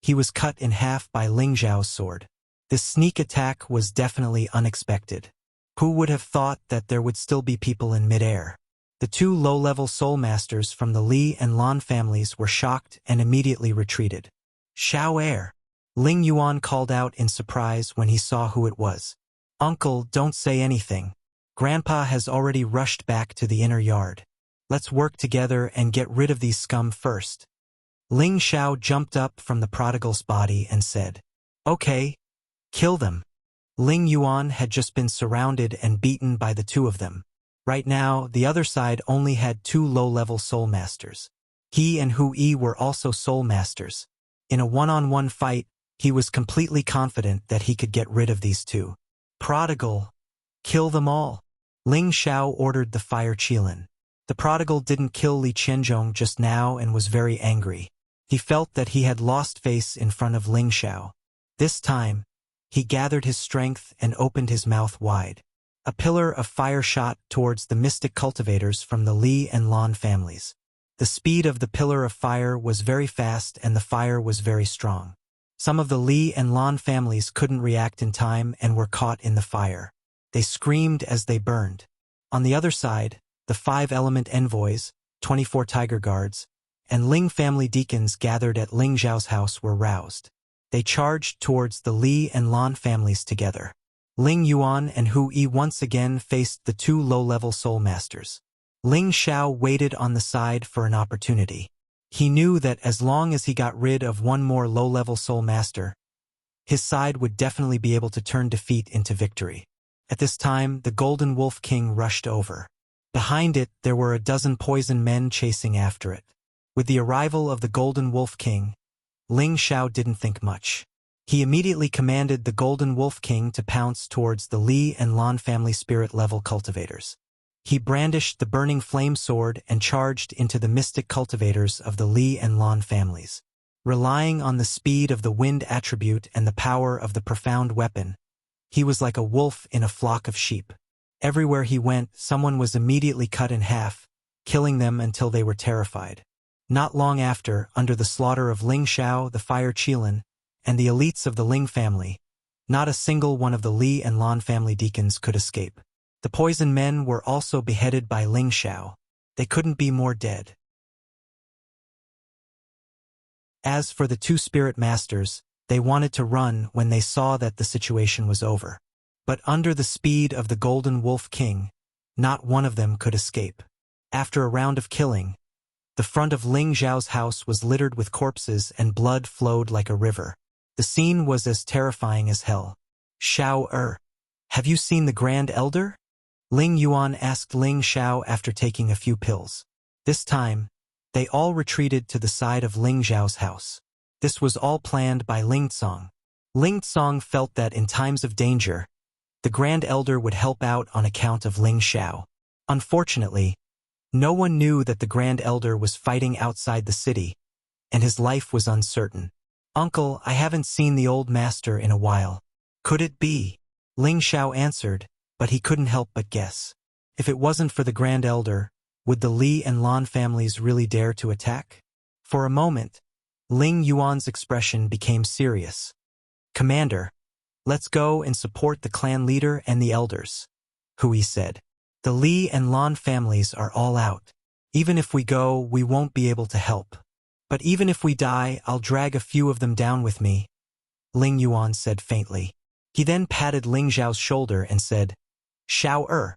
S1: he was cut in half by Ling Zhao's sword. This sneak attack was definitely unexpected. Who would have thought that there would still be people in midair? The two low-level soul masters from the Li and Lan families were shocked and immediately retreated. Xiao Er! Ling Yuan called out in surprise when he saw who it was. Uncle, don't say anything. Grandpa has already rushed back to the inner yard. Let's work together and get rid of these scum first. Ling Xiao jumped up from the prodigal's body and said, Okay, kill them. Ling Yuan had just been surrounded and beaten by the two of them. Right now, the other side only had two low-level soul masters. He and Hu Yi were also soul masters. In a one-on-one fight, he was completely confident that he could get rid of these two. Prodigal, kill them all. Ling Xiao ordered the fire qilin. The prodigal didn't kill Li Qianzhong just now and was very angry. He felt that he had lost face in front of Ling Xiao. This time, he gathered his strength and opened his mouth wide. A pillar of fire shot towards the mystic cultivators from the Li and Lan families. The speed of the pillar of fire was very fast and the fire was very strong. Some of the Li and Lan families couldn't react in time and were caught in the fire. They screamed as they burned. On the other side, the 5-element envoys, 24 tiger guards, and Ling family deacons gathered at Ling Zhao's house were roused. They charged towards the Li and Lan families together. Ling Yuan and Hu Yi once again faced the two low-level soul masters. Ling Xiao waited on the side for an opportunity. He knew that as long as he got rid of one more low-level soul master, his side would definitely be able to turn defeat into victory. At this time, the Golden Wolf King rushed over. Behind it, there were a dozen poison men chasing after it. With the arrival of the Golden Wolf King, Ling Xiao didn't think much. He immediately commanded the Golden Wolf King to pounce towards the Li and Lan family spirit-level cultivators. He brandished the burning flame sword and charged into the mystic cultivators of the Li and Lan families. Relying on the speed of the wind attribute and the power of the profound weapon, he was like a wolf in a flock of sheep. Everywhere he went, someone was immediately cut in half, killing them until they were terrified. Not long after, under the slaughter of Ling Xiao, the fire qilin, and the elites of the Ling family, not a single one of the Li and Lan family deacons could escape. The poison men were also beheaded by Ling Xiao. They couldn't be more dead. As for the two spirit masters, they wanted to run when they saw that the situation was over. But under the speed of the Golden Wolf King, not one of them could escape. After a round of killing, the front of Ling Zhao's house was littered with corpses and blood flowed like a river. The scene was as terrifying as hell. Xiao Er, have you seen the Grand Elder? Ling Yuan asked Ling Xiao after taking a few pills. This time, they all retreated to the side of Ling Zhao's house. This was all planned by Ling Tsong. Ling Tsong felt that in times of danger, the Grand Elder would help out on account of Ling Xiao. Unfortunately, no one knew that the Grand Elder was fighting outside the city, and his life was uncertain. Uncle, I haven't seen the old master in a while. Could it be? Ling Xiao answered, but he couldn't help but guess. If it wasn't for the Grand Elder, would the Li and Lan families really dare to attack? For a moment, Ling Yuan's expression became serious. Commander, let's go and support the clan leader and the elders, Hui said. The Li and Lan families are all out. Even if we go, we won't be able to help. But even if we die, I'll drag a few of them down with me, Ling Yuan said faintly. He then patted Ling Zhao's shoulder and said, Xiao Er,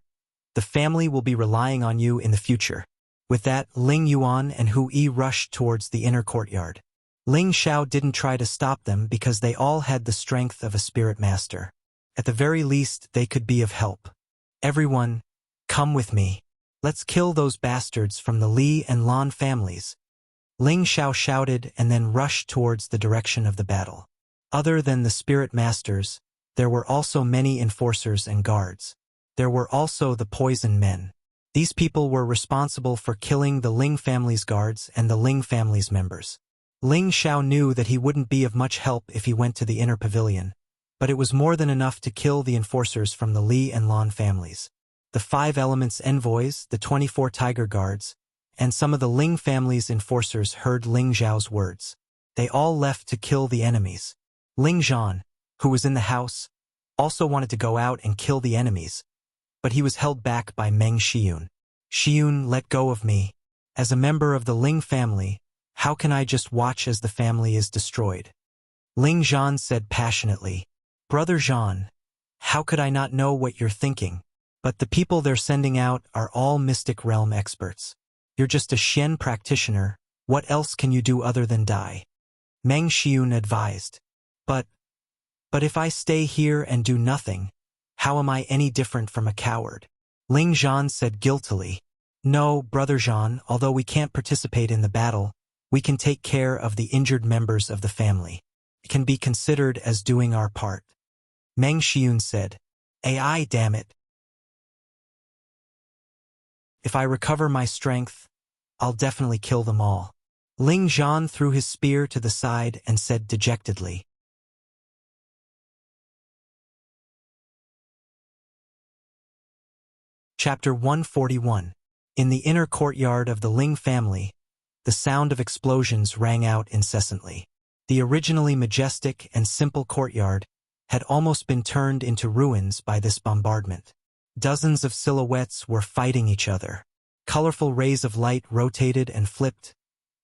S1: the family will be relying on you in the future. With that, Ling Yuan and Hu Yi rushed towards the inner courtyard. Ling Xiao didn't try to stop them because they all had the strength of a spirit master. At the very least, they could be of help. Everyone, come with me. Let's kill those bastards from the Li and Lan families. Ling Xiao shouted and then rushed towards the direction of the battle. Other than the spirit masters, there were also many enforcers and guards. There were also the poison men. These people were responsible for killing the Ling family's guards and the Ling family's members. Ling Xiao knew that he wouldn't be of much help if he went to the inner pavilion, but it was more than enough to kill the enforcers from the Li and Lan families. The 5 elements envoys, the 24 tiger guards, and some of the Ling family's enforcers heard Ling Zhao's words. They all left to kill the enemies. Ling Zhan, who was in the house, also wanted to go out and kill the enemies, but he was held back by Meng Xiyun. Xiyun, let go of me. As a member of the Ling family, how can I just watch as the family is destroyed? Ling Zhan said passionately. Brother Zhan, how could I not know what you're thinking? But the people they're sending out are all mystic realm experts. You're just a Xian practitioner. What else can you do other than die? Meng Xiyun advised. But if I stay here and do nothing, how am I any different from a coward? Ling Zhan said guiltily. No, Brother Zhan, although we can't participate in the battle, we can take care of the injured members of the family. It can be considered as doing our part. Meng Xiyun said. AI, damn it. If I recover my strength, I'll definitely kill them all. Ling Zhan threw his spear to the side and said dejectedly. Chapter 141. In the inner courtyard of the Ling family, the sound of explosions rang out incessantly. The originally majestic and simple courtyard had almost been turned into ruins by this bombardment. Dozens of silhouettes were fighting each other. Colorful rays of light rotated and flipped,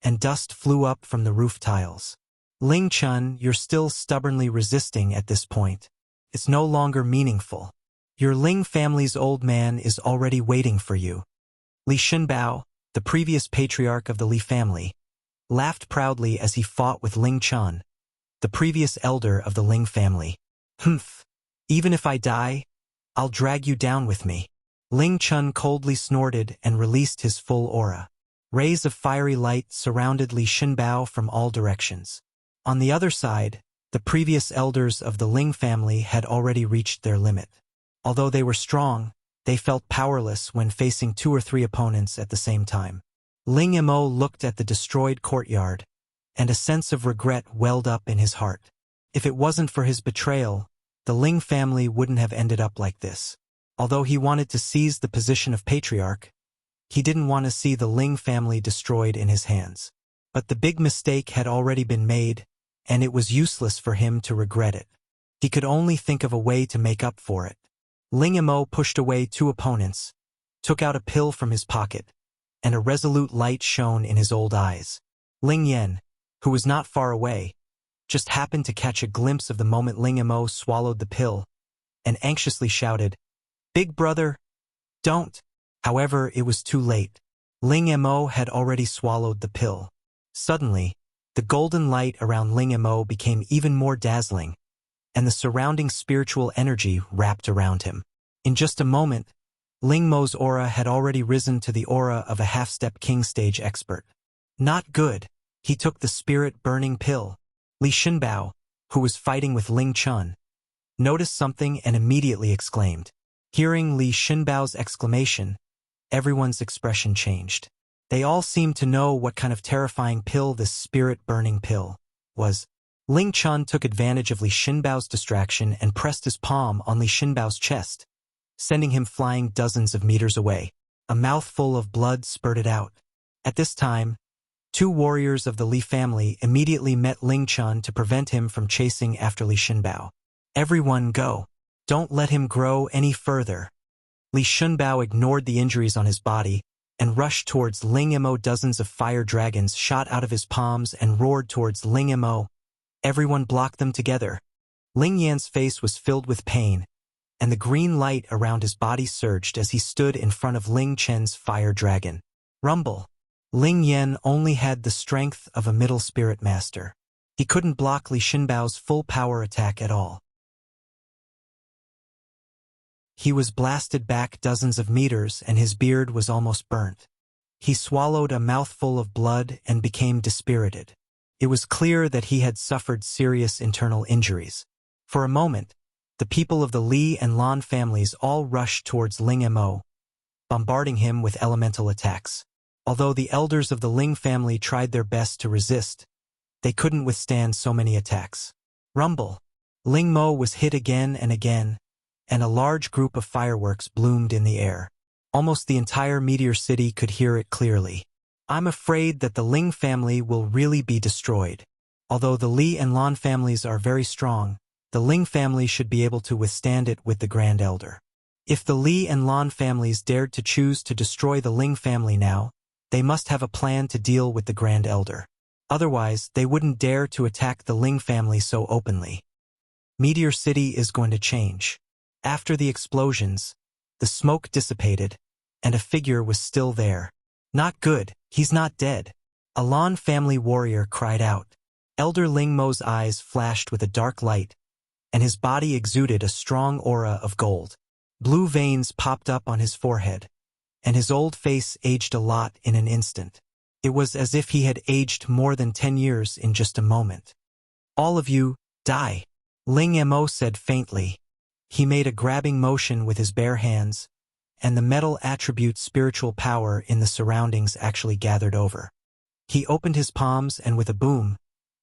S1: and dust flew up from the roof tiles. Ling Chun, you're still stubbornly resisting at this point. It's no longer meaningful. Your Ling family's old man is already waiting for you. Li Shenbao, the previous patriarch of the Li family, laughed proudly as he fought with Ling Chun, the previous elder of the Ling family. Humph! Even if I die, I'll drag you down with me. Ling Chun coldly snorted and released his full aura. Rays of fiery light surrounded Li Shenbao from all directions. On the other side, the previous elders of the Ling family had already reached their limit. Although they were strong, they felt powerless when facing 2 or 3 opponents at the same time. Ling Mo looked at the destroyed courtyard, and a sense of regret welled up in his heart. If it wasn't for his betrayal, the Ling family wouldn't have ended up like this. Although he wanted to seize the position of patriarch, he didn't want to see the Ling family destroyed in his hands. But the big mistake had already been made, and it was useless for him to regret it. He could only think of a way to make up for it. Ling Mo pushed away 2 opponents, took out a pill from his pocket, and a resolute light shone in his old eyes. Ling Yan, who was not far away, just happened to catch a glimpse of the moment Ling Mo swallowed the pill, and anxiously shouted, "Big brother, don't!" However, it was too late. Ling Mo had already swallowed the pill. Suddenly, the golden light around Ling Mo became even more dazzling, and the surrounding spiritual energy wrapped around him. In just a moment, Ling Mo's aura had already risen to the aura of a half-step king stage expert. Not good. He took the spirit-burning pill. Li Shenbao, who was fighting with Ling Chun, noticed something and immediately exclaimed. Hearing Li Shenbao's exclamation, everyone's expression changed. They all seemed to know what kind of terrifying pill this spirit-burning pill was. Ling Chun took advantage of Li Shenbao's distraction and pressed his palm on Li Shenbao's chest, sending him flying dozens of meters away. A mouthful of blood spurted out. At this time, 2 warriors of the Li family immediately met Ling Chun to prevent him from chasing after Li Shenbao. Everyone go. Don't let him grow any further. Li Shenbao ignored the injuries on his body and rushed towards Ling Mo. Dozens of fire dragons shot out of his palms and roared towards Ling Mo. Everyone blocked them together. Ling Yan's face was filled with pain, and the green light around his body surged as he stood in front of Ling Chen's fire dragon. Rumble. Ling Yan only had the strength of a middle spirit master. He couldn't block Li Shenbao's full power attack at all. He was blasted back dozens of meters and his beard was almost burnt. He swallowed a mouthful of blood and became dispirited. It was clear that he had suffered serious internal injuries. For a moment, the people of the Li and Lan families all rushed towards Ling Mo, bombarding him with elemental attacks. Although the elders of the Ling family tried their best to resist, they couldn't withstand so many attacks. Rumble. Ling Mo was hit again and again, and a large group of fireworks bloomed in the air. Almost the entire Meteor City could hear it clearly. I'm afraid that the Ling family will really be destroyed. Although the Li and Lan families are very strong, the Ling family should be able to withstand it with the Grand Elder. If the Li and Lan families dared to choose to destroy the Ling family now, they must have a plan to deal with the Grand Elder. Otherwise, they wouldn't dare to attack the Ling family so openly. Meteor City is going to change. After the explosions, the smoke dissipated, and a figure was still there. Not good, he's not dead. A Lan family warrior cried out. Elder Ling Mo's eyes flashed with a dark light, and his body exuded a strong aura of gold. Blue veins popped up on his forehead, and his old face aged a lot in an instant. It was as if he had aged more than 10 years in just a moment. All of you, die, Ling Mo said faintly. He made a grabbing motion with his bare hands, and the metal attribute spiritual power in the surroundings actually gathered over. He opened his palms and with a boom,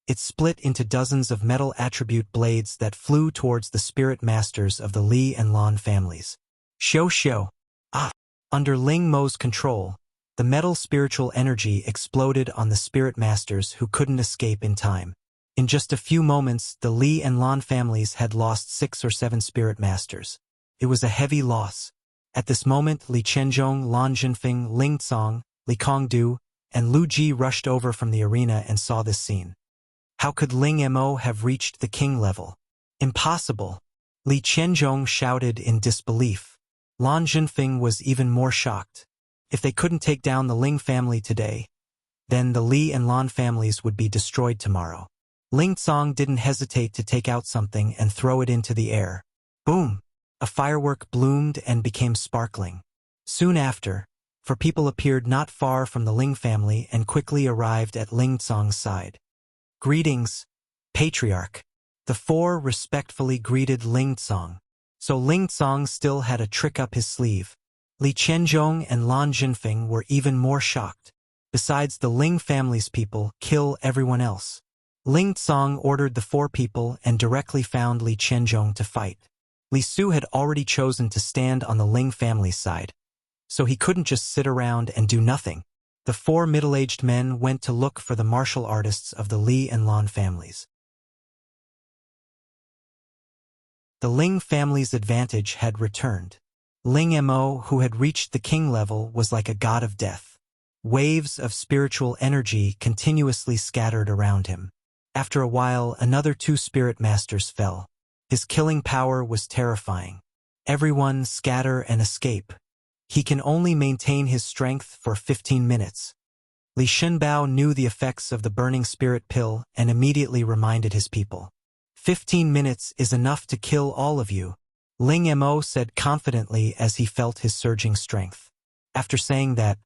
S1: it split into dozens of metal attribute blades that flew towards the spirit masters of the Li and Lan families. Xiao. Ah! Under Ling Mo's control, the metal spiritual energy exploded on the spirit masters who couldn't escape in time. In just a few moments, the Li and Lan families had lost 6 or 7 spirit masters. It was a heavy loss. At this moment, Li Qianzhong, Lan Jinfeng, Ling Cong, Li Kongdu, and Lu Ji rushed over from the arena and saw this scene. How could Ling Mo have reached the king level? Impossible! Li Qianzhong shouted in disbelief. Lan Jinfeng was even more shocked. If they couldn't take down the Ling family today, then the Li and Lan families would be destroyed tomorrow. Ling Cong didn't hesitate to take out something and throw it into the air. Boom! A firework bloomed and became sparkling. Soon after, 4 people appeared not far from the Ling family and quickly arrived at Ling Cong's side. Greetings, Patriarch. The 4 respectfully greeted Ling Cong. So Ling Cong still had a trick up his sleeve. Li Qianzhong and Lan Jinfeng were even more shocked. Besides the Ling family's people, kill everyone else. Ling Cong ordered the 4 people and directly found Li Qianzhong to fight. Li Su had already chosen to stand on the Ling family's side, so he couldn't just sit around and do nothing. The 4 middle-aged men went to look for the martial artists of the Li and Lan families. The Ling family's advantage had returned. Ling Mo, who had reached the king level, was like a god of death. Waves of spiritual energy continuously scattered around him. After a while, another 2 spirit masters fell. His killing power was terrifying. Everyone scatter and escape. He can only maintain his strength for 15 minutes. Li Shenbao knew the effects of the burning spirit pill and immediately reminded his people. 15 minutes is enough to kill all of you, Ling Mo said confidently as he felt his surging strength. After saying that,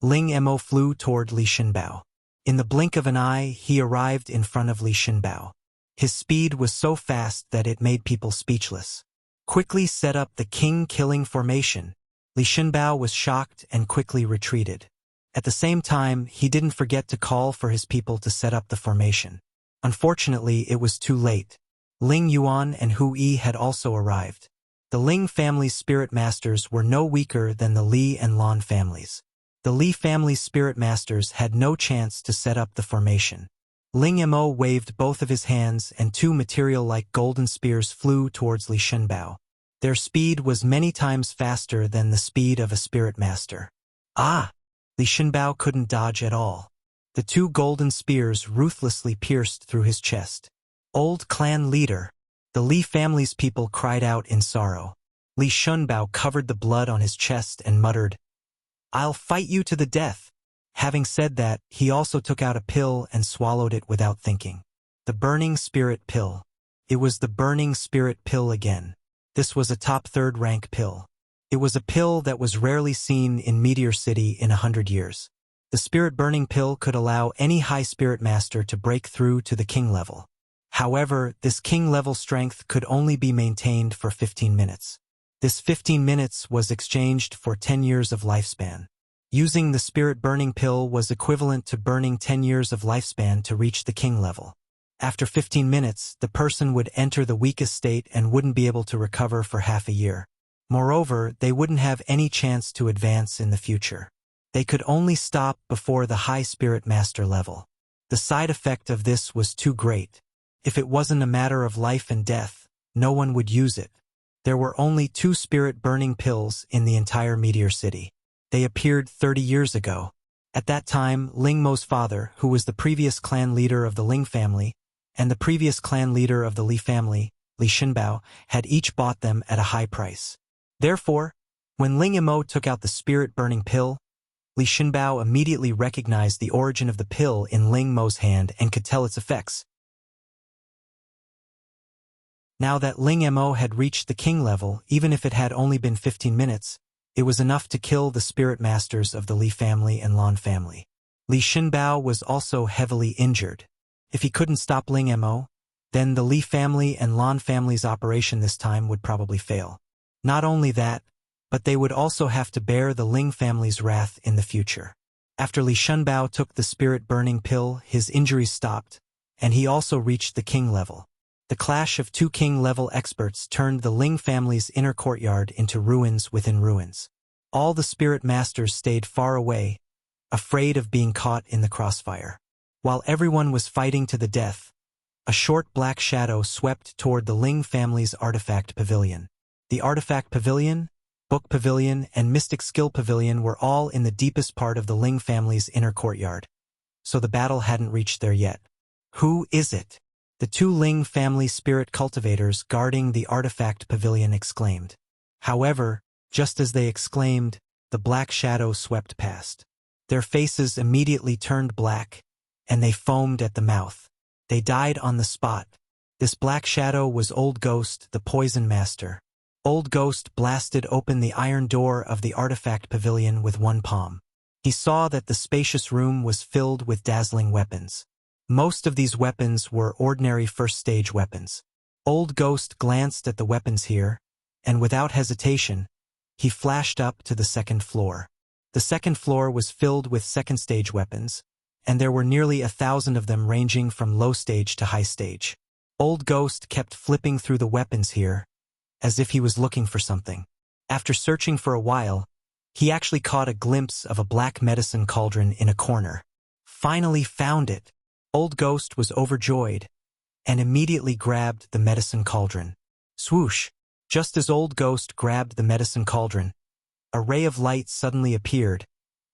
S1: Ling Mo flew toward Li Shenbao. In the blink of an eye, he arrived in front of Li Shenbao. His speed was so fast that it made people speechless. Quickly set up the king-killing formation. Li Shenbao was shocked and quickly retreated. At the same time, he didn't forget to call for his people to set up the formation. Unfortunately, it was too late. Ling Yuan and Hu Yi had also arrived. The Ling family's spirit masters were no weaker than the Li and Lan families. The Li family's spirit masters had no chance to set up the formation. Ling Mo waved both of his hands and 2 material-like golden spears flew towards Li Shenbao. Their speed was many times faster than the speed of a spirit master. Ah! Li Shenbao couldn't dodge at all. The 2 golden spears ruthlessly pierced through his chest. Old clan leader! The Li family's people cried out in sorrow. Li Shenbao covered the blood on his chest and muttered, "I'll fight you to the death." Having said that, he also took out a pill and swallowed it without thinking. The burning spirit pill. It was the burning spirit pill again. This was a top 3rd rank pill. It was a pill that was rarely seen in Meteor City in 100 years. The spirit-burning pill could allow any high spirit master to break through to the king level. However, this king-level strength could only be maintained for 15 minutes. This 15 minutes was exchanged for 10 years of lifespan. Using the spirit-burning pill was equivalent to burning 10 years of lifespan to reach the king level. After 15 minutes, the person would enter the weakest state and wouldn't be able to recover for half a year. Moreover, they wouldn't have any chance to advance in the future. They could only stop before the high spirit master level. The side effect of this was too great. If it wasn't a matter of life and death, no one would use it. There were only 2 spirit-burning pills in the entire Meteor City. They appeared 30 years ago. At that time, Ling Mo's father, who was the previous clan leader of the Ling family, and the previous clan leader of the Li family, Li Shinbao, had each bought them at a high price. Therefore, when Ling Mo took out the spirit-burning pill, Li Shinbao immediately recognized the origin of the pill in Ling Mo's hand and could tell its effects. Now that Ling Mo had reached the king level, even if it had only been 15 minutes, it was enough to kill the spirit masters of the Li family and Lan family. Li Shinbao was also heavily injured. If he couldn't stop Ling Mo, then the Li family and Lan family's operation this time would probably fail. Not only that, but they would also have to bear the Ling family's wrath in the future. After Li Shinbao took the spirit-burning pill, his injuries stopped, and he also reached the king level. The clash of 2 king-level experts turned the Ling family's inner courtyard into ruins within ruins. All the spirit masters stayed far away, afraid of being caught in the crossfire. While everyone was fighting to the death, a short black shadow swept toward the Ling family's artifact pavilion. The artifact pavilion, book pavilion, and mystic skill pavilion were all in the deepest part of the Ling family's inner courtyard, so the battle hadn't reached there yet. Who is it? The 2 Ling family spirit cultivators guarding the artifact pavilion exclaimed. However, just as they exclaimed, the black shadow swept past. Their faces immediately turned black, and they foamed at the mouth. They died on the spot. This black shadow was Old Ghost, the poison master. Old Ghost blasted open the iron door of the artifact pavilion with one palm. He saw that the spacious room was filled with dazzling weapons. Most of these weapons were ordinary first-stage weapons. Old Ghost glanced at the weapons here, and without hesitation, he flashed up to the 2nd floor. The 2nd floor was filled with second-stage weapons, and there were nearly 1,000 of them ranging from low stage to high stage. Old Ghost kept flipping through the weapons here, as if he was looking for something. After searching for a while, he actually caught a glimpse of a black medicine cauldron in a corner. Finally found it! Old Ghost was overjoyed, and immediately grabbed the medicine cauldron. Swoosh! Just as Old Ghost grabbed the medicine cauldron, a ray of light suddenly appeared,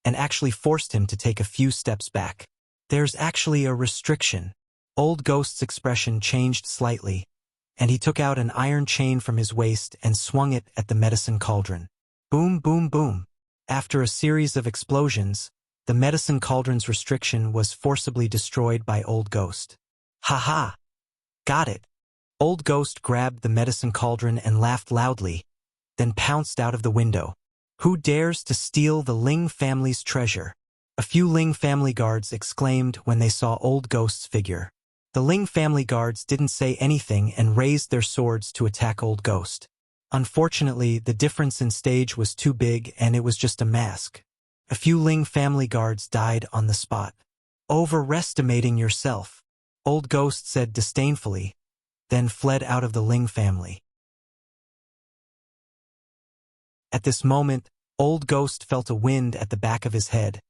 S1: and actually forced him to take a few steps back. There's actually a restriction. Old Ghost's expression changed slightly, and he took out an iron chain from his waist and swung it at the medicine cauldron. Boom, boom, boom. After a series of explosions, the medicine cauldron's restriction was forcibly destroyed by Old Ghost. Ha ha! Got it! Old Ghost grabbed the medicine cauldron and laughed loudly, then pounced out of the window. Who dares to steal the Ling family's treasure? A few Ling family guards exclaimed when they saw Old Ghost's figure. The Ling family guards didn't say anything and raised their swords to attack Old Ghost. Unfortunately, the difference in stage was too big and it was just a mask. A few Ling family guards died on the spot. Overestimating yourself, Old Ghost said disdainfully, then fled out of the Ling family. At this moment, Old Ghost felt a wind at the back of his head,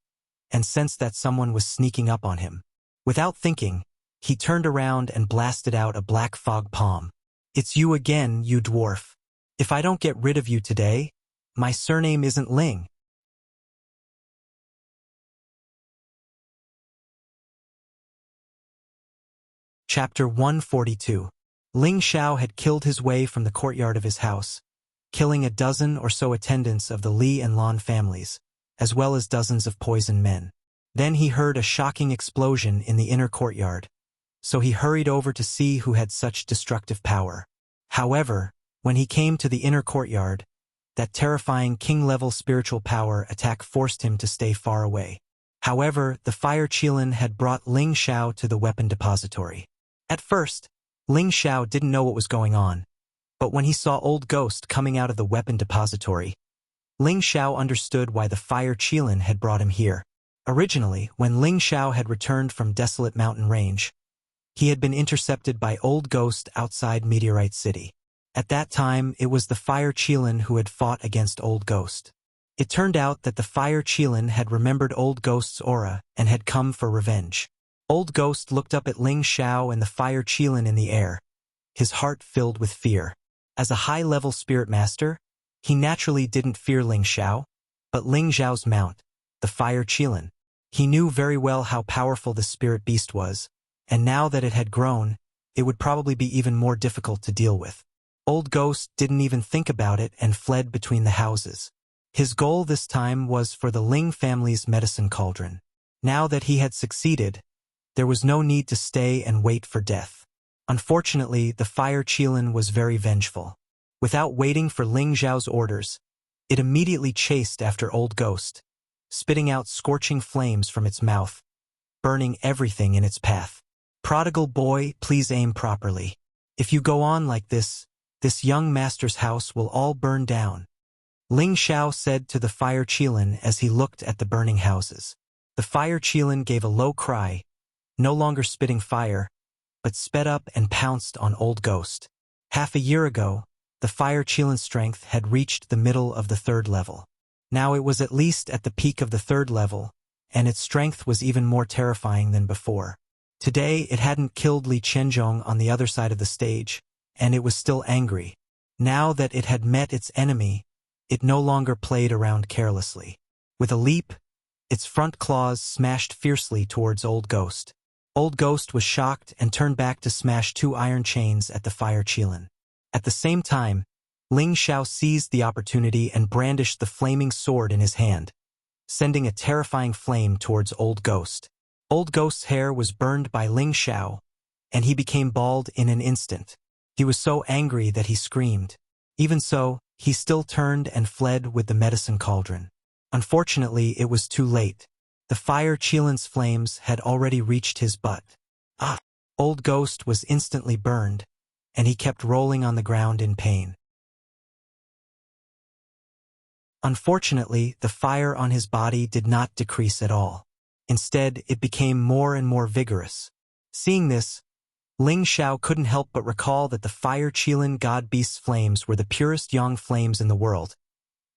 S1: and sensed that someone was sneaking up on him. Without thinking, he turned around and blasted out a black fog palm. It's you again, you dwarf. If I don't get rid of you today, my surname isn't Ling. Chapter 142. Ling Xiao had killed his way from the courtyard of his house, killing a dozen or so attendants of the Li and Lan families, as well as dozens of poisoned men. Then he heard a shocking explosion in the inner courtyard, so he hurried over to see who had such destructive power. However, when he came to the inner courtyard, that terrifying king-level spiritual power attack forced him to stay far away. However, the fire Qilin had brought Ling Xiao to the weapon depository. At first, Ling Xiao didn't know what was going on, but when he saw Old Ghost coming out of the weapon depository, Ling Xiao understood why the fire Qilin had brought him here. Originally, when Ling Xiao had returned from Desolate Mountain Range, He had been intercepted by Old Ghost outside Meteorite City. At that time, it was the Fire Qilin who had fought against Old Ghost. It turned out that the Fire Qilin had remembered Old Ghost's aura and had come for revenge. Old Ghost looked up at Ling Xiao and the Fire Qilin in the air, his heart filled with fear. As a high-level spirit master, he naturally didn't fear Ling Xiao, but Ling Xiao's mount, the Fire Qilin. He knew very well how powerful the spirit beast was, and now that it had grown, it would probably be even more difficult to deal with. Old Ghost didn't even think about it and fled between the houses. His goal this time was for the Ling family's medicine cauldron. Now that he had succeeded, there was no need to stay and wait for death. Unfortunately, the Fire Qilin was very vengeful. Without waiting for Ling Xiao's orders, it immediately chased after Old Ghost, spitting out scorching flames from its mouth, burning everything in its path. Prodigal boy, please aim properly. If you go on like this young master's house will all burn down, Ling Xiao said to the Fire Qilin as he looked at the burning houses. The Fire Qilin gave a low cry, no longer spitting fire, but sped up and pounced on Old Ghost. Half a year ago, the Fire Qilin's strength had reached the middle of the 3rd level. Now it was at least at the peak of the 3rd level, and its strength was even more terrifying than before. Today it hadn't killed Li Qianzhong on the other side of the stage, and it was still angry. Now that it had met its enemy, it no longer played around carelessly. With a leap, its front claws smashed fiercely towards Old Ghost. Old Ghost was shocked and turned back to smash 2 iron chains at the Fire Qilin. At the same time, Ling Xiao seized the opportunity and brandished the flaming sword in his hand, sending a terrifying flame towards Old Ghost. Old Ghost's hair was burned by Ling Xiao, and he became bald in an instant. He was so angry that he screamed. Even so, he still turned and fled with the medicine cauldron. Unfortunately, it was too late. The Fire Qilin's flames had already reached his butt. Ah! Old Ghost was instantly burned, and he kept rolling on the ground in pain. Unfortunately, the fire on his body did not decrease at all. Instead, it became more and more vigorous. Seeing this, Ling Xiao couldn't help but recall that the Fire Qilin God Beast's flames were the purest yang flames in the world,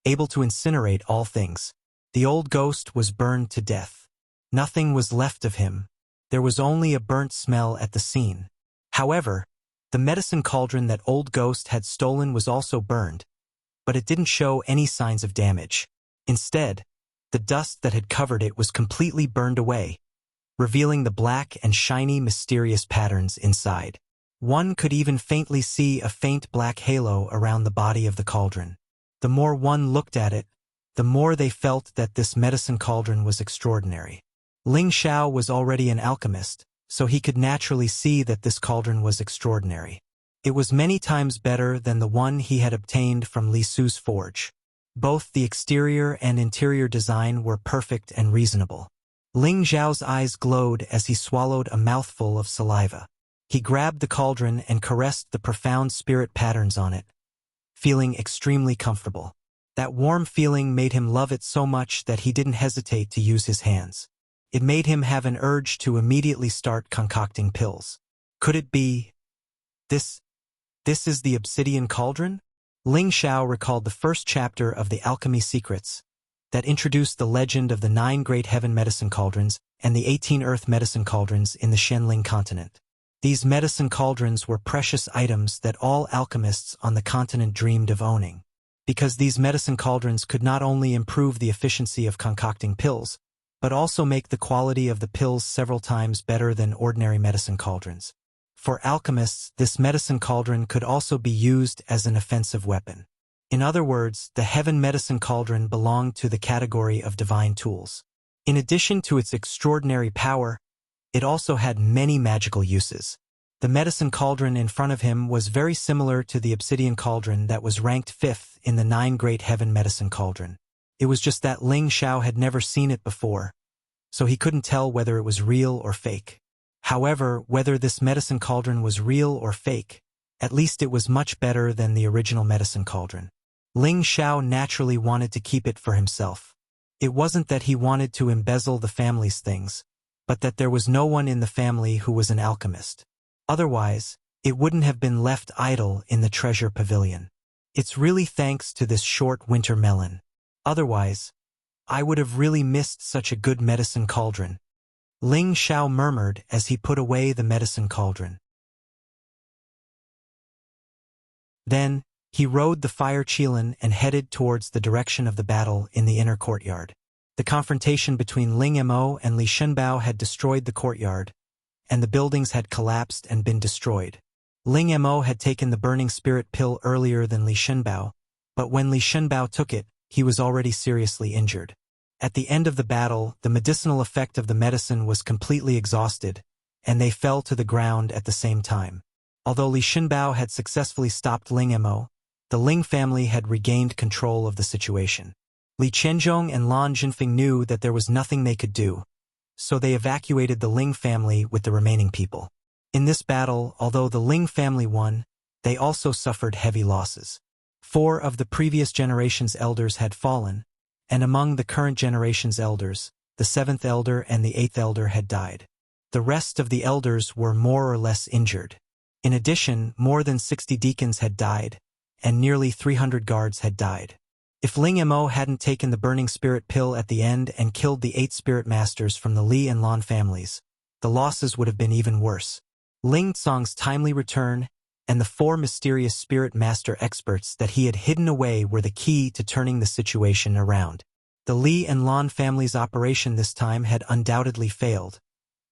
S1: able to incinerate all things. The Old Ghost was burned to death. Nothing was left of him. There was only a burnt smell at the scene. However, the medicine cauldron that Old Ghost had stolen was also burned, but it didn't show any signs of damage. Instead, the dust that had covered it was completely burned away, revealing the black and shiny mysterious patterns inside. One could even faintly see a faint black halo around the body of the cauldron. The more one looked at it, the more they felt that this medicine cauldron was extraordinary. Ling Xiao was already an alchemist, so he could naturally see that this cauldron was extraordinary. It was many times better than the one he had obtained from Li Su's forge. Both the exterior and interior design were perfect and reasonable. Ling Xiao's eyes glowed as he swallowed a mouthful of saliva. He grabbed the cauldron and caressed the profound spirit patterns on it, feeling extremely comfortable. That warm feeling made him love it so much that he didn't hesitate to use his hands. It made him have an urge to immediately start concocting pills. Could it be this is the obsidian cauldron? Ling Xiao recalled the first chapter of the Alchemy Secrets that introduced the legend of the 9 great heaven medicine cauldrons and the 18 earth medicine cauldrons in the Shenling continent. These medicine cauldrons were precious items that all alchemists on the continent dreamed of owning, because these medicine cauldrons could not only improve the efficiency of concocting pills, but also make the quality of the pills several times better than ordinary medicine cauldrons. For alchemists, this medicine cauldron could also be used as an offensive weapon. In other words, the heaven medicine cauldron belonged to the category of divine tools. In addition to its extraordinary power, it also had many magical uses. The medicine cauldron in front of him was very similar to the obsidian cauldron that was ranked 5th in the 9 great heaven medicine cauldron. It was just that Ling Xiao had never seen it before, so he couldn't tell whether it was real or fake. However, whether this medicine cauldron was real or fake, at least it was much better than the original medicine cauldron. Ling Xiao naturally wanted to keep it for himself. It wasn't that he wanted to embezzle the family's things, but that there was no one in the family who was an alchemist. Otherwise, it wouldn't have been left idle in the treasure pavilion. It's really thanks to this short winter melon. Otherwise, I would have really missed such a good medicine cauldron. Ling Xiao murmured as he put away the medicine cauldron. Then, he rode the fire qilin and headed towards the direction of the battle in the inner courtyard. The confrontation between Ling Mo and Li Shenbao had destroyed the courtyard, and the buildings had collapsed and been destroyed. Ling Mo had taken the burning spirit pill earlier than Li Shenbao, but when Li Shenbao took it, he was already seriously injured. At the end of the battle, the medicinal effect of the medicine was completely exhausted, and they fell to the ground at the same time. Although Li Shenbao had successfully stopped Ling Mo, the Ling family had regained control of the situation. Li Qianzhong and Lan Jinfeng knew that there was nothing they could do, so they evacuated the Ling family with the remaining people. In this battle, although the Ling family won, they also suffered heavy losses. 4 of the previous generation's elders had fallen, and among the current generation's elders, the 7th elder and the 8th elder had died. The rest of the elders were more or less injured. In addition, more than 60 deacons had died, and nearly 300 guards had died. If Ling Mo hadn't taken the burning spirit pill at the end and killed the 8 spirit masters from the Li and Lan families, the losses would have been even worse. Ling Tsong's timely return and the 4 mysterious spirit master experts that he had hidden away were the key to turning the situation around. The Li and Lan families' operation this time had undoubtedly failed,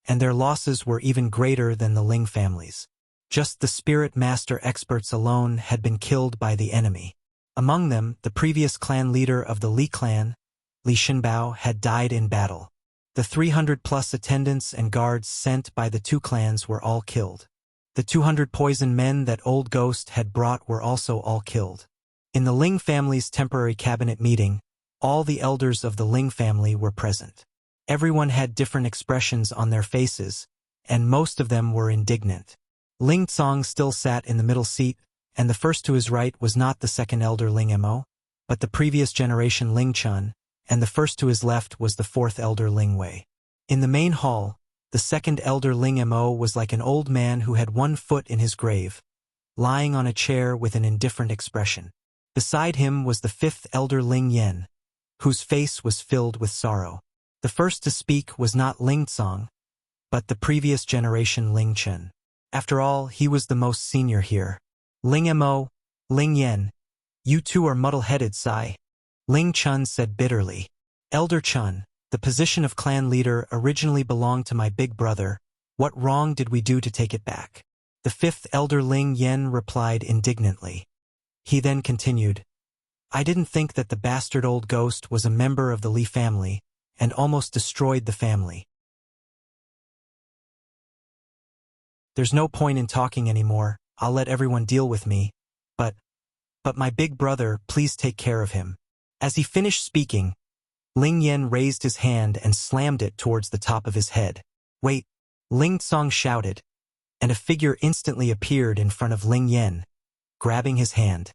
S1: and their losses were even greater than the Ling families. Just the spirit master experts alone had been killed by the enemy. Among them, the previous clan leader of the Li clan, Li Shenbao, had died in battle. The 300-plus attendants and guards sent by the 2 clans were all killed. The 200 poison men that Old Ghost had brought were also all killed. In the Ling family's temporary cabinet meeting, all the elders of the Ling family were present. Everyone had different expressions on their faces, and most of them were indignant. Ling Tsong still sat in the middle seat, and the first to his right was not the 2nd elder Ling Mo, but the previous generation Ling Chun, and the first to his left was the 4th elder Ling Wei. In the main hall, the 2nd elder Ling Mo was like an old man who had 1 foot in his grave, lying on a chair with an indifferent expression. Beside him was the 5th elder Ling Yen, whose face was filled with sorrow. The first to speak was not Ling Tsong, but the previous generation Ling Chen. After all, he was the most senior here. Ling Mo, Ling Yen, you 2 are muddle-headed, Sai. Ling Chun said bitterly. Elder Chun, the position of clan leader originally belonged to my big brother. What wrong did we do to take it back? The 5th elder Ling Yen replied indignantly. He then continued, I didn't think that the bastard Old Ghost was a member of the Li family, and almost destroyed the family. There's no point in talking anymore. I'll let everyone deal with me, but my big brother, please take care of him. As he finished speaking, Ling Yen raised his hand and slammed it towards the top of his head. Wait, Ling Tsong shouted, and a figure instantly appeared in front of Ling Yen, grabbing his hand.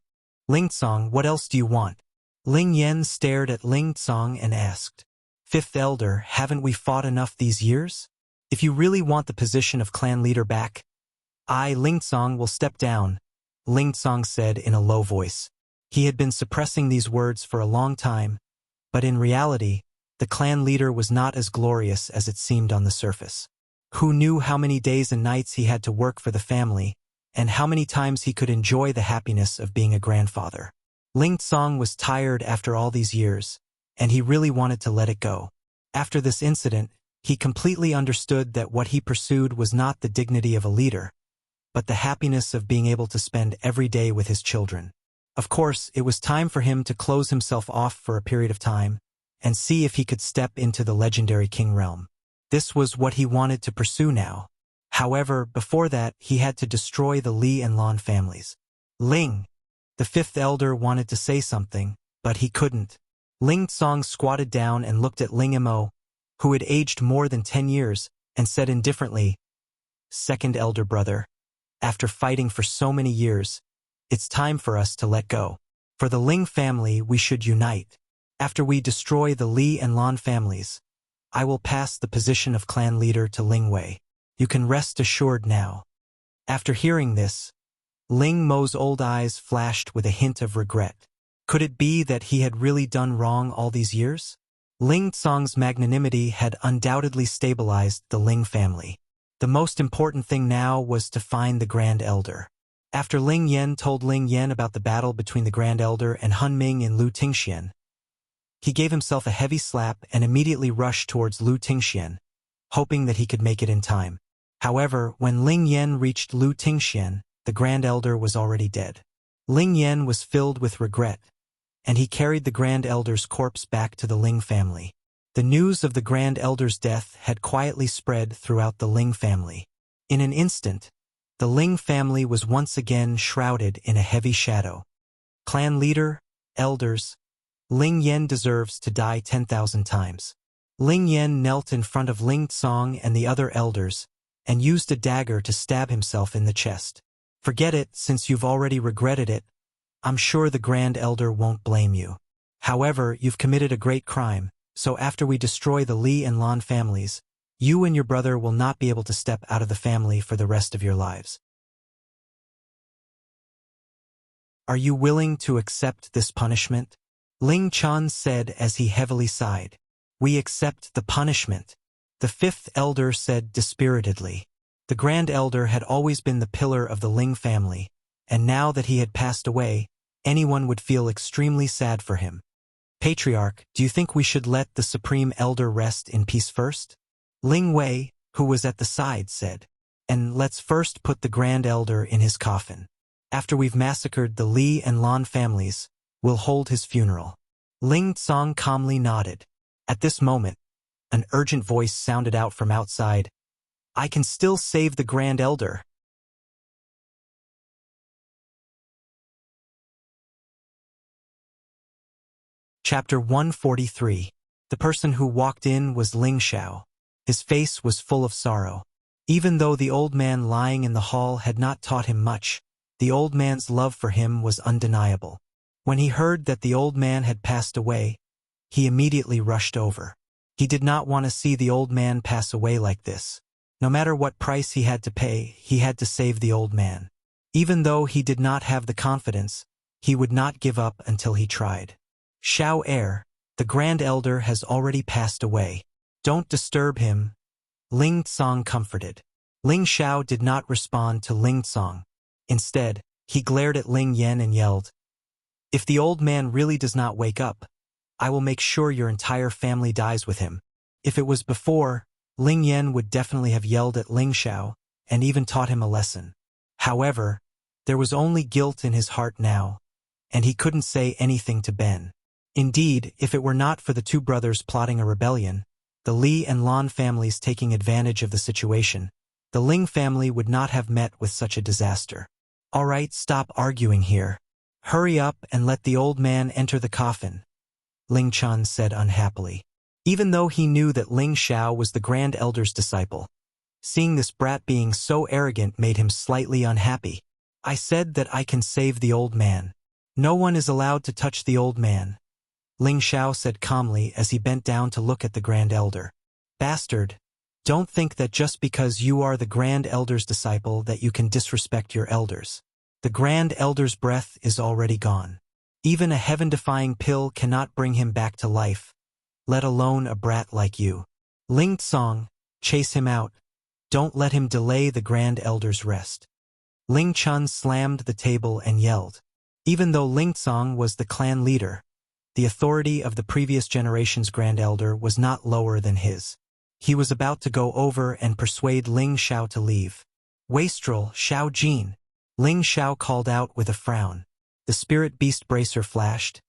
S1: Ling Tsong, what else do you want? Ling Yen stared at Ling Tsong and asked, 5th elder, haven't we fought enough these years? If you really want the position of clan leader back, I, Ling Tsong, will step down, Ling Tsong said in a low voice. He had been suppressing these words for a long time, but in reality, the clan leader was not as glorious as it seemed on the surface. Who knew how many days and nights he had to work for the family, and how many times he could enjoy the happiness of being a grandfather? Ling Tsong was tired after all these years, and he really wanted to let it go. After this incident, he completely understood that what he pursued was not the dignity of a leader, but the happiness of being able to spend every day with his children. Of course, it was time for him to close himself off for a period of time and see if he could step into the legendary king realm. This was what he wanted to pursue now. However, before that, he had to destroy the Li and Lan families. Ling, the 5th elder, wanted to say something, but he couldn't. Ling Tsong squatted down and looked at Ling Mo, who had aged more than 10 years, and said indifferently, 2nd elder brother, after fighting for so many years, it's time for us to let go. For the Ling family, we should unite. After we destroy the Li and Lan families, I will pass the position of clan leader to Ling Wei. You can rest assured now." After hearing this, Ling Mo's old eyes flashed with a hint of regret. Could it be that he had really done wrong all these years? Ling Tsong's magnanimity had undoubtedly stabilized the Ling family. The most important thing now was to find the Grand Elder. After Ling Yan told Ling Yan about the battle between the Grand Elder and Hun Ming in Lu Tingxian, he gave himself a heavy slap and immediately rushed towards Lu Tingxian, hoping that he could make it in time. However, when Ling Yan reached Lu Tingxian, the Grand Elder was already dead. Ling Yan was filled with regret, and he carried the Grand Elder's corpse back to the Ling family. The news of the Grand Elder's death had quietly spread throughout the Ling family. In an instant, the Ling family was once again shrouded in a heavy shadow. Clan leader, elders, Ling Yan deserves to die 10,000 times. Ling Yan knelt in front of Ling Tsong and the other elders, and used a dagger to stab himself in the chest. Forget it, since you've already regretted it. I'm sure the Grand Elder won't blame you. However, you've committed a great crime, so after we destroy the Li and Lan families, you and your brother will not be able to step out of the family for the rest of your lives. Are you willing to accept this punishment? Ling Chan said as he heavily sighed. We accept the punishment, the fifth elder said dispiritedly. The Grand Elder had always been the pillar of the Ling family, and now that he had passed away, anyone would feel extremely sad for him. Patriarch, do you think we should let the Supreme Elder rest in peace first? Ling Wei, who was at the side, said. And let's first put the Grand Elder in his coffin. After we've massacred the Li and Lan families, we'll hold his funeral. Ling Tsong calmly nodded. At this moment, an urgent voice sounded out from outside. I can still save the Grand Elder. Chapter 143. The person who walked in was Ling Xiao. His face was full of sorrow. Even though the old man lying in the hall had not taught him much, the old man's love for him was undeniable. When he heard that the old man had passed away, he immediately rushed over. He did not want to see the old man pass away like this. No matter what price he had to pay, he had to save the old man. Even though he did not have the confidence, he would not give up until he tried. Xiao Heir, the Grand Elder has already passed away. Don't disturb him, Ling Tsong comforted. Ling Xiao did not respond to Ling Tsong. Instead, he glared at Ling Yan and yelled, If the old man really does not wake up, I will make sure your entire family dies with him. If it was before, Ling Yan would definitely have yelled at Ling Xiao and even taught him a lesson. However, there was only guilt in his heart now, and he couldn't say anything to Ben. Indeed, if it were not for the two brothers plotting a rebellion, the Li and Lan families taking advantage of the situation, the Ling family would not have met with such a disaster. All right, stop arguing here. Hurry up and let the old man enter the coffin, Ling Chun said unhappily. Even though he knew that Ling Xiao was the Grand Elder's disciple, seeing this brat being so arrogant made him slightly unhappy. I said that I can save the old man. No one is allowed to touch the old man, Ling Xiao said calmly as he bent down to look at the Grand Elder. Bastard, don't think that just because you are the Grand Elder's disciple that you can disrespect your elders. The Grand Elder's breath is already gone. Even a heaven-defying pill cannot bring him back to life, let alone a brat like you. Ling Tsong, chase him out. Don't let him delay the Grand Elder's rest. Ling Chun slammed the table and yelled. Even though Ling Tsong was the clan leader, the authority of the previous generation's Grand Elder was not lower than his. He was about to go over and persuade Ling Xiao to leave. Wastrel, Xiao Jin, Ling Xiao called out with a frown. The Spirit Beast Bracer flashed,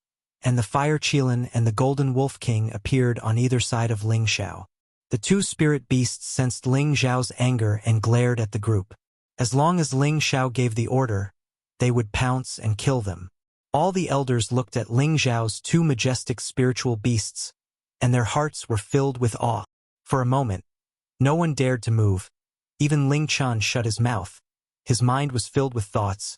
S1: and the Fire Qilin and the Golden Wolf King appeared on either side of Ling Xiao. The two Spirit Beasts sensed Ling Xiao's anger and glared at the group. As long as Ling Xiao gave the order, they would pounce and kill them. All the elders looked at Ling Xiao's two majestic spiritual beasts, and their hearts were filled with awe. For a moment, no one dared to move. Even Ling Chun shut his mouth. His mind was filled with thoughts.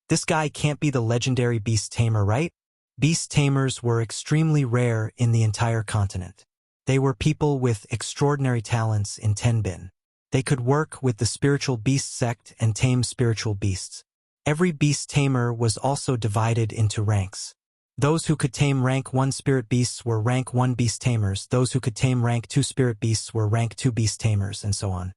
S1: This guy can't be the legendary beast tamer, right? Beast tamers were extremely rare in the entire continent. They were people with extraordinary talents in Tenbin. They could work with the spiritual beast sect and tame spiritual beasts. Every beast tamer was also divided into ranks. Those who could tame rank 1 spirit beasts were rank 1 beast tamers, those who could tame rank 2 spirit beasts were rank 2 beast tamers, and so on.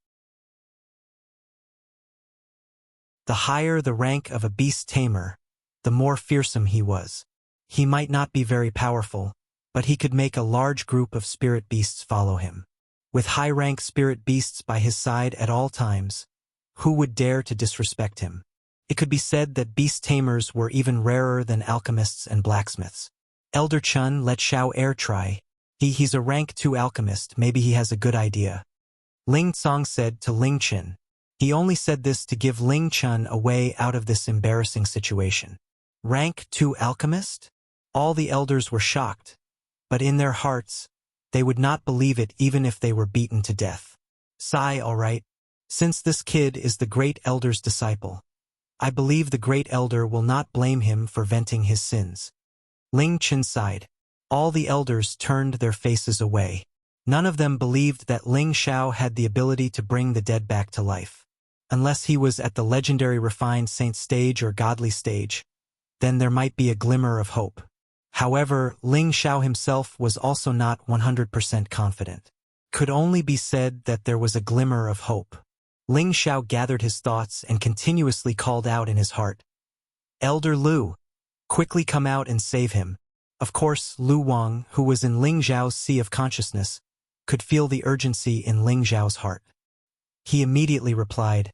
S1: The higher the rank of a beast tamer, the more fearsome he was. He might not be very powerful, but he could make a large group of spirit beasts follow him. With high-rank spirit beasts by his side at all times, who would dare to disrespect him? It could be said that beast tamers were even rarer than alchemists and blacksmiths. Elder Chun let Xiao Air try. He's a rank 2 alchemist, maybe he has a good idea. Ling Tsong said to Ling Qin. He only said this to give Ling Chun a way out of this embarrassing situation. Rank 2 alchemist? All the elders were shocked, but in their hearts, they would not believe it even if they were beaten to death. Sigh, all right. Since this kid is the great elder's disciple, I believe the great elder will not blame him for venting his sins. Ling Qin sighed. All the elders turned their faces away. None of them believed that Ling Xiao had the ability to bring the dead back to life. Unless he was at the legendary refined saint stage or godly stage, then there might be a glimmer of hope. However, Ling Xiao himself was also not 100% confident. Could only be said that there was a glimmer of hope. Ling Xiao gathered his thoughts and continuously called out in his heart, "Elder Lu, quickly come out and save him." Of course, Lu Wang, who was in Ling Xiao's sea of consciousness, could feel the urgency in Ling Xiao's heart. He immediately replied,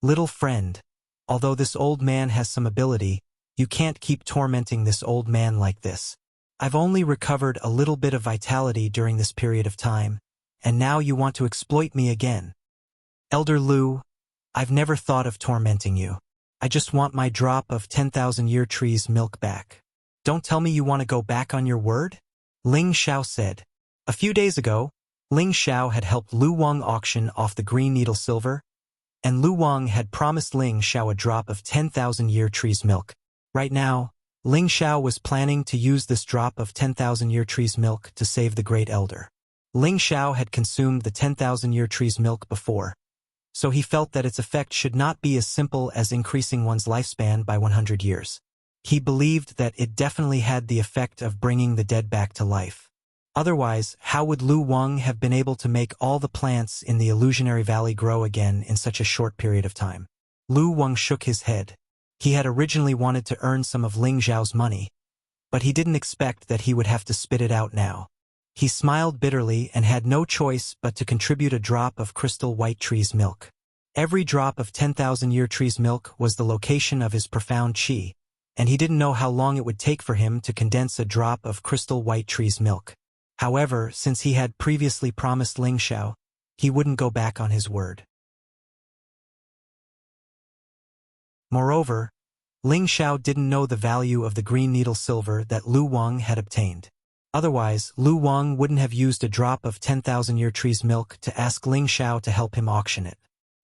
S1: "Little friend, although this old man has some ability, you can't keep tormenting this old man like this. I've only recovered a little bit of vitality during this period of time, and now you want to exploit me again. Elder Lu, I've never thought of tormenting you. I just want my drop of 10,000-year trees milk back. Don't tell me you want to go back on your word?" Ling Xiao said. A few days ago, Ling Xiao had helped Lu Wang auction off the green needle silver, and Lu Wang had promised Ling Xiao a drop of 10,000-year trees milk. Right now, Ling Xiao was planning to use this drop of 10,000-year trees milk to save the great elder. Ling Xiao had consumed the 10,000-year trees milk before, so he felt that its effect should not be as simple as increasing one's lifespan by 100 years. He believed that it definitely had the effect of bringing the dead back to life. Otherwise, how would Lu Wang have been able to make all the plants in the illusionary valley grow again in such a short period of time? Lu Wang shook his head. He had originally wanted to earn some of Ling Xiao's money, but he didn't expect that he would have to spit it out now. He smiled bitterly and had no choice but to contribute a drop of crystal white trees milk. Every drop of 10,000-year trees milk was the location of his profound qi, and he didn't know how long it would take for him to condense a drop of crystal white trees milk. However, since he had previously promised Ling Xiao, he wouldn't go back on his word. Moreover, Ling Xiao didn't know the value of the green needle silver that Lu Wang had obtained. Otherwise, Lu Wang wouldn't have used a drop of 10,000-year trees milk to ask Ling Xiao to help him auction it.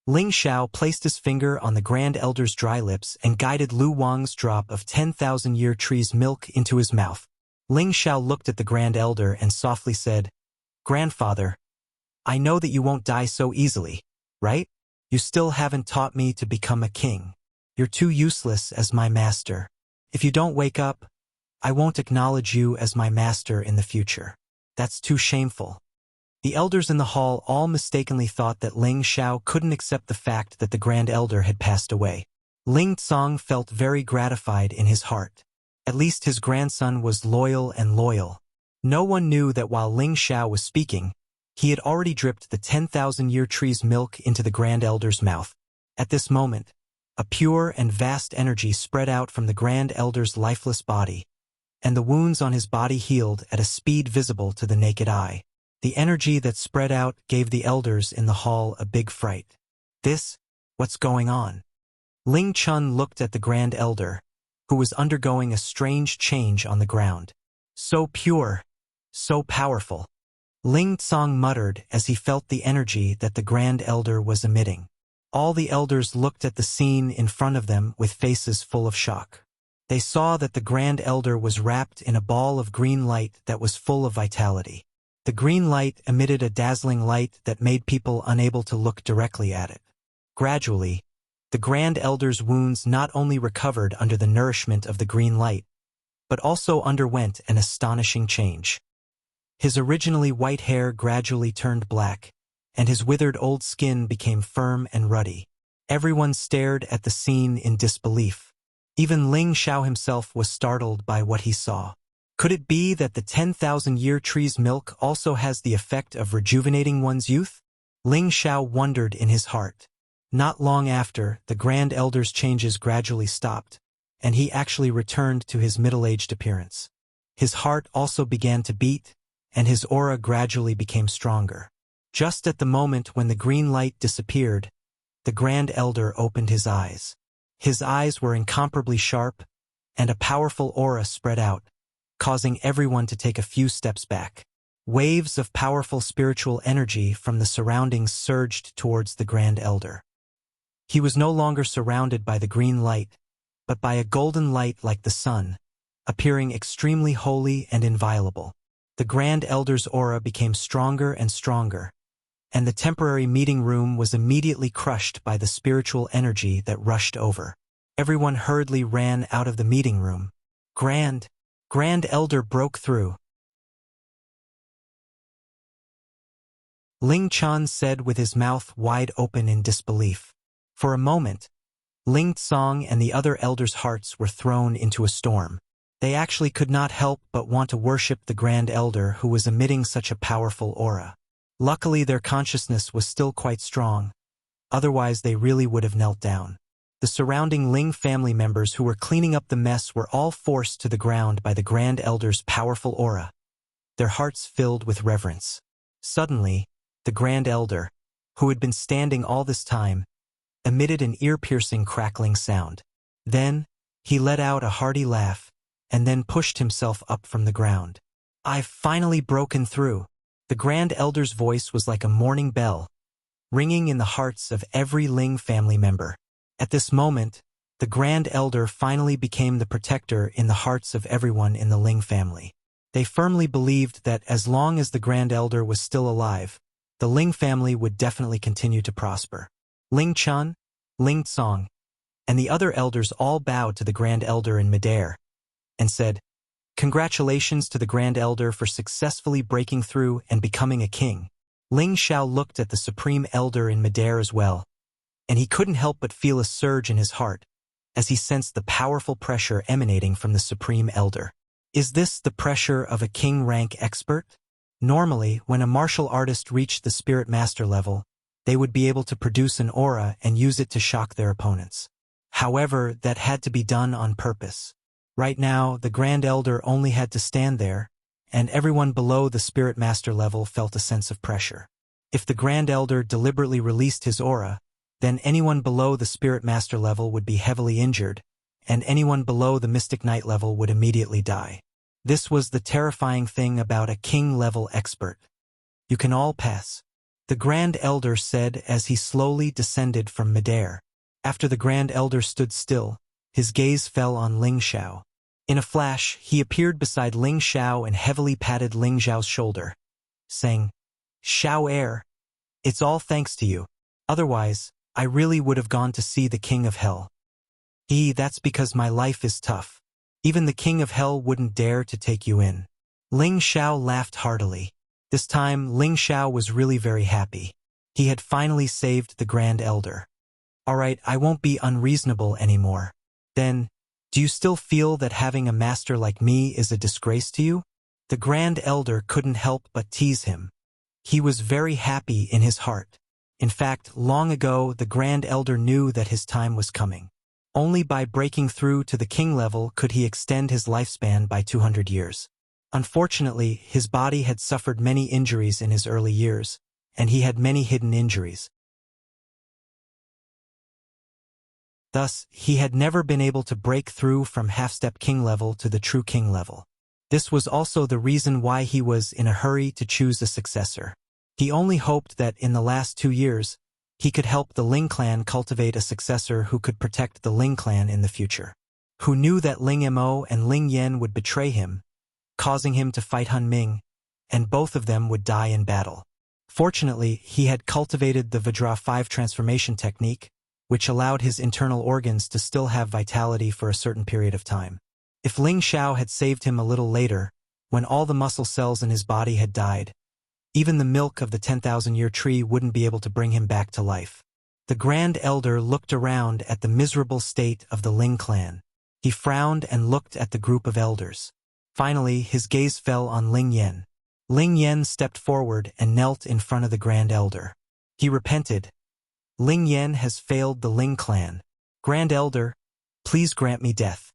S1: Ling Xiao placed his finger on the Grand Elder's dry lips and guided Lu Wang's drop of 10,000-year trees milk into his mouth. Ling Xiao looked at the Grand Elder and softly said, "Grandfather, I know that you won't die so easily, right? You still haven't taught me to become a king. You're too useless as my master. If you don't wake up, I won't acknowledge you as my master in the future. That's too shameful." The elders in the hall all mistakenly thought that Ling Xiao couldn't accept the fact that the Grand Elder had passed away. Ling Tsong felt very gratified in his heart. At least his grandson was loyal and loyal. No one knew that while Ling Xiao was speaking, he had already dripped the 10,000-year trees milk into the Grand Elder's mouth. At this moment, a pure and vast energy spread out from the Grand Elder's lifeless body, and the wounds on his body healed at a speed visible to the naked eye. The energy that spread out gave the elders in the hall a big fright. What's going on? Ling Chun looked at the Grand Elder, who was undergoing a strange change on the ground. So pure, so powerful. Ling Tsong muttered as he felt the energy that the Grand Elder was emitting. All the elders looked at the scene in front of them with faces full of shock. They saw that the Grand Elder was wrapped in a ball of green light that was full of vitality. The green light emitted a dazzling light that made people unable to look directly at it. Gradually, the Grand Elder's wounds not only recovered under the nourishment of the green light, but also underwent an astonishing change. His originally white hair gradually turned black, and his withered old skin became firm and ruddy. Everyone stared at the scene in disbelief. Even Ling Xiao himself was startled by what he saw. Could it be that the 10,000-year tree's milk also has the effect of rejuvenating one's youth? Ling Xiao wondered in his heart. Not long after, the Grand Elder's changes gradually stopped, and he actually returned to his middle-aged appearance. His heart also began to beat, and his aura gradually became stronger. Just at the moment when the green light disappeared, the Grand Elder opened his eyes. His eyes were incomparably sharp, and a powerful aura spread out, causing everyone to take a few steps back. Waves of powerful spiritual energy from the surroundings surged towards the Grand Elder. He was no longer surrounded by the green light, but by a golden light like the sun, appearing extremely holy and inviolable. The Grand Elder's aura became stronger and stronger, and the temporary meeting room was immediately crushed by the spiritual energy that rushed over. Everyone hurriedly ran out of the meeting room. Grand Elder broke through. Ling Chan said with his mouth wide open in disbelief. For a moment, Ling Tsong and the other elders' hearts were thrown into a storm. They actually could not help but want to worship the Grand Elder who was emitting such a powerful aura. Luckily, their consciousness was still quite strong. Otherwise, they really would have knelt down. The surrounding Ling family members who were cleaning up the mess were all forced to the ground by the Grand Elder's powerful aura, their hearts filled with reverence. Suddenly, the Grand Elder, who had been standing all this time, emitted an ear-piercing crackling sound. Then, he let out a hearty laugh, and then pushed himself up from the ground. "I've finally broken through." The Grand Elder's voice was like a morning bell, ringing in the hearts of every Ling family member. At this moment, the Grand Elder finally became the protector in the hearts of everyone in the Ling family. They firmly believed that as long as the Grand Elder was still alive, the Ling family would definitely continue to prosper. Ling Chun, Ling Tsong, and the other elders all bowed to the Grand Elder in midair and said, "Congratulations to the Grand Elder for successfully breaking through and becoming a king." Ling Xiao looked at the Supreme Elder in midair as well, and he couldn't help but feel a surge in his heart as he sensed the powerful pressure emanating from the Supreme Elder. Is this the pressure of a king rank expert? Normally, when a martial artist reached the Spirit Master level, they would be able to produce an aura and use it to shock their opponents. However, that had to be done on purpose. Right now, the Grand Elder only had to stand there, and everyone below the Spirit Master level felt a sense of pressure. If the Grand Elder deliberately released his aura, then anyone below the Spirit Master level would be heavily injured, and anyone below the Mystic Knight level would immediately die. This was the terrifying thing about a king-level expert. "You can all pass," the Grand Elder said as he slowly descended from midair. After the Grand Elder stood still, his gaze fell on Ling Xiao. In a flash, he appeared beside Ling Xiao and heavily patted Ling Xiao's shoulder, saying, "Xiao heir, it's all thanks to you. Otherwise, I really would have gone to see the King of Hell." That's because my life is tough. Even the King of Hell wouldn't dare to take you in." Ling Xiao laughed heartily. This time, Ling Xiao was really very happy. He had finally saved the Grand Elder. "All right, I won't be unreasonable anymore. Then, do you still feel that having a master like me is a disgrace to you?" The Grand Elder couldn't help but tease him. He was very happy in his heart. In fact, long ago, the Grand Elder knew that his time was coming. Only by breaking through to the king level could he extend his lifespan by 200 years. Unfortunately, his body had suffered many injuries in his early years, and he had many hidden injuries. Thus, he had never been able to break through from half-step king level to the true king level. This was also the reason why he was in a hurry to choose a successor. He only hoped that in the last 2 years, he could help the Ling clan cultivate a successor who could protect the Ling clan in the future. Who knew that Ling Mo and Ling Yen would betray him, causing him to fight Han Ming, and both of them would die in battle. Fortunately, he had cultivated the Vajra 5 transformation technique, which allowed his internal organs to still have vitality for a certain period of time. If Ling Xiao had saved him a little later, when all the muscle cells in his body had died, even the milk of the 10,000-year tree wouldn't be able to bring him back to life. The Grand Elder looked around at the miserable state of the Ling clan. He frowned and looked at the group of elders. Finally, his gaze fell on Ling Yen. Ling Yen stepped forward and knelt in front of the Grand Elder. He repented. Ling Yen has failed the Ling clan. Grand Elder, please grant me death.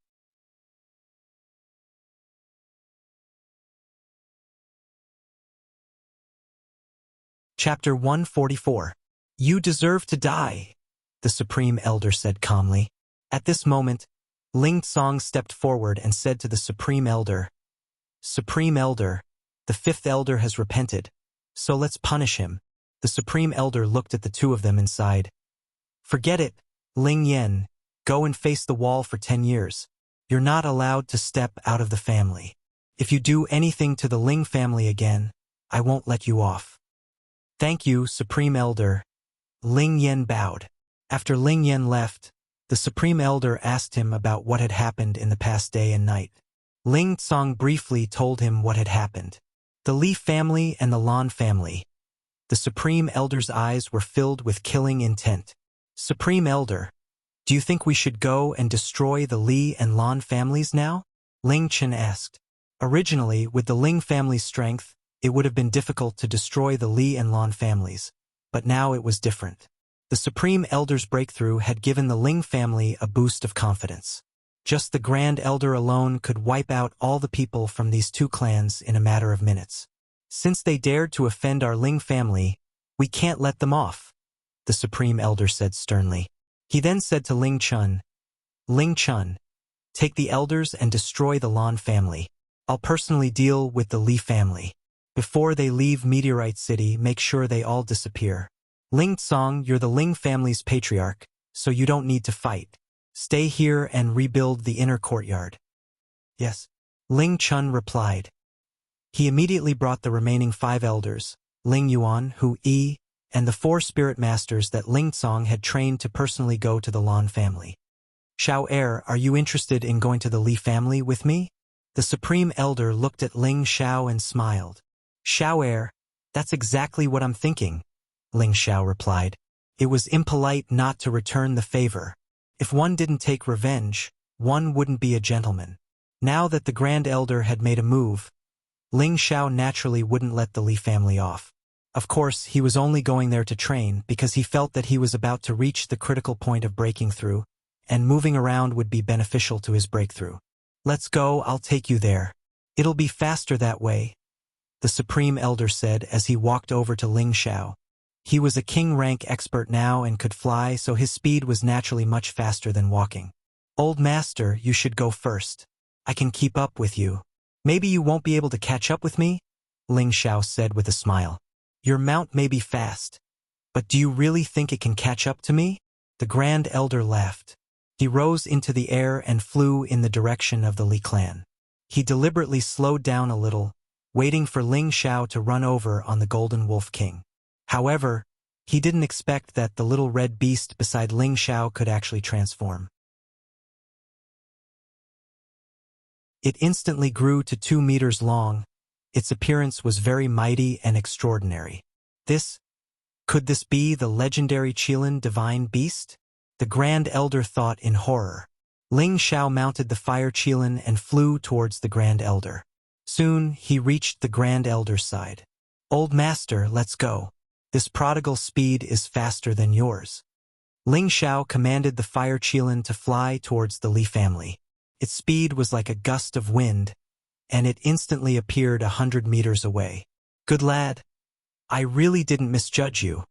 S1: Chapter 144. You deserve to die, the Supreme Elder said calmly. At this moment, Ling Tsong stepped forward and said to the Supreme Elder, Supreme Elder, the fifth elder has repented, so let's punish him. The Supreme Elder looked at the two of them and sighed. Forget it, Ling Yen. Go and face the wall for 10 years. You're not allowed to step out of the family. If you do anything to the Ling family again, I won't let you off. Thank you, Supreme Elder. Ling Yen bowed. After Ling Yen left, the Supreme Elder asked him about what had happened in the past day and night. Ling Tsong briefly told him what had happened. The Li family and the Lan family. The Supreme Elder's eyes were filled with killing intent. Supreme Elder, do you think we should go and destroy the Li and Lan families now? Ling Chen asked. Originally, with the Ling family's strength, it would have been difficult to destroy the Li and Lan families, but now it was different. The Supreme Elder's breakthrough had given the Ling family a boost of confidence. Just the Grand Elder alone could wipe out all the people from these two clans in a matter of minutes. Since they dared to offend our Ling family, we can't let them off, the Supreme Elder said sternly. He then said to Ling Chun, take the elders and destroy the Lan family. I'll personally deal with the Li family. Before they leave Meteorite City, make sure they all disappear. Ling Tsong, you're the Ling family's patriarch, so you don't need to fight. Stay here and rebuild the inner courtyard. Yes, Ling Chun replied. He immediately brought the remaining 5 elders, Ling Yuan, Hu Yi, and the 4 spirit masters that Ling Tsong had trained to personally go to the Lan family. Xiao Er, are you interested in going to the Li family with me? The Supreme Elder looked at Ling Xiao and smiled. Xiao Er, that's exactly what I'm thinking, Ling Xiao replied. It was impolite not to return the favor. If one didn't take revenge, one wouldn't be a gentleman. Now that the Grand Elder had made a move, Ling Xiao naturally wouldn't let the Li family off. Of course, he was only going there to train because he felt that he was about to reach the critical point of breaking through, and moving around would be beneficial to his breakthrough. Let's go, I'll take you there. It'll be faster that way, the Supreme Elder said as he walked over to Ling Xiao. He was a king-rank expert now and could fly, so his speed was naturally much faster than walking. Old Master, you should go first. I can keep up with you. Maybe you won't be able to catch up with me? Ling Xiao said with a smile. Your mount may be fast, but do you really think it can catch up to me? The Grand Elder laughed. He rose into the air and flew in the direction of the Li clan. He deliberately slowed down a little, waiting for Ling Xiao to run over on the Golden Wolf King. However, he didn't expect that the little red beast beside Ling Xiao could actually transform. It instantly grew to 2 meters long. Its appearance was very mighty and extraordinary. Could this be the legendary Qilin divine beast? The Grand Elder thought in horror. Ling Xiao mounted the fire Qilin and flew towards the Grand Elder. Soon, he reached the Grand Elder's side. Old Master, let's go. This prodigal speed is faster than yours. Ling Xiao commanded the fire Qilin to fly towards the Li family. Its speed was like a gust of wind, and it instantly appeared 100 meters away. Good lad. I really didn't misjudge you.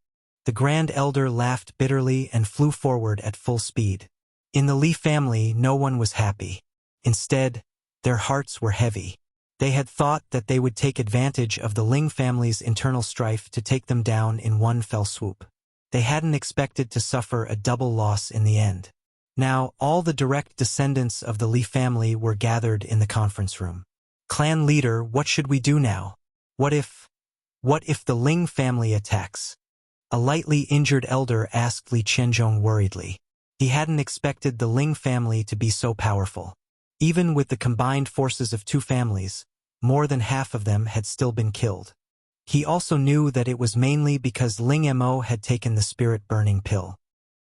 S1: The Grand Elder laughed bitterly and flew forward at full speed. In the Li family, no one was happy. Instead, their hearts were heavy. They had thought that they would take advantage of the Ling family's internal strife to take them down in one fell swoop. They hadn't expected to suffer a double loss in the end. Now, all the direct descendants of the Li family were gathered in the conference room. Clan leader, what should we do now? What if the Ling family attacks? A lightly injured elder asked Li Qianzhong worriedly. He hadn't expected the Ling family to be so powerful. Even with the combined forces of two families, more than half of them had still been killed. He also knew that it was mainly because Ling Mo had taken the spirit-burning pill.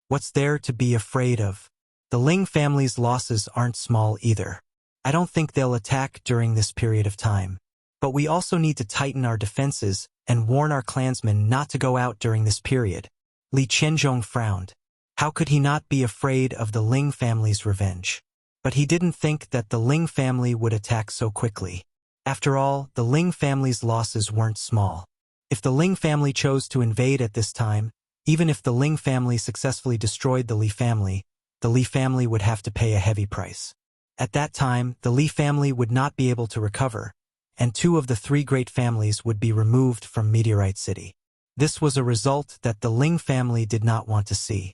S1: What's there to be afraid of? The Ling family's losses aren't small either. I don't think they'll attack during this period of time. But we also need to tighten our defenses and warn our clansmen not to go out during this period. Li Qianzhong frowned. How could he not be afraid of the Ling family's revenge? But he didn't think that the Ling family would attack so quickly. After all, the Ling family's losses weren't small. If the Ling family chose to invade at this time, even if the Ling family successfully destroyed the Li family would have to pay a heavy price. At that time, the Li family would not be able to recover, and two of the three great families would be removed from Meteorite City. This was a result that the Ling family did not want to see.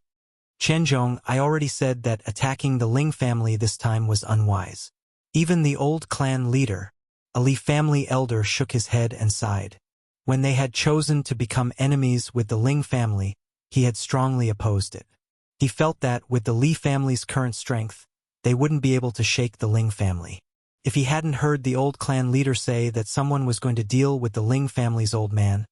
S1: Qianzhong, I already said that attacking the Ling family this time was unwise. Even the old clan leader, a Li family elder, shook his head and sighed. When they had chosen to become enemies with the Ling family, he had strongly opposed it. He felt that with the Li family's current strength, they wouldn't be able to shake the Ling family. If he hadn't heard the old clan leader say that someone was going to deal with the Ling family's old man,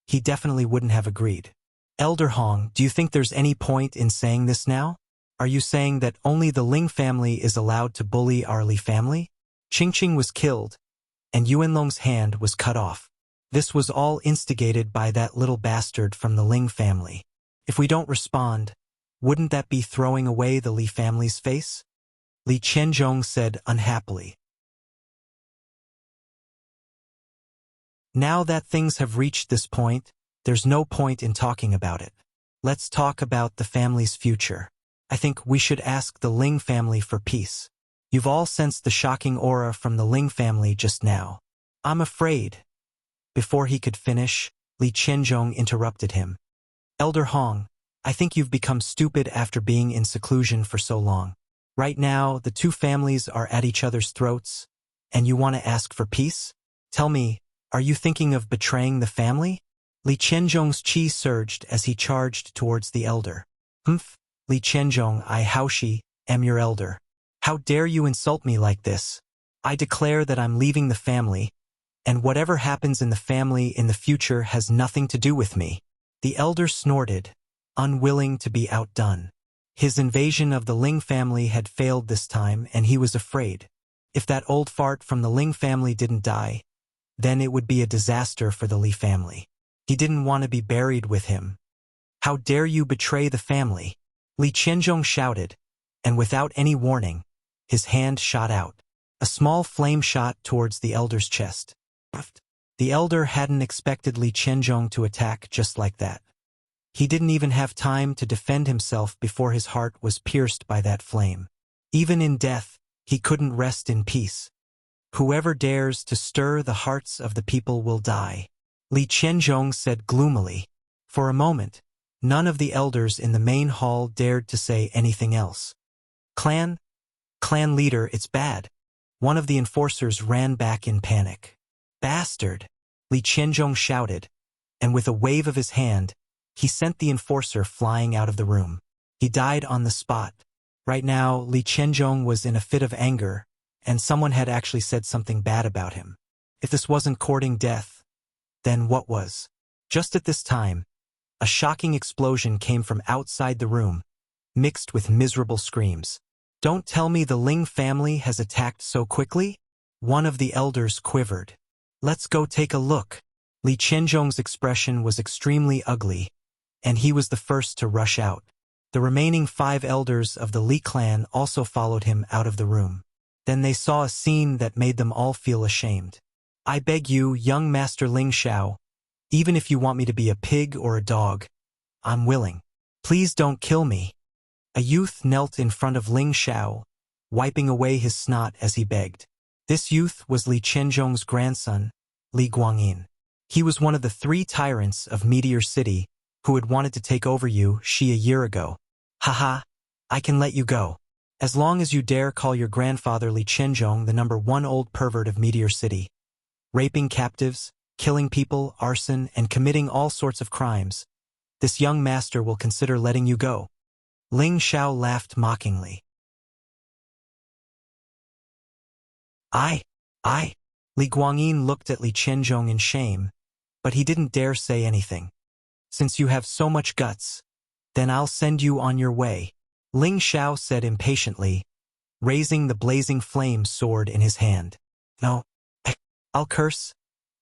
S1: he definitely wouldn't have agreed. Elder Hong, do you think there's any point in saying this now? Are you saying that only the Ling family is allowed to bully our Li family? Qingqing was killed, and Yuanlong's hand was cut off. This was all instigated by that little bastard from the Ling family. If we don't respond, wouldn't that be throwing away the Li family's face? Li Qianzhong said unhappily. Now that things have reached this point, there's no point in talking about it. Let's talk about the family's future. I think we should ask the Ling family for peace. You've all sensed the shocking aura from the Ling family just now. I'm afraid. Before he could finish, Li Qianzhong interrupted him. Elder Hong, I think you've become stupid after being in seclusion for so long. Right now, the two families are at each other's throats, and you want to ask for peace? Tell me, are you thinking of betraying the family? Li Qianzhong's chi surged as he charged towards the elder. Humph, Li Qianzhong, I Haoshi, am your elder. How dare you insult me like this? I declare that I'm leaving the family, and whatever happens in the family in the future has nothing to do with me. The elder snorted, unwilling to be outdone. His invasion of the Ling family had failed this time, and he was afraid. If that old fart from the Ling family didn't die, then it would be a disaster for the Li family. He didn't want to be buried with him. How dare you betray the family? Li Qianzhong shouted, and without any warning, his hand shot out. A small flame shot towards the elder's chest. The elder hadn't expected Li Qianzhong to attack just like that. He didn't even have time to defend himself before his heart was pierced by that flame. Even in death, he couldn't rest in peace. Whoever dares to stir the hearts of the people will die, Li Qianzhong said gloomily. For a moment, none of the elders in the main hall dared to say anything else. Clan leader, it's bad. One of the enforcers ran back in panic. Bastard! Li Qianzhong shouted, and with a wave of his hand, he sent the enforcer flying out of the room. He died on the spot. Right now, Li Qianzhong was in a fit of anger, and someone had actually said something bad about him. If this wasn't courting death, then what was? Just at this time, a shocking explosion came from outside the room, mixed with miserable screams. Don't tell me the Ling family has attacked so quickly? One of the elders quivered. Let's go take a look. Li Qianzhong's expression was extremely ugly, and he was the first to rush out. The remaining 5 elders of the Li clan also followed him out of the room. Then they saw a scene that made them all feel ashamed. I beg you, young Master Ling Xiao, even if you want me to be a pig or a dog, I'm willing. Please don't kill me. A youth knelt in front of Ling Xiao, wiping away his snot as he begged. This youth was Li Qianzhong's grandson, Li Guangyin. He was one of the 3 tyrants of Meteor City who had wanted to take over Wuxia a year ago. Haha, I can let you go. As long as you dare call your grandfather Li Qianzhong the #1 old pervert of Meteor City, raping captives, killing people, arson, and committing all sorts of crimes. This young master will consider letting you go." Ling Xiao laughed mockingly. I. Li Guangyin looked at Li Qianzhong in shame, but he didn't dare say anything. "Since you have so much guts, then I'll send you on your way," Ling Xiao said impatiently, raising the blazing flame sword in his hand. "No, I'll curse.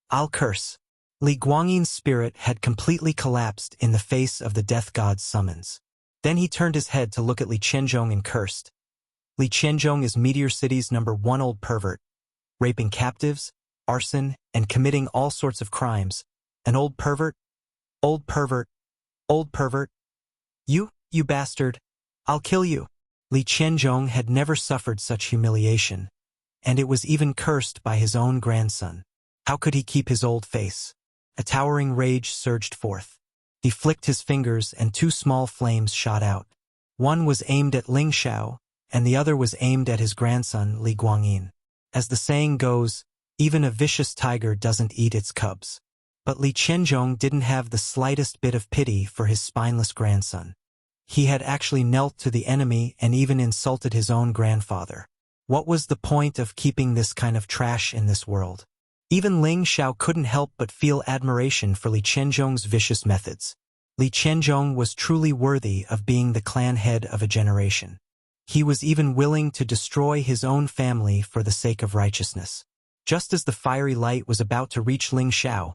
S1: I'll curse." Li Guangyin's spirit had completely collapsed in the face of the death god's summons. Then he turned his head to look at Li Qianzhong and cursed. "Li Qianzhong is Meteor City's #1 old pervert, raping captives, arson, and committing all sorts of crimes. An old pervert? Old pervert? Old pervert? You bastard! I'll kill you!" Li Qianzhong had never suffered such humiliation, and it was even cursed by his own grandson. How could he keep his old face? A towering rage surged forth. He flicked his fingers and 2 small flames shot out. One was aimed at Ling Xiao, and the other was aimed at his grandson, Li Guangyin. As the saying goes, even a vicious tiger doesn't eat its cubs. But Li Qianzhong didn't have the slightest bit of pity for his spineless grandson. He had actually knelt to the enemy and even insulted his own grandfather. What was the point of keeping this kind of trash in this world? Even Ling Xiao couldn't help but feel admiration for Li Qianzhong's vicious methods. Li Qianzhong was truly worthy of being the clan head of a generation. He was even willing to destroy his own family for the sake of righteousness. Just as the fiery light was about to reach Ling Xiao,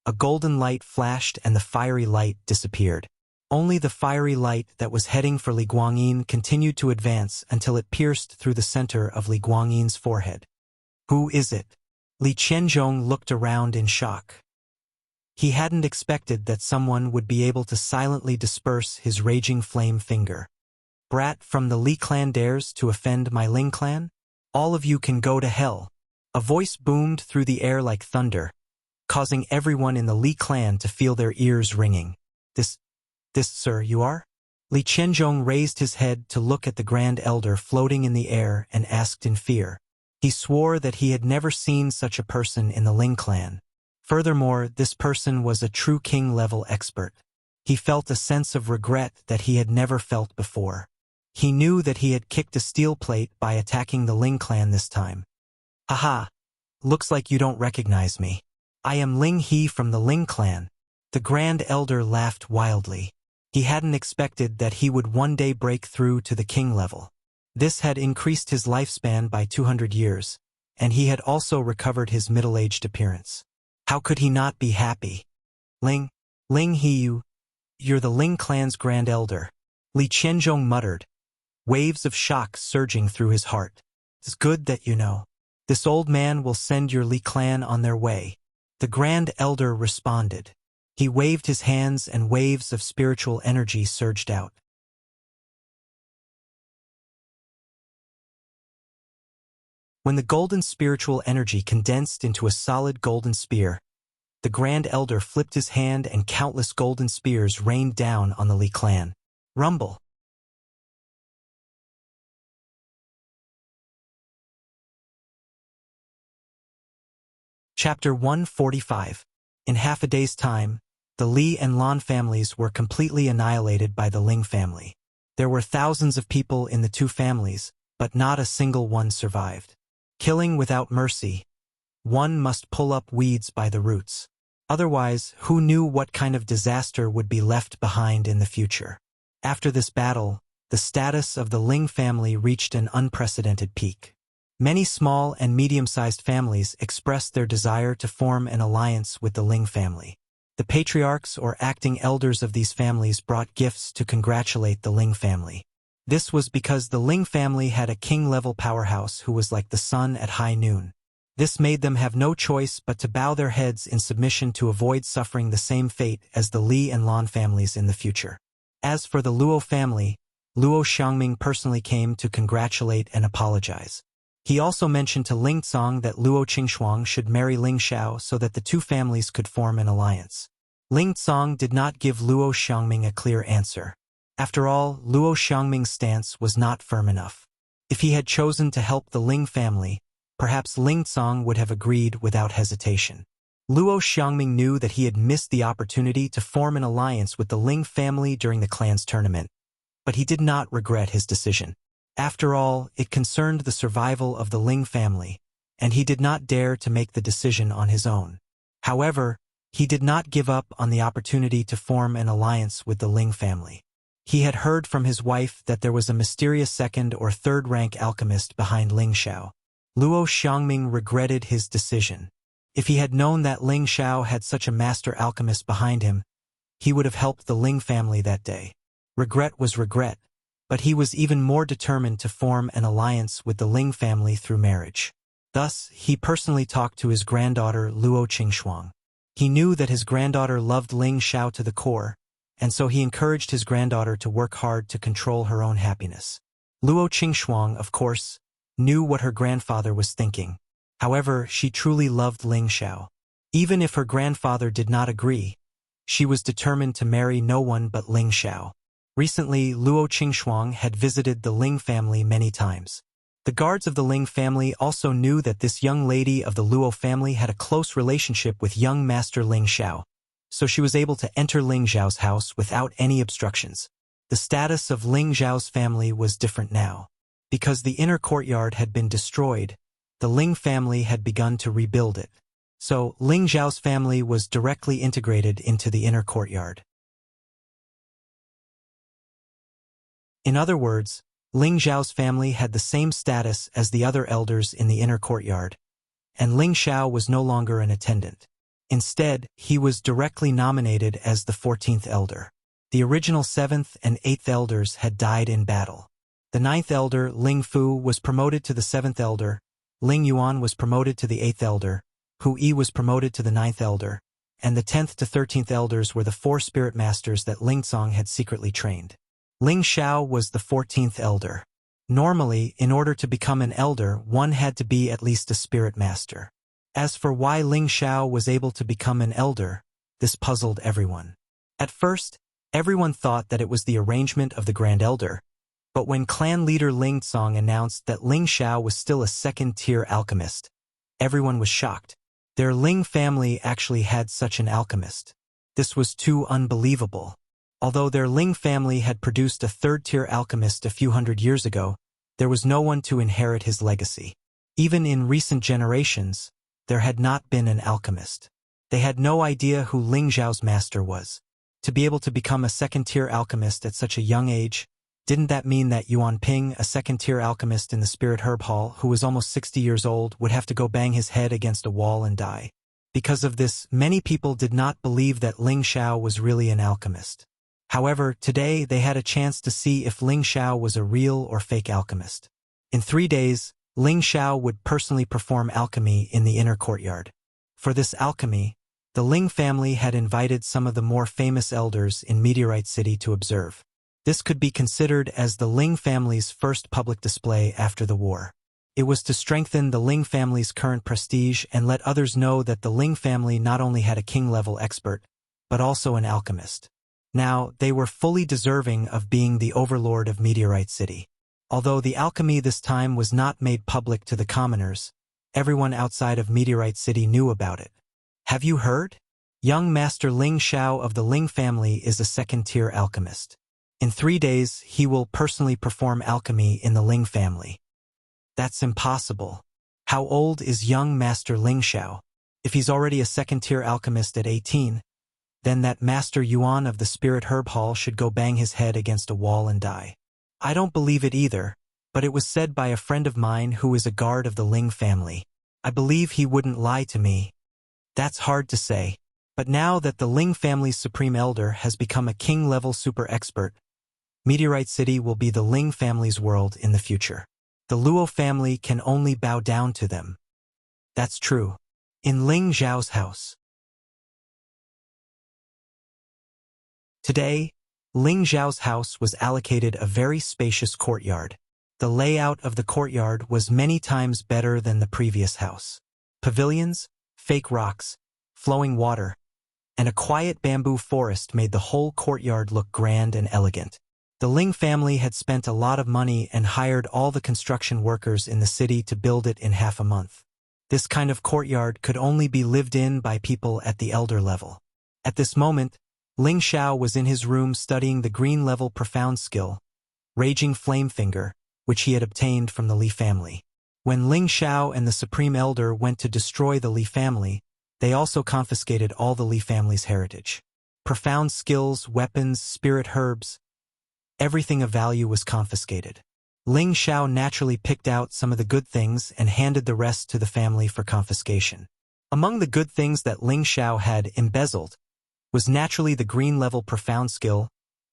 S1: a golden light flashed and the fiery light disappeared. Only the fiery light that was heading for Li Guangyin continued to advance until it pierced through the center of Li Guangyin's forehead. "Who is it?" Li Qianzhong looked around in shock. He hadn't expected that someone would be able to silently disperse his raging flame finger. "Brat from the Li clan dares to offend my Ling clan? All of you can go to hell." A voice boomed through the air like thunder, causing everyone in the Li clan to feel their ears ringing. This, sir, you are?" Li Qianzhong raised his head to look at the Grand Elder floating in the air and asked in fear. He swore that he had never seen such a person in the Ling clan. Furthermore, this person was a true king-level expert. He felt a sense of regret that he had never felt before. He knew that he had kicked a steel plate by attacking the Ling clan this time. "Haha, looks like you don't recognize me. I am Ling He from the Ling clan." The Grand Elder laughed wildly. He hadn't expected that he would one day break through to the king level. This had increased his lifespan by 200 years, and he had also recovered his middle-aged appearance. How could he not be happy? Ling He, you're the Ling clan's Grand Elder," Li Qianzhong muttered, waves of shock surging through his heart. "It's good that you know. This old man will send your Li clan on their way." The Grand Elder responded. He waved his hands and waves of spiritual energy surged out. When the golden spiritual energy condensed into a solid golden spear, the Grand Elder flipped his hand and countless golden spears rained down on the Li clan. Rumble. Chapter 145. In half a day's time, the Li and Lan families were completely annihilated by the Ling family. There were thousands of people in the two families, but not a single one survived. Killing without mercy. One must pull up weeds by the roots. Otherwise, who knew what kind of disaster would be left behind in the future? After this battle, the status of the Ling family reached an unprecedented peak. Many small and medium-sized families expressed their desire to form an alliance with the Ling family. The patriarchs or acting elders of these families brought gifts to congratulate the Ling family. This was because the Ling family had a king-level powerhouse who was like the sun at high noon. This made them have no choice but to bow their heads in submission to avoid suffering the same fate as the Li and Lan families in the future. As for the Luo family, Luo Xiangming personally came to congratulate and apologize. He also mentioned to Ling Cong that Luo Qingxuang should marry Ling Xiao so that the two families could form an alliance. Ling Cong did not give Luo Xiangming a clear answer. After all, Luo Xiangming's stance was not firm enough. If he had chosen to help the Ling family, perhaps Ling Cong would have agreed without hesitation. Luo Xiangming knew that he had missed the opportunity to form an alliance with the Ling family during the clan's tournament, but he did not regret his decision. After all, it concerned the survival of the Ling family, and he did not dare to make the decision on his own. However, he did not give up on the opportunity to form an alliance with the Ling family. He had heard from his wife that there was a mysterious second or third-rank alchemist behind Ling Xiao. Luo Xiangming regretted his decision. If he had known that Ling Xiao had such a master alchemist behind him, he would have helped the Ling family that day. Regret was regret, but he was even more determined to form an alliance with the Ling family through marriage. Thus, he personally talked to his granddaughter Luo Qingshuang. He knew that his granddaughter loved Ling Xiao to the core, and so he encouraged his granddaughter to work hard to control her own happiness. Luo Qingshuang, of course, knew what her grandfather was thinking. However, she truly loved Ling Xiao. Even if her grandfather did not agree, she was determined to marry no one but Ling Xiao. Recently, Luo Qingshuang had visited the Ling family many times. The guards of the Ling family also knew that this young lady of the Luo family had a close relationship with young master Ling Xiao, so she was able to enter Ling Xiao's house without any obstructions. The status of Ling Xiao's family was different now. Because the inner courtyard had been destroyed, the Ling family had begun to rebuild it. So, Ling Xiao's family was directly integrated into the inner courtyard. In other words, Ling Xiao's family had the same status as the other elders in the inner courtyard, and Ling Xiao was no longer an attendant. Instead, he was directly nominated as the 14th elder. The original 7th and 8th elders had died in battle. The 9th elder, Ling Fu, was promoted to the 7th elder, Ling Yuan was promoted to the 8th elder, Hu Yi was promoted to the 9th elder, and the 10th to 13th elders were the 4 spirit masters that Ling Cong had secretly trained. Ling Xiao was the 14th elder. Normally, in order to become an elder, one had to be at least a spirit master. As for why Ling Xiao was able to become an elder, this puzzled everyone. At first, everyone thought that it was the arrangement of the Grand Elder, but when clan leader Ling Cong announced that Ling Xiao was still a second-tier alchemist, everyone was shocked. Their Ling family actually had such an alchemist. This was too unbelievable. Although their Ling family had produced a third-tier alchemist a few hundred years ago, there was no one to inherit his legacy. Even in recent generations, there had not been an alchemist. They had no idea who Ling Xiao's master was. To be able to become a second-tier alchemist at such a young age, didn't that mean that Yuan Ping, a second-tier alchemist in the Spirit Herb Hall, who was almost 60 years old, would have to go bang his head against a wall and die? Because of this, many people did not believe that Ling Xiao was really an alchemist. However, today they had a chance to see if Ling Xiao was a real or fake alchemist. In 3 days, Ling Xiao would personally perform alchemy in the inner courtyard. For this alchemy, the Ling family had invited some of the more famous elders in Meteorite City to observe. This could be considered as the Ling family's first public display after the war. It was to strengthen the Ling family's current prestige and let others know that the Ling family not only had a king-level expert, but also an alchemist. Now, they were fully deserving of being the overlord of Meteorite City. Although the alchemy this time was not made public to the commoners, everyone outside of Meteorite City knew about it. Have you heard? Young Master Ling Xiao of the Ling family is a second-tier alchemist. In 3 days, he will personally perform alchemy in the Ling family. That's impossible. How old is young Master Ling Xiao? If he's already a second-tier alchemist at 18, then that Master Yuan of the Spirit Herb Hall should go bang his head against a wall and die. I don't believe it either, but it was said by a friend of mine who is a guard of the Ling family. I believe he wouldn't lie to me. That's hard to say, but now that the Ling family's supreme elder has become a king-level super expert, Meteorite City will be the Ling family's world in the future. The Luo family can only bow down to them. That's true. In Ling Xiao's house. Today, Ling Xiao's house was allocated a very spacious courtyard. The layout of the courtyard was many times better than the previous house. Pavilions, fake rocks, flowing water, and a quiet bamboo forest made the whole courtyard look grand and elegant. The Ling family had spent a lot of money and hired all the construction workers in the city to build it in half a month. This kind of courtyard could only be lived in by people at the elder level. At this moment, Ling Xiao was in his room studying the green-level profound skill, Raging Flame Finger, which he had obtained from the Li family. When Ling Xiao and the Supreme Elder went to destroy the Li family, they also confiscated all the Li family's heritage. Profound skills, weapons, spirit herbs, everything of value was confiscated. Ling Xiao naturally picked out some of the good things and handed the rest to the family for confiscation. Among the good things that Ling Xiao had embezzled was naturally the green-level profound skill,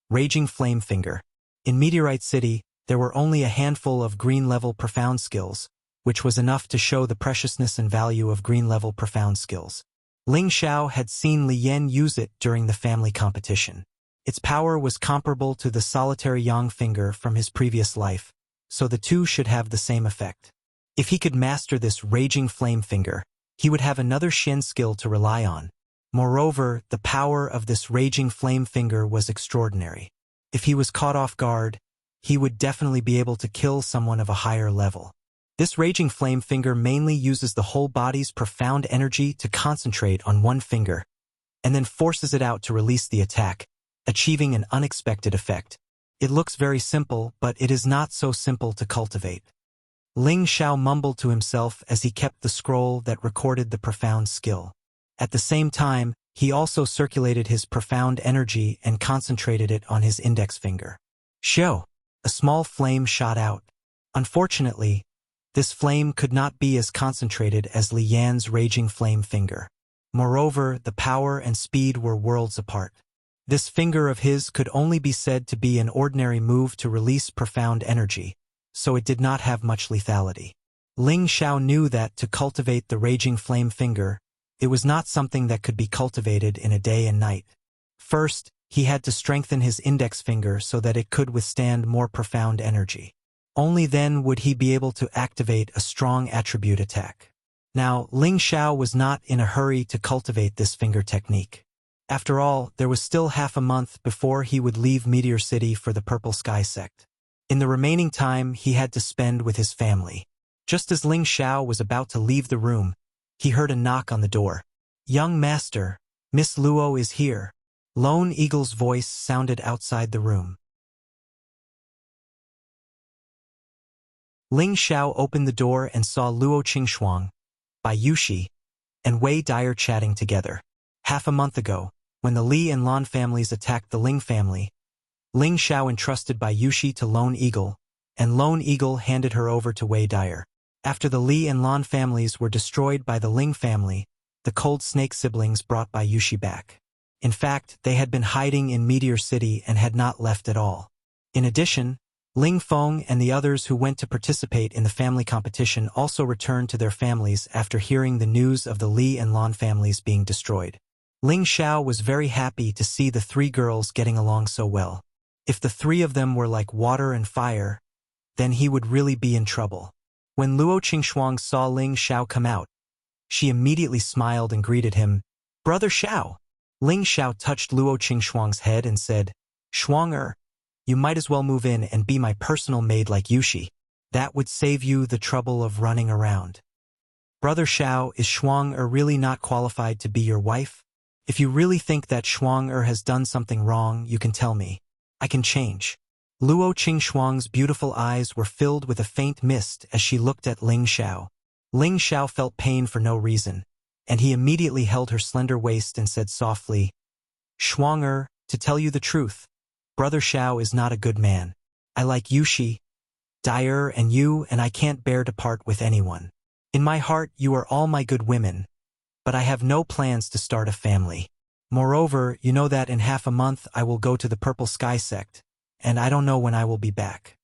S1: Raging Flame Finger. In Meteorite City, there were only a handful of green-level profound skills, which was enough to show the preciousness and value of green-level profound skills. Ling Xiao had seen Li Yan use it during the family competition. Its power was comparable to the solitary Yang finger from his previous life, so the two should have the same effect. If he could master this Raging Flame Finger, he would have another Shen skill to rely on. Moreover, the power of this Raging Flame Finger was extraordinary. If he was caught off guard, he would definitely be able to kill someone of a higher level. This Raging Flame Finger mainly uses the whole body's profound energy to concentrate on one finger, and then forces it out to release the attack, achieving an unexpected effect. It looks very simple, but it is not so simple to cultivate. Ling Xiao mumbled to himself as he kept the scroll that recorded the profound skill. At the same time, he also circulated his profound energy and concentrated it on his index finger. Shoo! A small flame shot out. Unfortunately, this flame could not be as concentrated as Li Yan's Raging Flame Finger. Moreover, the power and speed were worlds apart. This finger of his could only be said to be an ordinary move to release profound energy, so it did not have much lethality. Ling Xiao knew that to cultivate the Raging Flame Finger, it was not something that could be cultivated in a day and night. First, he had to strengthen his index finger so that it could withstand more profound energy. Only then would he be able to activate a strong attribute attack. Now, Ling Xiao was not in a hurry to cultivate this finger technique. After all, there was still half a month before he would leave Meteor City for the Purple Sky sect. In the remaining time, he had to spend with his family. Just as Ling Xiao was about to leave the room, he heard a knock on the door. "Young master, Miss Luo is here." Lone Eagle's voice sounded outside the room. Ling Xiao opened the door and saw Luo Qingxuang, Bai Yushi, and Wei Dyer chatting together. Half a month ago, when the Li and Lan families attacked the Ling family, Ling Xiao entrusted Bai Yushi to Lone Eagle, and Lone Eagle handed her over to Wei Dyer. After the Li and Lan families were destroyed by the Ling family, the Cold Snake siblings brought Bai Yushi back. In fact, they had been hiding in Meteor City and had not left at all. In addition, Ling Feng and the others who went to participate in the family competition also returned to their families after hearing the news of the Li and Lan families being destroyed. Ling Xiao was very happy to see the three girls getting along so well. If the three of them were like water and fire, then he would really be in trouble. When Luo Qingxuang saw Ling Xiao come out, she immediately smiled and greeted him, "Brother Xiao." Ling Xiao touched Luo Qingxuang's head and said, "Xuang you might as well move in and be my personal maid like Yushi. That would save you the trouble of running around." "Brother Xiao, is Xuang really not qualified to be your wife? If you really think that Xuang has done something wrong, you can tell me. I can change." Luo Qingxuang's beautiful eyes were filled with a faint mist as she looked at Ling Xiao. Ling Xiao felt pain for no reason, and he immediately held her slender waist and said softly, "Xuang to tell you the truth, Brother Xiao is not a good man. I like Yushi, Dyer and you, and I can't bear to part with anyone. In my heart you are all my good women, but I have no plans to start a family. Moreover, you know that in half a month I will go to the Purple Sky sect, and I don't know when I will be back.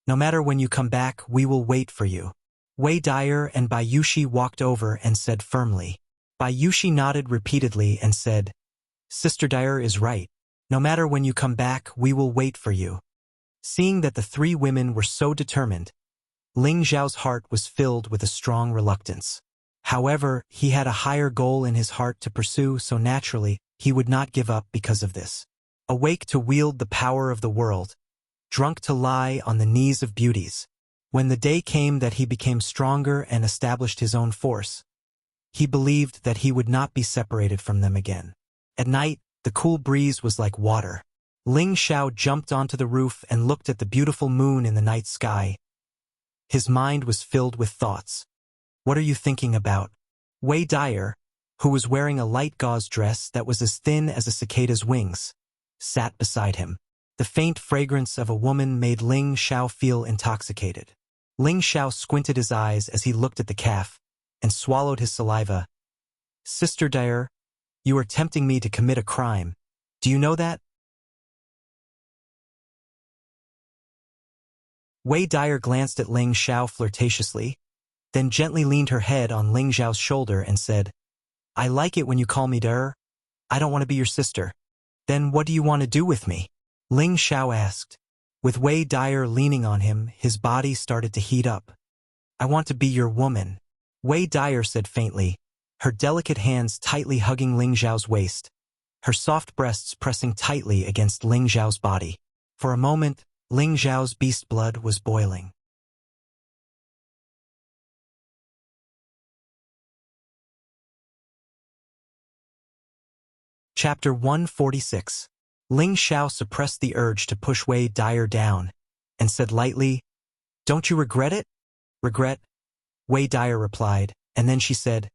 S1: No matter when you come back, we will wait for you." Wei Dyer and Bai Yushi walked over and said firmly. Bai Yushi nodded repeatedly and said, "Sister Dyer is right. No matter when you come back, we will wait for you." Seeing that the three women were so determined, Ling Xiao's heart was filled with a strong reluctance. However, he had a higher goal in his heart to pursue, so naturally, he would not give up because of this. Awake to wield the power of the world, drunk to lie on the knees of beauties, When the day came that he became stronger and established his own force, he believed that he would not be separated from them again. At night, the cool breeze was like water. Ling Xiao jumped onto the roof and looked at the beautiful moon in the night sky. His mind was filled with thoughts. What are you thinking about? Wei Dyer, who was wearing a light gauze dress that was as thin as a cicada's wings, sat beside him. The faint fragrance of a woman made Ling Xiao feel intoxicated. Ling Xiao squinted his eyes as he looked at the calf and swallowed his saliva. Sister Dyer, you are tempting me to commit a crime. Do you know that? Wei Dyer glanced at Ling Xiao flirtatiously, then gently leaned her head on Ling Xiao's shoulder and said, I like it when you call me Dyer. I don't want to be your sister. Then what do you want to do with me? Ling Xiao asked. With Wei Dyer leaning on him, his body started to heat up. I want to be your woman, Wei Dyer said faintly, her delicate hands tightly hugging Ling Xiao's waist, her soft breasts pressing tightly against Ling Xiao's body. For a moment, Ling Xiao's beast blood was boiling. Chapter 146. Ling Xiao suppressed the urge to push Wei Dyer down and said lightly, Don't you regret it? Regret? Wei Dyer replied, and then she said,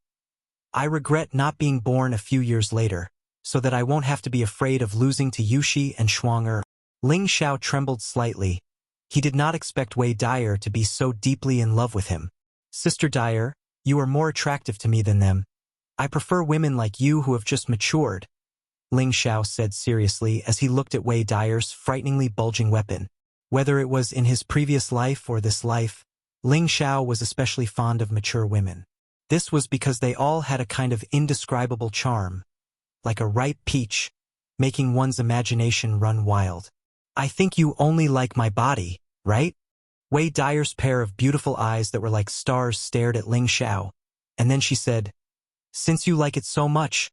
S1: I regret not being born a few years later, so that I won't have to be afraid of losing to Yushi and Shuang. Ling Xiao trembled slightly. He did not expect Wei Dyer to be so deeply in love with him. Sister Dyer, you are more attractive to me than them. I prefer women like you who have just matured, Ling Xiao said seriously as he looked at Wei Dyer's frighteningly bulging weapon. Whether it was in his previous life or this life, Ling Xiao was especially fond of mature women. This was because they all had a kind of indescribable charm, like a ripe peach, making one's imagination run wild. I think you only like my body, right? Wei Dyer's pair of beautiful eyes that were like stars stared at Ling Xiao, and then she said, Since you like it so much,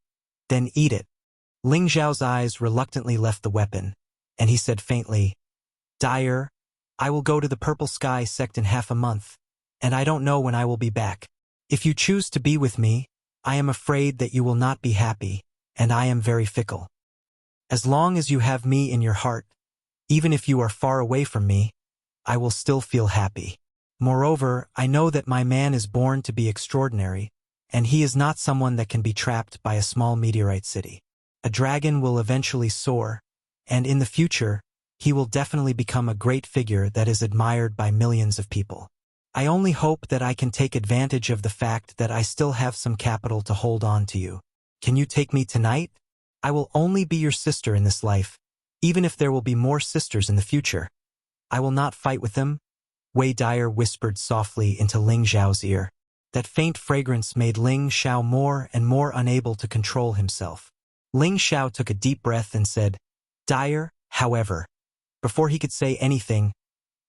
S1: then eat it. Ling Xiao's eyes reluctantly left the weapon, and he said faintly, Dyer, I will go to the Purple Sky sect in half a month, and I don't know when I will be back. If you choose to be with me, I am afraid that you will not be happy, and I am very fickle. As long as you have me in your heart, even if you are far away from me, I will still feel happy. Moreover, I know that my man is born to be extraordinary, and he is not someone that can be trapped by a small meteorite city. A dragon will eventually soar, and in the future, he will definitely become a great figure that is admired by millions of people. I only hope that I can take advantage of the fact that I still have some capital to hold on to you. Can you take me tonight? I will only be your sister in this life, even if there will be more sisters in the future. I will not fight with them, Wei Dyer whispered softly into Ling Xiao's ear. That faint fragrance made Ling Xiao more and more unable to control himself. Ling Xiao took a deep breath and said, Dyer, however. Before he could say anything,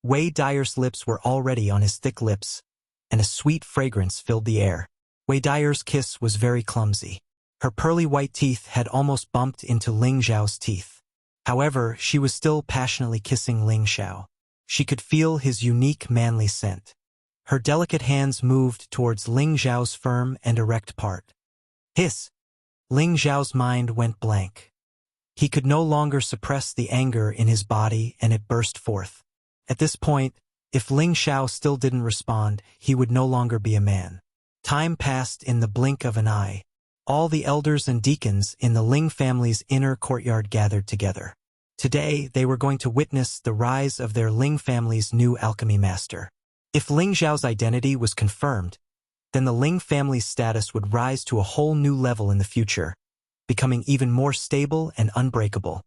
S1: Wei Dyer's lips were already on his thick lips, and a sweet fragrance filled the air. Wei Dyer's kiss was very clumsy. Her pearly white teeth had almost bumped into Ling Xiao's teeth. However, she was still passionately kissing Ling Xiao. She could feel his unique manly scent. Her delicate hands moved towards Ling Xiao's firm and erect part. Hiss! Ling Xiao's mind went blank. He could no longer suppress the anger in his body and it burst forth. At this point, if Ling Xiao still didn't respond, he would no longer be a man. Time passed in the blink of an eye. All the elders and deacons in the Ling family's inner courtyard gathered together. Today, they were going to witness the rise of their Ling family's new alchemy master. If Ling Xiao's identity was confirmed, then the Ling family's status would rise to a whole new level in the future, becoming even more stable and unbreakable.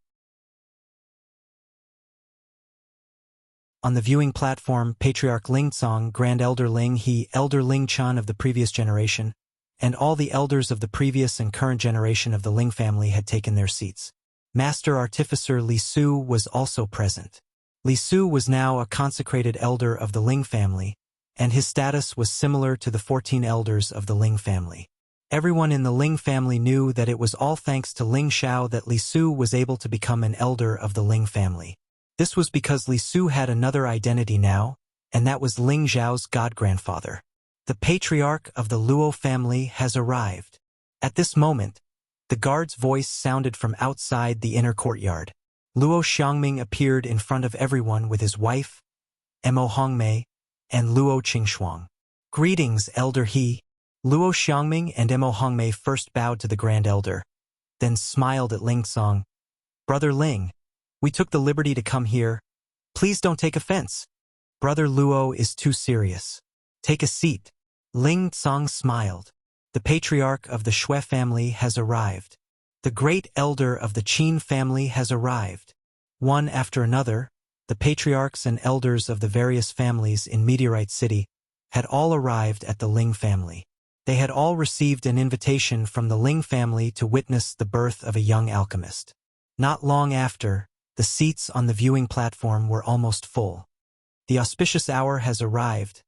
S1: On the viewing platform, Patriarch Ling Tsong, Grand Elder Ling He, Elder Ling Chun of the previous generation, and all the elders of the previous and current generation of the Ling family had taken their seats. Master Artificer Li Su was also present. Li Su was now a consecrated elder of the Ling family, and his status was similar to the 14 elders of the Ling family. Everyone in the Ling family knew that it was all thanks to Ling Xiao that Li Su was able to become an elder of the Ling family. This was because Li Su had another identity now, and that was Ling Zhao's god-grandfather. The patriarch of the Luo family has arrived. At this moment, the guard's voice sounded from outside the inner courtyard. Luo Xiangming appeared in front of everyone with his wife, Mo Hongmei, and Luo Qingshuang. Greetings, Elder He. Luo Xiangming and Mo Hongmei first bowed to the Grand Elder, then smiled at Ling Song. Brother Ling, we took the liberty to come here. Please don't take offense. Brother Luo is too serious. Take a seat. Ling Song smiled. The patriarch of the Shui family has arrived. The great elder of the Qin family has arrived. One after another, the patriarchs and elders of the various families in Meteorite City had all arrived at the Ling family. They had all received an invitation from the Ling family to witness the birth of a young alchemist. Not long after, the seats on the viewing platform were almost full. The auspicious hour has arrived.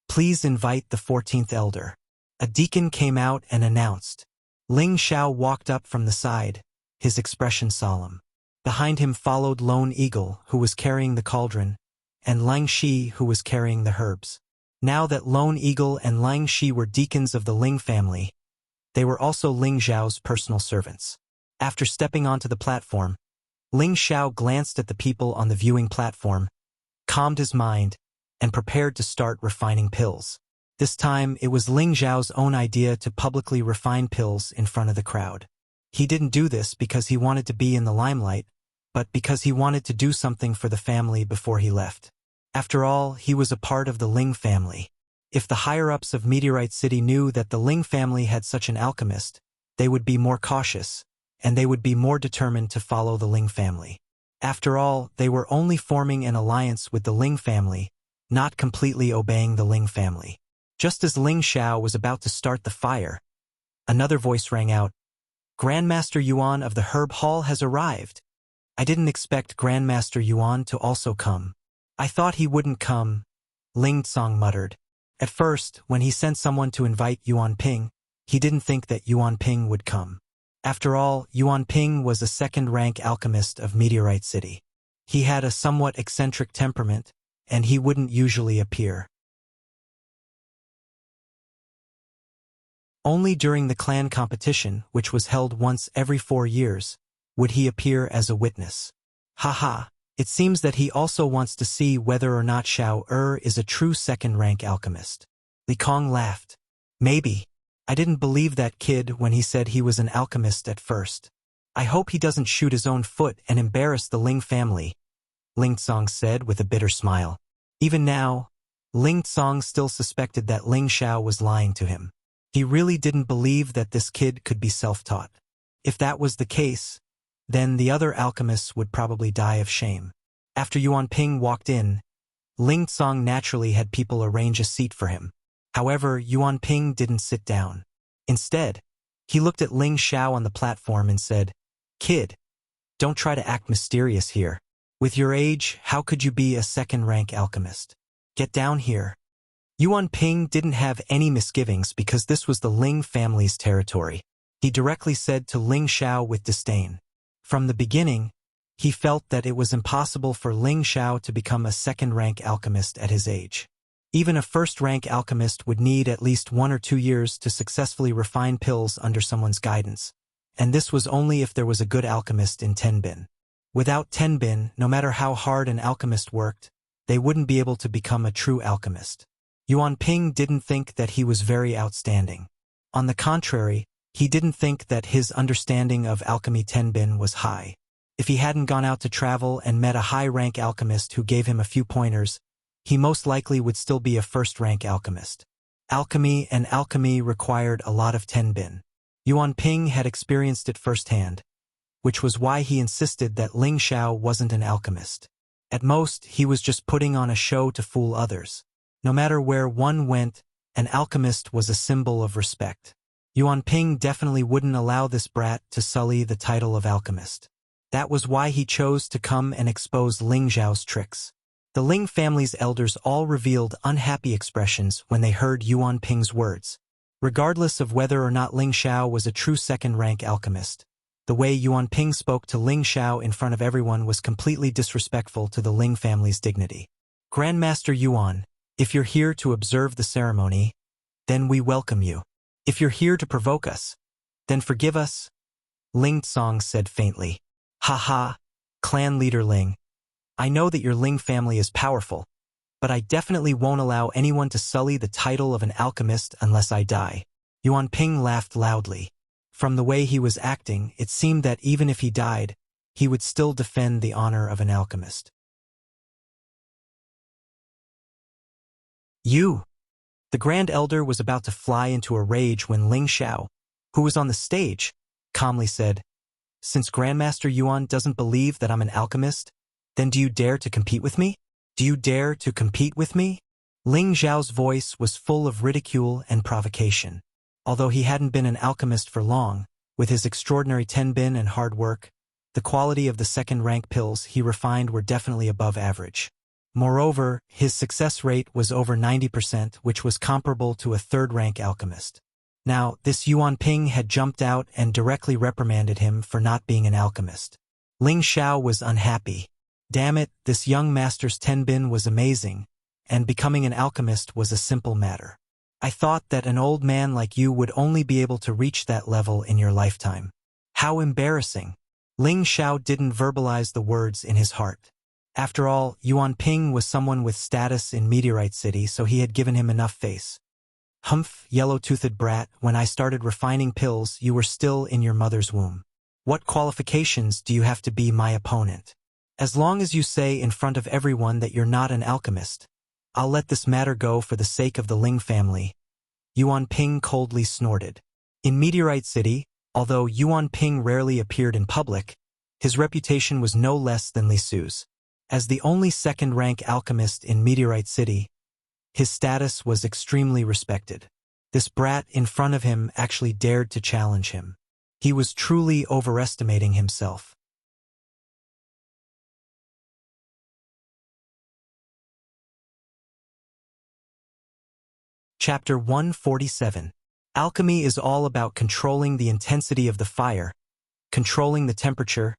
S1: Please invite the 14th elder. A deacon came out and announced. Ling Xiao walked up from the side, his expression solemn. Behind him followed Lone Eagle, who was carrying the cauldron, and Lang Shi, who was carrying the herbs. Now that Lone Eagle and Lang Shi were deacons of the Ling family, they were also Ling Zhao's personal servants. After stepping onto the platform, Ling Xiao glanced at the people on the viewing platform, calmed his mind, and prepared to start refining pills. This time, it was Ling Zhao's own idea to publicly refine pills in front of the crowd. He didn't do this because he wanted to be in the limelight, but because he wanted to do something for the family before he left. After all, he was a part of the Ling family. If the higher-ups of Meteorite City knew that the Ling family had such an alchemist, they would be more cautious, and they would be more determined to follow the Ling family. After all, they were only forming an alliance with the Ling family, not completely obeying the Ling family. Just as Ling Xiao was about to start the fire, another voice rang out. Grandmaster Yuan of the Herb Hall has arrived. I didn't expect Grandmaster Yuan to also come. I thought he wouldn't come, Ling Tsong muttered. At first, when he sent someone to invite Yuan Ping, he didn't think that Yuan Ping would come. After all, Yuan Ping was a second-rank alchemist of Meteorite City. He had a somewhat eccentric temperament, and he wouldn't usually appear. Only during the clan competition, which was held once every 4 years, would he appear as a witness. Haha, it seems that he also wants to see whether or not Xiao is a true second-rank alchemist. Li Kong laughed. Maybe. I didn't believe that kid when he said he was an alchemist at first. I hope he doesn't shoot his own foot and embarrass the Ling family, Ling Tsong said with a bitter smile. Even now, Ling Tsong still suspected that Ling Xiao was lying to him. He really didn't believe that this kid could be self-taught. If that was the case, then the other alchemists would probably die of shame. After Yuan Ping walked in, Ling Tsong naturally had people arrange a seat for him. However, Yuan Ping didn't sit down. Instead, he looked at Ling Xiao on the platform and said, Kid, don't try to act mysterious here. With your age, how could you be a second-rank alchemist? Get down here. Yuan Ping didn't have any misgivings because this was the Ling family's territory. He directly said to Ling Xiao with disdain. From the beginning, he felt that it was impossible for Ling Xiao to become a second-rank alchemist at his age. Even a first-rank alchemist would need at least 1 or 2 years to successfully refine pills under someone's guidance, and this was only if there was a good alchemist in Tenbin. Without Tenbin, no matter how hard an alchemist worked, they wouldn't be able to become a true alchemist. Yuan Ping didn't think that he was very outstanding. On the contrary, he didn't think that his understanding of alchemy Tenbin was high. If he hadn't gone out to travel and met a high-rank alchemist who gave him a few pointers, he most likely would still be a first-rank alchemist. Alchemy required a lot of Tenbin. Yuan Ping had experienced it firsthand, which was why he insisted that Ling Xiao wasn't an alchemist. At most, he was just putting on a show to fool others. No matter where one went, an alchemist was a symbol of respect. Yuan Ping definitely wouldn't allow this brat to sully the title of alchemist. That was why he chose to come and expose Ling Zhao's tricks. The Ling family's elders all revealed unhappy expressions when they heard Yuan Ping's words. Regardless of whether or not Ling Xiao was a true second-rank alchemist, the way Yuan Ping spoke to Ling Xiao in front of everyone was completely disrespectful to the Ling family's dignity. Grandmaster Yuan, If you're here to observe the ceremony, then we welcome you. If you're here to provoke us, then forgive us, Ling Tsong said faintly. Ha ha, clan leader Ling. I know that your Ling family is powerful, but I definitely won't allow anyone to sully the title of an alchemist unless I die. Yuan Ping laughed loudly. From the way he was acting, it seemed that even if he died, he would still defend the honor of an alchemist. You! The Grand Elder was about to fly into a rage when Ling Xiao, who was on the stage, calmly said, "Since Grandmaster Yuan doesn't believe that I'm an alchemist, then do you dare to compete with me? Do you dare to compete with me?" Ling Xiao's voice was full of ridicule and provocation. Although he hadn't been an alchemist for long, with his extraordinary tenbin and hard work, the quality of the second-rank pills he refined were definitely above average. Moreover, his success rate was over 90%, which was comparable to a third-rank alchemist. Now, this Yuan Ping had jumped out and directly reprimanded him for not being an alchemist. Ling Xiao was unhappy. Damn it, this young master's tenbin was amazing, and becoming an alchemist was a simple matter. I thought that an old man like you would only be able to reach that level in your lifetime. How embarrassing. Ling Xiao didn't verbalize the words in his heart. After all, Yuan Ping was someone with status in Meteorite City, so he had given him enough face. Humph, yellow-toothed brat, when I started refining pills, you were still in your mother's womb. What qualifications do you have to be my opponent? As long as you say in front of everyone that you're not an alchemist, I'll let this matter go for the sake of the Ling family. Yuan Ping coldly snorted. In Meteorite City, although Yuan Ping rarely appeared in public, his reputation was no less than Li Su's. As the only second-rank alchemist in Meteorite City, his status was extremely respected. This brat in front of him actually dared to challenge him. He was truly overestimating himself. Chapter 147. Alchemy is all about controlling the intensity of the fire, controlling the temperature,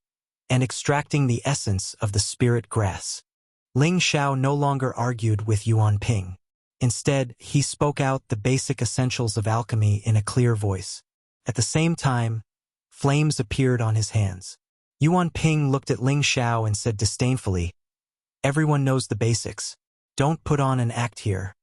S1: and extracting the essence of the spirit grass. Ling Xiao no longer argued with Yuan Ping. Instead, he spoke out the basic essentials of alchemy in a clear voice. At the same time, flames appeared on his hands. Yuan Ping looked at Ling Xiao and said disdainfully, "Everyone knows the basics. Don't put on an act here."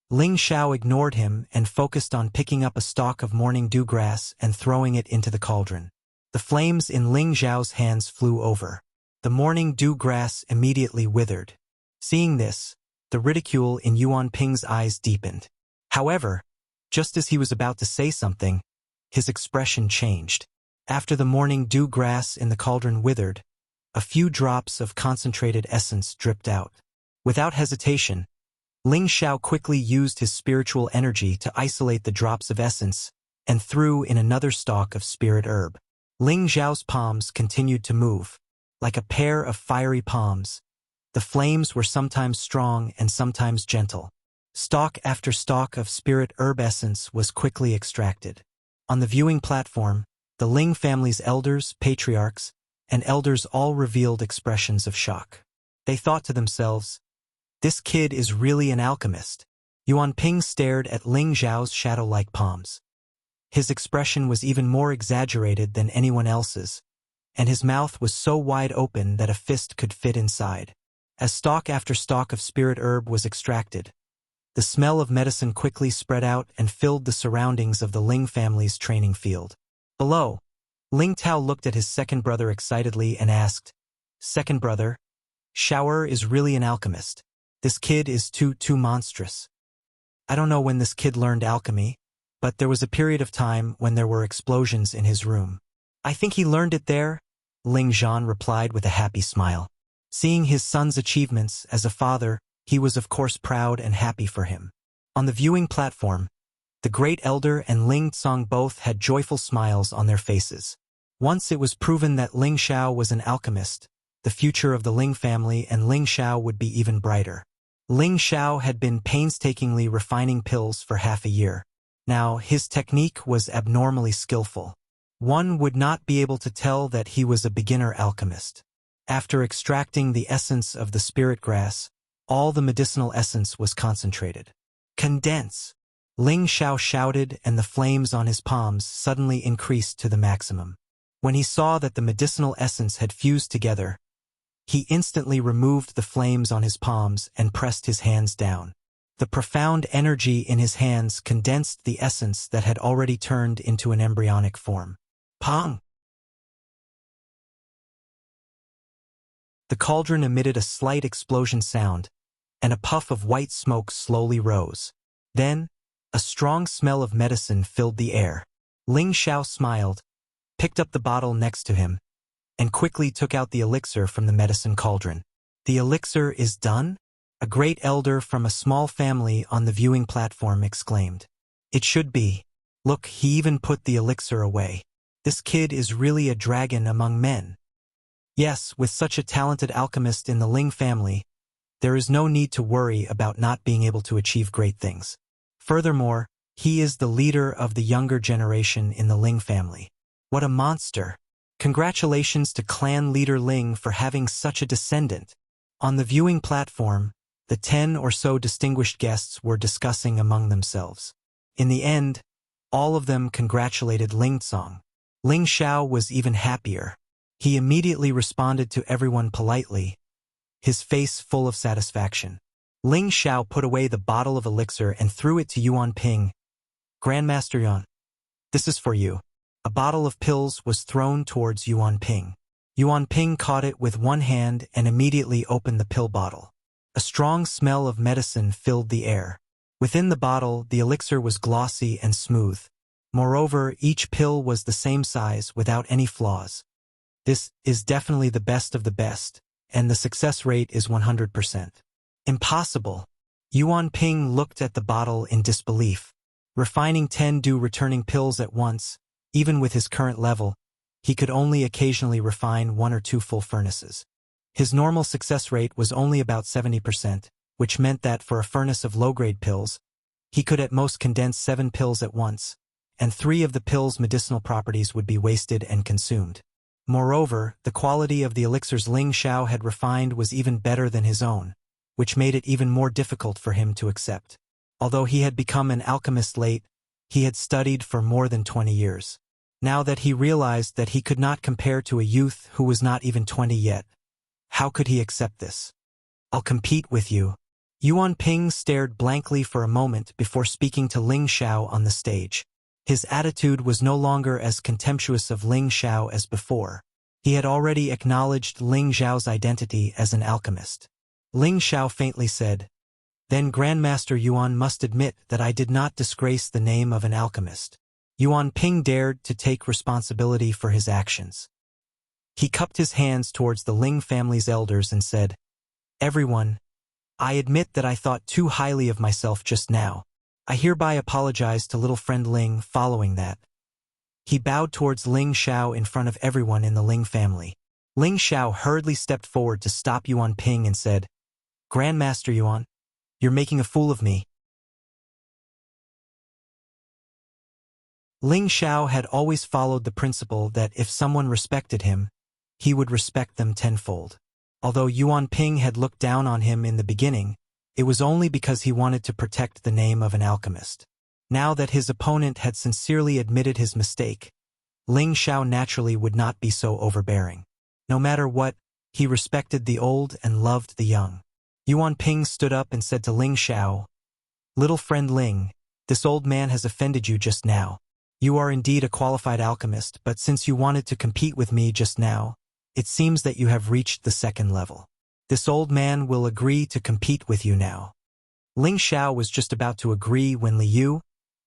S1: Ling Xiao ignored him and focused on picking up a stalk of morning dew grass and throwing it into the cauldron. The flames in Ling Xiao's hands flew over. The morning dew grass immediately withered. Seeing this, the ridicule in Yuan Ping's eyes deepened. However, just as he was about to say something, his expression changed. After the morning dew grass in the cauldron withered, a few drops of concentrated essence dripped out. Without hesitation, Ling Xiao quickly used his spiritual energy to isolate the drops of essence and threw in another stalk of spirit herb. Ling Xiao's palms continued to move. Like a pair of fiery palms, the flames were sometimes strong and sometimes gentle. Stalk after stalk of spirit herb essence was quickly extracted. On the viewing platform, the Ling family's elders, patriarchs, and elders all revealed expressions of shock. They thought to themselves, "This kid is really an alchemist." Yuan Ping stared at Ling Xiao's shadow-like palms. His expression was even more exaggerated than anyone else's, and his mouth was so wide open that a fist could fit inside. As stalk after stalk of spirit herb was extracted, the smell of medicine quickly spread out and filled the surroundings of the Ling family's training field. Below, Ling Tao looked at his second brother excitedly and asked, "Second brother, Xiaoer is really an alchemist. This kid is too monstrous. I don't know when this kid learned alchemy, but there was a period of time when there were explosions in his room. I think he learned it there," Ling Zhan replied with a happy smile. Seeing his son's achievements as a father, he was of course proud and happy for him. On the viewing platform, the Great Elder and Ling Tsong both had joyful smiles on their faces. Once it was proven that Ling Xiao was an alchemist, the future of the Ling family and Ling Xiao would be even brighter. Ling Xiao had been painstakingly refining pills for half a year. Now, his technique was abnormally skillful. One would not be able to tell that he was a beginner alchemist. After extracting the essence of the spirit grass, all the medicinal essence was concentrated. Condense! Ling Xiao shouted, and the flames on his palms suddenly increased to the maximum. When he saw that the medicinal essence had fused together, he instantly removed the flames on his palms and pressed his hands down. The profound energy in his hands condensed the essence that had already turned into an embryonic form. Pong! The cauldron emitted a slight explosion sound, and a puff of white smoke slowly rose. Then, a strong smell of medicine filled the air. Ling Xiao smiled, picked up the bottle next to him, and quickly took out the elixir from the medicine cauldron. The elixir is done? A great elder from a small family on the viewing platform exclaimed. It should be. Look, he even put the elixir away. This kid is really a dragon among men. Yes, with such a talented alchemist in the Ling family, there is no need to worry about not being able to achieve great things. Furthermore, he is the leader of the younger generation in the Ling family. What a monster! Congratulations to clan leader Ling for having such a descendant. On the viewing platform, the 10 or so distinguished guests were discussing among themselves. In the end, all of them congratulated Ling Song. Ling Xiao was even happier. He immediately responded to everyone politely, his face full of satisfaction. Ling Xiao put away the bottle of elixir and threw it to Yuan Ping. Grandmaster Yuan, this is for you. A bottle of pills was thrown towards Yuan Ping. Yuan Ping caught it with one hand and immediately opened the pill bottle. A strong smell of medicine filled the air. Within the bottle, the elixir was glossy and smooth. Moreover, each pill was the same size without any flaws. This is definitely the best of the best, and the success rate is 100%. Impossible. Yuan Ping looked at the bottle in disbelief. Refining 10 returning pills at once, even with his current level, he could only occasionally refine 1 or 2 full furnaces. His normal success rate was only about 70%, which meant that for a furnace of low-grade pills, he could at most condense 7 pills at once, and 3 of the pills' medicinal properties would be wasted and consumed. Moreover, the quality of the elixirs Ling Xiao had refined was even better than his own, which made it even more difficult for him to accept. Although he had become an alchemist late, he had studied for more than 20 years. Now that he realized that he could not compare to a youth who was not even 20 yet, how could he accept this? I'll compete with you. Yuan Ping stared blankly for a moment before speaking to Ling Xiao on the stage. His attitude was no longer as contemptuous of Ling Xiao as before. He had already acknowledged Ling Xiao's identity as an alchemist. Ling Xiao faintly said, "Then Grandmaster Yuan must admit that I did not disgrace the name of an alchemist." Yuan Ping dared to take responsibility for his actions. He cupped his hands towards the Ling family's elders and said, "Everyone, I admit that I thought too highly of myself just now. I hereby apologize to little friend Ling following that." He bowed towards Ling Xiao in front of everyone in the Ling family. Ling Xiao hurriedly stepped forward to stop Yuan Ping and said, "Grandmaster Yuan, you're making a fool of me." Ling Xiao had always followed the principle that if someone respected him, he would respect them tenfold. Although Yuan Ping had looked down on him in the beginning, it was only because he wanted to protect the name of an alchemist. Now that his opponent had sincerely admitted his mistake, Ling Xiao naturally would not be so overbearing. No matter what, he respected the old and loved the young. Yuan Ping stood up and said to Ling Xiao, "Little friend Ling, this old man has offended you just now. You are indeed a qualified alchemist, but since you wanted to compete with me just now, it seems that you have reached the second level. This old man will agree to compete with you now." Ling Xiao was just about to agree when Liu,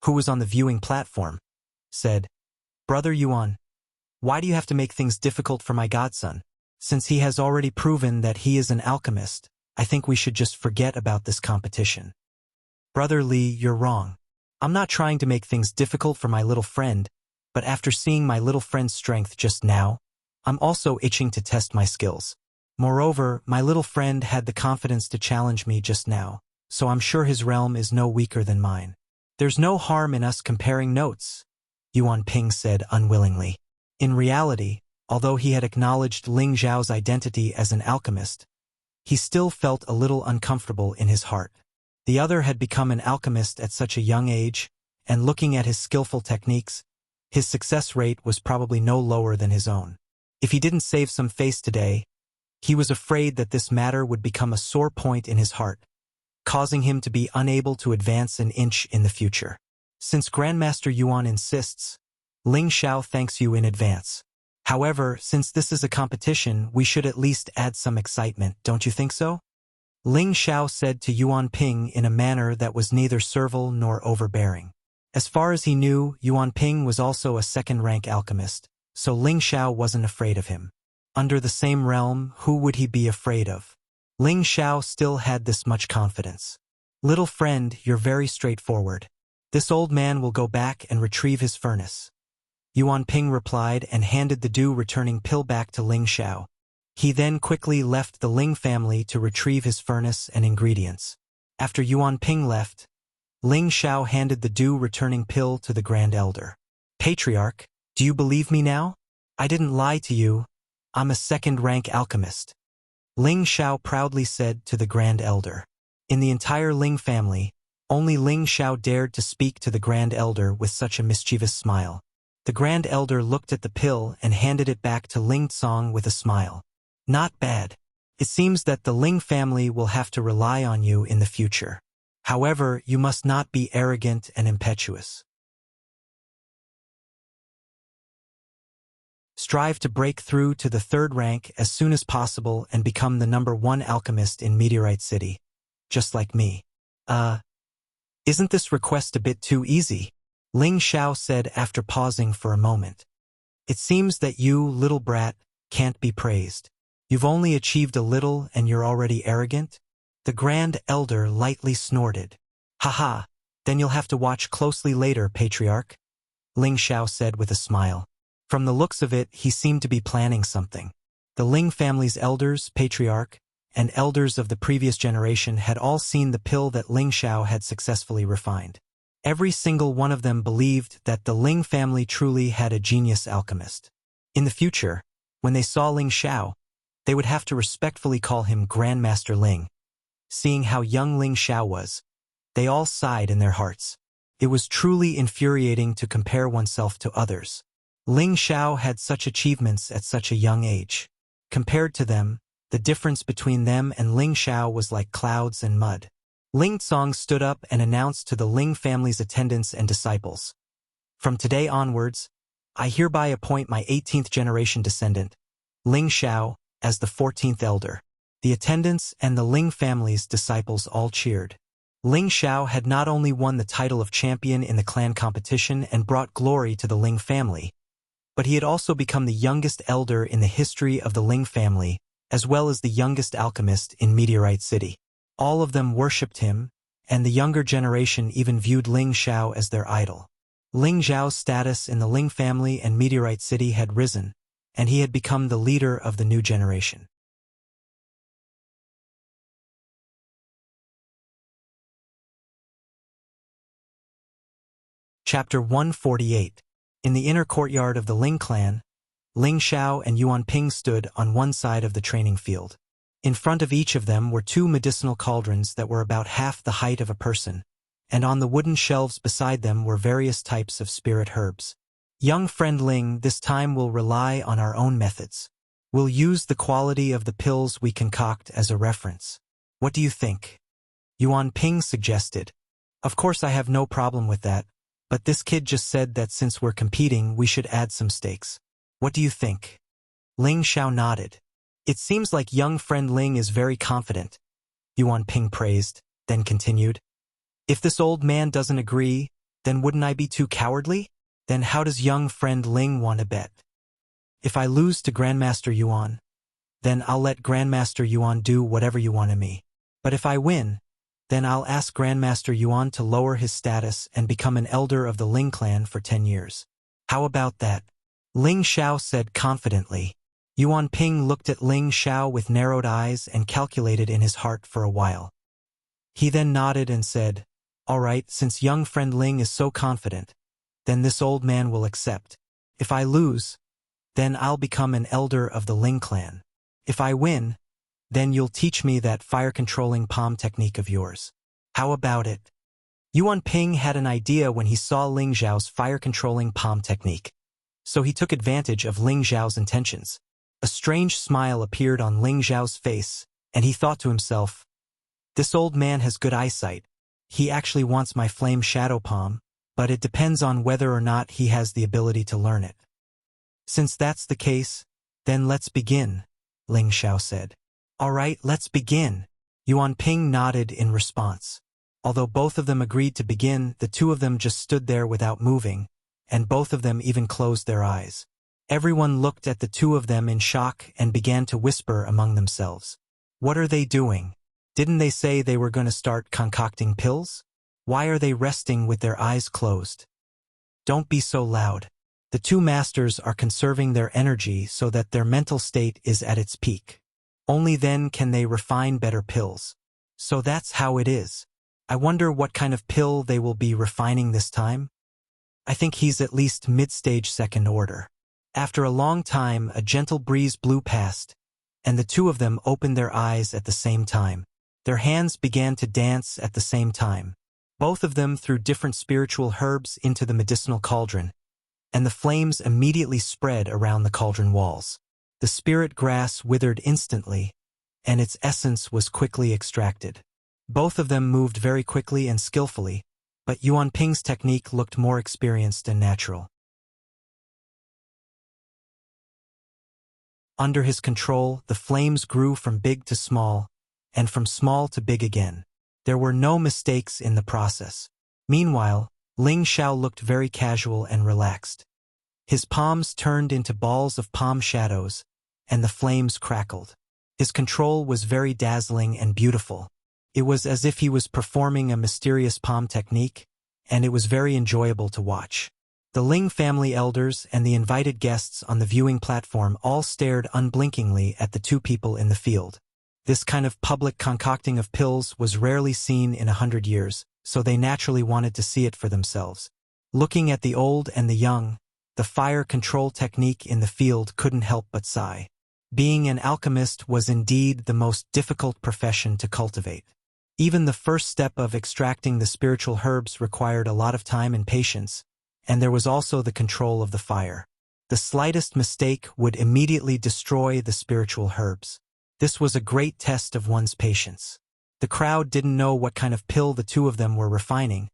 S1: who was on the viewing platform, said, "Brother Yuan, why do you have to make things difficult for my godson? Since he has already proven that he is an alchemist, I think we should just forget about this competition." "Brother Li, you're wrong. I'm not trying to make things difficult for my little friend, but after seeing my little friend's strength just now, I'm also itching to test my skills. Moreover, my little friend had the confidence to challenge me just now, so I'm sure his realm is no weaker than mine. There's no harm in us comparing notes," Yuan Ping said unwillingly. In reality, although he had acknowledged Ling Xiao's identity as an alchemist, he still felt a little uncomfortable in his heart. The other had become an alchemist at such a young age, and looking at his skillful techniques, his success rate was probably no lower than his own. If he didn't save some face today, he was afraid that this matter would become a sore point in his heart, causing him to be unable to advance an inch in the future. Since Grandmaster Yuan insists, Ling Xiao thanks you in advance. However, since this is a competition, we should at least add some excitement, don't you think so? Ling Xiao said to Yuan Ping in a manner that was neither servile nor overbearing. As far as he knew, Yuan Ping was also a second-rank alchemist, so Ling Xiao wasn't afraid of him. Under the same realm, who would he be afraid of? Ling Xiao still had this much confidence. Little friend, you're very straightforward. This old man will go back and retrieve his furnace. Yuan Ping replied and handed the dew-returning pill back to Ling Xiao. He then quickly left the Ling family to retrieve his furnace and ingredients. After Yuan Ping left, Ling Xiao handed the dew-returning pill to the Grand Elder. Patriarch, do you believe me now? I didn't lie to you. I'm a second-rank alchemist. Ling Xiao proudly said to the Grand Elder. In the entire Ling family, only Ling Xiao dared to speak to the Grand Elder with such a mischievous smile. The Grand Elder looked at the pill and handed it back to Ling Tsong with a smile. Not bad. It seems that the Ling family will have to rely on you in the future. However, you must not be arrogant and impetuous. Strive to break through to the third rank as soon as possible and become the #1 alchemist in Meteorite City. Just like me. Isn't this request a bit too easy? Ling Xiao said after pausing for a moment. It seems that you, little brat, can't be praised. You've only achieved a little and you're already arrogant? The Grand Elder lightly snorted. Haha, then you'll have to watch closely later, Patriarch, Ling Xiao said with a smile. From the looks of it, he seemed to be planning something. The Ling family's elders, Patriarch, and elders of the previous generation had all seen the pill that Ling Xiao had successfully refined. Every single one of them believed that the Ling family truly had a genius alchemist. In the future, when they saw Ling Xiao, they would have to respectfully call him Grandmaster Ling. Seeing how young Ling Xiao was, they all sighed in their hearts. It was truly infuriating to compare oneself to others. Ling Xiao had such achievements at such a young age. Compared to them, the difference between them and Ling Xiao was like clouds and mud. Ling Tsong stood up and announced to the Ling family's attendants and disciples. From today onwards, I hereby appoint my 18th generation descendant, Ling Xiao, as the 14th elder. The attendants and the Ling family's disciples all cheered. Ling Xiao had not only won the title of champion in the clan competition and brought glory to the Ling family, but he had also become the youngest elder in the history of the Ling family, as well as the youngest alchemist in Meteorite City. All of them worshipped him, and the younger generation even viewed Ling Xiao as their idol. Ling Xiao's status in the Ling family and Meteorite City had risen, and he had become the leader of the new generation. Chapter 148. In the inner courtyard of the Ling clan, Ling Xiao and Yuan Ping stood on one side of the training field. In front of each of them were 2 medicinal cauldrons that were about half the height of a person, and on the wooden shelves beside them were various types of spirit herbs. Young friend Ling, this time we'll rely on our own methods. We'll use the quality of the pills we concoct as a reference. What do you think? Yuan Ping suggested. Of course I have no problem with that, but this kid just said that since we're competing we should add some stakes. What do you think? Ling Xiao nodded. It seems like young friend Ling is very confident, Yuan Ping praised, then continued. If this old man doesn't agree, then wouldn't I be too cowardly? Then how does young friend Ling want to bet? If I lose to Grandmaster Yuan, then I'll let Grandmaster Yuan do whatever you want of me. But if I win, then I'll ask Grandmaster Yuan to lower his status and become an elder of the Ling clan for 10 years. How about that? Ling Xiao said confidently. Yuan Ping looked at Ling Xiao with narrowed eyes and calculated in his heart for a while. He then nodded and said, All right, since young friend Ling is so confident, then this old man will accept. If I lose, then I'll become an elder of the Ling clan. If I win, Then you'll teach me that fire-controlling palm technique of yours. How about it? Yuan Ping had an idea when he saw Ling Zhao's fire-controlling palm technique. So he took advantage of Ling Zhao's intentions. A strange smile appeared on Ling Zhao's face, and he thought to himself, "This old man has good eyesight. He actually wants my flame shadow palm, but it depends on whether or not he has the ability to learn it." "Since that's the case, then let's begin," Ling Zhao said. "All right, let's begin." Yuan Ping nodded in response. Although both of them agreed to begin, the two of them just stood there without moving, and both of them even closed their eyes. Everyone looked at the two of them in shock and began to whisper among themselves. What are they doing? Didn't they say they were going to start concocting pills? Why are they resting with their eyes closed? Don't be so loud. The two masters are conserving their energy so that their mental state is at its peak. Only then can they refine better pills. So that's how it is. I wonder what kind of pill they will be refining this time? I think he's at least mid-stage second order. After a long time, a gentle breeze blew past, and the two of them opened their eyes at the same time. Their hands began to dance at the same time. Both of them threw different spiritual herbs into the medicinal cauldron, and the flames immediately spread around the cauldron walls. The spirit grass withered instantly, and its essence was quickly extracted. Both of them moved very quickly and skillfully, but Yuan Ping's technique looked more experienced and natural. Under his control, the flames grew from big to small, and from small to big again. There were no mistakes in the process. Meanwhile, Ling Zhao looked very casual and relaxed. His palms turned into balls of palm shadows, and the flames crackled. His control was very dazzling and beautiful. It was as if he was performing a mysterious palm technique, and it was very enjoyable to watch. The Ling family elders and the invited guests on the viewing platform all stared unblinkingly at the two people in the field. This kind of public concocting of pills was rarely seen in 100 years, so they naturally wanted to see it for themselves. Looking at the old and the young, the fire control technique in the field couldn't help but sigh. Being an alchemist was indeed the most difficult profession to cultivate. Even the first step of extracting the spiritual herbs required a lot of time and patience, and there was also the control of the fire. The slightest mistake would immediately destroy the spiritual herbs. This was a great test of one's patience. The crowd didn't know what kind of pill the two of them were refining,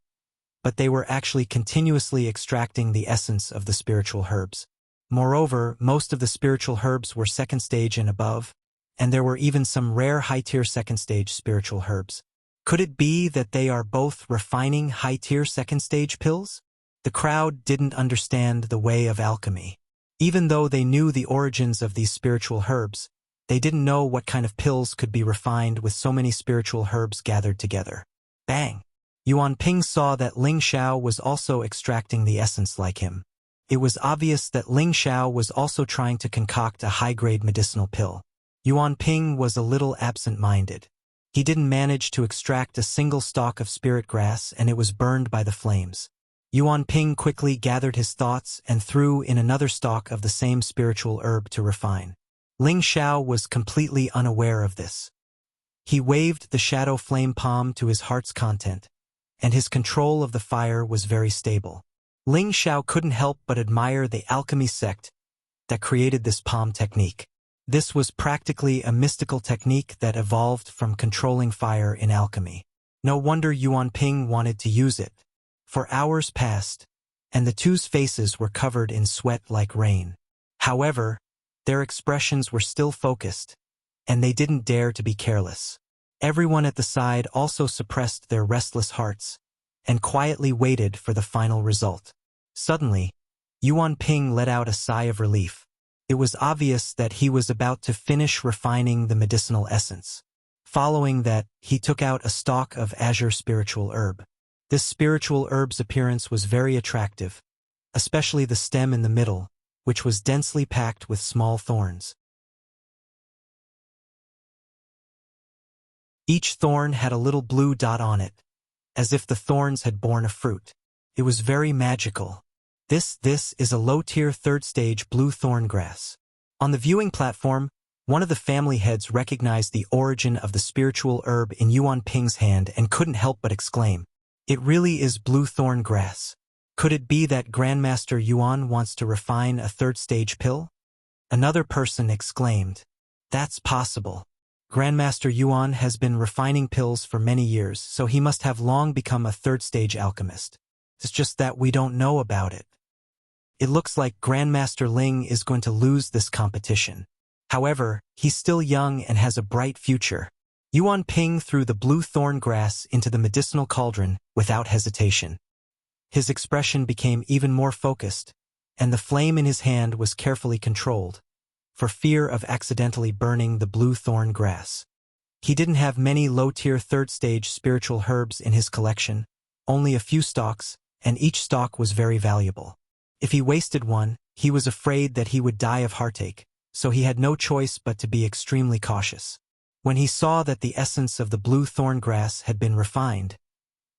S1: but they were actually continuously extracting the essence of the spiritual herbs. Moreover, most of the spiritual herbs were second stage and above, and there were even some rare high-tier second-stage spiritual herbs. Could it be that they are both refining high-tier second-stage pills? The crowd didn't understand the way of alchemy. Even though they knew the origins of these spiritual herbs, they didn't know what kind of pills could be refined with so many spiritual herbs gathered together. Bang! Yuan Ping saw that Ling Zhao was also extracting the essence like him. It was obvious that Ling Zhao was also trying to concoct a high-grade medicinal pill. Yuan Ping was a little absent-minded. He didn't manage to extract a single stalk of spirit grass, and it was burned by the flames. Yuan Ping quickly gathered his thoughts and threw in another stalk of the same spiritual herb to refine. Ling Zhao was completely unaware of this. He waved the shadow flame palm to his heart's content, and his control of the fire was very stable. Ling Zhao couldn't help but admire the alchemy sect that created this palm technique. This was practically a mystical technique that evolved from controlling fire in alchemy. No wonder Yuan Ping wanted to use it. For hours passed, and the two's faces were covered in sweat like rain. However, their expressions were still focused, and they didn't dare to be careless. Everyone at the side also suppressed their restless hearts, and quietly waited for the final result. Suddenly, Yuan Ping let out a sigh of relief. It was obvious that he was about to finish refining the medicinal essence. Following that, he took out a stalk of azure spiritual herb. This spiritual herb's appearance was very attractive, especially the stem in the middle, which was densely packed with small thorns. Each thorn had a little blue dot on it, as if the thorns had borne a fruit. It was very magical. This is a low-tier third-stage blue thorn grass. On the viewing platform, One of the family heads recognized the origin of the spiritual herb in Yuan Ping's hand and couldn't help but exclaim, "It really is blue thorn grass. Could it be that Grandmaster Yuan wants to refine a third-stage pill?" Another person exclaimed, "That's possible. Grandmaster Yuan has been refining pills for many years, so he must have long become a third-stage alchemist. It's just that we don't know about it. It looks like Grandmaster Ling is going to lose this competition. However, he's still young and has a bright future." Yuan Ping threw the blue thorn grass into the medicinal cauldron without hesitation. His expression became even more focused, and the flame in his hand was carefully controlled, for fear of accidentally burning the blue thorn grass. He didn't have many low-tier third-stage spiritual herbs in his collection, only a few stalks, and each stalk was very valuable. If he wasted one, he was afraid that he would die of heartache, so he had no choice but to be extremely cautious. When he saw that the essence of the blue thorn grass had been refined,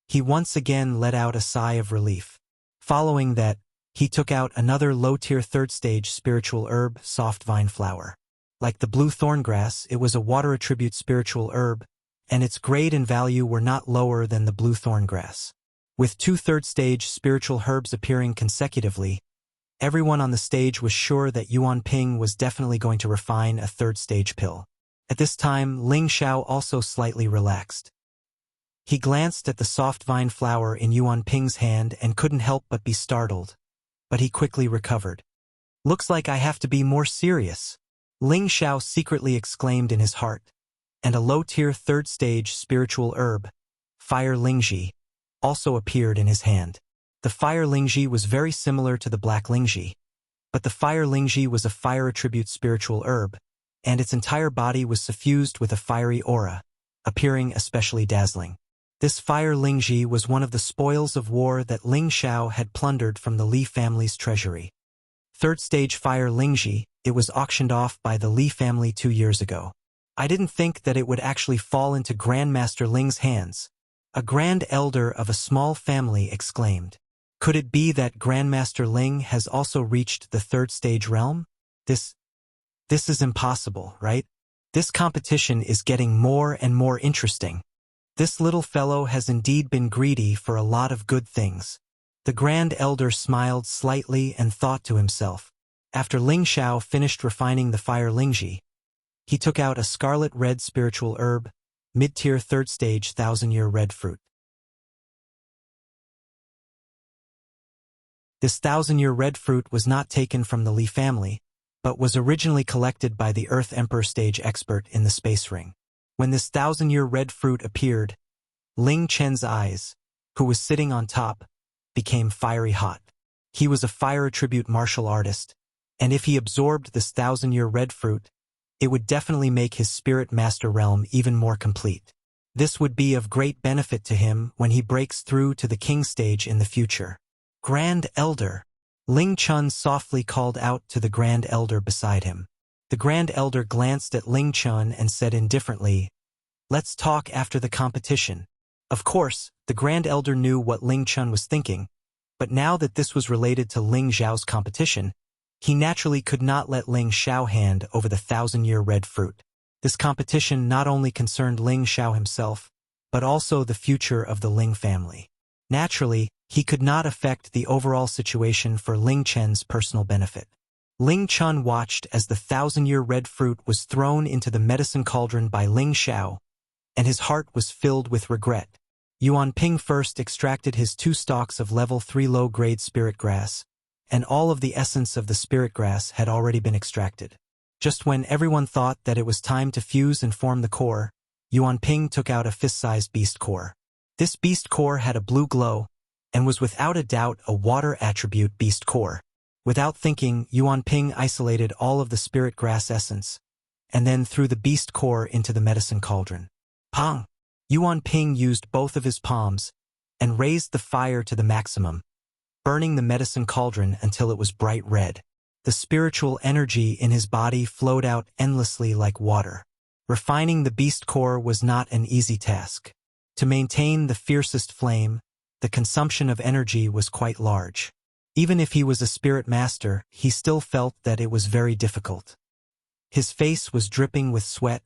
S1: he once again let out a sigh of relief. Following that, he took out another low-tier third-stage spiritual herb, soft vine flower. Like the blue thorn grass, it was a water-attribute spiritual herb, and its grade and value were not lower than the blue thorn grass. With two third-stage spiritual herbs appearing consecutively, everyone on the stage was sure that Yuan Ping was definitely going to refine a third-stage pill. At this time, Ling Xiao also slightly relaxed. He glanced at the soft vine flower in Yuan Ping's hand and couldn't help but be startled, but he quickly recovered. "Looks like I have to be more serious," Ling Xiao secretly exclaimed in his heart, and a low-tier third-stage spiritual herb, Fire Lingji, also appeared in his hand. The Fire Lingji was very similar to the Black Lingji, but the Fire Lingji was a fire-attribute spiritual herb, and its entire body was suffused with a fiery aura, appearing especially dazzling. This Fire Lingji was one of the spoils of war that Ling Xiao had plundered from the Li family's treasury. Third-stage Fire Lingji, it was auctioned off by the Li family 2 years ago. I didn't think that it would actually fall into Grandmaster Ling's hands, a grand elder of a small family exclaimed. Could it be that Grandmaster Ling has also reached the third-stage realm? This is impossible, right? This competition is getting more and more interesting. This little fellow has indeed been greedy for a lot of good things. The Grand Elder smiled slightly and thought to himself. After Ling Xiao finished refining the Fire Lingji, he took out a scarlet-red spiritual herb, mid-tier third-stage thousand-year red fruit. This thousand-year red fruit was not taken from the Li family, but was originally collected by the Earth Emperor stage expert in the space ring. When this thousand-year red fruit appeared, Ling Chen's eyes, who was sitting on top, became fiery hot. He was a fire-attribute martial artist, and if he absorbed this thousand-year red fruit, it would definitely make his spirit master realm even more complete. This would be of great benefit to him when he breaks through to the king stage in the future. Grand Elder, Ling Chun softly called out to the Grand Elder beside him. The Grand Elder glanced at Ling Chun and said indifferently, "Let's talk after the competition." Of course, the Grand Elder knew what Ling Chun was thinking, but now that this was related to Ling Xiao's competition, he naturally could not let Ling Xiao hand over the thousand-year red fruit. This competition not only concerned Ling Xiao himself, but also the future of the Ling family. Naturally, he could not affect the overall situation for Ling Chen's personal benefit. Ling Chun watched as the thousand-year red fruit was thrown into the medicine cauldron by Ling Xiao, and his heart was filled with regret. Yuan Ping first extracted his 2 stalks of level 3 low-grade spirit grass, and all of the essence of the spirit grass had already been extracted. Just when everyone thought that it was time to fuse and form the core, Yuan Ping took out a fist-sized beast core. This beast core had a blue glow, and was without a doubt a water attribute beast core. Without thinking, Yuan Ping isolated all of the spirit grass essence, and then threw the beast core into the medicine cauldron. Pong! Yuan Ping used both of his palms, and raised the fire to the maximum, burning the medicine cauldron until it was bright red. The spiritual energy in his body flowed out endlessly like water. Refining the beast core was not an easy task. To maintain the fiercest flame, the consumption of energy was quite large. Even if he was a spirit master, he still felt that it was very difficult. His face was dripping with sweat,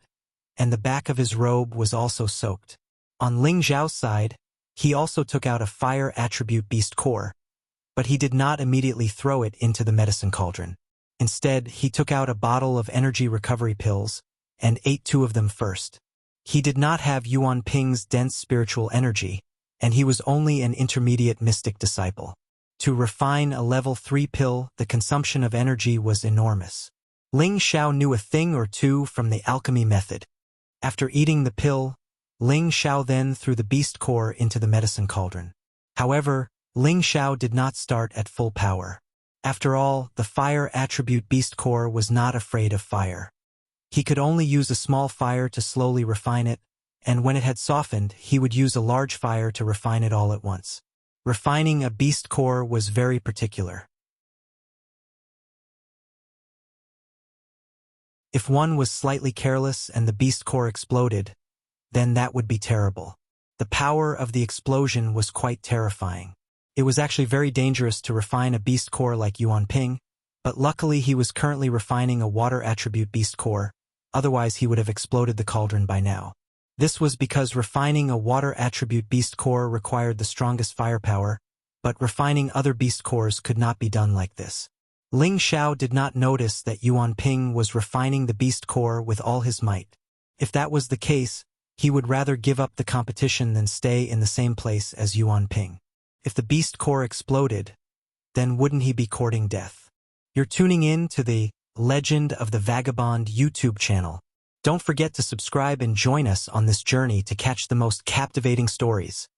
S1: and the back of his robe was also soaked. On Ling Xiao's side, he also took out a fire attribute beast core, but he did not immediately throw it into the medicine cauldron. Instead, he took out a bottle of energy recovery pills and ate 2 of them first. He did not have Yuan Ping's dense spiritual energy, and he was only an intermediate mystic disciple. To refine a level 3 pill, the consumption of energy was enormous. Ling Xiao knew a thing or two from the alchemy method. After eating the pill, Ling Xiao then threw the beast core into the medicine cauldron. However, Ling Xiao did not start at full power. After all, the fire attribute beast core was not afraid of fire. He could only use a small fire to slowly refine it, and when it had softened, he would use a large fire to refine it all at once. Refining a beast core was very particular. If one was slightly careless and the beast core exploded, then that would be terrible. The power of the explosion was quite terrifying. It was actually very dangerous to refine a beast core like Yuan Ping, but luckily he was currently refining a water attribute beast core, otherwise he would have exploded the cauldron by now. This was because refining a water attribute beast core required the strongest firepower, but refining other beast cores could not be done like this. Ling Xiao did not notice that Yuan Ping was refining the beast core with all his might. If that was the case, he would rather give up the competition than stay in the same place as Yuan Ping. If the beast core exploded, then wouldn't he be courting death? You're tuning in to the Legend of the Vagabond YouTube channel. Don't forget to subscribe and join us on this journey to catch the most captivating stories.